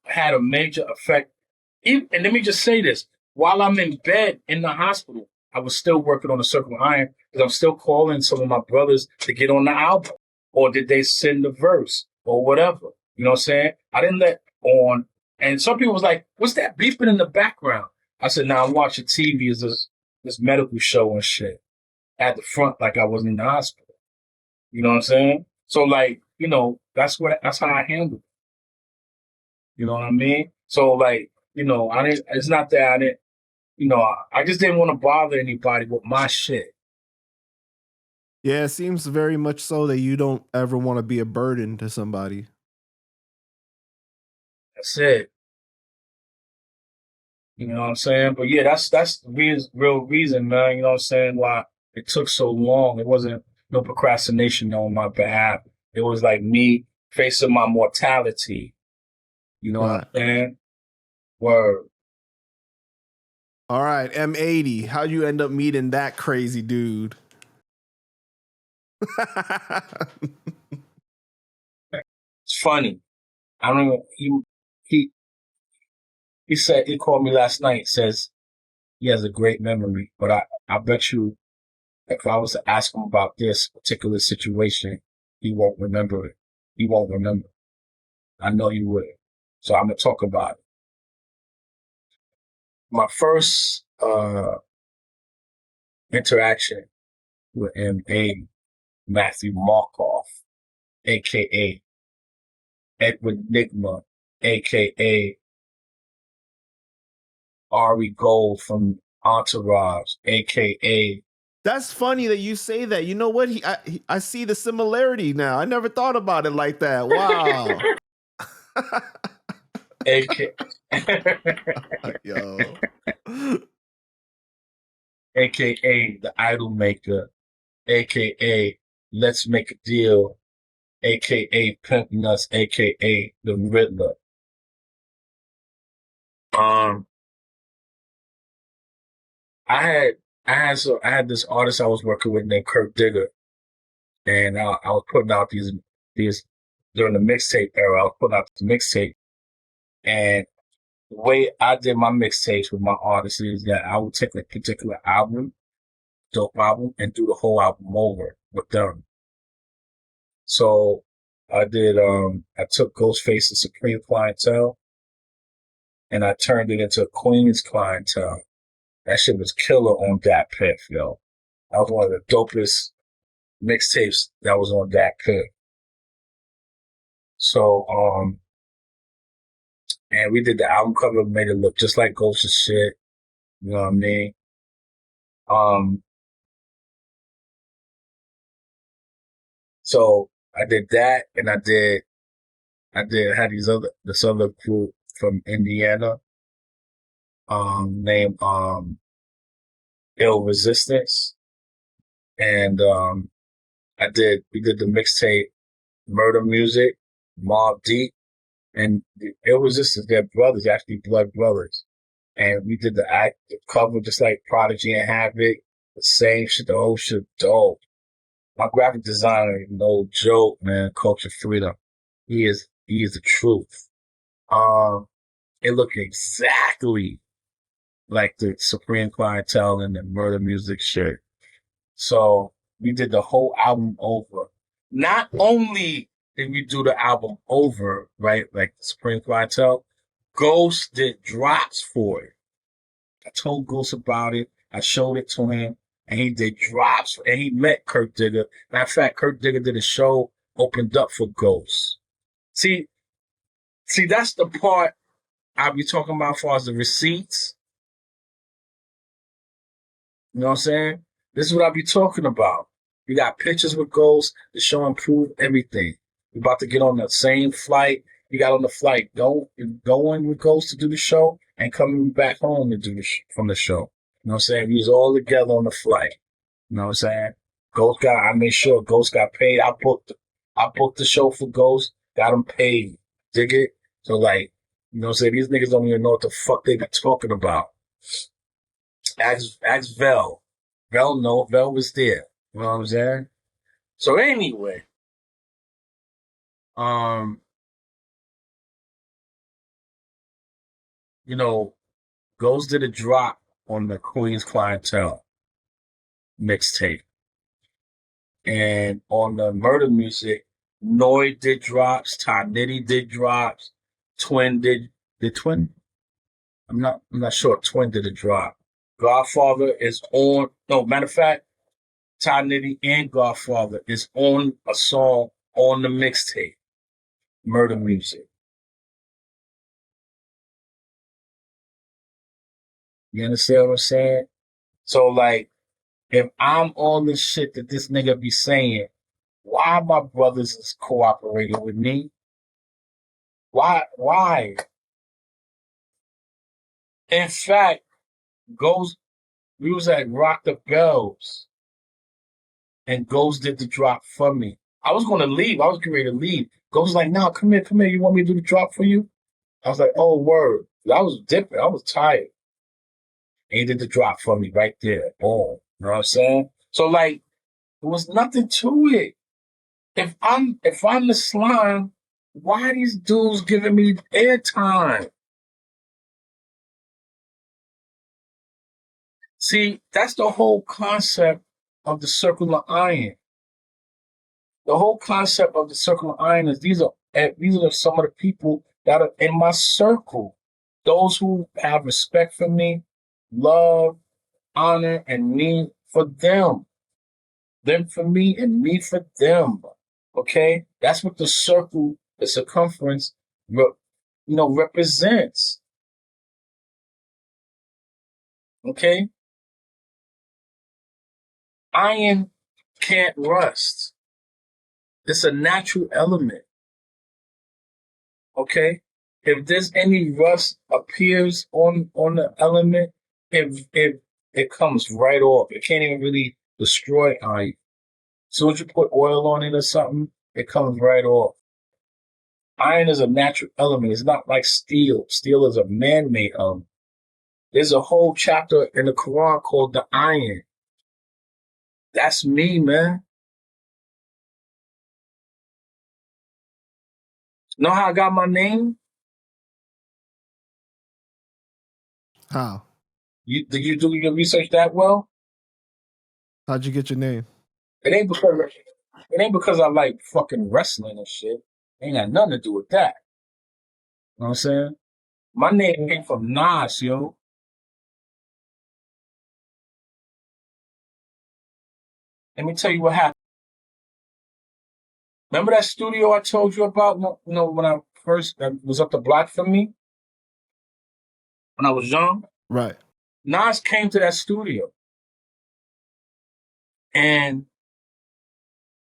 had a major effect. And let me just say this. While I'm in bed in the hospital, I was still working on the Circle of Iron because I'm still calling some of my brothers to get on the album. Or did they send the verse or whatever? You know what I'm saying? I didn't let on. And some people was like, what's that beeping in the background? I said, nah, I'm watching TV. Is this medical show and shit at the front like I was in the hospital. You know what I'm saying? So like, that's how I handle it. You know what I mean? So like, it's not that I didn't, I just didn't want to bother anybody with my shit. Yeah, it seems very much so that you don't ever want to be a burden to somebody. That's it. You know what I'm saying? But yeah, that's the real reason, man. You know what I'm saying? Why it took so long. It wasn't no procrastination on my behalf. It was like me facing my mortality. You know what I'm saying? Word. All right, M80. How'd you end up meeting that crazy dude? It's funny. I don't know. He said he called me last night. Says he has a great memory, but I bet you if I was to ask him about this particular situation, he won't remember it. He won't remember. I know you would. So I'm gonna talk about it. My first interaction with M.A. Matthew Markoff, aka Edward Nigma, aka Ari Gold from Entourage, aka That's funny that you say that. You know what? I see the similarity now. I never thought about it like that. Wow. aka Yo. aka the Idol Maker, aka Let's Make a Deal, aka Pimpin' Us, aka the Riddler. I had this artist I was working with named Kirk Digger, and I was putting out these during the mixtape era. I was putting out the mixtape, and the way I did my mixtapes with my artists is that I would take a particular album, dope album, and do the whole album over with them. So I did. I took Ghostface's Supreme Clientele, and I turned it into Queen's Clientele. That shit was killer on that Piff, yo. That was one of the dopest mixtapes that was on that Piff. So, and we did the album cover, made it look just like Ghost and shit. You know what I mean? So I did that, and I had this other group from Indiana, named, Ill Resistance. And, we did the mixtape Murder Music, Mobb Deep, and Ill Resistance, they're brothers, actually blood brothers. And we did the cover just like Prodigy and Havoc, the same shit, the whole shit dope. My graphic designer, no joke, man, Culture Freedom. He is the truth. It looked exactly like the Supreme Clientele and the Murder Music shit. So we did the whole album over. Not only did we do the album over, right, like the Supreme Clientele, Ghost did drops for it. I told Ghost about it. I showed it to him, and he did drops, and he met Kirk Digger. Matter of fact, Kirk Digger did a show, opened up for Ghost. See, that's the part I'll be talking about as far as the receipts. You know what I'm saying? This is what I'll be talking about. We got pictures with Ghost to show and prove everything. We're about to get on the same flight. We got on the flight going with Ghost to do the show and coming back home to do from the show. You know what I'm saying? We was all together on the flight. You know what I'm saying? I made sure Ghost got paid. I booked the show for Ghost, got him paid. Dig it? So like, you know what I'm saying? These niggas don't even know what the fuck they be talking about. Ask Vel. Vel was there. You know what I'm saying? So anyway, you know, Ghost did a drop on the Queen's Clientele mixtape. And on the Murder Music, Noyd did drops, Ty Nitty did drops, Twin did Twin? I'm not sure Twin did a drop. Godfather is on, no, matter of fact, Ty Nitty and Godfather is on a song on the mixtape, Murder Music. You understand what I'm saying? So like, if I'm all this shit that this nigga be saying, why my brothers is cooperating with me? Why? In fact, we was at Rock the Bells, and Ghost did the drop for me. I was going to leave. I was getting ready to leave. Ghost was like, "No, come here. You want me to do the drop for you?" I was like, "Oh, word." I was dipping. I was tired. And he did the drop for me right there. Boom. You know what I'm saying? So like, there was nothing to it. If I'm the slime, why are these dudes giving me airtime? See, that's the whole concept of the circle of iron. The whole concept of the circle of iron is these are some of the people that are in my circle. Those who have respect for me, love, honor, and me for them. Them for me and me for them. Okay? That's what the circle the circumference, represents. Okay? Iron can't rust. It's a natural element. Okay? If there's any rust appears on the element, it comes right off. It can't even really destroy iron. As soon as you put oil on it or something, it comes right off. Iron is a natural element. It's not like steel. Steel is a man-made element. There's a whole chapter in the Quran called the iron. That's me, man. Know how I got my name? How? Did you do your research that well? How'd you get your name? It ain't because I like fucking wrestling and shit. It ain't got nothing to do with that. You know what I'm saying? My name came from Nas, yo. Let me tell you what happened. Remember that studio I told you about? When I first was up the block from me when I was young. Right. Nas came to that studio, and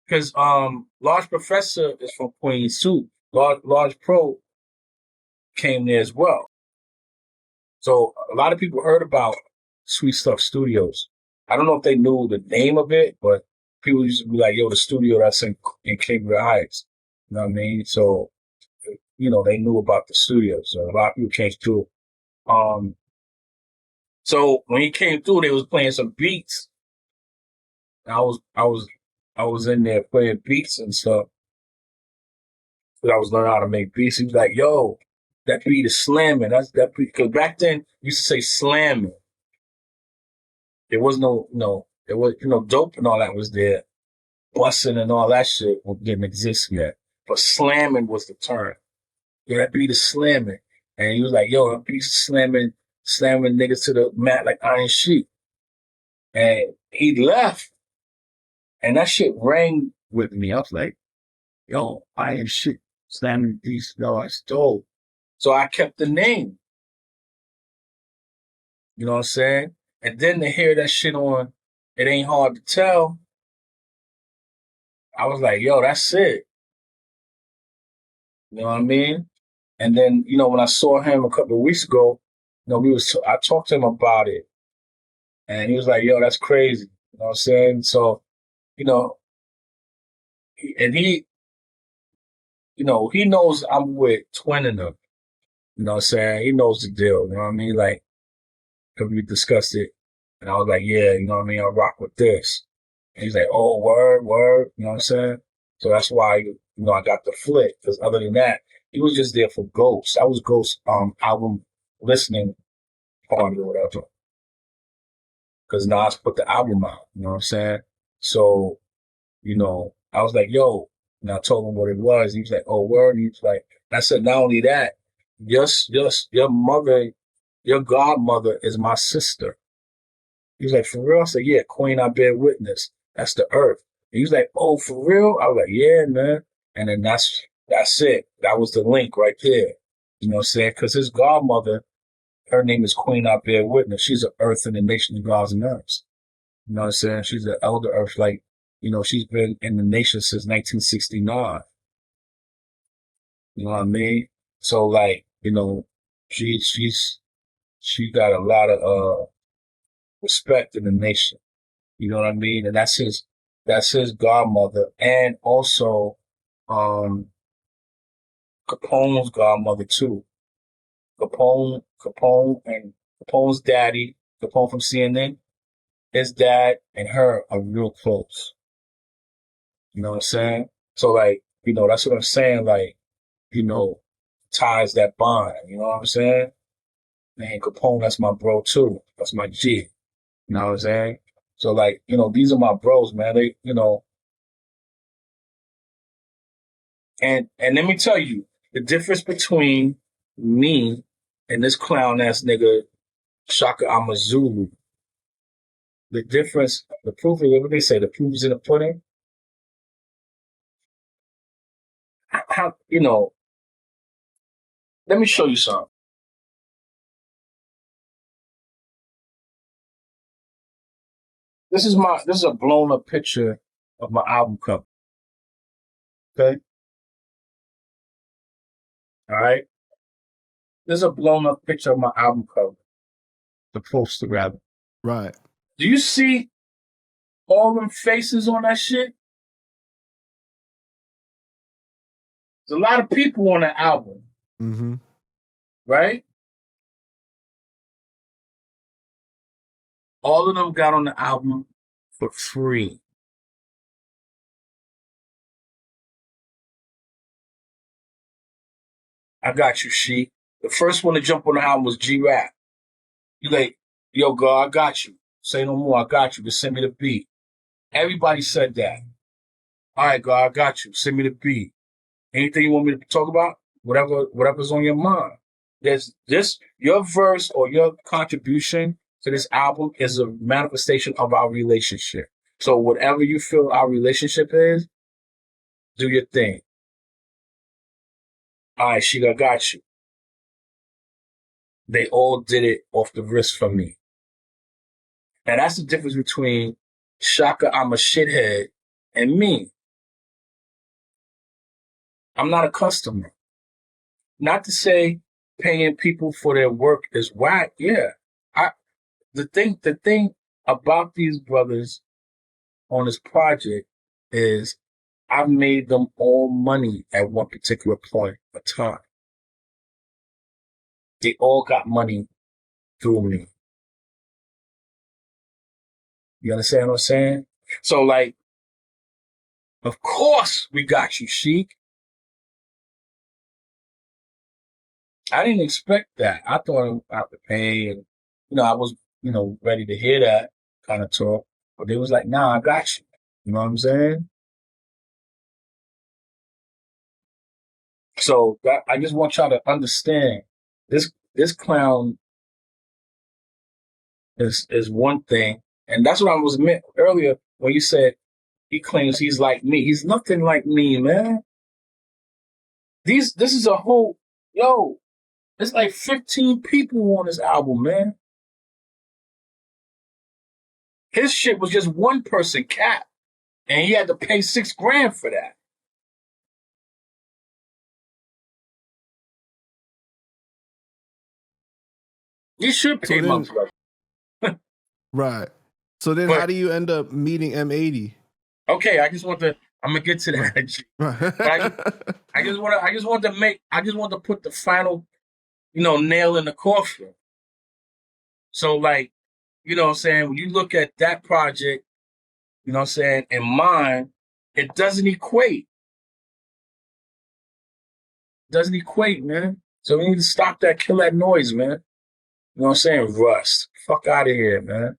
because Large Professor is from Queens too. Large Pro came there as well. So a lot of people heard about Sweet Stuff Studios. I don't know if they knew the name of it, but people used to be like, yo, the studio that's in Cambridge Heights. You know what I mean? So, they knew about the studio. So a lot of people came through. So when he came through, they was playing some beats. I was in there playing beats and stuff. But I was learning how to make beats. He was like, yo, that beat is slamming. That's that beat. Because back then, you used to say slamming. There was there was, dope and all that was there. Busting and all that shit didn't exist yet. But slamming was the term. Yeah, that beat is slamming. And he was like, yo, that beat is slamming niggas to the mat like Iron Shiek. And he left. And that shit rang with me. I was like, yo, Iron Shiek, slamming these, it's dope. So I kept the name. You know what I'm saying? And then to hear that shit on It Ain't Hard to Tell, I was like, yo, that's it. You know what I mean? And then, when I saw him a couple of weeks ago, I talked to him about it. And he was like, yo, that's crazy. You know what I'm saying? So, and he knows I'm with Twin and them. You know what I'm saying? He knows the deal. You know what I mean? Like, because we discussed it. And I was like, yeah, you know what I mean? I rock with this. And he's like, oh, word. You know what I'm saying? So that's why, I got the flick. Because other than that, he was just there for Ghost. I was Ghost album listening party or whatever. Because Nas put the album out. You know what I'm saying? So, I was like, yo. And I told him what it was. He was like, oh, word. He was like, I said, not only that, your mother, your godmother is my sister. He was like, for real? I said, yeah, Queen, I bear witness. That's the earth. And he was like, oh, for real? I was like, yeah, man. And then that's it. That was the link right there. You know what I'm saying? Because his godmother, her name is Queen, I bear witness. She's an earth in the nation of gods and earths. You know what I'm saying? She's an elder earth. Like, she's been in the nation since 1969. You know what I mean? So, like, she got a lot of respect in the nation. You know what I mean? And that's his godmother. And also Capone's godmother too. Capone and Capone's daddy, Capone from CNN, his dad and her are real close. You know what I'm saying? So like, that's what I'm saying, like, ties that bond, you know what I'm saying? Man, Capone, that's my bro too. That's my G. You know what I'm saying? So like, these are my bros, man. They, and let me tell you, the difference between me and this clown ass nigga, Shaka Amazulu, the difference, the proof is what they say, the proof is in the pudding. how, let me show you something. This is a blown up picture of my album cover. Okay? All right? This is a blown up picture of my album cover. The poster, rather. Right. Do you see all them faces on that shit? There's a lot of people on that album. Mm-hmm. Right? All of them got on the album for free. I got you, Sheek. The first one to jump on the album was G-Rap. You like, yo, God, I got you. Say no more, I got you. Just send me the beat. Everybody said that. All right, God, I got you. Send me the beat. Anything you want me to talk about? Whatever's on your mind. There's this, your verse or your contribution to this album is a manifestation of our relationship. So whatever you feel our relationship is, do your thing. All right, Sheek, I got you. They all did it off the wrist from me. Now that's the difference between Shaka, I'm a shithead, and me. I'm not a customer. Not to say paying people for their work is whack. Yeah. The thing about these brothers on this project is I've made them all money at one particular point of time. They all got money through me. You understand what I'm saying? So, like, of course we got you, Sheek. I didn't expect that. I thought I would pay, and I was, ready to hear that kind of talk. But they was like, "Nah, I got you." You know what I'm saying? So I just want y'all to understand this clown is one thing, and that's what I was meant earlier when you said he claims he's like me. He's nothing like me, man. This is a whole There's like 15 people on this album, man. His shit was just one person, Cap, and he had to pay $6,000 for that. You should pay my brother. Right. So then how do you end up meeting M80? Okay, I'm gonna get to that. Right. I just want to put the final, nail in the coffin. So like, you know what I'm saying, when you look at that project, you know what I'm saying, and mine, it doesn't equate. Doesn't equate, man. So we need to stop that, kill that noise, man. You know what I'm saying? Rust. Fuck out of here, man.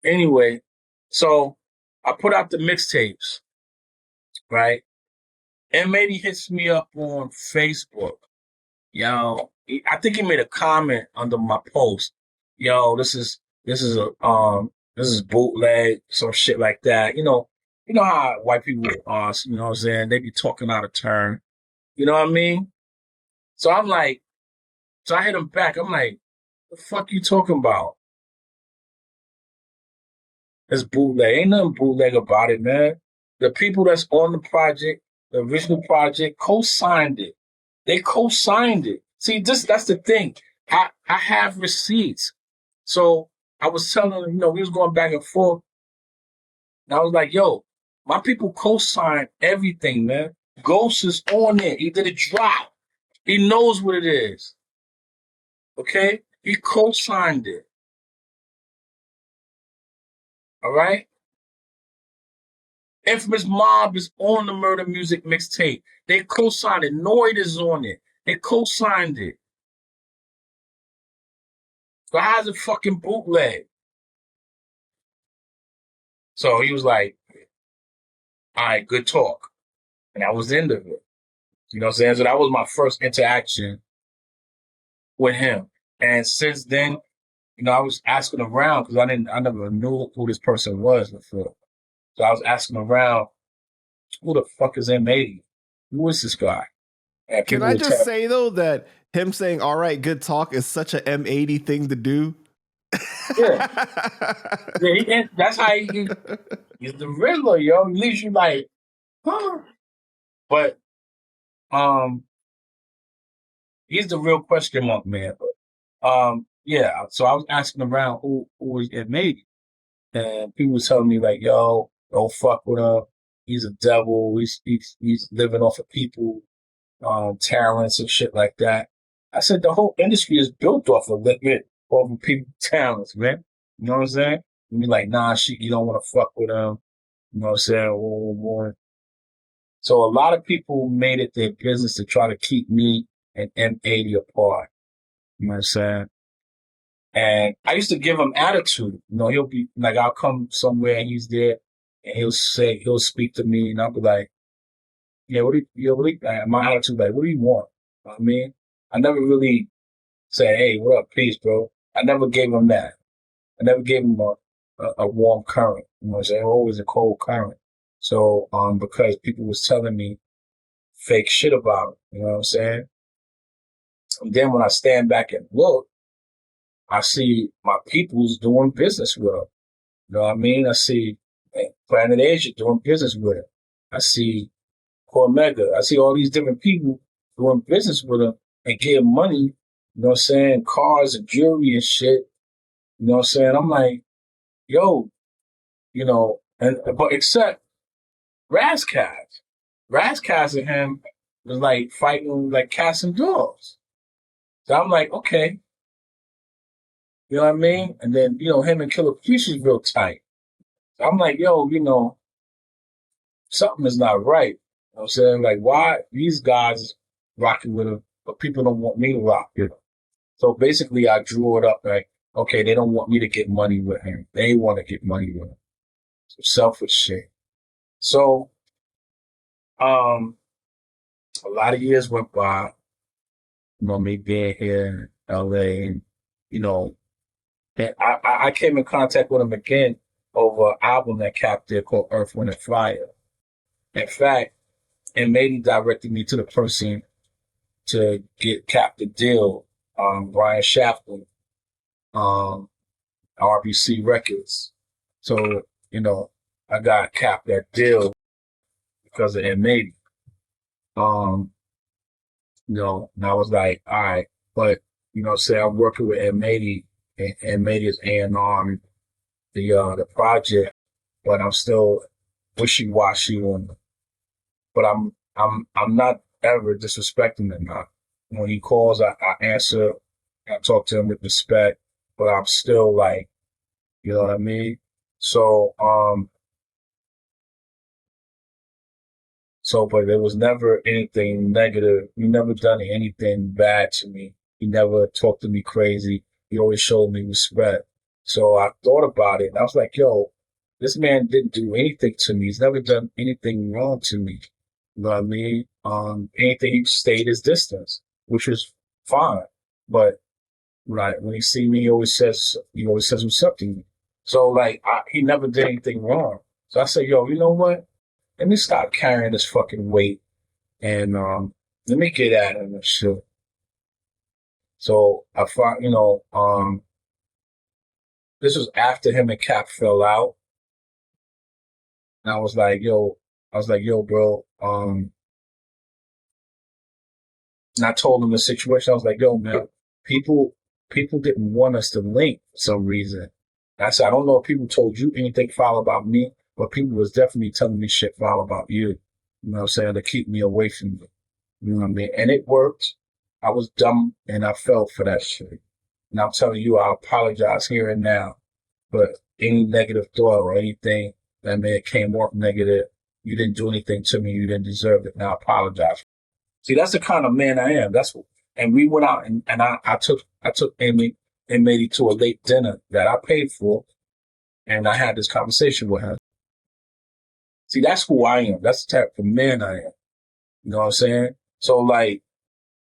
Anyway, so I put out the mixtapes, right? M80 hits me up on Facebook. Yo, I think he made a comment under my post. Yo, this is bootleg, some shit like that. You know how white people are, you know what I'm saying? They be talking out of turn. You know what I mean? So I hit him back. I'm like, the fuck you talking about? It's bootleg. Ain't nothing bootleg about it, man. The people that's on the project, the original project, co-signed it. They co-signed it. See, that's the thing. I have receipts. So I was telling them, we was going back and forth. And I was like, yo, my people co-signed everything, man. Ghost is on it. He did a drop. He knows what it is. Okay? He co-signed it. All right? Infamous Mobb is on the Murder Music mixtape. They co-signed it. Noid is on it. They co-signed it. So how's it fucking bootleg? So he was like, all right, good talk. And that was the end of it. You know what I'm saying? So that was my first interaction with him. And since then, I was asking around because I never knew who this person was before. So I was asking around, who the fuck is M80? who is this guy? And Can people I would just tell, say though that him saying "all right, good talk" is such a M80 thing to do? yeah, and that's how he's the Riddler, yo. He leaves you like, huh? But he's the real question mark man. But yeah. So I was asking around who it made, and people was telling me like, yo, don't fuck with him. He's a devil. He's living off of people, talents and shit like that. I said the whole industry is built off of living off of people's talents, man. You know what I'm saying? You be like, nah, shit, you don't want to fuck with him. You know what I'm saying? So a lot of people made it their business to try to keep me and M80 apart. You know what I'm saying? And I used to give him attitude. You know, he'll be like, I'll come somewhere and he's there and he'll speak to me and I'll be like, yeah, my attitude, like, what do you want? You know what I mean? I never really said, hey, what up, peace, bro. I never gave him that. I never gave him a warm current. You know what I'm saying? Always a cold current. So, because people was telling me fake shit about him, you know what I'm saying? And then when I stand back and look, I see my peoples doing business with him. You know what I mean? I see Planet Asia doing business with him. I see Cormega. I see all these different people doing business with him and getting money, you know what I'm saying? Cars and jewelry and shit. You know what I'm saying? I'm like, yo, you know, but except Razzcast. Razzcast and him was like fighting like cats and dogs. So I'm like, okay. You know what I mean? And then, you know, him and Killer Priest is real tight. So I'm like, yo, you know, something is not right. You know what I'm saying? Like, why these guys rocking with him, but people don't want me to rock with him? So basically, I drew it up like, okay, they don't want me to get money with him. They want to get money with him. So selfish shit. So, a lot of years went by, you know, me being here in LA and, you know, and I came in contact with him again over an album that Cap did called Earth, Wind, and Fire. In fact, and Mady directed me to the person to get Cap the deal, Brian Shafton, RBC Records. So, you know, I got Cap that deal because of M80. Um, you know, and I was like, all right, but, you know, say I'm working with M80 and M80 is A&R the project, but I'm still wishy-washy on it. But I'm not ever disrespecting him. When he calls, I answer. I talk to him with respect, but I'm still like, you know what I mean? So, but there was never anything negative. He never done anything bad to me. He never talked to me crazy. He always showed me respect. So I thought about it and I was like, yo, this man didn't do anything to me. He's never done anything wrong to me. You know what I mean? Anything, he stayed his distance, which is fine. But right, when he see me, he always says what's up to me. So like, he never did anything wrong. So I said, yo, you know what? Let me stop carrying this fucking weight and let me get at him and shit. So I thought, you know, this was after him and Cap fell out. And I was like, yo, bro, and I told him the situation. I was like, yo, man, people didn't want us to link for some reason. And I said, I don't know if people told you anything foul about me, but people was definitely telling me shit foul about you. You know what I'm saying? To keep me away from you. You know what I mean? And it worked. I was dumb and I fell for that shit. And I'm telling you, I apologize here and now. But any negative thought or anything that may have came off negative, you didn't do anything to me. You didn't deserve it. Now I apologize. See, that's the kind of man I am. And we went out and I took Amy and Mady to a late dinner that I paid for. And I had this conversation with her. See, that's who I am. That's the type of man I am. You know what I'm saying? So like,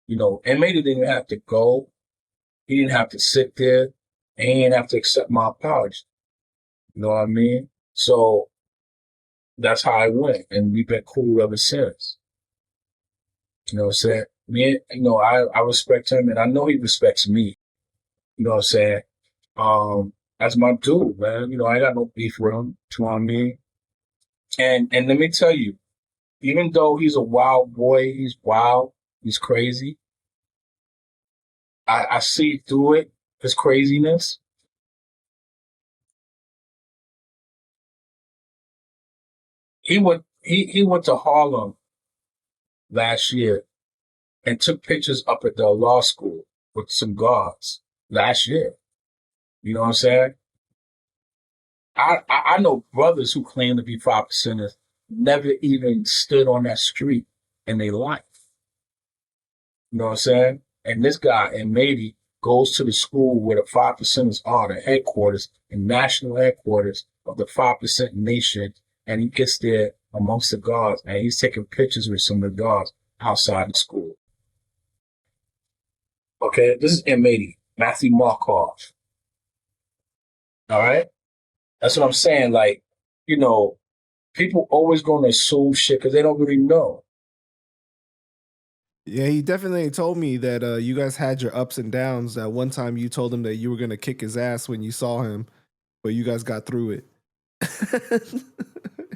you know, and Mady didn't have to go. He didn't have to sit there and he didn't have to accept my apology. You know what I mean? So that's how I went. And we've been cool ever since. You know what I'm saying? Me, I respect him, and I know he respects me. You know what I'm saying? That's my dude, man. I ain't got no beef with him. You know what I mean? And let me tell you, even though he's a wild boy, he's wild, he's crazy. I see through it, his craziness. He went to Harlem last year and took pictures up at the law school with some guards last year. You know what I'm saying? I know brothers who claim to be 5%ers never even stood on that street in their life. You know what I'm saying? And this guy, and maybe goes to the school where the 5%ers are, the headquarters and national headquarters of the 5% nation. And he gets there amongst the guards and he's taking pictures with some of the guards outside the school. Okay, this is M80, Matthew Markov. All right? That's what I'm saying. Like, people always going to assume shit because they don't really know. Yeah, he definitely told me that you guys had your ups and downs. That one time you told him that you were gonna kick his ass when you saw him, but you guys got through it.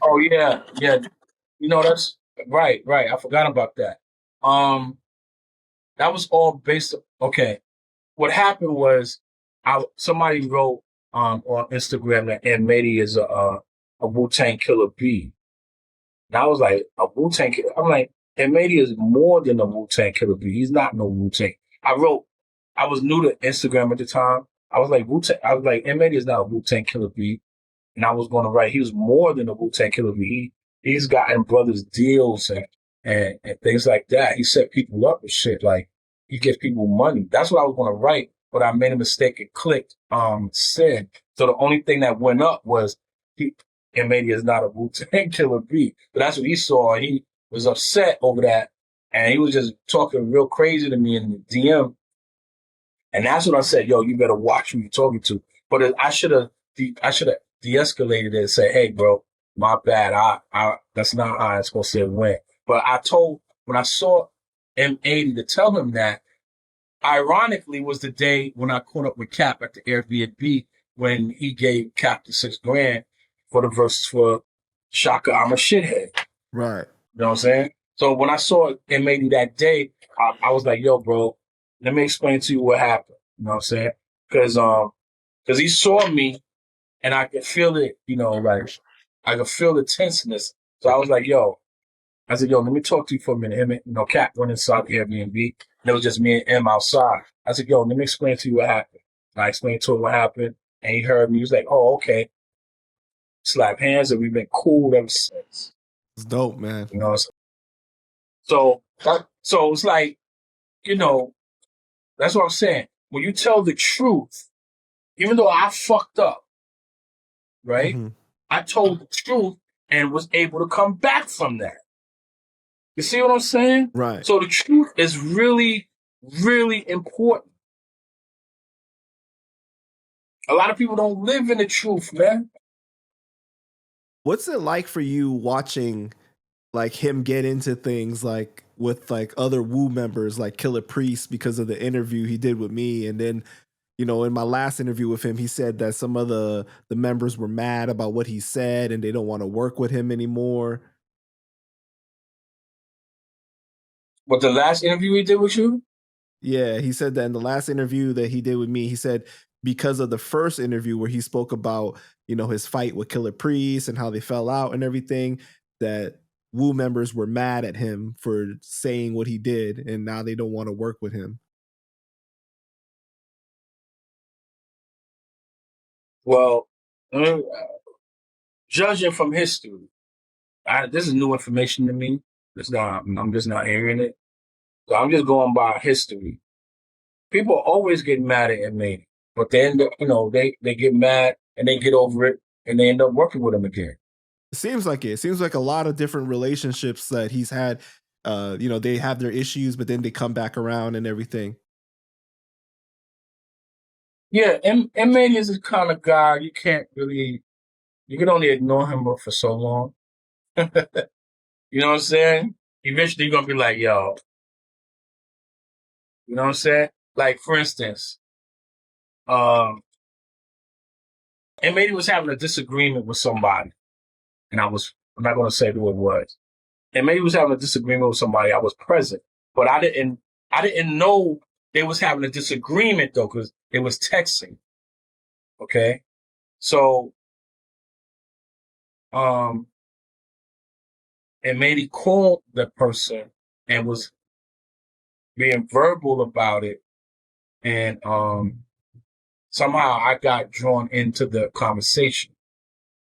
Oh yeah, yeah. That's right, right. I forgot about that. Um, that was all based. Okay, what happened was, somebody wrote on Instagram that M80 is a Wu-Tang killer bee. And I was like, a Wu-Tang killer. I'm like, M80 is more than a Wu-Tang killer bee. He's not no Wu-Tang. I was new to Instagram at the time. I was like, M80 is not a Wu-Tang killer bee. And I was going to write, he was more than a Wu-Tang killer bee. He's gotten brothers deals and things like that. He set people up with shit. Like, he gives people money. That's what I was going to write, but I made a mistake and clicked send. So the only thing that went up was M80 is not a Wu-Tang killer bee. But that's what he saw. And he was upset over that. And he was just talking real crazy to me in the DM. And that's what I said, yo, you better watch who you're talking to. But I should have de-escalated it and said, hey, bro, my bad. I that's not how it's supposed to went. But when I saw M80 to tell him that, ironically was the day when I caught up with Cap at the Airbnb when he gave Cap the $6,000 for the verses for Shaka, I'm a shithead. Right. You know what I'm saying? So when I saw M80 that day, I was like, yo, bro, let me explain to you what happened. You know what I'm saying? Because he saw me and I could feel it, like I could feel the tenseness. So I said, yo, let me talk to you for a minute. Cat went inside the Airbnb and it was just me and M outside. I said, yo, let me explain to you what happened. And I explained to him what happened and he heard me. He was like, oh, okay. Slap hands and we've been cool ever since. It's dope, man. So it's like, that's what I'm saying. When you tell the truth, even though I fucked up, right? Mm-hmm. I told the truth and was able to come back from that. You see what I'm saying? Right. So the truth is really, really important. A lot of people don't live in the truth, man. What's it like for you watching like him get into things like with like other Wu members like Killer Priest because of the interview he did with me? And then, in my last interview with him, he said that some of the members were mad about what he said and they don't want to work with him anymore. What, the last interview he did with you? Yeah, he said that in the last interview that he did with me, he said because of the first interview where he spoke about, his fight with Killer Priest and how they fell out and everything, that Wu members were mad at him for saying what he did and now they don't want to work with him. Well, judging from history, this is new information to me. I'm just not hearing it. So I'm just going by history. People always get mad at M80, but they end up, they get mad and they get over it and they end up working with him again. It seems like it. It seems like a lot of different relationships that he's had, they have their issues, but then they come back around and everything. Yeah, M80 is the kind of guy you can only ignore him for so long. You know what I'm saying? Eventually you're going to be like, yo, You know what I'm saying? Like, for instance, um, and maybe was having a disagreement with somebody, and I'm not going to say who it was. And maybe was having a disagreement with somebody. I was present, but I didn't know they was having a disagreement though, because it was texting. Okay, so and maybe called the person and was being verbal about it, and somehow I got drawn into the conversation,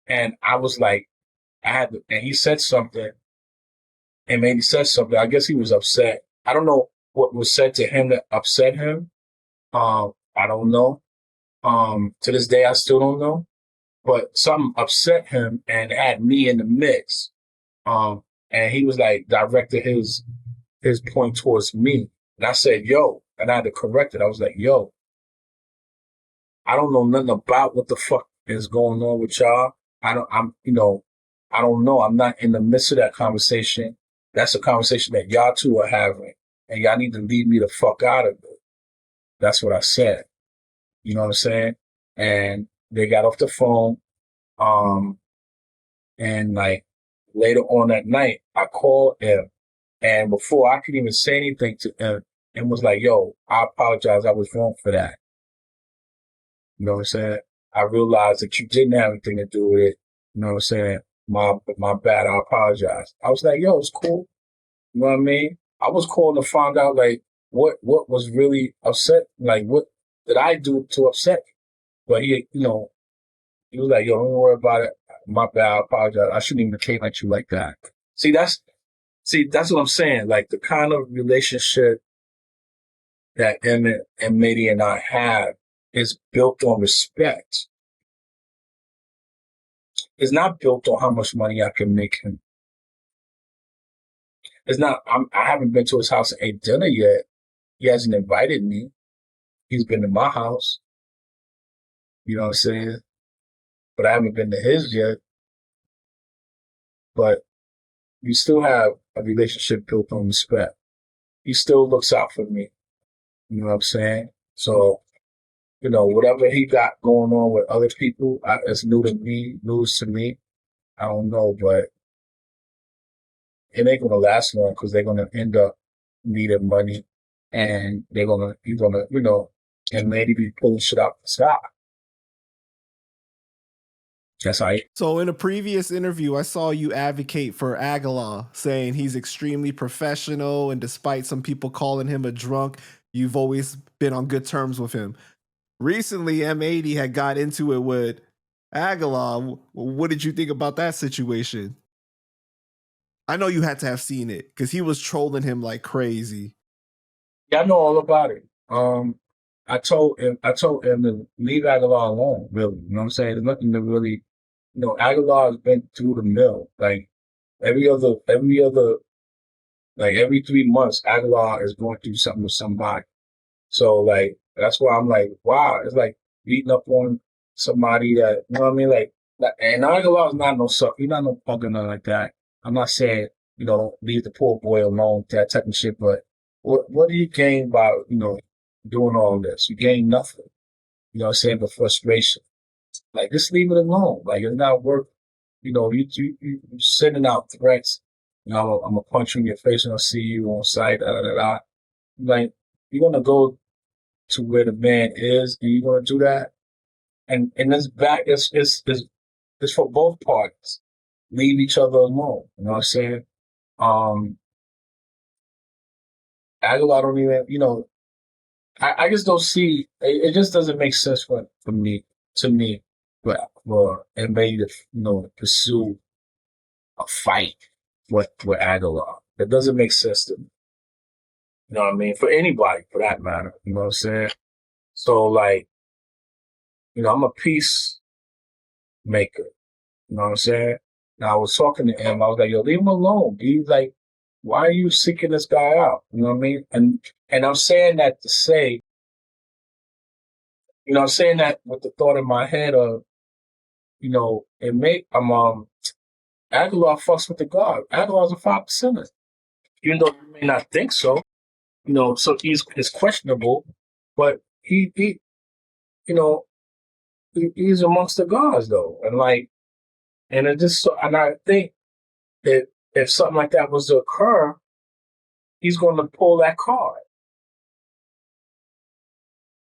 and I was like, and he said something, and maybe said something. I guess he was upset. I don't know what was said to him that upset him. I don't know. To this day, I still don't know. But something upset him and had me in the mix. And he was like directed his point towards me. And I said, yo, and I had to correct it. I was like, yo, I don't know nothing about what the fuck is going on with y'all. I don't know. I'm not in the midst of that conversation. That's a conversation that y'all two are having. And y'all need to leave me the fuck out of it. That's what I said. You know what I'm saying? And they got off the phone. And like later on that night, I called him. And before I could even say anything to him, and was like, yo, I apologize. I was wrong for that. You know what I'm saying? I realized that you didn't have anything to do with it. You know what I'm saying? My bad. I apologize. I was like, yo, it's cool. You know what I mean? I was calling to find out like what was really upset. Like what did I do to upset you? But he was like, yo, don't worry about it. My bad. I apologize. I shouldn't even have came at you like that. See, that's what I'm saying. Like the kind of relationship that Emmett and Mitty and I have is built on respect. It's not built on how much money I can make him. It's not. I haven't been to his house and ate dinner yet. He hasn't invited me. He's been to my house. You know what I'm saying? But I haven't been to his yet. But we still have a relationship built on respect. He still looks out for me. You know what I'm saying? So, whatever he got going on with other people, it's news to me. I don't know, but it ain't gonna last long because they're gonna end up needing money, and he's gonna, and maybe be pulling shit out the sky. That's how. So in a previous interview, I saw you advocate for Agallah, saying he's extremely professional, and despite some people calling him a drunk, you've always been on good terms with him. Recently, M80 had got into it with Agallah. What did you think about that situation? I know you had to have seen it because he was trolling him like crazy. Yeah, I know all about it. I told him to leave Agallah alone. Really, you know what I'm saying? There's nothing to really, Agallah has been through the mill. Like every other, like every 3 months, Agallah is going through something with somebody. So like that's why I'm like, wow, it's like beating up on somebody that, you know what I mean? Like, and Agallah is not no suck. He's not no punk or nothing like that. I'm not saying, leave the poor boy alone, that type of shit. But what do you gain by, doing all this? You gain nothing. You know what I'm saying? But frustration. Like, just leave it alone. Like, it's not worth, you sending out threats. I'm gonna punch you in your face and I'll see you on site. Da, da, da, da. Like, you're gonna go to where the man is, and you're gonna do that. And this back, it's for both parties. Leave each other alone. You know what I'm saying? Agallah don't even, I just don't see. It just doesn't make sense for me, for anybody to, pursue a fight with Agallah. It doesn't make sense to me. You know what I mean? For anybody, for that matter. You know what I'm saying? So, like, I'm a peacemaker. You know what I'm saying? Now, I was talking to him. I was like, yo, leave him alone. He's like, why are you seeking this guy out? You know what I mean? And I'm saying that to say, I'm saying that with the thought in my head of, Agallah fucks with the God. Agallah's a 5%er. Even though you may not think so, so it's questionable, but he you know, he's amongst the gods though, and it just and I think that if something like that was to occur, he's going to pull that card.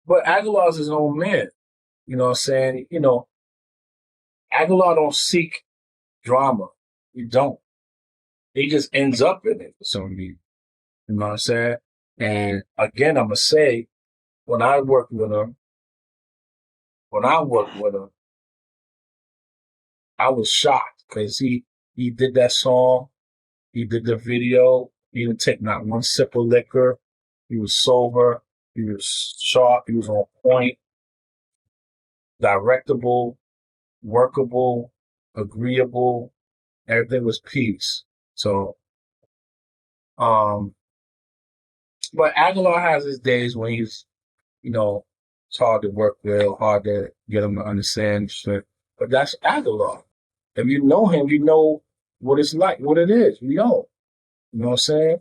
But Agallah is his own man. You know what I'm saying? Agallah don't seek drama. He don't. He just ends up in it for some reason. You know what I'm saying? And again, I'm gonna say, when I worked with him, I was shocked because he did that song, he did the video, he didn't take not one sip of liquor. He was sober, he was sharp, he was on point, directable, workable, agreeable. Everything was peace. So, but Aguilar has his days when he's, it's hard to work with, hard to get him to understand shit. But that's Aguilar. If you know him, you know what it's like, what it is. You know what I'm saying?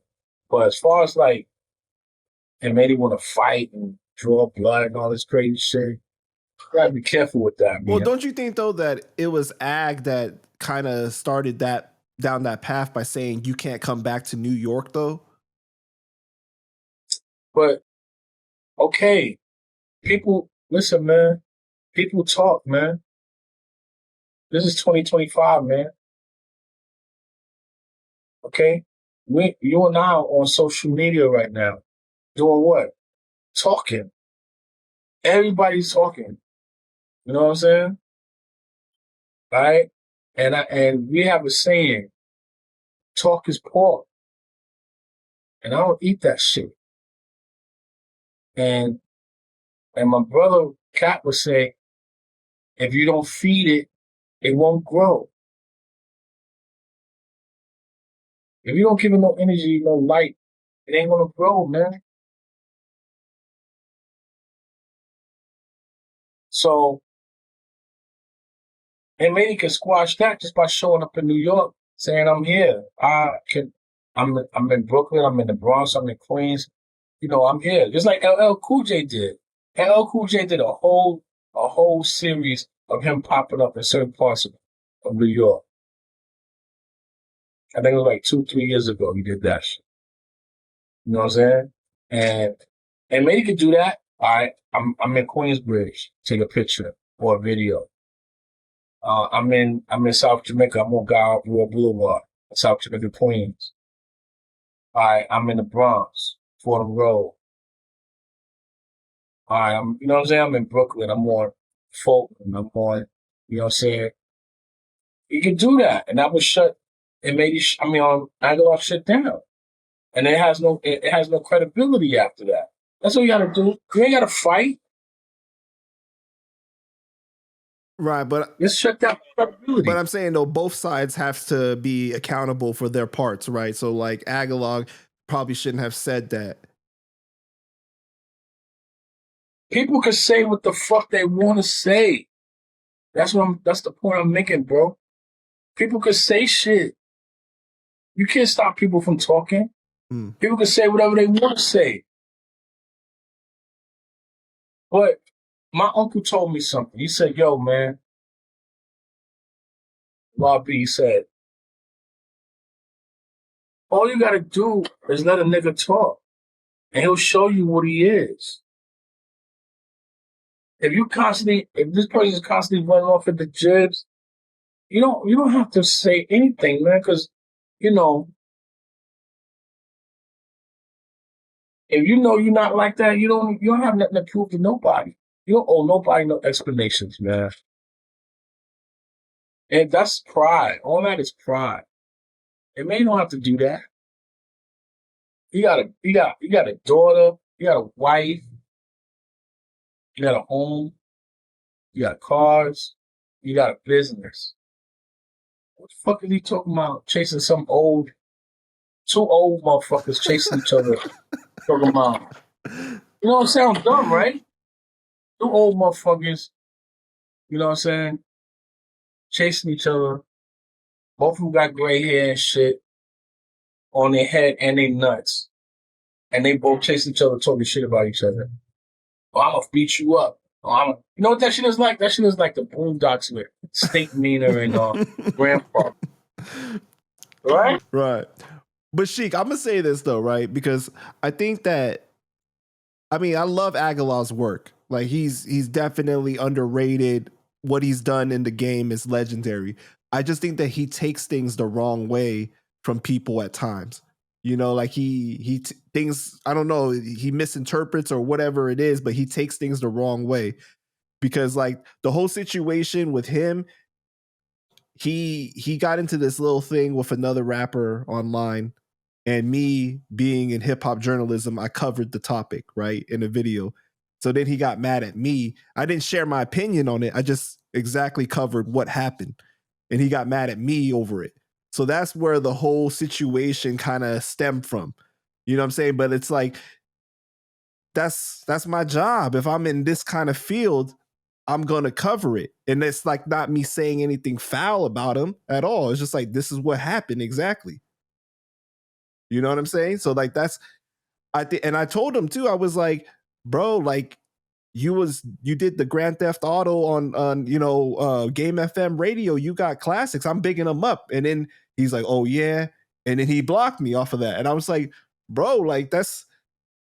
But as far as and made him want to fight and draw blood and all this crazy shit, you gotta be careful with that, man. Well, don't you think though that it was Ag that kind of started that down that path by saying you can't come back to New York though? But okay, people listen, man. People talk, man. This is 2025, man. Okay? You and I are on social media right now. Doing what? Talking. Everybody's talking. You know what I'm saying? All right? And we have a saying, talk is pork. And I don't eat that shit. And my brother Cap would say, if you don't feed it, it won't grow. If you don't give it no energy, no light, it ain't gonna grow, man. So, and maybe can squash that just by showing up in New York, saying I'm here. I'm in Brooklyn, I'm in the Bronx, I'm in Queens. I'm here. Just like LL Cool J did. LL Cool J did a whole series of him popping up in certain parts of New York. I think it was like 2-3 years ago he did that shit. You know what I'm saying? And maybe he could do that. All right, I'm in Queensbridge. Take a picture or a video. I'm in South Jamaica. I'm on Galway Boulevard, South Jamaica, Queens. All right, I'm in the Bronx, Fordham Road. All right, you know what I'm saying? I'm in Brooklyn. I'm on Fulton. I'm on, you know what I'm saying? You can do that, and that was shut. It made Agallah shut down, and it has no credibility after that. That's what you got to do. You ain't got to fight. Right, but just shut down credibility. But I'm saying though, both sides have to be accountable for their parts, right? So like Agallah probably shouldn't have said that. People can say what the fuck they want to say. That's the point I'm making, bro. People can say shit. You can't stop people from talking. People can say whatever they want to say. But my uncle told me something. He said, yo, man, Bobby said, all you gotta do is let a nigga talk, and he'll show you what he is. If this person is constantly running off at the jibs, you don't have to say anything, man, because if you know you're not like that, you don't have nothing to prove to nobody. You don't owe nobody no explanations, man. And that's pride. All that is pride. And man, you don't have to do that. You got a daughter, you got a wife, you got a home, you got cars, you got a business. What the fuck is he talking about? Chasing two old motherfuckers chasing each other. Talking about, it sounds dumb, right? Two old motherfuckers, you know what I'm saying? Chasing each other. Both of them got gray hair and shit on their head and their nuts. and they both chased each other, talking shit about each other. Oh, I'm gonna beat you up. Oh, you know what that shit is like? That shit is like the Boondocks with Stink Meaner and Grandpa. Right? Right. But Sheik, I'm gonna say this though, right? Because I think that I love Agallah's work. Like he's definitely underrated. What he's done in the game is legendary. I just think that he takes things the wrong way from people at times. You know, like things, I don't know, he misinterprets or whatever it is, but he takes things the wrong way. Because like the whole situation with him, he got into this little thing with another rapper online, and me being in hip hop journalism, I covered the topic, right, in a video. So then he got mad at me. I didn't share my opinion on it. I just exactly covered what happened. And he got mad at me over it. So that's where the whole situation kind of stemmed from. You know what I'm saying? But it's like that's my job. If I'm in this kind of field, I'm going to cover it. And it's like not me saying anything foul about him at all. It's just like, this is what happened exactly. You know what I'm saying? So like and I told him too, I was like, bro, like you did the Grand Theft Auto on Game FM radio. You got classics. I'm bigging them up. And then he's like, oh yeah. And then he blocked me off of that. And I was like, bro, like that's,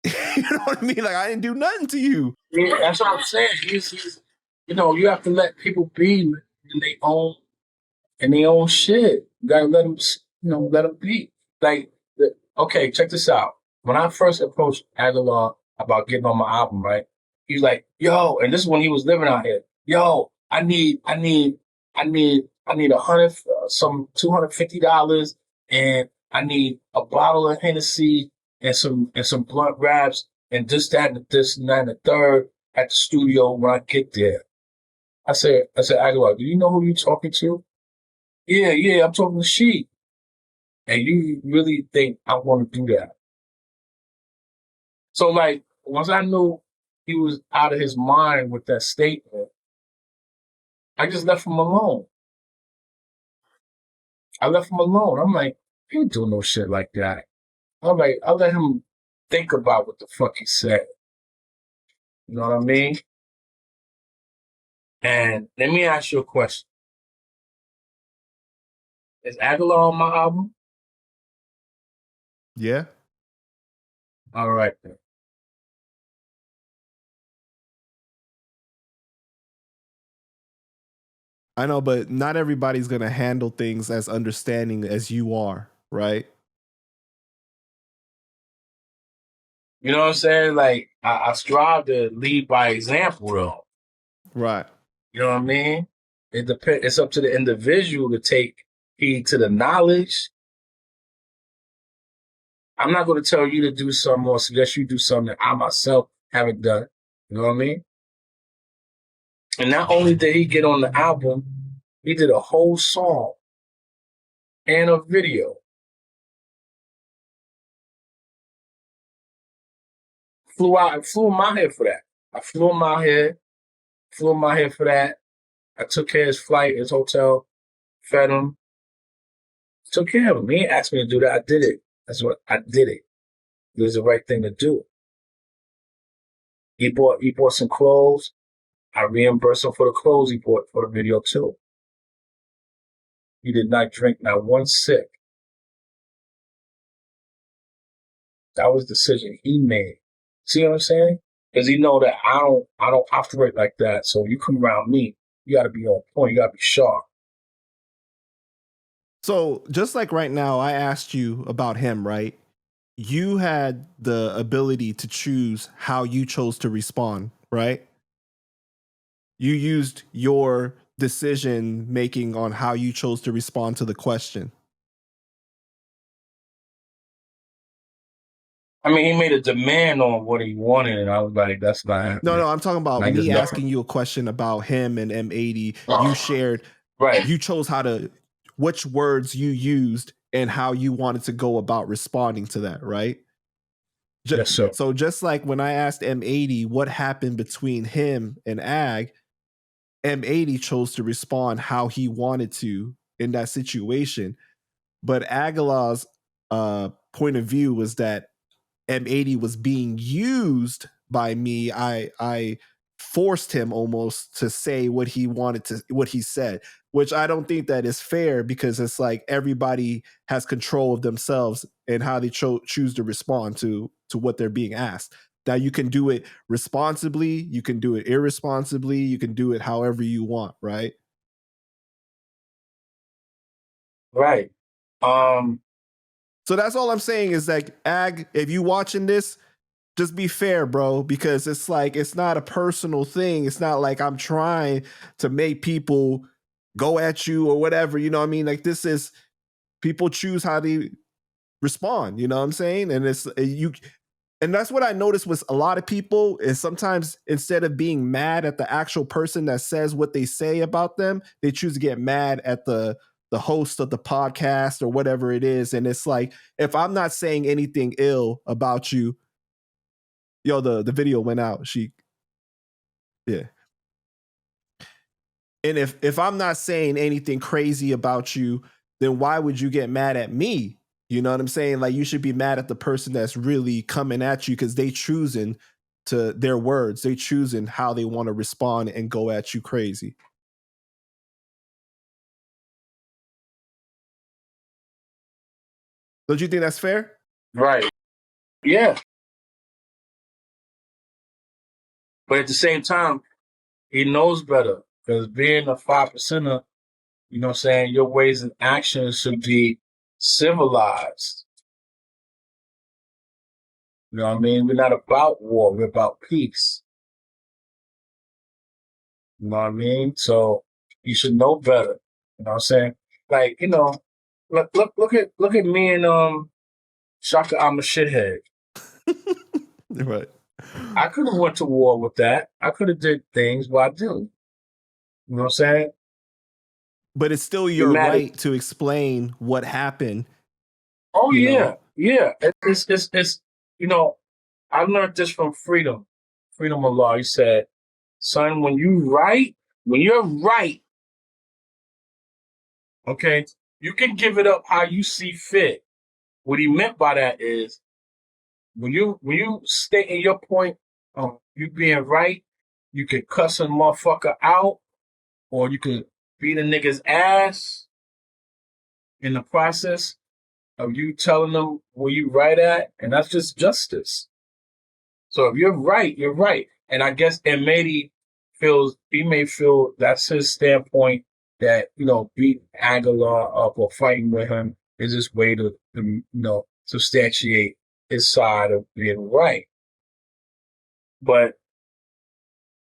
you know what I mean? Like I didn't do nothing to you. Yeah, that's what I'm saying. He's you have to let people be in their own shit. You gotta let them, let them be. Like, okay, check this out. When I first approached Agallah about getting on my album, right? He was like, "Yo," and this is when he was living out here. "Yo, I need some $250, and I need a bottle of Hennessy and some blunt wraps and this and that and the third at the studio when I get there." I said, Agallah, do you know who you're talking to? Yeah, I'm talking to Sheek. And you really think I want to do that? So, like, once I knew he was out of his mind with that statement, I just left him alone. I'm like, he ain't doing no shit like that. I let him think about what the fuck he said. You know what I mean? And let me ask you a question. Is Agallah on my album? Yeah. All right, then. I know, but not everybody's going to handle things as understanding as you are, right? You know what I'm saying? Like, I strive to lead by example, though. Right. You know what I mean? It's up to the individual to take heed to the knowledge. I'm not going to tell you to do something or suggest you do something that I myself haven't done. You know what I mean? And not only did he get on the album, he did a whole song and a video. Flew him out here for that. I flew him out here for that. I took care of his flight, his hotel, fed him, took care of him. He asked me to do that. I did it. I did it. It was the right thing to do. He bought some clothes. I reimbursed him for the clothes he bought for the video too. He did not drink not one sip. That was the decision he made. See what I'm saying? Because he know that I don't operate like that. So you come around me, you got to be on point. You got to be sharp. So just like right now, I asked you about him, right? You had the ability to choose how you chose to respond, right? You used your decision making on how you chose to respond to the question. I mean, he made a demand on what he wanted, and I was like, that's not happening. No, I'm talking about me asking you a question about him and M80. You shared, right. You chose which words you used and how you wanted to go about responding to that, right? Yes, sir. So just like when I asked M80 what happened between him and Ag, M80 chose to respond how he wanted to in that situation. But Agallah's point of view was that M80 was being used by me, I forced him almost to say what he said, which I don't think that is fair, because it's like everybody has control of themselves and how they choose to respond to what they're being asked. Now you can do it responsibly, you can do it irresponsibly, you can do it however you want, right? Right. So that's all I'm saying is like, Ag, if you watching this, just be fair, bro, because it's like, it's not a personal thing. It's not like I'm trying to make people go at you or whatever. You know what I mean? Like, this is, people choose how they respond. You know what I'm saying? And it's you. And that's what I noticed with a lot of people is sometimes instead of being mad at the actual person that says what they say about them, they choose to get mad at the host of the podcast or whatever it is. And it's like, if I'm not saying anything ill about you, yo, the video went out. Yeah. And if I'm not saying anything crazy about you, then why would you get mad at me? You know what I'm saying? Like, you should be mad at the person that's really coming at you, because they choosing to their words. They choosing how they want to respond and go at you crazy. Don't you think that's fair? Right. Yeah. But at the same time, he knows better, because being a 5%er, you know what I'm saying, your ways and actions should be civilized. You know what I mean? We're not about war, we're about peace. You know what I mean? So you should know better. You know what I'm saying? Like, you know, look at me and Shaka, I'm a shithead. Right. I could have went to war with that. I could have did things, but I didn't. You know what I'm saying? But it's still You're your mad at, right to explain what happened. oh You yeah, know, yeah. It's you know, I learned this from Freedom of Law. He said, son, when you're right, okay, you can give it up how you see fit. What he meant by that is, when you state in your point of you being right, you could cuss a motherfucker out, or you could beat a nigga's ass in the process of you telling them where you right at, and that's just justice. So if you're right, you're right. And I guess he may feel that's his standpoint, that, you know, beating Agallah up or fighting with him is his way to you know, substantiate his side of being right. But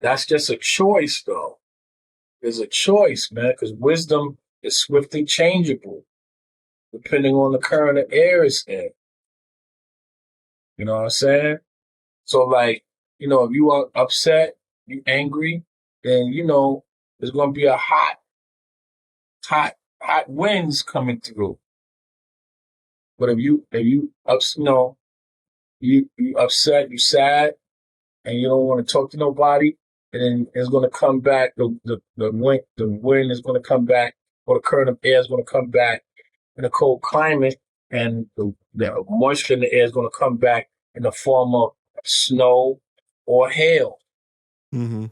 that's just a choice, though. There's a choice, man, because wisdom is swiftly changeable depending on the current of air it's in. You know what I'm saying? So, like, you know, if you are upset, you angry, then, you know, there's going to be a hot winds coming through. But if you, you know, you upset, you sad, and you don't want to talk to nobody, and then it's going to come back. The wind is going to come back, or the current of air is going to come back in a cold climate, and the moisture in the air is going to come back in the form of snow or hail. mm-hmm.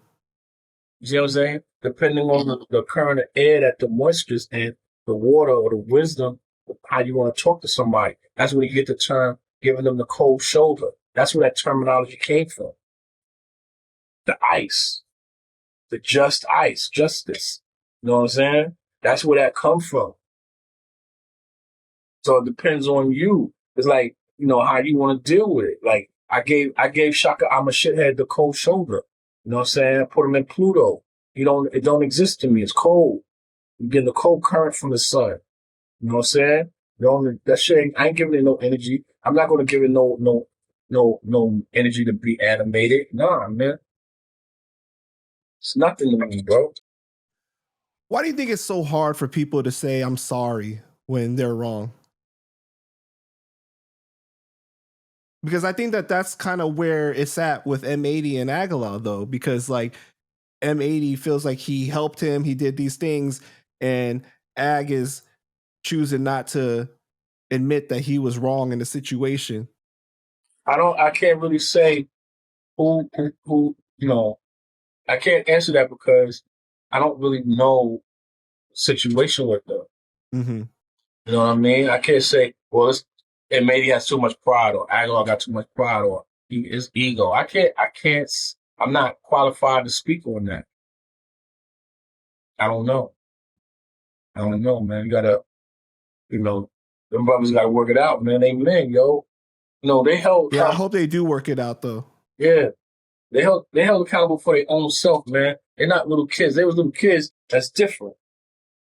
You see what I'm saying? Depending on the current of air that the moisture's in, the water or the wisdom, how you want to talk to somebody. That's where you get the term giving them the cold shoulder. That's where that terminology came from. The ice, the just ice, justice. You know what I'm saying? That's where that comes from. So it depends on you. It's like, you know, how you want to deal with it. Like, I gave Shaka, I'm a shithead, the cold shoulder. You know what I'm saying? I put him in Pluto. It don't exist to me. It's cold. You're getting the cold current from the sun. You know what I'm saying? That shit I ain't giving it no energy. I'm not gonna give it no energy to be animated. Nah, man. It's nothing to me, bro. Why do you think it's so hard for people to say I'm sorry when they're wrong? Because I think that that's kind of where it's at with M80 and Agallah, though, because like M80 feels like he helped him, he did these things, and Ag is choosing not to admit that he was wrong in the situation. I can't really say who, I can't answer that because I don't really know the situation with them. Mm-hmm. You know what I mean? I can't say, well, it maybe has too much pride or Agallah got too much pride or his ego. I'm not qualified to speak on that. I don't know. I don't know, man. You gotta, them brothers gotta work it out, man. They men, yo. No, they held Yeah, I accountable. hope they do work it out though. Yeah. They held accountable for their own self, man. They're not little kids. They was little kids. That's different.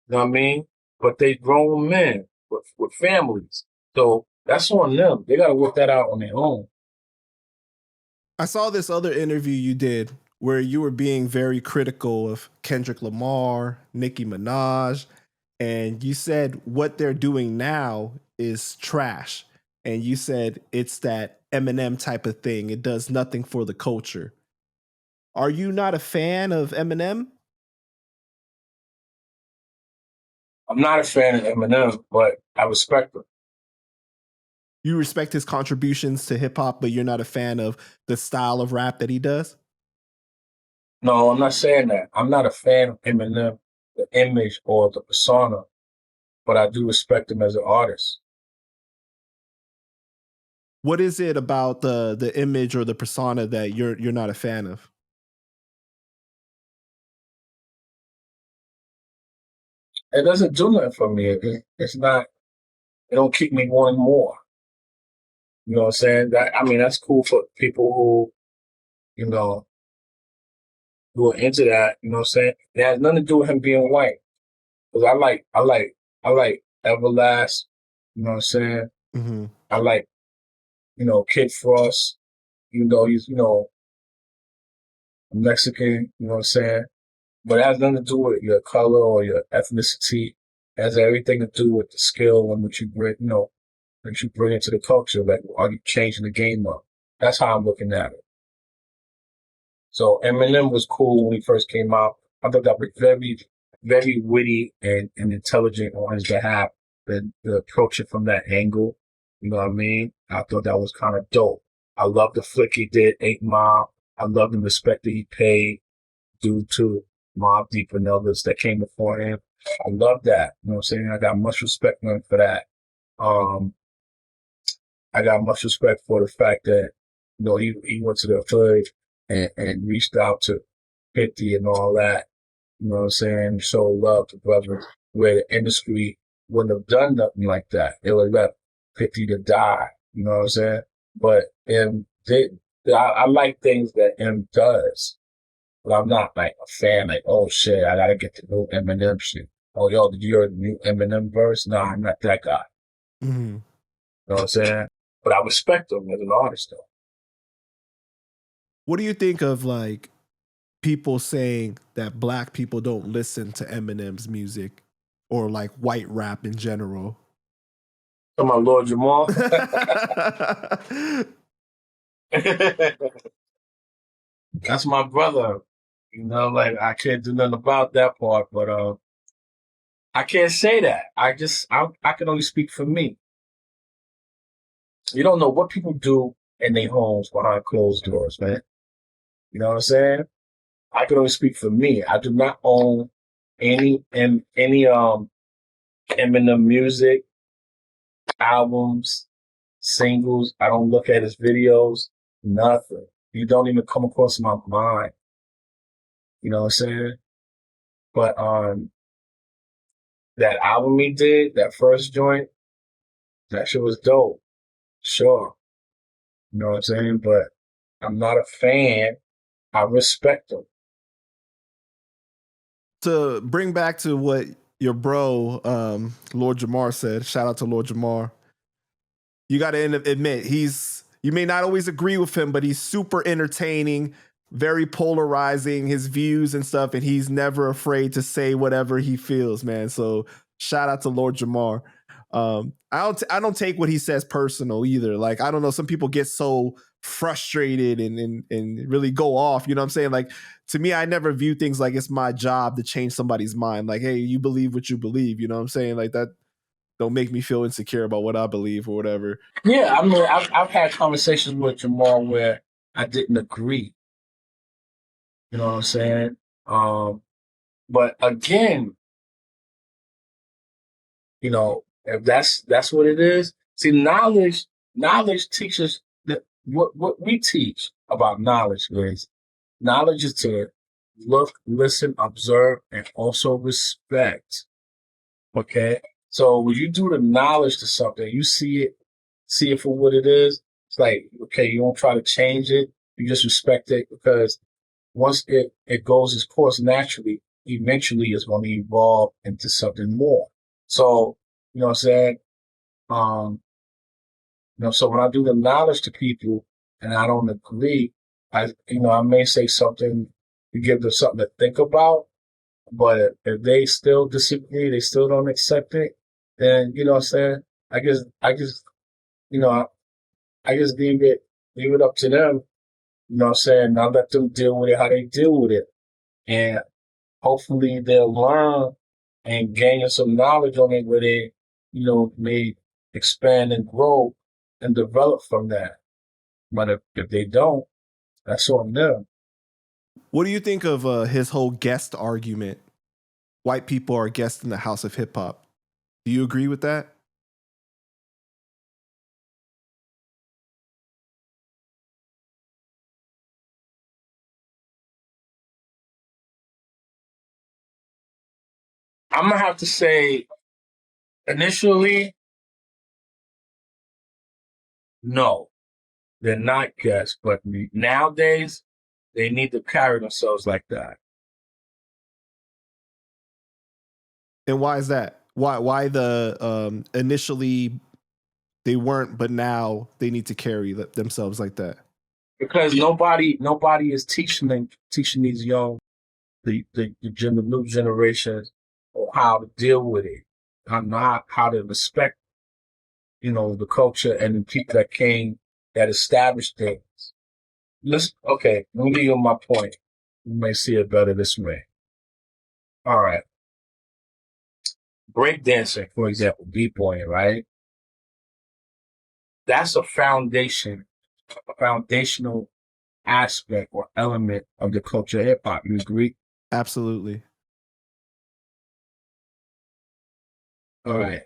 You know what I mean? But they grown men with families. So that's on them. They gotta work that out on their own. I saw this other interview you did where you were being very critical of Kendrick Lamar, Nicki Minaj, and you said what they're doing now is trash. And you said it's that Eminem type of thing. It does nothing for the culture. Are you not a fan of Eminem? I'm not a fan of Eminem, but I respect him. You respect his contributions to hip hop, but you're not a fan of the style of rap that he does? No, I'm not saying that. I'm not a fan of Eminem, the image or the persona, but I do respect him as an artist. What is it about the image or the persona that you're not a fan of? It doesn't do nothing for me. It's not. It don't keep me wanting more. You know what I'm saying? That's cool for people you know, who are into that. You know what I'm saying? It has nothing to do with him being white. Because I like Everlast. You know what I'm saying? Mm-hmm. I like, Kid Frost. Even though he's, Mexican. You know what I'm saying? But it has nothing to do with your color or your ethnicity. It has everything to do with the skill and what you bring, that you bring into the culture. Like, are you changing the game up? That's how I'm looking at it. So Eminem was cool when he first came out. I thought that was very, very witty and intelligent on his behalf. The approach it from that angle, you know what I mean? I thought that was kind of dope. I love the flick he did, 8 Mile. I love the respect that he paid due to Mobb Deep and others that came before him. I love that. You know what I'm saying? I got much respect for him for that. Um, I got much respect for the fact that, he went to the hood and reached out to 50 and all that. You know what I'm saying? Show love to brothers where the industry wouldn't have done nothing like that. It would have left 50 to die. You know what I'm saying? But I like things that M does. But I'm not like a fan, like, oh shit, I gotta get the new Eminem shit. Oh, yo, did you hear the new Eminem verse? No, I'm not that guy. Mm-hmm. You know what I'm saying? But I respect him as an artist, though. What do you think of like people saying that black people don't listen to Eminem's music or like white rap in general? Come on, Lord Jamar. That's my brother. Like I can't do nothing about that part, but I can't say that. I can only speak for me. You don't know what people do in their homes behind closed doors, man. You know what I'm saying? I can only speak for me. I do not own any Eminem music, albums, singles. I don't look at his videos, nothing. You don't even come across my mind. You know what I'm saying? But that album he did, that first joint, that shit was dope. Sure. You know what I'm saying? But I'm not a fan. I respect him. To bring back to what your bro, Lord Jamar said, shout out to Lord Jamar. You got to admit, you may not always agree with him, but he's super entertaining, very polarizing, his views and stuff, and he's never afraid to say whatever he feels, man. So shout out to Lord Jamar. I don't take what he says personal either. Like, I don't know, some people get so frustrated and really go off. You know what I'm saying? Like, to me, I never view things like it's my job to change somebody's mind. Like, hey, you believe what you believe. You know what I'm saying? Like that. Don't make me feel insecure about what I believe or whatever. Yeah, I mean, I've had conversations with Jamar where I didn't agree. You know what I'm saying? But again, you know, if that's what it is. See, knowledge teaches that what we teach about knowledge is to look, listen, observe, and also respect. Okay. So when you do the knowledge to something, you see it for what it is. It's like, okay, you don't try to change it. You just respect it because once it goes its course naturally, eventually it's going to evolve into something more. So, you know what I'm saying? Um, so when I do the knowledge to people and I don't agree, I may say something to give them something to think about, but if they still disagree, they still don't accept it, then, you know what I'm saying? You know, I just leave it up to them, you know what I'm saying? Now let them deal with it how they deal with it. And hopefully they'll learn and gain some knowledge on it where they, may expand and grow and develop from that. But if they don't, that's on them. What do you think of his whole guest argument? White people are guests in the house of hip hop. Do you agree with that? I'm gonna have to say initially, no, they're not guests, but nowadays they need to carry themselves like that. And why is that? Why the initially they weren't, but now they need to carry themselves like that? Because nobody is teaching these young the new generations on how to deal with it, how to respect, the culture and the people that established things. Okay, let me give you my point. You may see it better this way. All right. Breakdancing, for example, b-boying, right? That's a foundational aspect or element of the culture of hip hop. You agree? Absolutely. All right.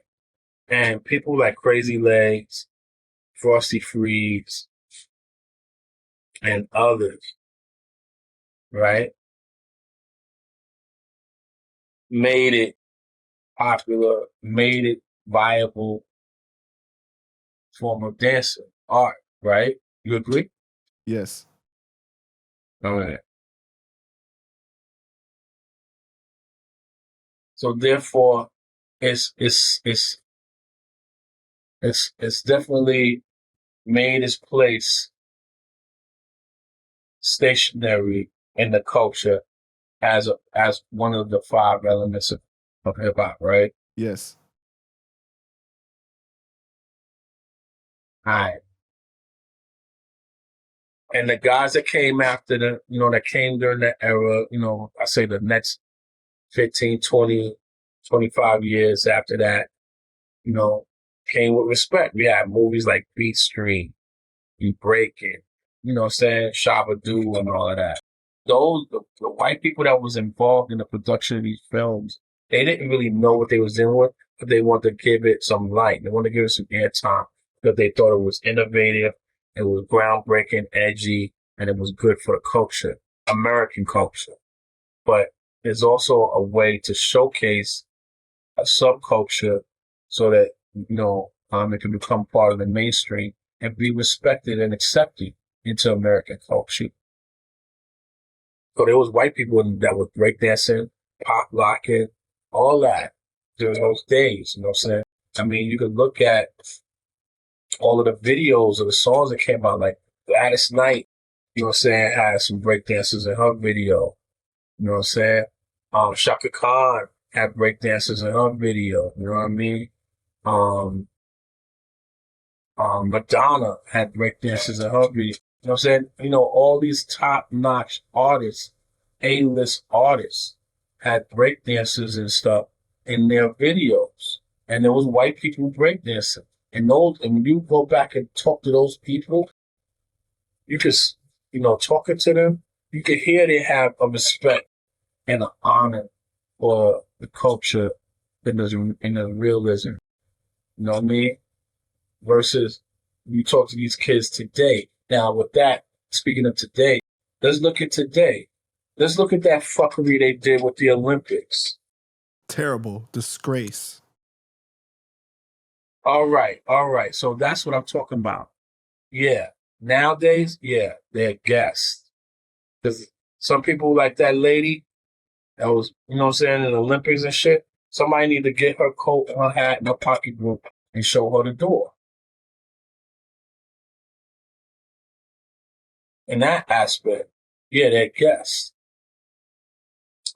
And people like Crazy Legs, Frosty Freeze, and others, right, made it popular, made it viable form of dancing, art, right? You agree? Yes. All right. So therefore, it's definitely made its place stationary in the culture as one of the five elements of hip hop, right? Yes. All right. And the guys that came after that came during that era, I say the next 15, 20, 25 years after that, came with respect. We had movies like Beat Street, You Break It, what I'm saying, Shabba-Doo and all of that. The white people that was involved in the production of these films, they didn't really know what they was dealing with, but they wanted to give it some light. They wanted to give it some airtime because they thought it was innovative, it was groundbreaking, edgy, and it was good for the culture, American culture. But there's also a way to showcase a subculture so that, it can become part of the mainstream and be respected and accepted into American culture. So there was white people that were breakdancing, pop locking, all that during those days, you know what I'm saying? I mean, you could look at all of the videos of the songs that came out, like Gladys Knight, you know what I'm saying, had some breakdancers in her video, you know what I'm saying? Shaka Khan had breakdancers in her video, you know what I mean? Madonna had breakdancers in her video. You know what I'm saying? All these top-notch artists, A-list artists, had breakdancers and stuff in their videos. and there was white people breakdancing. And when you go back and talk to those people, you just, talking to them, you can hear they have a respect and an honor for the culture and the realism. You know what I mean? Versus you talk to these kids today. Now, with that, speaking of today, let's look at today. Let's look at that fuckery they did with the Olympics. Terrible disgrace. All right. So that's what I'm talking about. Yeah. Nowadays, yeah, they're guests. Because some people like that lady that was, in the Olympics and shit, somebody need to get her coat, her hat, and her pocketbook and show her the door. In that aspect, yeah, they're guests.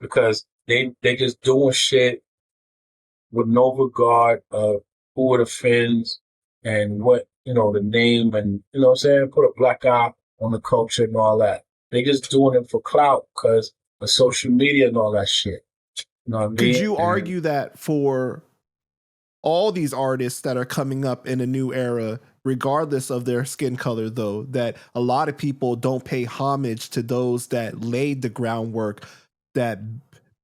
Because they just doing shit with no regard of who it offends and what, the name and, put a black eye on the culture and all that. They just doing it for clout because of social media and all that shit. You know what I mean? Could you argue that for all these artists that are coming up in a new era, regardless of their skin color, though, that a lot of people don't pay homage to those that laid the groundwork, that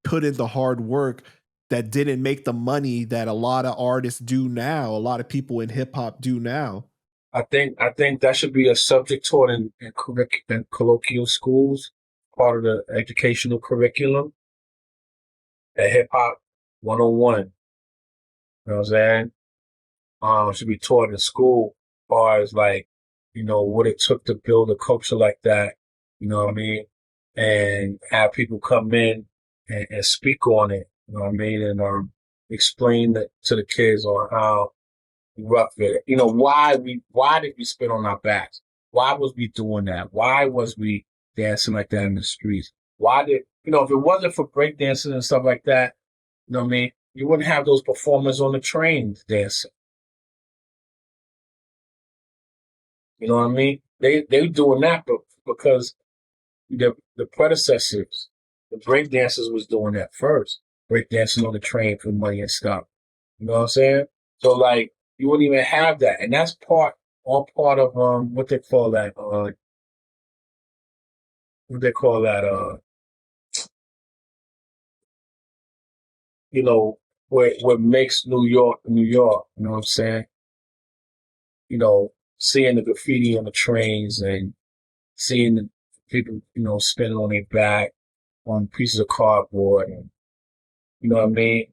put in the hard work, that didn't make the money that a lot of artists do now, a lot of people in hip hop do now? I think that should be a subject taught in colloquial schools, part of the educational curriculum. At Hip Hop 101. You know what I'm saying? Should be taught in school as far as like, what it took to build a culture like that, you know what I mean? And have people come in and speak on it, you know what I mean? And explain that to the kids on how rough it. Why did we spit on our backs? Why was we doing that? Why was we dancing like that in the streets? Why did, if it wasn't for breakdancing and stuff like that, you know what I mean? You wouldn't have those performers on the trains dancing. You know what I mean? They doing that because the predecessors, the breakdancers was doing that first. Breakdancing on the train for money and stuff. You know what I'm saying? So like you wouldn't even have that. And that's all part of what they call that what makes New York, New York, you know what I'm saying? Seeing the graffiti on the trains and seeing the people, spinning on their back on pieces of cardboard and, you know what I mean?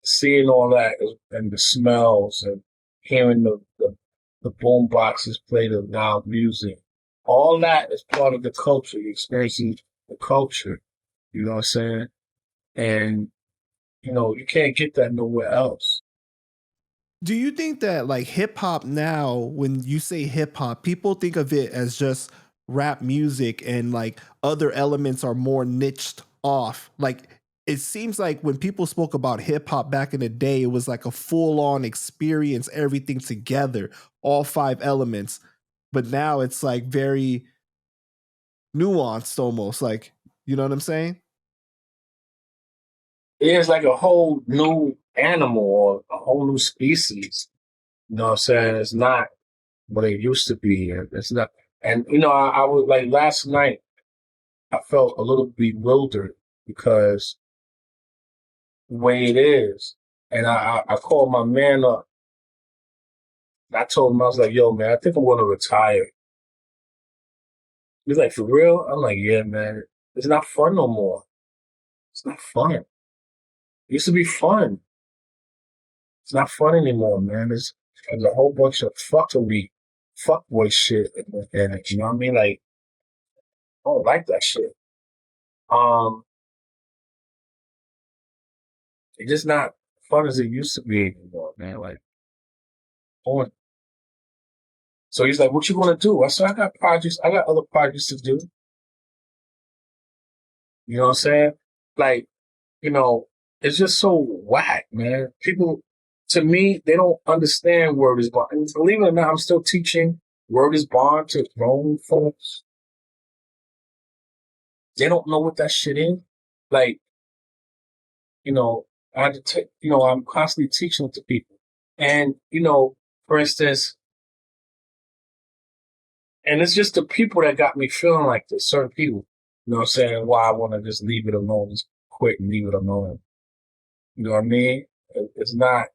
Seeing all that and the smells and hearing the boom boxes play the loud music. All that is part of the culture. You're experiencing the culture. You know what I'm saying? And, you can't get that nowhere else. Do you think that like hip hop now, when you say hip hop, people think of it as just rap music and like other elements are more niched off? Like it seems like when people spoke about hip hop back in the day, it was like a full on experience, everything together, all five elements. But now it's like very nuanced almost. Like, you know what I'm saying? It's like a whole new animal or a whole new species. You know what I'm saying? It's not what it used to be. It's not. And, I was like last night, I felt a little bewildered because the way it is. And I called my man up. I told him, I was like, yo, man, I think I'm going to retire. He's like, for real? I'm like, yeah, man. It's not fun no more. It's not fun. It used to be fun. It's not fun anymore, man. There's a whole bunch of fuckboy shit in it. You know what I mean? Like, I don't like that shit. Um, it's just not fun as it used to be anymore, man. Like, on. So he's like, what you gonna do? I said, I got other projects to do. You know what I'm saying? Like, it's just so whack, man. People, to me, they don't understand word is bond. And believe it or not, I'm still teaching word is bond to grown folks. They don't know what that shit is. Like, I had to take, I'm constantly teaching it to people. And, for instance, and it's just the people that got me feeling like this, certain people, saying why I want to just leave it alone, just quit and leave it alone. You know what I mean? It's not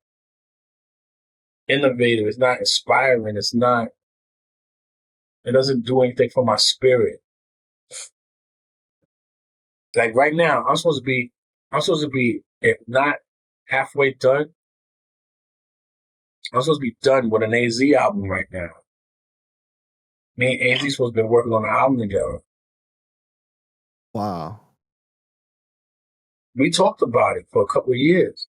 innovative. It's not inspiring. It doesn't do anything for my spirit. Like right now, I'm supposed to be, if not halfway done, I'm supposed to be done with an AZ album right now. Me and AZ supposed to be working on an album together. Wow. We talked about it for a couple of years.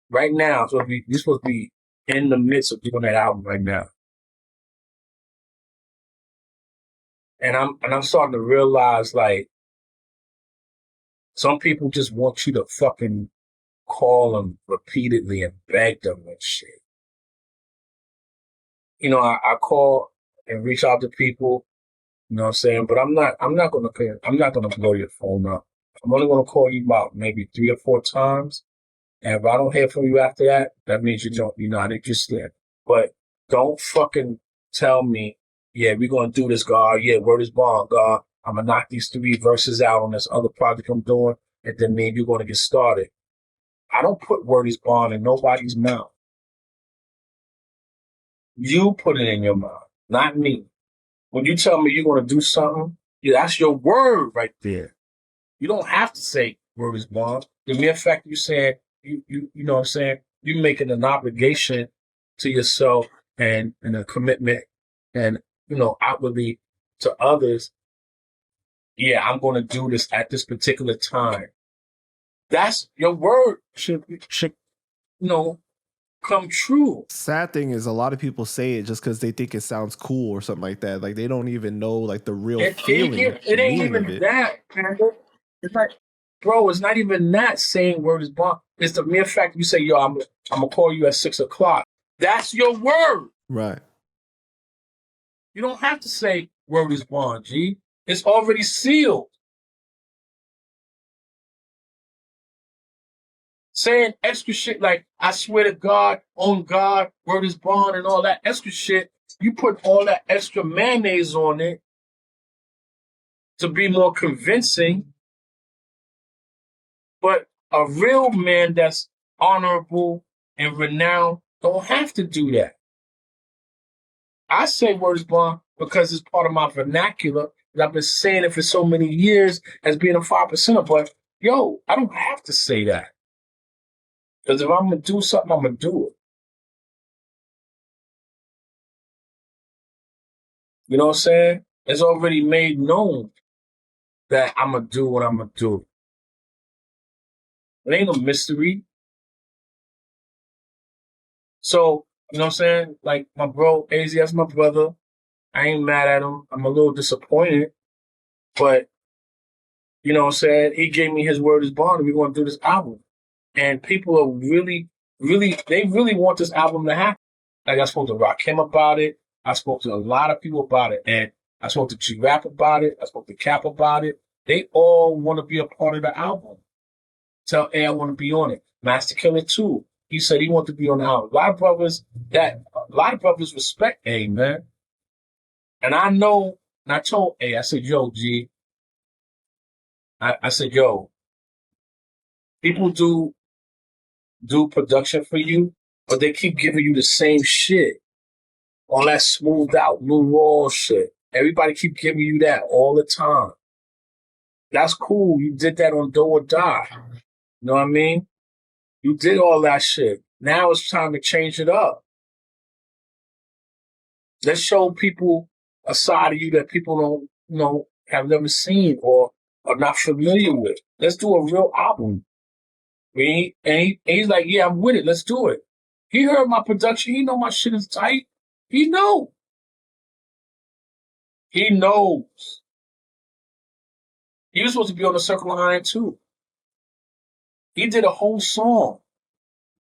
Right now, you're supposed to be in the midst of doing that album right now. And I'm starting to realize, like, some people just want you to fucking call them repeatedly and beg them and shit. I call and reach out to people, you know what I'm saying? But I'm not gonna blow your phone up. I'm only gonna call you about maybe 3 or 4 times. And if I don't hear from you after that, that means you don't, I think you're scared. But don't fucking tell me, yeah, we're gonna do this, God. Yeah, word is bond, God. I'm gonna knock these 3 verses out on this other project I'm doing, and then maybe you're gonna get started. I don't put word is bond in nobody's mouth. You put it in your mouth, not me. When you tell me you're gonna do something, yeah, that's your word right there. You don't have to say word is bond. The mere fact you saying you know what I'm saying, you making an obligation to yourself and a commitment and outwardly to others. Yeah, I'm gonna do this at this particular time. That's your word should come true. Sad thing is, a lot of people say it just because they think it sounds cool or something like that. Like they don't even know like the real feeling. It ain't even that, Panda. It's like, bro, it's not even that saying word is bond. It's the mere fact you say, yo, I'm gonna call you at 6 o'clock. That's your word. Right. You don't have to say word is bond, G. It's already sealed. Saying extra shit like, I swear to God, on God, word is bond, and all that extra shit, you put all that extra mayonnaise on it to be more convincing. But a real man that's honorable and renowned don't have to do that. I say word is bond because it's part of my vernacular. I've been saying it for so many years as being a 5%er, but yo, I don't have to say that. Because if I'm going to do something, I'm going to do it. You know what I'm saying? It's already made known that I'm going to do what I'm going to do. It ain't a mystery. So, you know what I'm saying? Like my bro, AZ, that's my brother. I ain't mad at him. I'm a little disappointed. But, you know what I'm saying? He gave me his word is bond and we're going to do this album. And people are really want this album to happen. Like I spoke to Rakim about it. I spoke to a lot of people about it. And I spoke to G-Rap about it. I spoke to Cap about it. They all want to be a part of the album. Tell A I want to be on it. Master Killer too. He said he wanted to be on the album. A lot of brothers respect A, man. And I know, and I told A, I said, yo, G, I said, yo, people do production for you, but they keep giving you the same shit. All that smoothed out, new raw shit. Everybody keep giving you that all the time. That's cool. You did that on Do or Die. You know what I mean? You did all that shit. Now it's time to change it up. Let's show people a side of you that people don't, have never seen or are not familiar with. Let's do a real album. He's like, yeah, I'm with it. Let's do it. He heard my production. He know my shit is tight. He know. He knows. He was supposed to be on the Circle of Iron too. He did a whole song.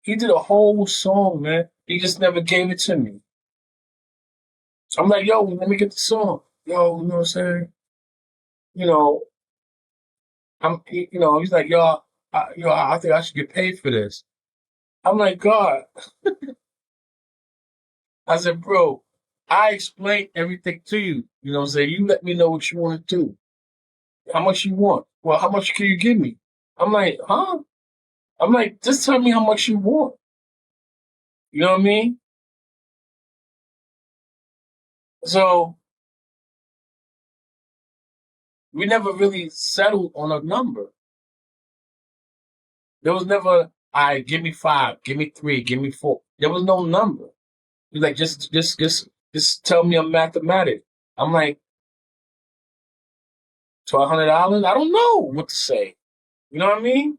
Man. He just never gave it to me. I'm like, yo, let me get the song. Yo, you know what I'm saying? He's like, yo, I think I should get paid for this. I'm like, God. I said, bro, I explained everything to you. You know what I'm saying? You let me know what you want to do. How much you want? Well, how much can you give me? I'm like, huh? I'm like, just tell me how much you want. You know what I mean? So we never really settled on a number. There was never, all right, give me 5, give me 3, give me 4. There was no number. He's like, just tell me a mathematic. I'm like, $1,200? I don't know what to say. You know what I mean?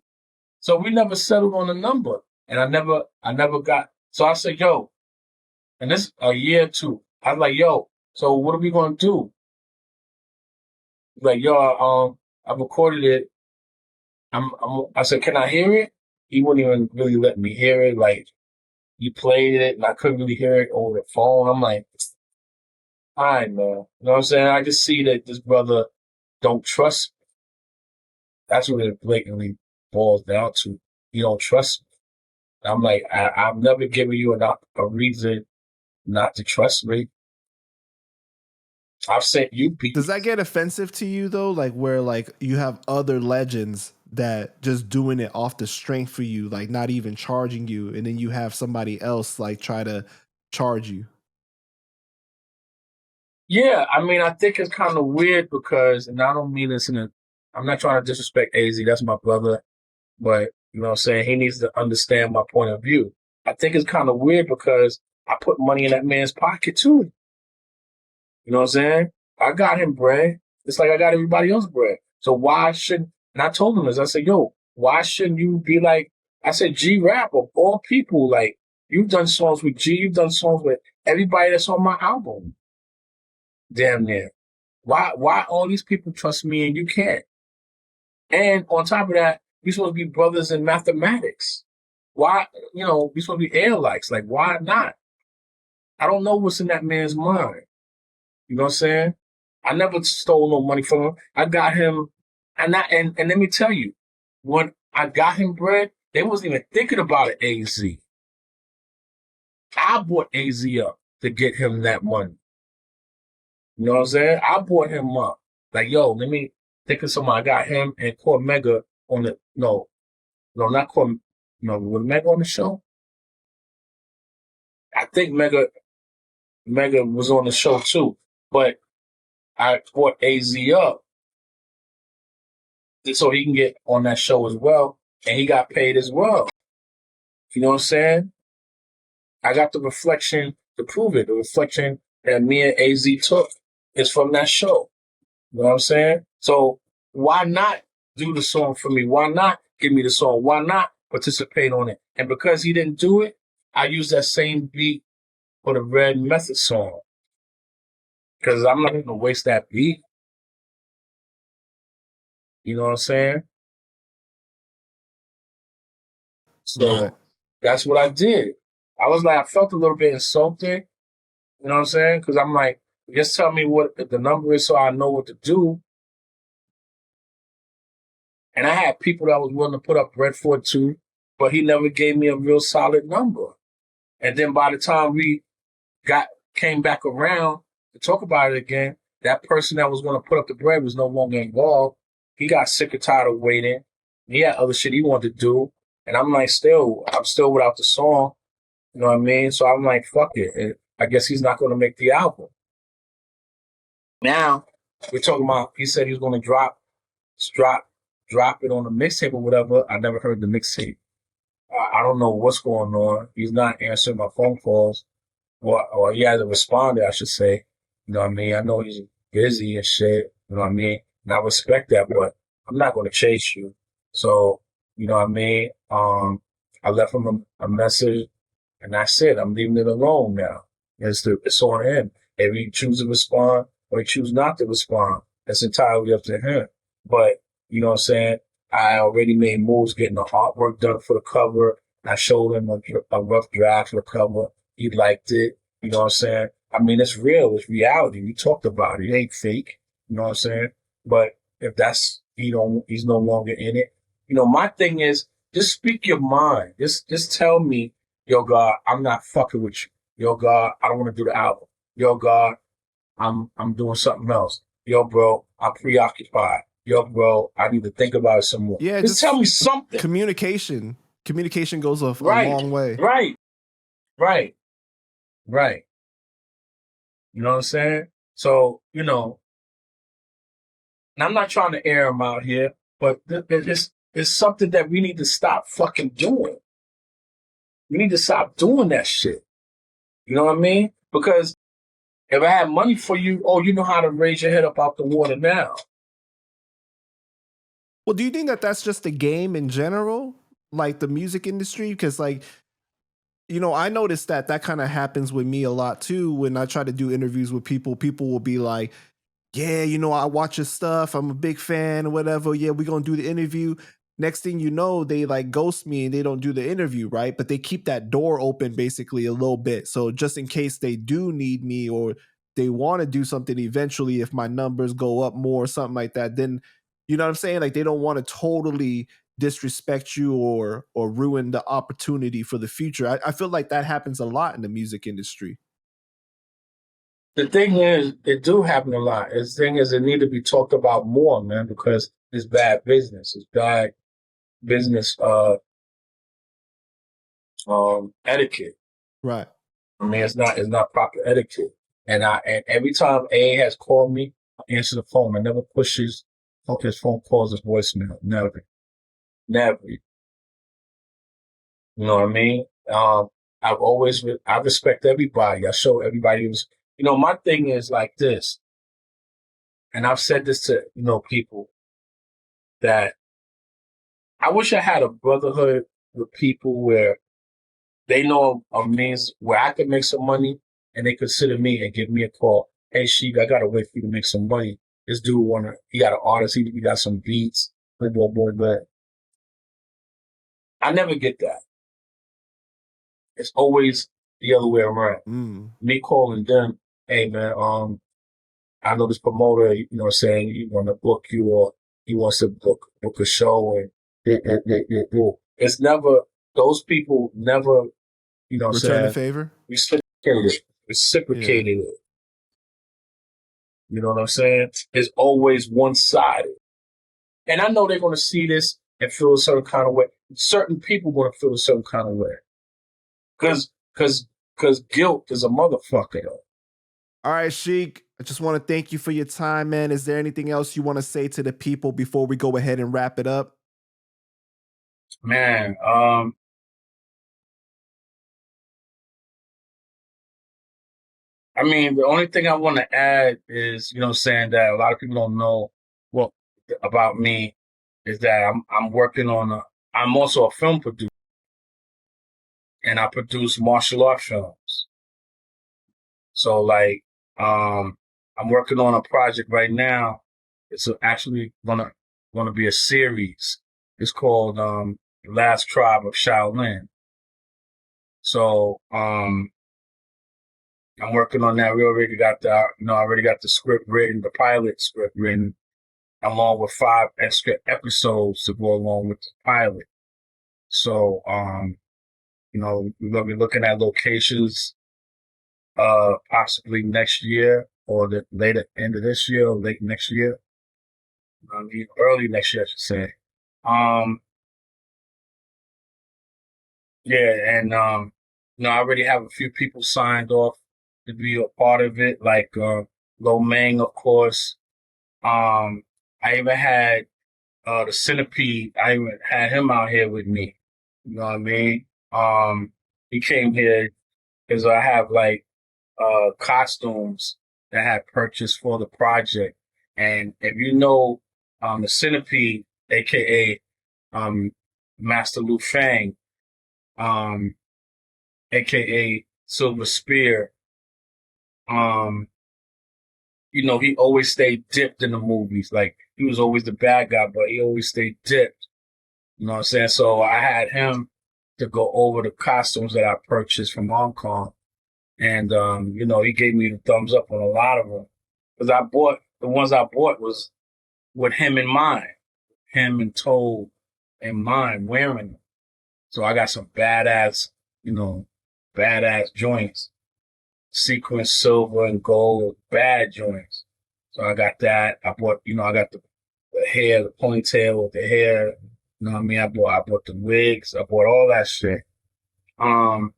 So we never settled on a number. And I never got, so I said, yo, and this a year or two. I was like, yo, so what are we gonna do? He's like, yo, I recorded it. I said, can I hear it? He wouldn't even really let me hear it. Like, you played it and I couldn't really hear it over the phone. I'm like, all right, man. You know what I'm saying? I just see that this brother don't trust me. That's what it blatantly boils down to. You don't trust me. I'm like, I've never given you a reason not to trust me. I've sent you people. Does that get offensive to you though? Like where like you have other legends that just doing it off the strength for you, like not even charging you, and then you have somebody else like try to charge you. Yeah, I mean, I think it's kind of weird because, and I don't mean this I'm not trying to disrespect AZ. That's my brother, but you know what I'm saying? He needs to understand my point of view. I think it's kind of weird because I put money in that man's pocket too. You know what I'm saying? I got him bread. It's like I got everybody else bread. So why shouldn't, and I told him this, I said, yo, why shouldn't you be like, I said, G Rap of all people, like, you've done songs with G, you've done songs with everybody that's on my album. Damn near. Why all these people trust me and you can't? And on top of that, we supposed to be brothers in mathematics. Why, we supposed to be air likes. Like, why not? I don't know what's in that man's mind. You know what I'm saying? I never stole no money from him. I got him, and let me tell you, when I got him bread, they wasn't even thinking about it, AZ. I bought AZ up to get him that money. You know what I'm saying? I bought him up. Like, yo, let me think of something. I got him and Core Mega on the, no, not Core, no, was Mega on the show? I think Mega was on the show too, but I bought AZ up so he can get on that show as well, and he got paid as well. You know what I'm saying? I got the reflection to prove it. The reflection that me and AZ took is from that show. You know what I'm saying? So why not do the song for me? Why not give me the song? Why not participate on it? And because he didn't do it, I used that same beat for the Red Method song. Because I'm not going to waste that beat. You know what I'm saying? So Right. that's what I did. I felt a little bit insulted. You know what I'm saying? Because I'm like, just tell me what the number is so I know what to do. And I had people that was willing to put up bread for it too, but he never gave me a real solid number. And then by the time we came back around to talk about it again, that person that was going to put up the bread was no longer involved. He got sick and tired of waiting. He had other shit he wanted to do. And I'm like, I'm still without the song. You know what I mean? So I'm like, fuck it. And I guess he's not going to make the album. Now we're talking about, he said he was going to drop it on the mixtape or whatever. I never heard the mixtape. I don't know what's going on. He's not answering my phone calls. Or he hasn't responded, I should say. You know what I mean? I know he's busy and shit. You know what I mean? And I respect that, but I'm not going to chase you. So, you know what I mean? I left him a message, and that's it. I'm leaving it alone now. It's on him. If he chooses to respond or he chooses not to respond, that's entirely up to him. But, you know what I'm saying? I already made moves getting the artwork done for the cover. I showed him a rough draft for the cover. He liked it. You know what I'm saying? I mean, it's real. It's reality. We talked about it. It ain't fake. You know what I'm saying? But if he's no longer in it, my thing is just speak your mind. Just tell me, yo, God, I'm not fucking with you. Yo, God, I don't want to do the album. Yo, God, I'm doing something else. Yo, bro, I'm preoccupied. Yo, bro, I need to think about it some more. Yeah, Just tell me something. communication. Communication goes a Right, long way. right, right. You know what I'm saying? So, and I'm not trying to air him out here, but it's something that we need to stop fucking doing. We need to stop doing that shit. You know what I mean? Because if I had money for you, you know how to raise your head up out the water now. Well, do you think that that's just the game in general, like the music industry? Because, like, I noticed that kind of happens with me a lot too. When I try to do interviews with people, people will be like, yeah, I watch your stuff. I'm a big fan or whatever. Yeah, we're going to do the interview. Next thing you know, they like ghost me and they don't do the interview, right? But they keep that door open basically a little bit. So just in case they do need me or they want to do something eventually, if my numbers go up more or something like that, then you know what I'm saying? Like they don't want to totally disrespect you or ruin the opportunity for the future. I feel like that happens a lot in the music industry. The thing is, it do happen a lot. The thing is, it need to be talked about more, man, because it's bad business. It's bad business etiquette. Right. I mean, it's not proper etiquette. And every time A has called me, I answer the phone. I never pushes his phone calls his voicemail. Never. You know what I mean? I respect everybody. I show everybody my thing is like this. And I've said this to, people that I wish I had a brotherhood with people where they know a means where I could make some money and they consider me and give me a call. Hey, Sheek, I gotta wait for you to make some money. This dude he got an artist, he got some beats, blah, blah, blah, blah. I never get that. It's always the other way around. Me calling them, hey man, I know this promoter, saying he want to book you or he wants to book a show and it's never, those people never, Return the favor? Reciprocated it. You know what I'm saying? It's always one-sided. And I know they're going to see this and feel a certain kind of way. Certain people going to feel a certain kind of way. Because guilt is a motherfucker. All right, Sheek, I just want to thank you for your time, man. Is there anything else you want to say to the people before we go ahead and wrap it up? Man, I mean, the only thing I want to add is, saying that a lot of people don't know what about me is that I'm working on I'm also a film producer and I produce martial art films. So like, I'm working on a project right now. It's actually gonna be a series. It's called Last Tribe of Shaolin. So I'm working on that. We already got I already got the script written, the pilot script written, along with 5 extra episodes to go along with the pilot. So we're gonna be looking at locations possibly next year or the later end of this year or late next year. I mean, early next year, I should say. Yeah, and I already have a few people signed off to be a part of it, like Lo Mang, of course. I even had the Centipede. I even had him out here with me. You know what I mean? He came here because I have like costumes that I had purchased for the project. And if you know the Centipede, aka Master Lu Fang, aka Silver Spear, he always stayed dipped in the movies. Like he was always the bad guy, but he always stayed dipped. You know what I'm saying? So I had him to go over the costumes that I purchased from Hong Kong. And, he gave me the thumbs up on a lot of them. Because the ones I bought was with him in mind. Him and Told, in mind wearing them. So I got some badass, badass joints, sequin silver and gold, bad joints. So I got that. I bought, I got the hair, the ponytail with the hair. You know what I mean? I bought the wigs. I bought all that shit. So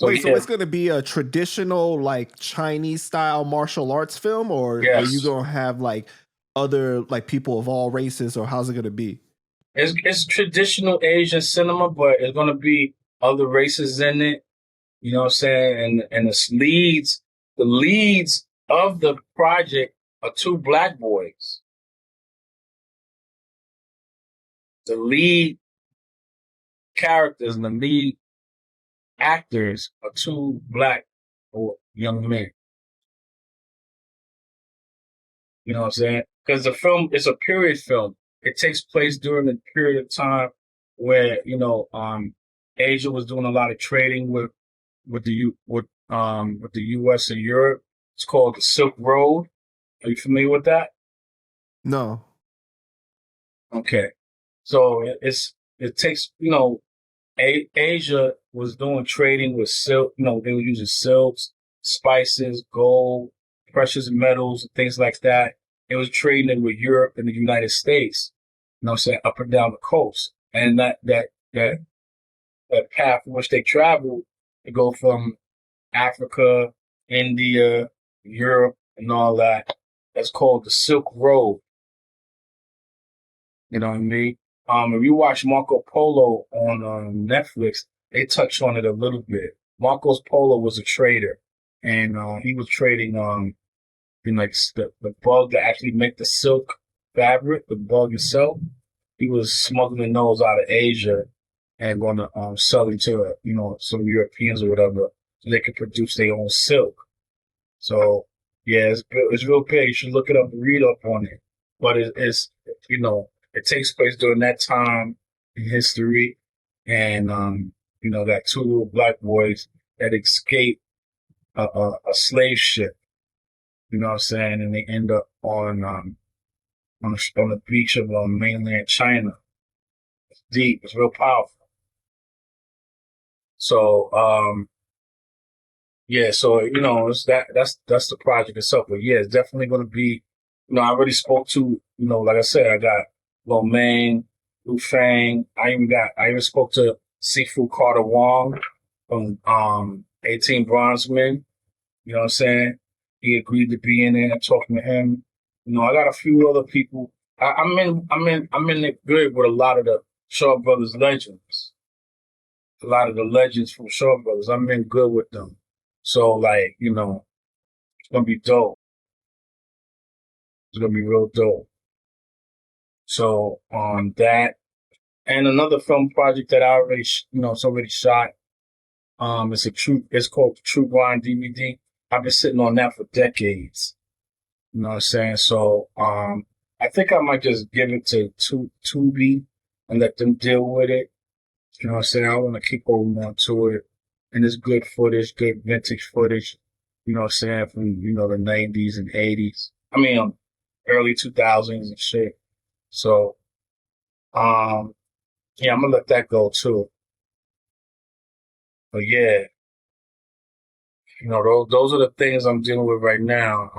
Wait, so yeah, it's gonna be a traditional like Chinese style martial arts film, or are you yes, gonna have like other like people of all races, or how's it gonna be? it's traditional Asian cinema, but it's gonna be other races in it. You know what I'm saying? And the leads of the project are two black boys. The lead characters and the lead actors are two black or young men. You know what I'm saying? Because the film is a period film. It takes place during a period of time where Asia was doing a lot of trading with the U.S. and Europe. It's called the Silk Road. Are you familiar with that? No. Okay, so it takes Asia was doing trading with silk. They were using silks, spices, gold, precious metals, and things like that. It was trading it with Europe and the United States. You know what I'm saying? Up and down the coast. And that path in which they traveled to go from Africa, India, Europe, and all that. That's called the Silk Road. You know what I mean? If you watch Marco Polo on Netflix, they touch on it a little bit. Marco Polo was a trader, and he was trading like the bug that actually make the silk fabric, the bug itself. He was smuggling those out of Asia and going to sell them to some Europeans or whatever, so they could produce their own silk. So yeah, it's real big. You should look it up and read up on it. But it takes place during that time in history, and that two little black boys that escape a slave ship. You know what I'm saying? And they end up on the beach of mainland China. It's deep. It's real powerful. So yeah, so it's that's the project itself. But yeah, it's definitely going to be. I already spoke to. Like I said, I got Lo Mein, Lu Fang. I even spoke to Sifu Carter Wong from 18 Bronzemen. You know what I'm saying? He agreed to be in there and talking to him. I got a few other people. I'm in it good with a lot of the Shaw Brothers legends. A lot of the legends from Shaw Brothers. I'm in good with them. So like, it's gonna be dope. It's gonna be real dope. So on that, and another film project that I already, it's already shot. It's called True Grind DVD. I've been sitting on that for decades. You know what I'm saying? So, I think I might just give it to Tubi and let them deal with it. You know what I'm saying? I want to keep holding on to it. And it's good footage, good vintage footage. You know what I'm saying? From, the 90s and 80s. I mean, early 2000s and shit. So, yeah, I'm gonna let that go too. But yeah, those are the things I'm dealing with right now.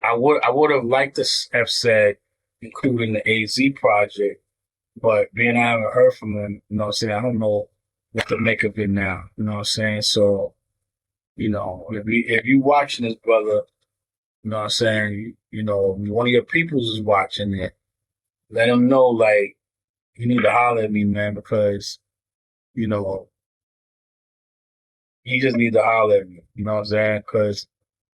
I would have liked to have said including the AZ project, but being I haven't heard from them, what I'm saying, I don't know what to make of it now. You know what I'm saying? So, if you watching this, brother, you know what I'm saying, one of your peoples is watching it, let them know, like, you need to holler at me, man, because, you know, he just need to holler at me. You know what I'm saying? Because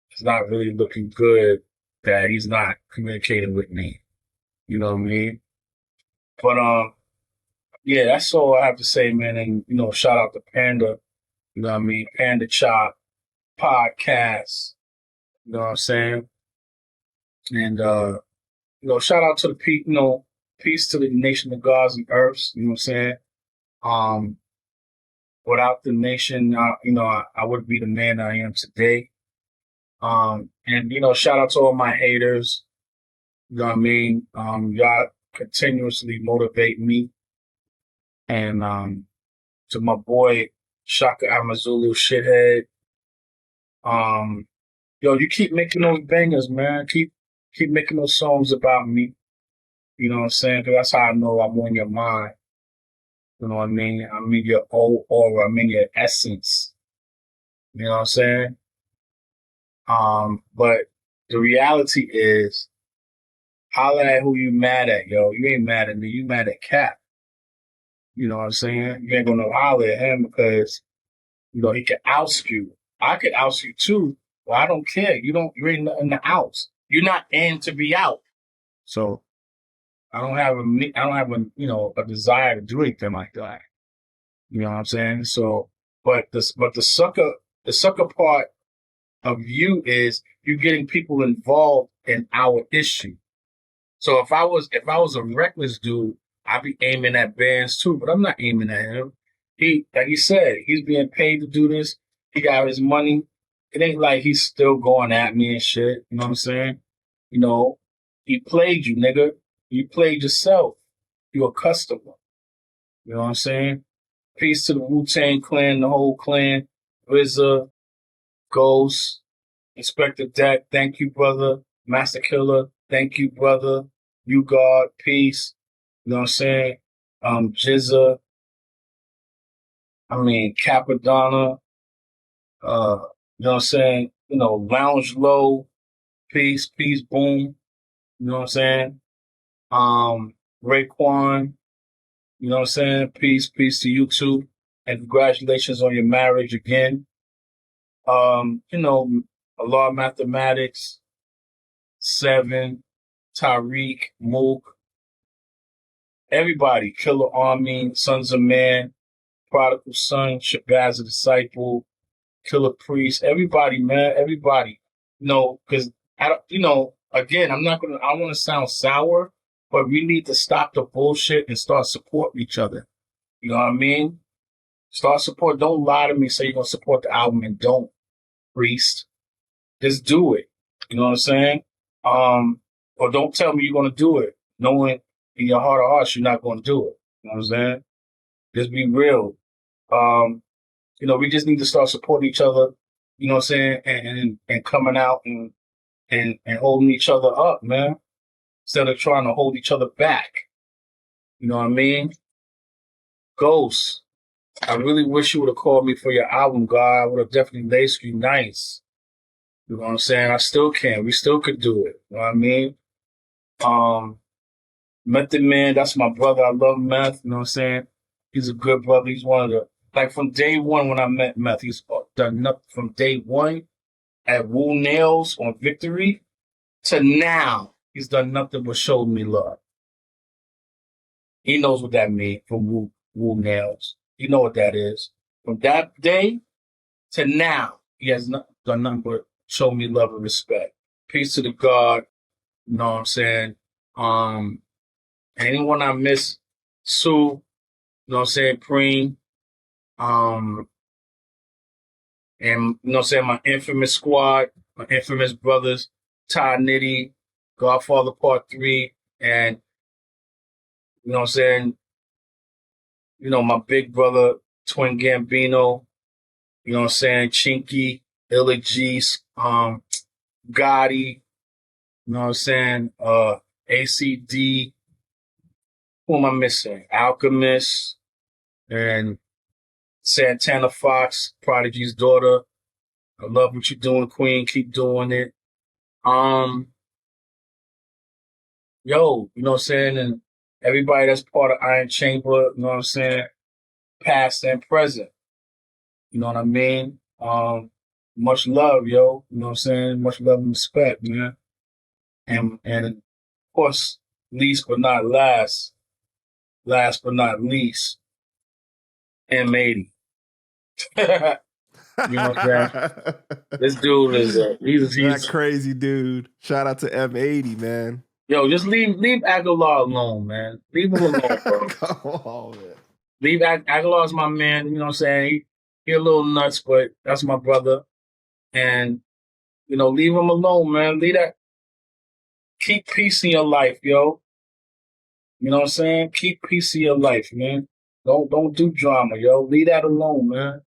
it's not really looking good that he's not communicating with me. You know what I mean? But yeah, that's all I have to say, man. And shout out to Panda. You know what I mean? Panda Chop podcast. You know what I'm saying? And shout out to the people. Peace to the nation of gods and earths. You know what I'm saying? Um, Without the nation, I wouldn't be the man I am today. And shout out to all my haters. You know what I mean? Y'all continuously motivate me. And to my boy Shaka Amazulu shithead, yo, you keep making those bangers, man. Keep making those songs about me. You know what I'm saying? Because that's how I know I'm on your mind. You know what I mean? I'm in your old aura. I'm in your essence. You know what I'm saying? But the reality is, holla at who you mad at, yo. You ain't mad at me. You mad at Cap. You know what I'm saying? You ain't gonna holler at him because, you know, he can oust you. I could oust you too. Well, I don't care. You ain't nothing to oust. You're not in to be out. So I don't have a desire to do anything like that. You know what I'm saying? So, but the sucker part of you is you getting people involved in our issue. So if I was a reckless dude, I'd be aiming at bands too, but I'm not aiming at him. He, like he said, he's being paid to do this. He got his money. It ain't like he's still going at me and shit. You know what I'm saying? You know, he played you, nigga. You played yourself. You're a customer. You know what I'm saying? Peace to the Wu-Tang clan, the whole clan. RZA, Ghost, Inspector Deck, thank you, brother. Master Killer, thank you, brother. You God, peace. You know what I'm saying? Jizza, Cappadonna, you know what I'm saying? You know, Lounge Low, peace, boom. You know what I'm saying? Raekwon, you know what I'm saying? Peace to you too. And congratulations on your marriage again. You know, a law of mathematics, Seven, Tariq, Mook, everybody, Killer Army, Sons of Man, Prodigal Son, Shabazz the Disciple, Killer Priest, everybody, man, everybody. You know, because I don't, you know, again, I don't want to sound sour, but we need to stop the bullshit and start supporting each other. You know what I mean? Start support. Don't lie to me. Say you're gonna support the album and don't, Priest. Just do it. You know what I'm saying? Or don't tell me you're gonna do it, knowing in your heart of hearts you're not gonna do it. You know what I'm saying? Just be real. You know, we just need to start supporting each other, you know what I'm saying, and coming out and holding each other up, man. Instead of trying to hold each other back. You know what I mean? Ghost, I really wish you would have called me for your album, God. I would have definitely laced you nice. You know what I'm saying? I still can. We still could do it. You know what I mean? Method Man, that's my brother. I love Meth. You know what I'm saying? He's a good brother. He's one of the, like from day one when I met Meth, he's done nothing from day one at Wu Nails on Victory to now. He's done nothing but showed me love. He knows what that means from Wu Nails. You know what that is. From that day to now, he has done nothing but show me love and respect. Peace to the God. You know what I'm saying? Anyone I miss, Sue, you know what I'm saying, Preem, and you know what I'm saying, my infamous squad, my infamous brothers, Ty Nitty, Godfather Part 3, and you know what I'm saying, you know, my big brother, Twin Gambino, you know what I'm saying, Chinky, Illa G, Gotti, you know what I'm saying, ACD, who am I missing? Alchemist, and Santana Fox, Prodigy's daughter. I love what you're doing, Queen. Keep doing it. Yo, you know what I'm saying? And everybody that's part of Iron Chamber, you know what I'm saying? Past and present. You know what I mean? Much love, yo. You know what I'm saying? Much love and respect, man. And of course, least but not last but not least, M80. You know what I'm saying? This dude is he's that crazy dude. Shout out to M80, man. Yo, just leave Agallah alone, man. Leave him alone, bro. Come on, man. Leave Agalah's my man. You know what I'm saying? He a little nuts, but that's my brother. And you know, leave him alone, man. Leave that. Keep peace in your life, yo. You know what I'm saying? Keep peace in your life, man. Don't do drama, yo. Leave that alone, man.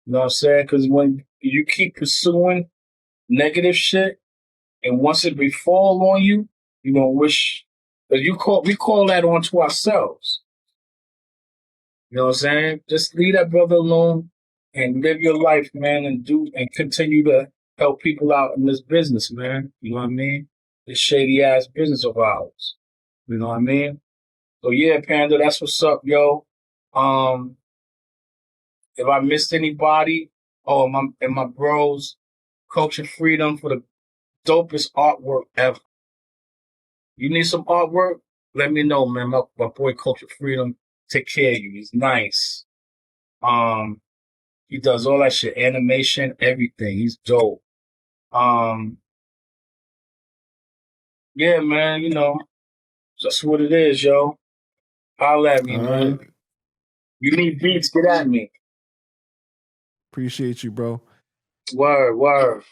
You know what I'm saying? Because when you keep pursuing negative shit, and once it befall on you, you gonna wish. But we call that onto ourselves. You know what I'm saying? Just leave that brother alone and live your life, man, and continue to help people out in this business, man. You know what I mean? This shady ass business of ours. You know what I mean? So yeah, Panda, that's what's up, yo. Um, if I missed anybody, my bros, Culture Freedom for the dopest artwork ever. You need some artwork? Let me know, man. My boy Culture Freedom take care of you. He's nice. Um, he does all that shit, animation, everything. He's dope. Um, yeah, man, you know, that's what it is, yo. Holla at me, All man. right. You need beats, get at me. Appreciate you, bro. Word, word.